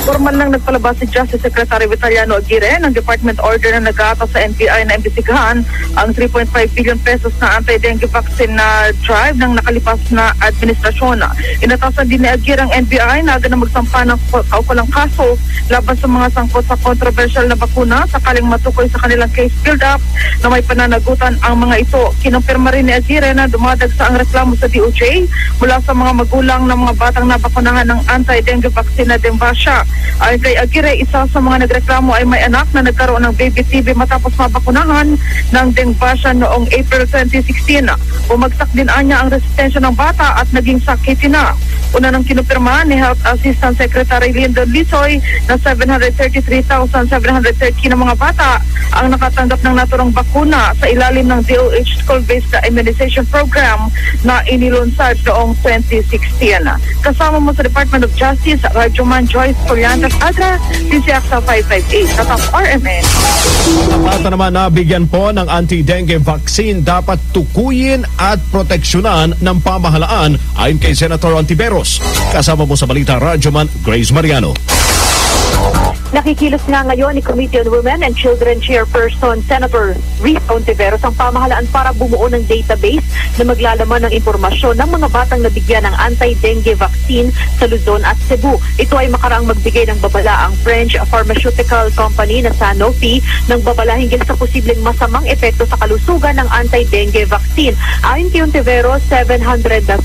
Formal lang nagpalabas si Justice Secretary Vitaliano Aguirre ng Department Order na nag-aatas sa NBI na imbestigahan ang 3.5 billion pesos na anti-dengue vaccine na drive ng nakalipas na administrasyon. Inatasan din ni Aguirre ang NBI na agad na magsampa ng kaukulang kaso laban sa mga sangkot sa controversial na bakuna sakaling matukoy sa kanilang case build-up na may pananagutan ang mga ito. Kinumpirma rin ni Aguirre na dumadagsa ang reklamo sa DOJ mula sa mga magulang ng mga batang nabakunahan ng anti-dengue vaccine na Dengvaxia. Ayon kay Aguirre, isa sa mga nagreklamo ay may anak na nagkaroon ng baby TB matapos mabakunahan ng Dengvaxia noong April 2016. Bumagsak din anya ang resistensya ng bata at naging sakit na. Una nang kinumpirma ni Health Assistant Secretary Lyndon Lisoy na 733,713 na mga bata ang nakatanggap ng naturang bakuna sa ilalim ng DOH School-Based Immunization Program na inilunsad noong 2016. Kasama mo sa Department of Justice, Radyoman Joyce Coriantas Adra, DZX 558, Tatak RMN. Bata naman na bigyan po ng anti-dengue vaccine dapat tukuyin at proteksyonan ng pamahalaan ayon kay Senator Ontiveros. Kasama mo sa balita, Radyoman Grace Mariano. Nakikilos nga ngayon ni Committee on Women and Children Chairperson Senator Reese Ontiveros ang pamahalaan para bumuo ng database na maglalaman ng impormasyon ng mga batang nabigyan ng anti-dengue vaccine sa Luzon at Cebu. Ito ay makaraang magbigay ng babala ang French pharmaceutical company na Sanofi ng babala hinggil sa posibleng masamang epekto sa kalusugan ng anti-dengue vaccine. Ayon kay Ontiveros, 700,000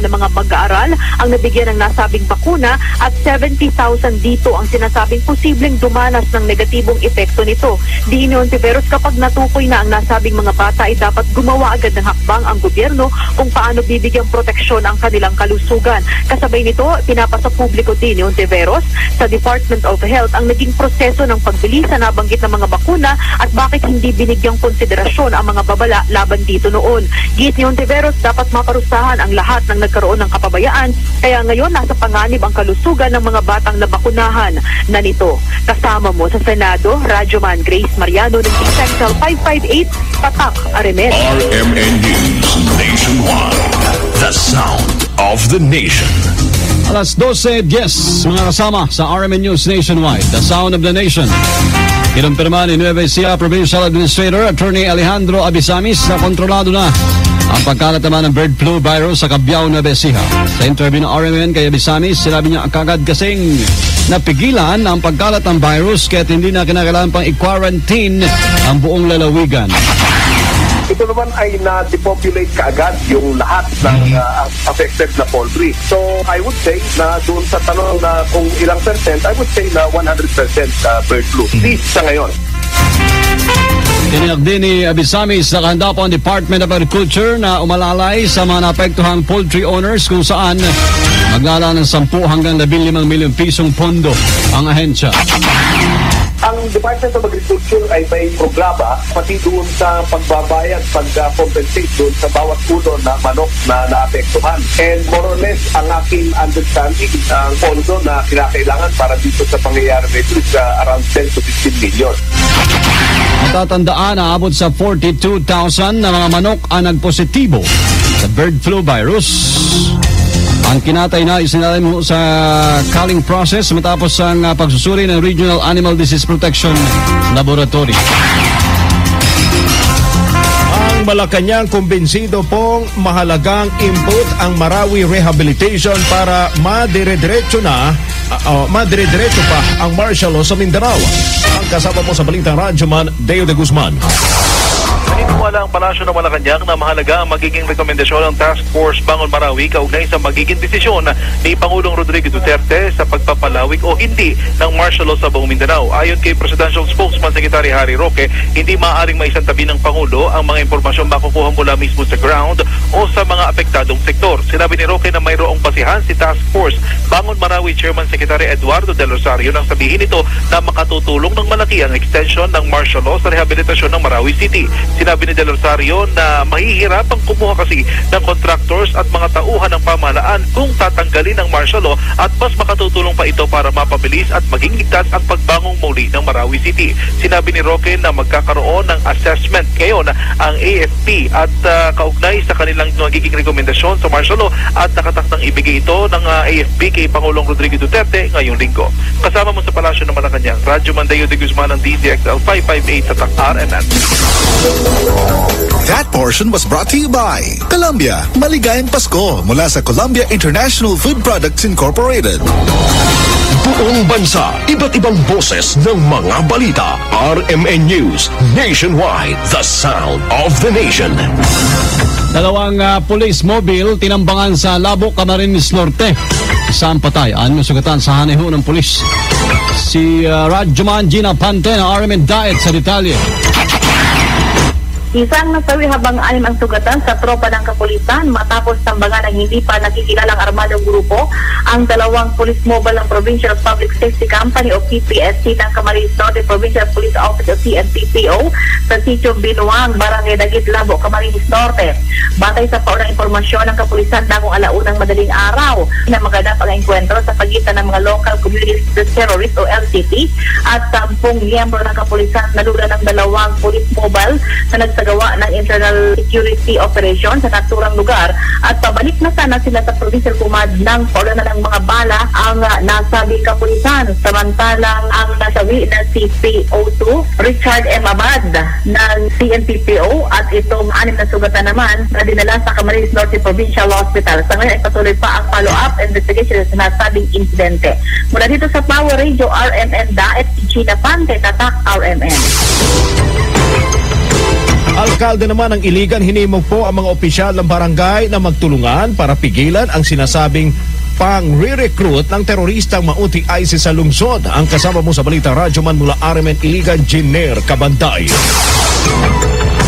na mga mag-aaral ang nabigyan ng nasabing bakuna at 70,000 dito ang sinasabing posibleng dumanas ng negatibong epekto nito. Di ni Ontiveros, kapag natukoy na ang nasabing mga bata ay dapat gumawa agad ng hakbang ang gobyerno kung paano bibigyang proteksyon ang kanilang kalusugan. Kasabay nito, pinapasa publiko din ni Ontiveros sa Department of Health ang naging proseso ng pagbili sa nabanggit na mga bakuna at bakit hindi binigyang konsiderasyon ang mga babala laban dito noon. Git ni Ontiveros, dapat maparusahan ang lahat ng nagkaroon ng kapabayaan, kaya ngayon nasa panganib ang kalusugan ng mga batang nabakunahan na nito. Kasama mo sa Senado, Radyoman Grace Mariano ng Central 558, Tatak Arimet. RMN News Nationwide. The sound of the nation. Alas 12:10 mga kasama sa RMN News Nationwide, The Sound of the Nation. Kinumpirma ni Nueva Ecija Provincial Administrator Attorney Alejandro Abisamis na kontrolado na ang pagkalat naman ng bird flu virus sa Cabiao, Nueva Ecija. Sa interview ng RMN kay Abisamis, sinabi niya kagad kasing napigilan ang pagkalat ng virus kaya't hindi na kinakailangan pang i-quarantine ang buong lalawigan. Ito naman ay na-depopulate kaagad yung lahat ng affected na poultry. So I would say na doon sa tanong na kung ilang percent, I would say na 100% bird flu. Least sa ngayon. Tiniyak din ni Abisamis na kahanda po ang Department of Agriculture na umalalay sa mga naapektuhang poultry owners kung saan maglala ng 10 hanggang 15 milyong pisong pondo ang ahensya. Ang Department of Agriculture ay may programa pati doon sa pagbabayad, pag-compensate doon sa bawat ulo na manok na naapektuhan. And more or less, ang aking understanding, ang pondo na kinakailangan para dito sa pangyayari nito is around 10 to 15 million. Matatandaan na abot sa 42,000 na mga manok ang nagpositibo sa bird flu virus. Ang kinatay na isinalain mo sa culling process matapos ang pagsusuri ng Regional Animal Disease Protection Laboratory. Ang Malacanang kumbinsido pong mahalagang input ang Marawi Rehabilitation para madire-diretso pa ang martial law sa Mindanao. Ang kasama po sa Balitang Radyoman, Deo de Guzman. Naniniwala ang Palasyo ng Malacanang na mahalaga ang magiging rekomendasyon ng Task Force Bangon Marawi kaugnay sa magiging desisyon ni Pangulong Rodrigo Duterte sa pagpapalawig o hindi ng martial law sa buong Mindanao. Ayon kay Presidential Spokesman Secretary Harry Roque, hindi maaaring maisantabi ng Pangulo ang mga impormasyong makukuha mula mismo sa ground o sa mga apektadong sektor. Sinabi ni Roque na mayroong basihan si Task Force Bangon Marawi Chairman Secretary Eduardo Del Rosario nang sabihin ito na makatutulong ng malaki ang extension ng martial law sa rehabilitasyon ng Marawi City. Sinabi ni Del Rosario na mahihirapang kumuha kasi ng contractors at mga tauhan ng pamahalaan kung tatanggalin ang martial law at mas makatutulong pa ito para mapabilis at maging ligtas ang pagbangong muli ng Marawi City. Sinabi ni Roque na magkakaroon ng assessment ngayon ang AFP at kaugnay sa kanilang magiging rekomendasyon sa martial law at nakatakdang ibigay ito ng AFP kay Pangulong Rodrigo Duterte ngayong linggo. Kasama mo sa Palasyo ng Malacanang, Radyo Mandeo de Guzman ng DZXL 558 sa RMN. That portion was brought to you by Columbia. Maligayang Pasko mula sa Columbia International Food Products Incorporated. Buong bansa, iba't ibang boses ng mga balita. RMN News Nationwide, the sound of the nation. Dalawang police mobile tinambangan sa Labo, Camarines Norte. Isang patay, ang sugatan sa haniho ng pulis. Si Radyoman Gina Pante ng RMN Diet sa detalye. Isang nasawi habang 6 ang sugatan sa tropa ng kapulisan matapos tambangan ng hindi pa nakikilalang armadong grupo ang dalawang police mobile ng Provincial Public Safety Company o PPSC ng Camarines Norte Provincial Police Office o CNPPO sa Sitio Binuang, Barangay Dagit, Labo, Camarines Norte. Batay sa paunang impormasyon ng kapulisan dagong alaunang madaling araw na maganap ang engkwentro sa pagitan ng mga Local Community Terrorist o LCT at 10 miyembro ng kapulisan na lula ng dalawang police mobile na nagsagawa ng internal security operation sa naturang lugar at pabalik na sana sila sa Provincial Command ng paulanan ng mga bala ang nasabi kapulisan. Samantalang ang nasawi na si PO2 Richard M. Abad ng CNPPO at itong 6 na sugatan naman na dinala sa Camarines Norte Provincial Hospital. Sa ngayon ay patuloy pa ang follow-up investigation sa sinasabing insidente. Mula dito sa Power Radio RMN Daet, Gina Pante, Tatak RMN. Alkalde naman ng Iligan, hinimok po ang mga opisyal ng barangay na magtulungan para pigilan ang sinasabing pang-re-recruit ng teroristang mauti ISIS sa lungsod. Ang kasama mo sa Balita Radyoman mula RMN Iligan, Giner Cabanday.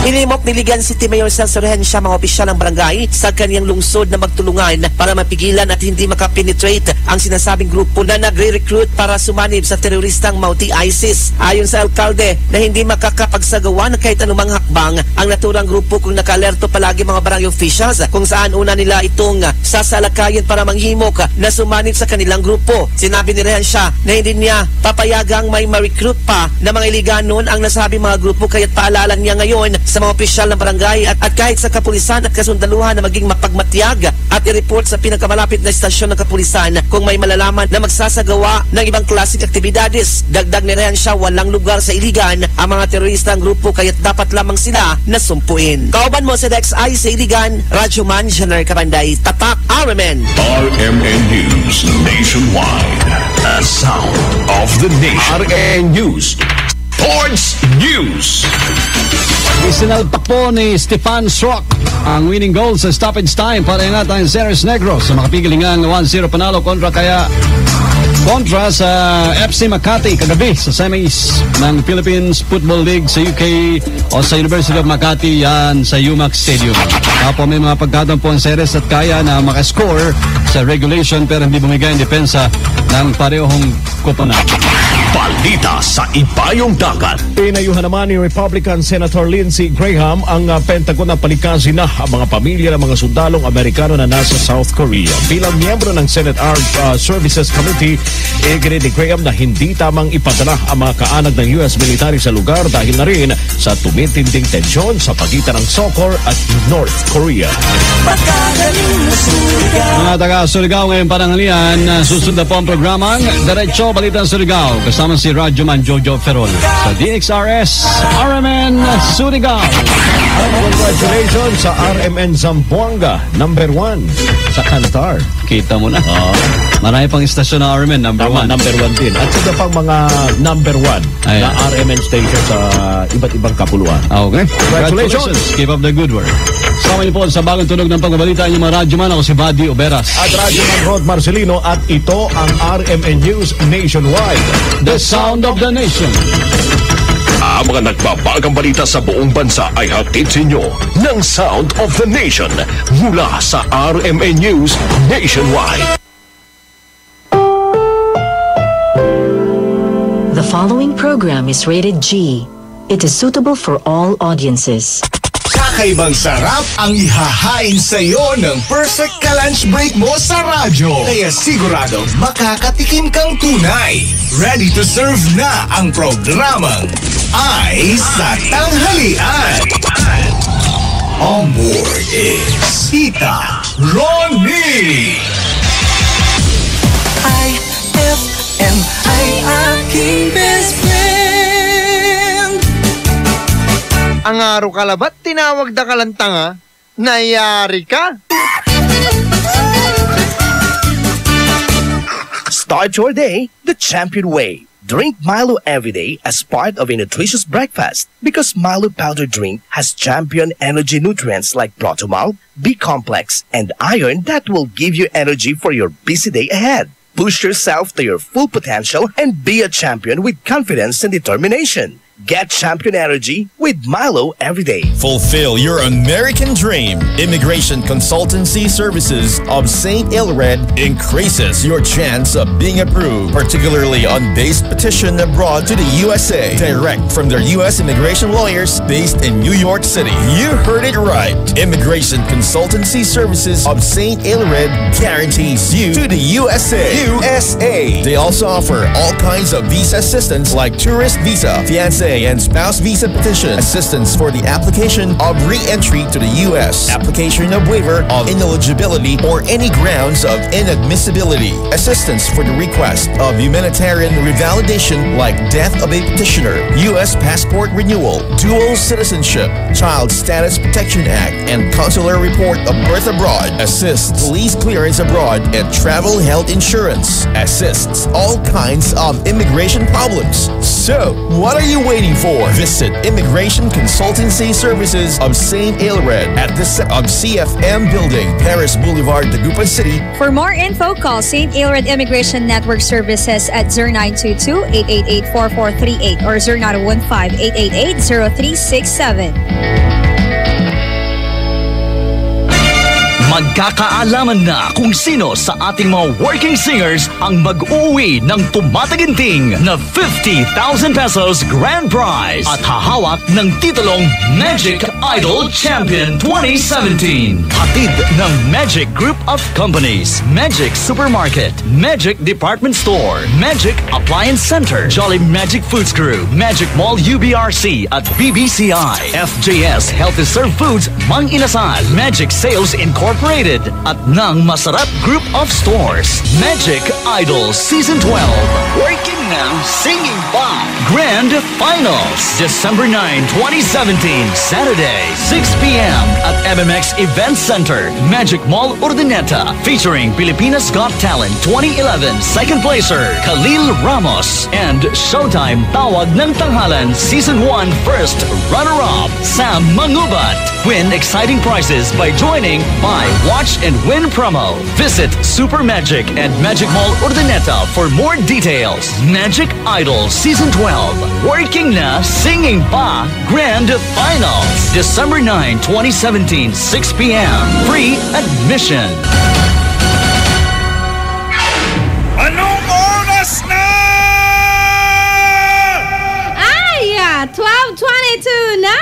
Hinimok ni Iligan City Mayor Celso Rehencia mga opisyal ng barangay sa kanyang lungsod na magtulungan para mapigilan at hindi makapenetrate ang sinasabing grupo na nagre-recruit para sumanib sa teroristang mauti ISIS. Ayon sa alkalde na hindi makakapagsagawa ng kahit anumang hakbang ang naturang grupo kung naka-alerto palagi mga barangay officials kung saan una nila itong sasalakayin para manghimok na sumanib sa kanilang grupo. Sinabi ni Rehencia na hindi niya papayagang may ma-recruit pa na mga Iliganon ang nasabing mga grupo kaya't paalala niya ngayon sa mga opisyal ng barangay at kahit sa kapulisan at kasundaluhan na maging mapagmatyag at i-report sa pinakamalapit na istasyon ng kapulisan kung may malalaman na magsasagawa ng ibang klaseng aktibidades. Dagdag ni Rehansya, walang lugar sa Iligan ang mga teroristang grupo kaya't dapat lamang sila nasumpuin. Kauban mo sa DXI sa Iligan, Radyo Man, Janar Kapanday, Tatak, RMN. RMN News Nationwide. A sound of the nation. RMN News. Sports News. Isinalpak po ni Stefan Srock ang winning goal sa stoppage time para ingatan ang Ceres Negros sa makapigilingang 1-0 panalo kontra sa FC Makati kagabi sa semis ng Philippines Football League sa UK o sa University of Makati yan sa UMAC Stadium. Tapos may mga pagkataon po ang Ceres at kaya na makascore sa regulation pero hindi bumigay ang depensa ng parehong koponan. Balita sa Ibayong Dagat. Pinayuhan naman ni Republican Senator Lindsey Graham ang Pentagon na palikasin na ang mga pamilya ng mga sundalong Amerikano na nasa South Korea. Bilang miyembro ng Senate Armed Services Committee, iginit ni Graham na hindi tamang ipadala ang mga kaanag ng US military sa lugar dahil na rin sa tumitinding tensyon sa pagitan ng Sokor at North Korea. Mga taga-Surigao ngayong pananghalian, susunod na po ang programang Diretso Balitang Surigao kasama si Radyo Man Jojo Ferrol sa DXRS RMN Surigao. Congratulations sa RMN Zamboanga, number 1 sa Kantar. Kita mo na. Marami pang istasyon na RMN, number 1. Number 1 din. At saka pang mga number 1 na RMN station sa iba't ibang kapuluan. Okay. Congratulations. Keep up the good work. Sama niyo po sa bagong tunog ng pagbabalita niyo mga Radyo Man. Ako si Buddy Oberas. At Radyo Man Rod Marcelino. At ito ang RMN News Nationwide. The sound of the nation. Ang mga nagbabagang balita sa buong bansa ay hatid sa inyo ng Sound of the Nation mula sa RMN News Nationwide. The following program is rated G. It is suitable for all audiences. Kakaibang sarap ang ihahain sa iyo ng perfect ka-lunch break mo sa radyo. Kaya sigurado makakatikim kang tunay. Ready to serve na ang programang Ay sa Tanghalian. On board is Tita Ronnie. IFM ay aking best friend. Ang araw kalabat, tinawag da kalantanga, nayari ka. Start your day the champion way. Drink Milo every day as part of a nutritious breakfast because Milo powder drink has champion energy nutrients like Protomalt, B-complex, and iron that will give you energy for your busy day ahead. Push yourself to your full potential and be a champion with confidence and determination. Get champion energy with Milo every day. Fulfill your American dream. Immigration Consultancy Services of St. Ilred increases your chance of being approved, particularly on base petition abroad to the USA. Direct from their U.S. immigration lawyers based in New York City. You heard it right. Immigration Consultancy Services of St. Ilred guarantees you to the USA. They also offer all kinds of visa assistance like tourist visa, fiancé and spouse visa petition, assistance for the application of re-entry to the U.S., application of waiver of ineligibility or any grounds of inadmissibility, assistance for the request of humanitarian revalidation like death of a petitioner, U.S. passport renewal, dual citizenship, Child Status Protection Act, and consular report of birth abroad, assists police clearance abroad, and travel health insurance, assists all kinds of immigration problems. So, what are you waiting for? Visit Immigration Consultancy Services of St. Ilred at the CFM Building, Paris Boulevard, Dagupan City. For more info, call St. Ilred Immigration Network Services at 0922-888-4438 or 0915-888-0367. Magkakaalaman na kung sino sa ating mga working singers ang mag-uwi ng tumataginting na 50,000 pesos grand prize at hahawak ng titulong Magic Idol Champion 2017. Hatid ng Magic Group of Companies, Magic Supermarket, Magic Department Store, Magic Appliance Center, Jolly Magic Foods Group, Magic Mall UBRC at BBCI, FJS Healthy Serve Foods, Mang Inasal, Magic Sales Incorporated at ng Masarap Group of Stores. Magic Idol Season 12. Working na, singing pa. Grand Finals, December 9, 2017, Saturday, 6 p.m. at MMX Event Center, Magic Mall Urdaneta, featuring Pilipinas Got Talent 2011 second placer Khalil Ramos and Showtime Tawag ng Tanghalan Season 1 first runner-up Sam Mangubat. Win exciting prizes by joining Buy, Watch and Win promo. Visit Super Magic and Magic Mall Urdaneta for more details. Magic Idol Season 12. Working na, singing pa, Grand Finals. December 9, 2017, 6 p.m. Free admission. Anong oras na? Ay, 12:22 na.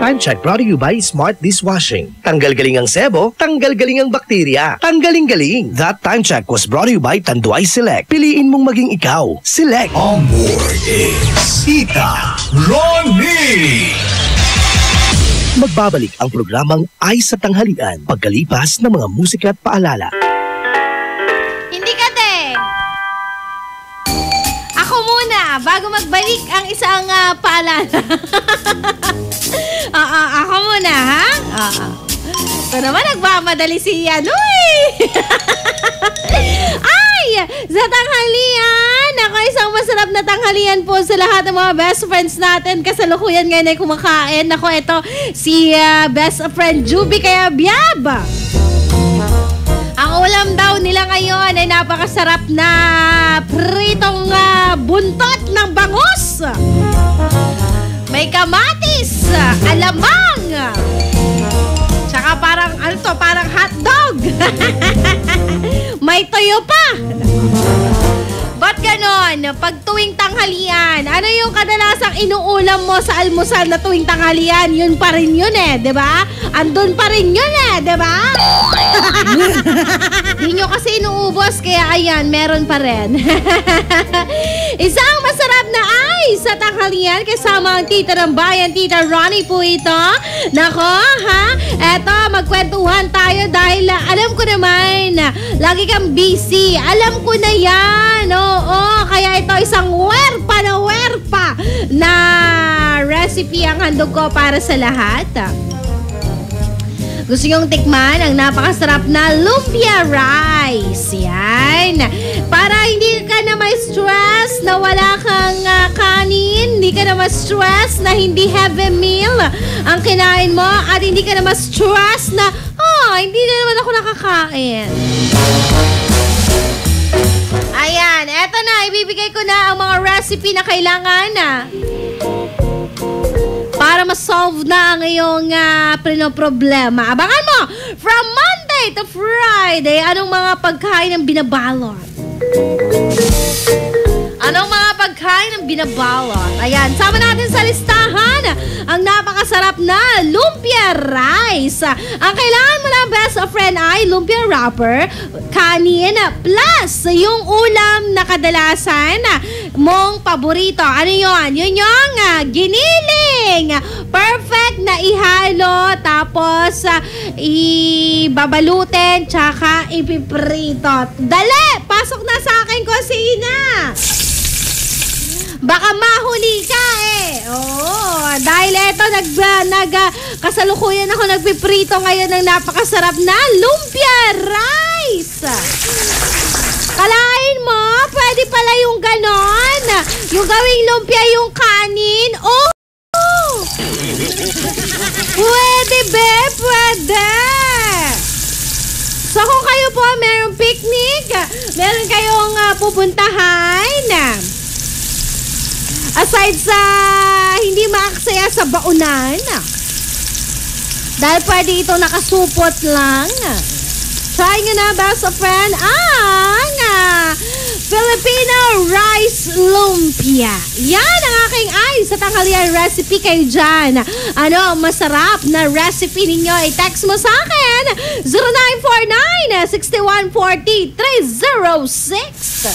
Time check brought to you by Smart Dishwashing. Tanggal galing ang sebo, tanggal galing ang bakterya. Tanggaling galing. That time check was brought to you by Tanduay Select. Piliin mong maging ikaw. Select. On board is Tita Ronnie. Magbabalik ang programang Ay sa Tanghalian pagkalipas ng mga musika at paalala. Hindi ka, te. Ako muna, bago magbalik ang isang paalala. Ako muna, ha? Ito naman, nagmamadali si Yanoy. Ay! Sa tanghalian! Ako, isang masarap na tanghalian po sa lahat ng mga best friends natin. Kasalukuyan ngayon ay kumakain. Ako, ito, si best friend Juby kaya Biab. Ang ulam daw nila ngayon ay napakasarap na pritong buntot ng bangus. May kamatis, alamang, tsaka parang, parang hotdog. May toyo pa. Ba't ganon? Pag tuwing tanghalian, ano yung kadalasang inuulam mo sa almusal na tuwing tanghalian? Yun pa rin yun eh, diba? Andun pa rin yun eh, diba? Di nyo kasi inuubos, kaya ayan, meron pa rin. Isang masarap na ay sa tanghalian kasama ang tita ng bayan, Tita Ronnie po ito. Nako, ha? Eto, magkwentuhan tayo dahil alam ko naman, lagi kang busy. Alam ko na yan, oo. Kaya ito isang werpa na recipe ang handog ko para sa lahat. Gusto nyong tikman ang napakasarap na lumpia rice. Yan. Para hindi ka na may stress na wala kang kanin, hindi ka na ma-stress na hindi heavy meal ang kinain mo, at hindi ka na ma-stress na, hindi na naman ako nakakain. Ayan, eto na, ibibigay ko na ang mga recipe na kailangan para ma-solve na ang iyong problema. Abangan mo, from Monday to Friday, anong mga pagkain ang binabalot? Anong mga pagkain ang binabalot? Ayan, sama natin sa listahan ang napakasarap na lumpia rice. Ang kailangan mo lang, best friend, ay lumpia wrapper, kanin, plus yung ulam na kadalasan mong paborito. Ano yun? Yun yung giniling. Perfect na ihalo, tapos ibabalutin, tsaka ipiprito. Dali! Pasok na sa akin kusina! Baka mahuli ka eh. Oo, dahil eto kasalukuyan ako nagpiprito ngayon ng napakasarap na lumpia rice. Kalain mo, pwede pala yung ganon. Yung gawing lumpia yung kanin. Oh! Pwede, be, pwede. So kung kayo po mayroong picnic, meron kayong pupuntahan, aside sa hindi maaksaya sa baunan, Dahil pwede ito nakasupot lang. Try nyo na, best friend, ang Filipino Rice Lumpia. Yan ang aking sa tanghalian recipe kayo dyan. Ano, masarap na recipe ninyo. I-text mo sa akin 0949-6140-306.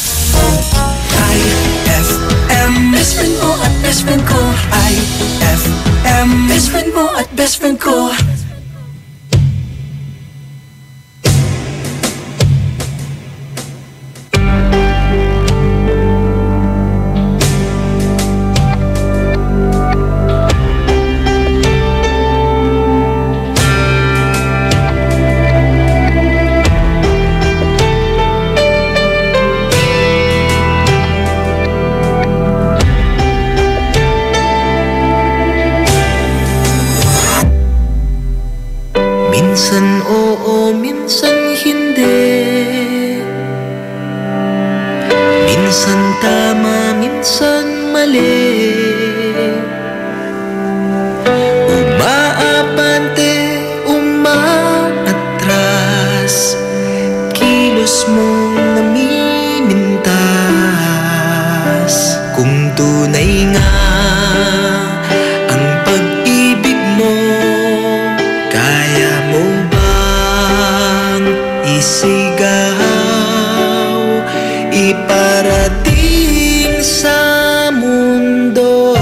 IFM, best friend mo at best friend ko. IFM, best friend mo at best friend ko. Minsan oo, minsan hindi. Minsan tama, minsan mali. Umaabante, umaatras. Kilos mong namimintas. Kung tunay nga ang pag-ibig mo, kaya mo bang isigaw, iparating sa mundo?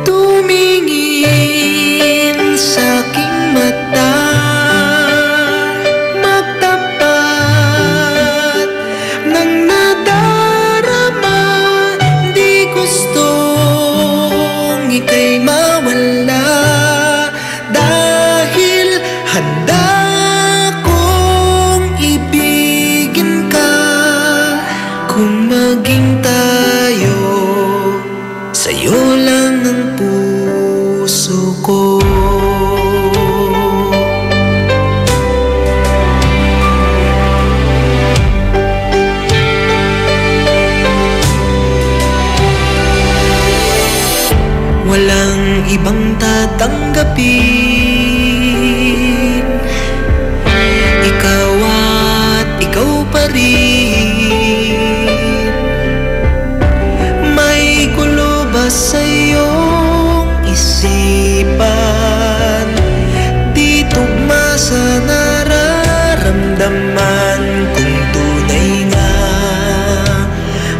Tumingin sa aking mata, magtapat ng nadarama. Di gustong ika'y mawala, dahil handa kong ibigin ka. Kung maging tayo, sa'yo lang ang puso ko. Walang ibang tatanggapin, ikaw at ikaw pa rin. May gulo ba sa iyong isipan? Di tugma sa nararamdaman. Kung tunay nga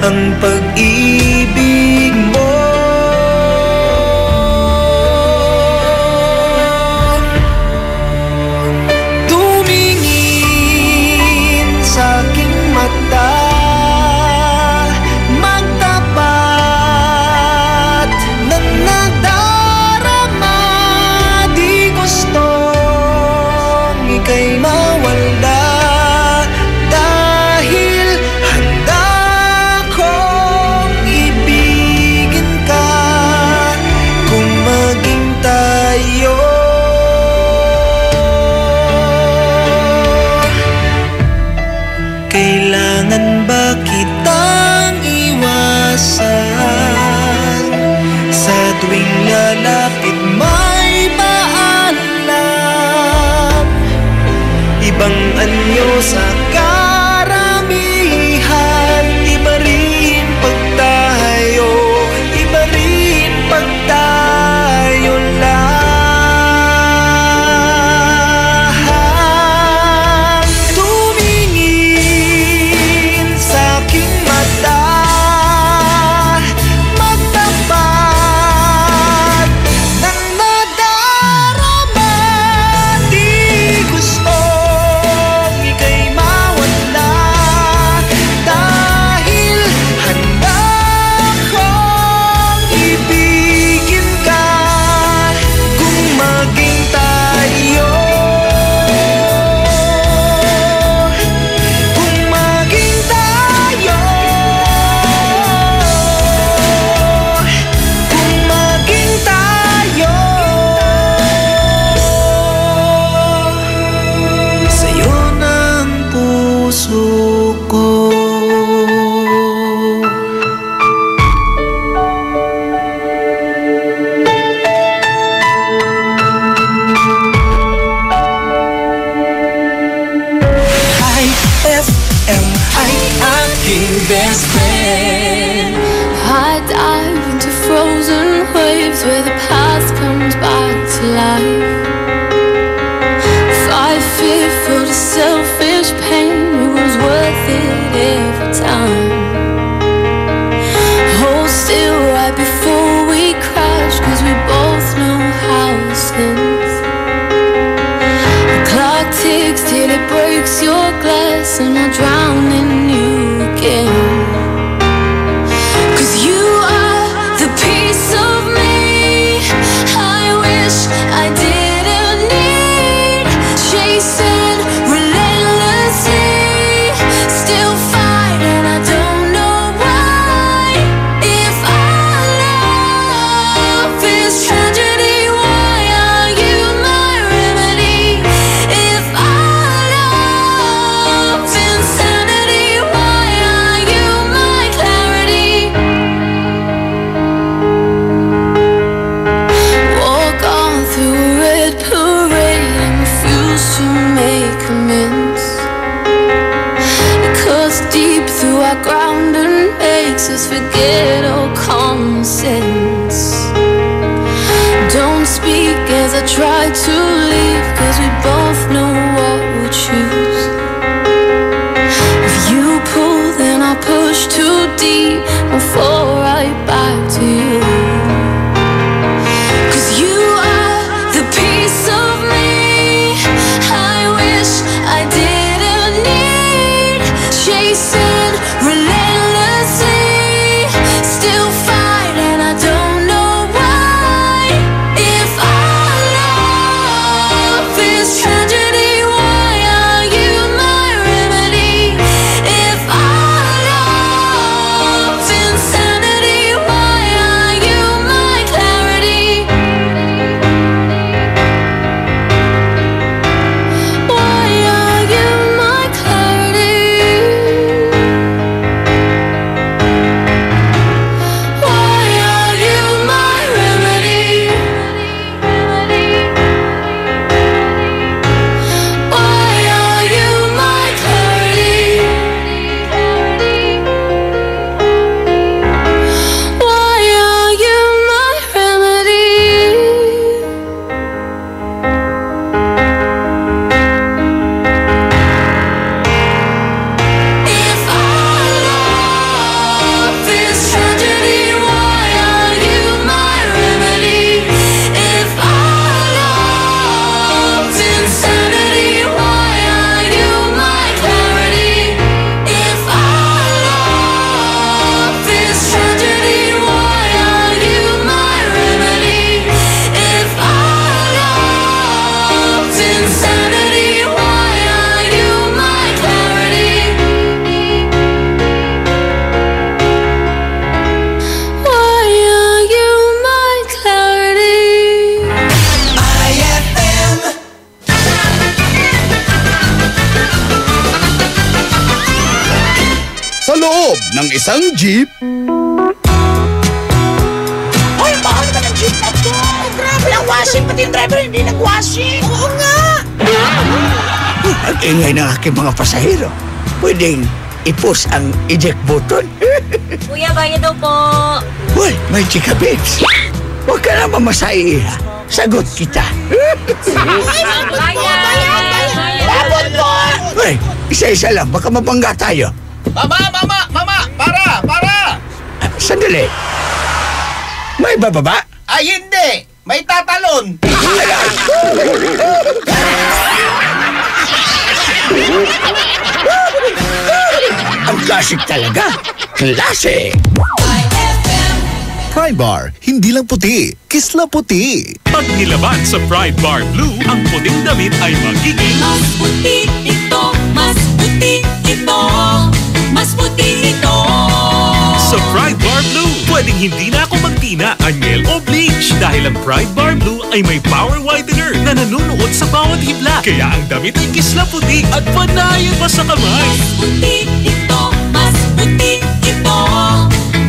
ang pag-ibig mo, tumingin sa aking mata, magtapat ng nadarama. Di gustong ika'y mawala, dahil handa kong ibigin ka. Kung maging tayo, kailangan ba kitang iwasan? Sa tuwing lalapit may paalam, ibang anyo sa karamihan. Iba rin pag tayo, iba rin pag tayo lang. Tumingin sa aking mata, magtapat ng nadarama. Di gustong ika'y mawala, dive into frozen waves where the past comes back to life. Fight fearful to selfish pain, it was worth it every time. Hold still right before we crash, cause we both know how this ends. The clock ticks till it breaks your glass, and I'll drown in you again. Forget all common sense. Don't speak as I try to leave, cause we both know what we'll choose. If you pull, then I'll push too deep and fall right back to you. Cause you are the piece of me I wish I didn't need. Chasing relentlessly, still fight, and I don't know why. If our love is tragedy, why are you my remedy? If our love is insanity, why are you my clarity? Why are you my clarity? ng isang jeep. Hoy, mahal naman ang jeep na to. Grabe lang washing, pati yung driver hindi nag-washing. Oo nga. Ang ingay ng aking mga pasahero. Pwedeng i-push ang eject button. Kuya, bayad daw po. Well, may chika bits. Huwag ka naman masaiha. Sagot kita. Ay, labot po, bayad. Labot po. Uy, isa-isa lang. Baka mabangga tayo. Mama! Para! Sandali. May bababa? Ay, hindi. May tatalon. Ang classic talaga. Classic. Pride Bar, hindi lang puti, kisla puti. Pag nilaban sa Pride Bar Blue, ang puting damit ay magiging mas puti ito, mas puti ito, mas puti ito. Sa Pride Bar Blue, pwedeng hindi na ako magtina, anyel o bleach dahil ang Pride Bar Blue ay may power whitener na nanunuot sa bawat hibla. Kaya ang damit ay kisla puti at panayan pa sa kamay. Mas puti ito, mas puti ito,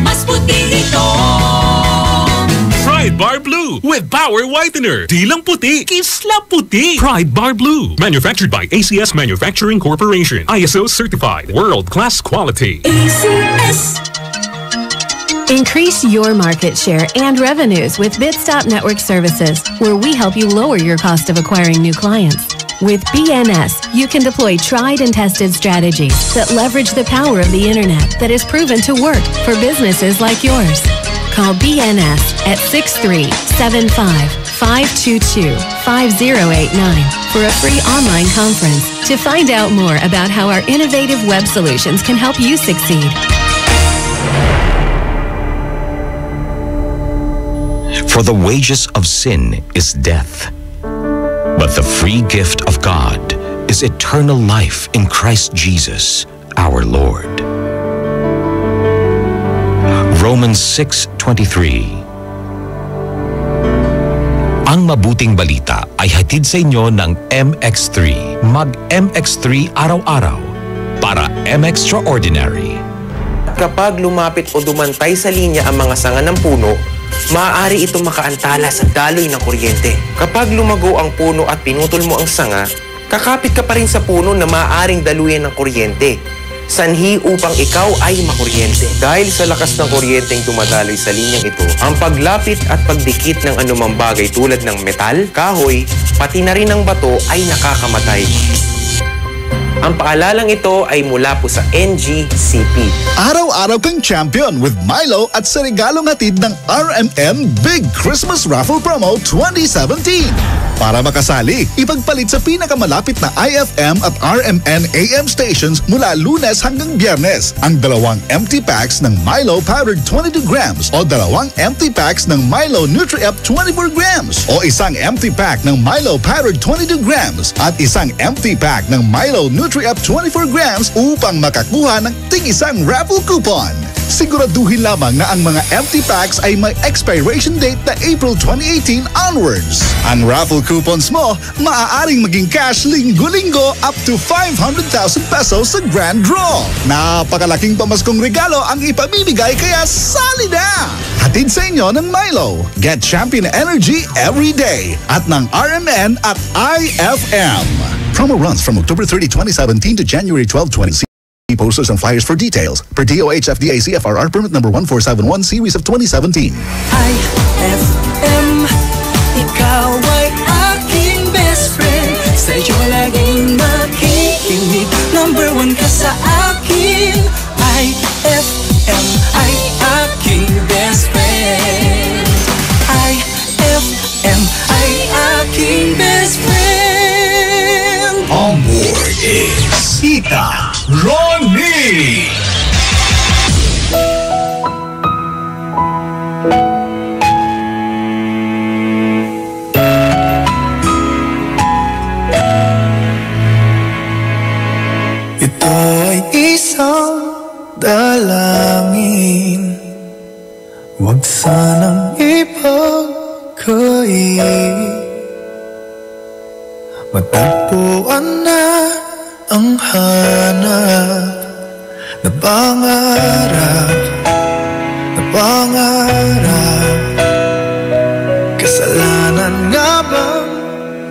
mas puti ito. Pride Bar Blue with power whitener. Di lang puti, kisla puti. Pride Bar Blue. Manufactured by ACS Manufacturing Corporation. ISO certified. World-class quality. ACS. Increase your market share and revenues with Bitstop Network Services, where we help you lower your cost of acquiring new clients. With BNS, you can deploy tried and tested strategies that leverage the power of the internet that is proven to work for businesses like yours. Call BNS at 6375-522-5089 for a free online conference to find out more about how our innovative web solutions can help you succeed. For the wages of sin is death, but the free gift of God is eternal life in Christ Jesus, our Lord. Romans 6:23. Ang mabuting balita ay hatid sa inyo ng MX3. Mag-MX3 araw-araw para M-Extraordinary. Kapag lumapit o dumantay sa linya ang mga sanga ng puno, maaari itong makaantala sa daloy ng kuryente. Kapag lumago ang puno at pinutol mo ang sanga, kakapit ka pa rin sa puno na maaaring daluyan ng kuryente. Sanhi upang ikaw ay makuryente. Dahil sa lakas ng kuryenteng dumadaloy sa linyang ito, ang paglapit at pagdikit ng anumang bagay tulad ng metal, kahoy, pati na rin ng bato ay nakakamatay. Ang paalalang ito ay mula po sa NGCP. Araw-araw kang champion with Milo at sa regalong hatid ng RMN Big Christmas Raffle Promo 2017. Para makasali, ipagpalit sa pinakamalapit na IFM at RMN AM stations mula Lunes hanggang Biyernes ang 2 empty packs ng Milo Powdered 22 grams o 2 empty packs ng Milo Nutri-Up 24 grams o isang empty pack ng Milo Powdered 22 grams at isang empty pack ng Milo Nutri-Up 24 grams upang makakuha ng ting-isang raffle coupon. Siguraduhin lamang na ang mga empty packs ay may expiration date na April 2018 onwards. Ang raffle coupons mo maaaring maging cash linggo-linggo up to 500,000 pesos sa grand draw. Napakalaking pamaskong regalo ang ipamimigay kaya sali na! Hatid sa inyo ng Milo. Get champion energy every day at ng RMN at IFM. Promo runs from October 30, 2017 to January 12, 2016. Posters and flyers for details. Per DOH FDA CFRR permit number 1471 series of 2017. IFM, ikaw ay aking best friend. Sa'yo laging makikinig. Number 1 ka sa akin. IFM ay aking best friend. IFM ay aking best friend. On board is Tita Ronnie. Ito ay isang dalangin, huwag sanang ipagkait. Matagpuan na ang hanap na pangarap, kasalanan nga bang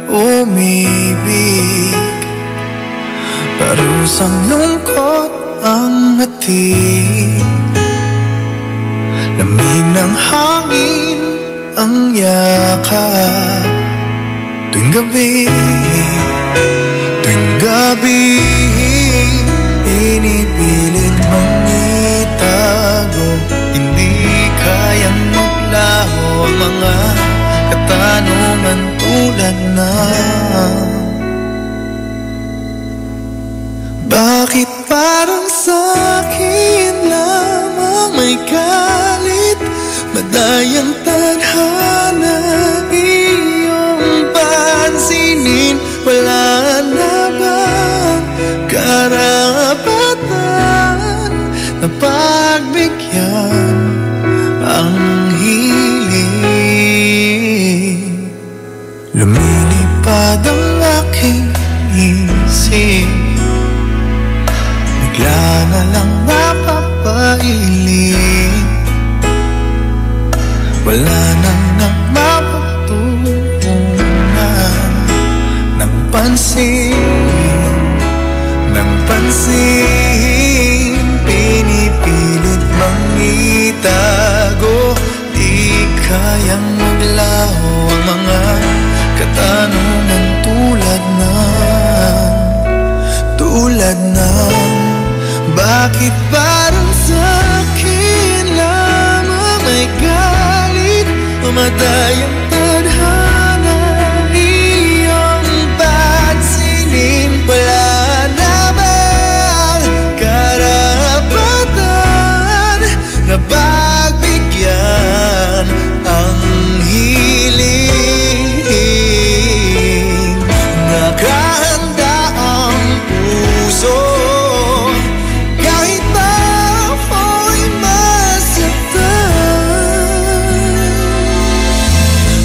umibig? Parusang lungkot ang hatid, lamig ng hangin ang yakap. Tuwing gabi, pinipilit mong itago. Hindi kayang maglaho ang mga katanungan tulad ng bakit parang sa'kin lamang may galit, madayang tadhana iyong pansinin. Wala na bang karapatan na pagbigyan ang hiling? Lumilipad ang aking isip, bigla na lang napapailing. Wala nang mapatutunan ng pansin, pinipilit mang itago. kayang maglaho ang mga katanungan tulad ng bakit parang sa'kin lamang may galit, mamatay ang tadhana, iyong pansinin, wala na bang karapatan na pagbigyan ang hiling? Nakahanda ang puso kahit na ako'y masaktan.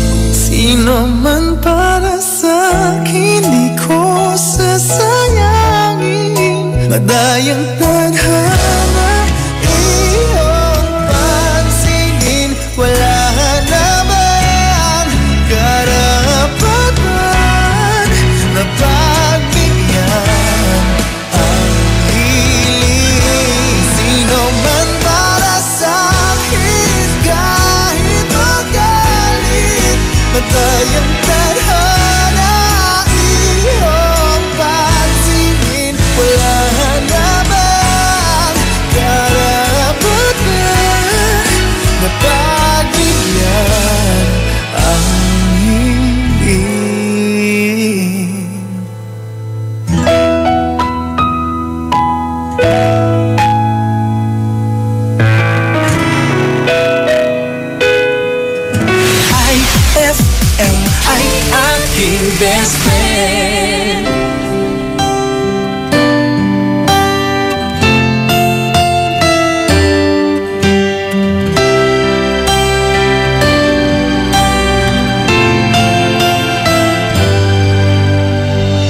Kung sino man para sa'kin, di ko sasayangin. Madayang tadhana, iyong pansinin, wala na bang karapatan na pagbigyan ang hiling? Sino man para sa'kin, kahit magalit, matay ang tadhana, iyong pansinin, wala na bang karapatan na pagbigyan ang hiling? IFM ay aking best friend.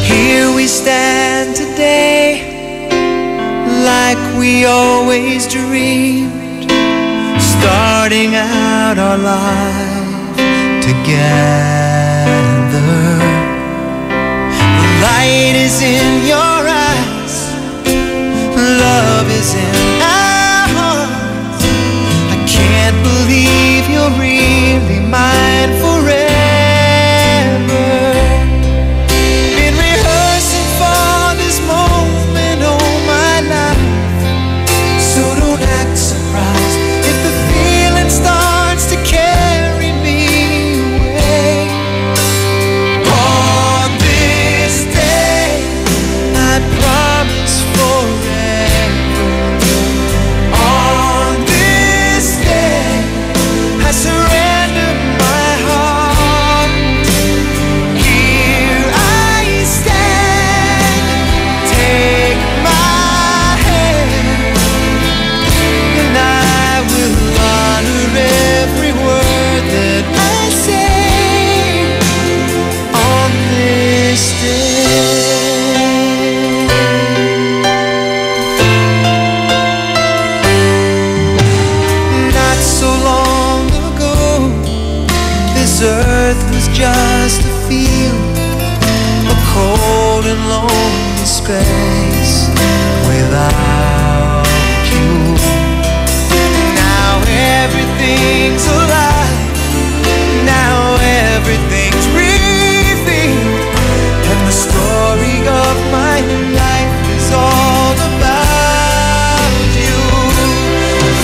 Here we stand today, like we always dreamed, starting out our life together. The light is in your eyes, love is in our hearts. I can't believe you're really mine forever. Been rehearsing for this moment all my life, so don't act surprised if the feeling starts to carry me away. On this day, I promise forever. On this day, I surrender my heart. Here I stand, take my hand, and I will honor every word that I say on this day. Not so long ago, this earth was just a field, a cold and lonely space without you. Now everything's alive, now everything's revealed, and the story of my life is all about you.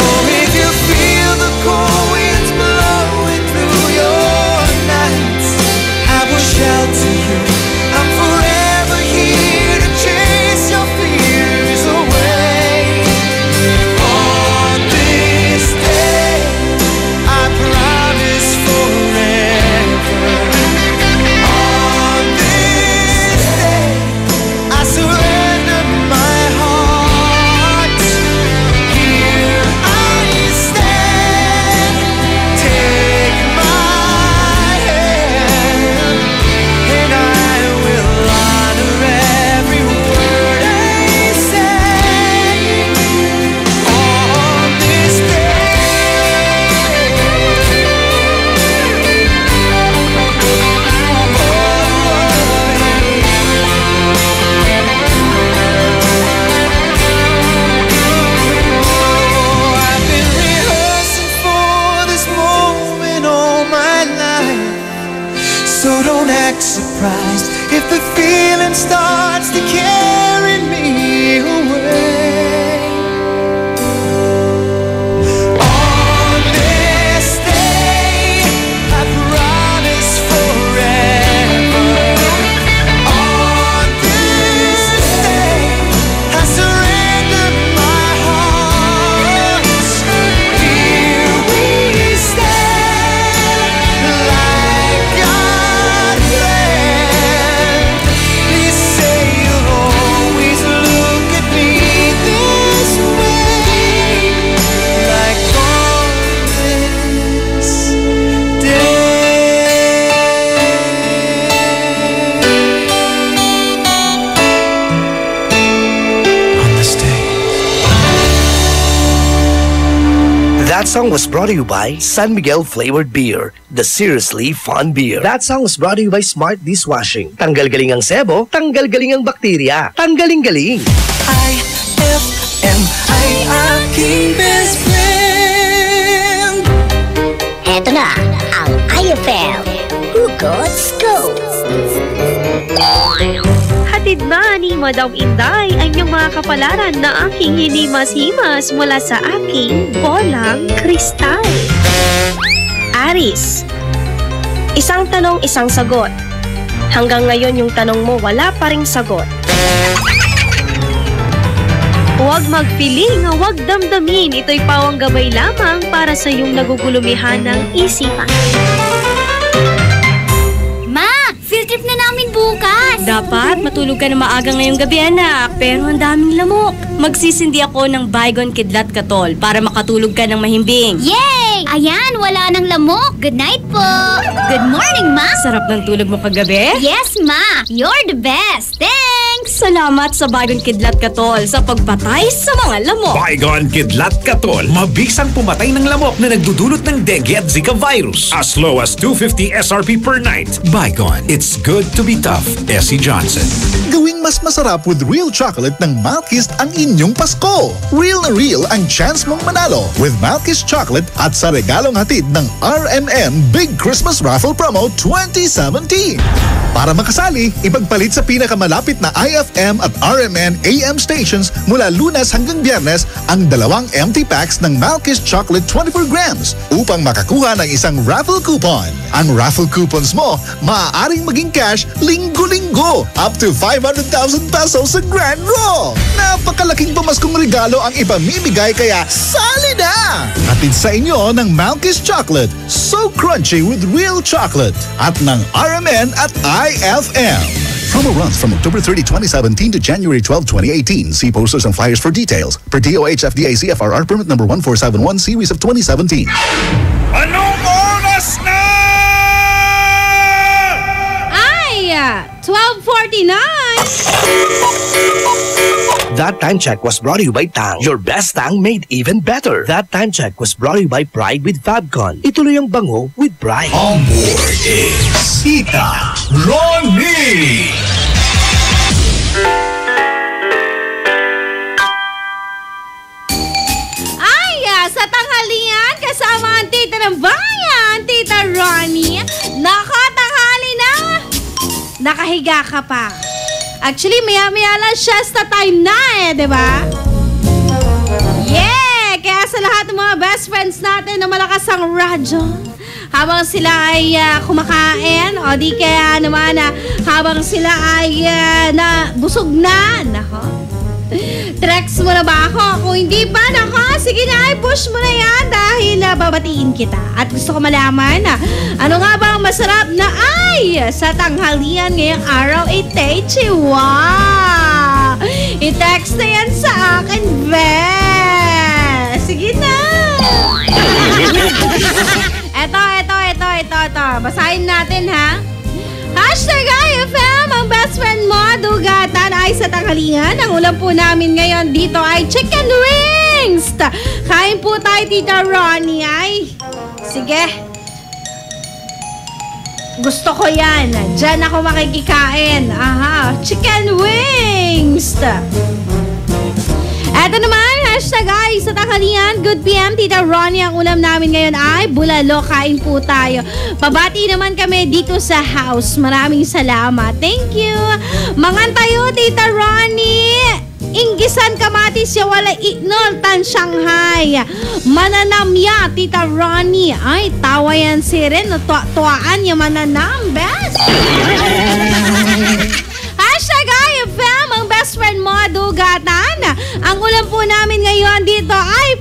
Oh, if you feel the cold winds blowing through your nights, I will shelter you. I'm forever here to chase your fears away. On this day, surprised if the feeling starts to carry me away. On this day, I promise forever. On this day, I surrender my heart. Here we stand like God planned. Please say you'll always look at me this way, like on this That song was brought to you by San Miguel Flavored Beer, the seriously fun beer. That song was brought to you by Smart Dishwashing. Tanggal galing ang sebo, tanggal galing ang bakterya. Tanggaling galing. IFM ay aking best friend. Eto na ang IFM Hugot Scoop. Hatid na ni Madam Inday ang iyong mga kapalaran na aking hinimas-himas mula sa aking bolang kristal. Aris, isang tanong, isang sagot. Hanggang ngayon yung tanong mo wala pa ring sagot. Huwag magpiling, huwag damdamin. Ito'y pawang gabay lamang para sa iyong nagugulumihan ng isipan. Ma, field trip na namin bukas. Dapat matulog ka na maaga ngayong gabi, anak. Pero ang daming lamok. Magsisindi ako ng Baygon Kidlat Katol para makatulog ka ng mahimbing. Yay! Ayan, wala nang lamok. Good night po. Good morning, Ma. Sarap ng tulog mo kagabi? Yes, Ma. You're the best. Thanks. Salamat sa Baygon Kidlat Katol sa pagpatay sa mga lamok. Baygon Kidlat Katol. Mabisang pumatay ng lamok na nagdudulot ng dengue at Zika virus. As low as 250 SRP per night. Baygon. It's good to be tough. Essie Johnson. Gawing mas masarap with real chocolate ng Malkist ang inyong Pasko. Real na real ang chance mong manalo with Malkist chocolate at sa regalong hatid ng RMN Big Christmas Raffle Promo 2017. Para makasali, ipagpalit sa pinakamalapit na IFM at RMN AM stations mula Lunes hanggang Biyernes ang 2 empty packs ng Malkist Chocolate 24 grams upang makakuha ng isang raffle coupon. Ang raffle coupons mo, maaaring maging cash linggo-linggo up to 500,000 pesos sa Grand Draw. Napakalaking pamaskong regalo ang ipamimigay kaya sali na! Hatid sa inyo ng Malkist Chocolate, so crunchy with real chocolate at ng RMN at IFM. Promo runs from October 30, 2017 to January 12, 2018. See posters and flyers for details. Per DOH FDA CFRR permit number 1471 series of 2017. Anong oras na? Ay, 12:49. That time check was brought to you by Tang. Your best Tang made even better. That time check was brought to you by Pride with Fabcon. Ituloy ang bango with Pride. On board is Tita Ronnie. Ay, sa tanghalian kasama ang tita ng bayan, Tita Ronnie. Nakatanghali na. Nakahiga ka pa. Actually, maya-maya lang siesta time na di ba? Yeah! Kaya sa lahat ng mga best friends natin na malakas ang radyo, habang sila ay kumakain, o di kaya naman habang sila ay busog na, nako. Text mo na ba ako? Kung hindi pa, nako, sige na, push mo na yan dahil babatiin kita. At gusto ko malaman ano nga ba ang masarap na ay sa tanghalian ngayong araw, Itechi. Wow! I-text na yan sa akin, be! Sige na! Ito. Basahin natin, ha? Hashtag IFM, ang best friend mo, dugatan ay sa tanghalian. Ang ulam po namin ngayon dito ay chicken wings. Kain po tayo, Tita Ronnie. Ay, sige. Gusto ko yan. Diyan ako makikikain. Aha, chicken wings. Eto naman, hashtag ay sa tanghalian. Good PM, Tita Ronnie. Ang ulam namin ngayon ay bulalo. Kain po tayo. Pabati naman kami dito sa house. Maraming salamat. Thank you. Mangan tayo, Tita Ronnie. Inggisan kamatis ya wala ignol tan Shanghai. Mananamya, Tita Ronnie. Ay, tawa yan si Ren. Tuwaan ya mananam. Best. Hashtag IFM, ang best friend mo, dugatan. Ang ulam po namin ngayon dito ay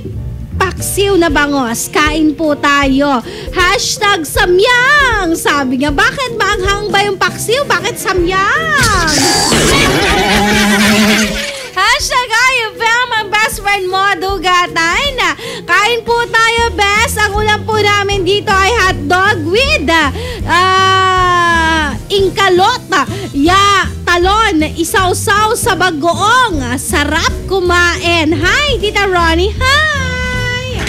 paksiw na bangos. Kain po tayo. Hashtag samyang. Sabi nga, bakit maanghang ba yung paksiw? Bakit samyang? Hashtag IFM, ang best friend mo, dugatan. Kain po tayo, best. Ang ulam po namin dito ay hotdog with ingkalot, talon, isaw-saw sa bagoong. Sarap kumain. Hi, Tita Ronnie. Hi!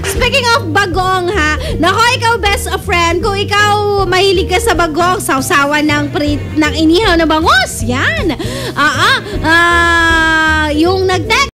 Speaking of bagoong ha, nako ikaw best friend, kung ikaw mahilig ka sa bagoong, sausawan ng inihaw na bangos, yan. Yung nag-text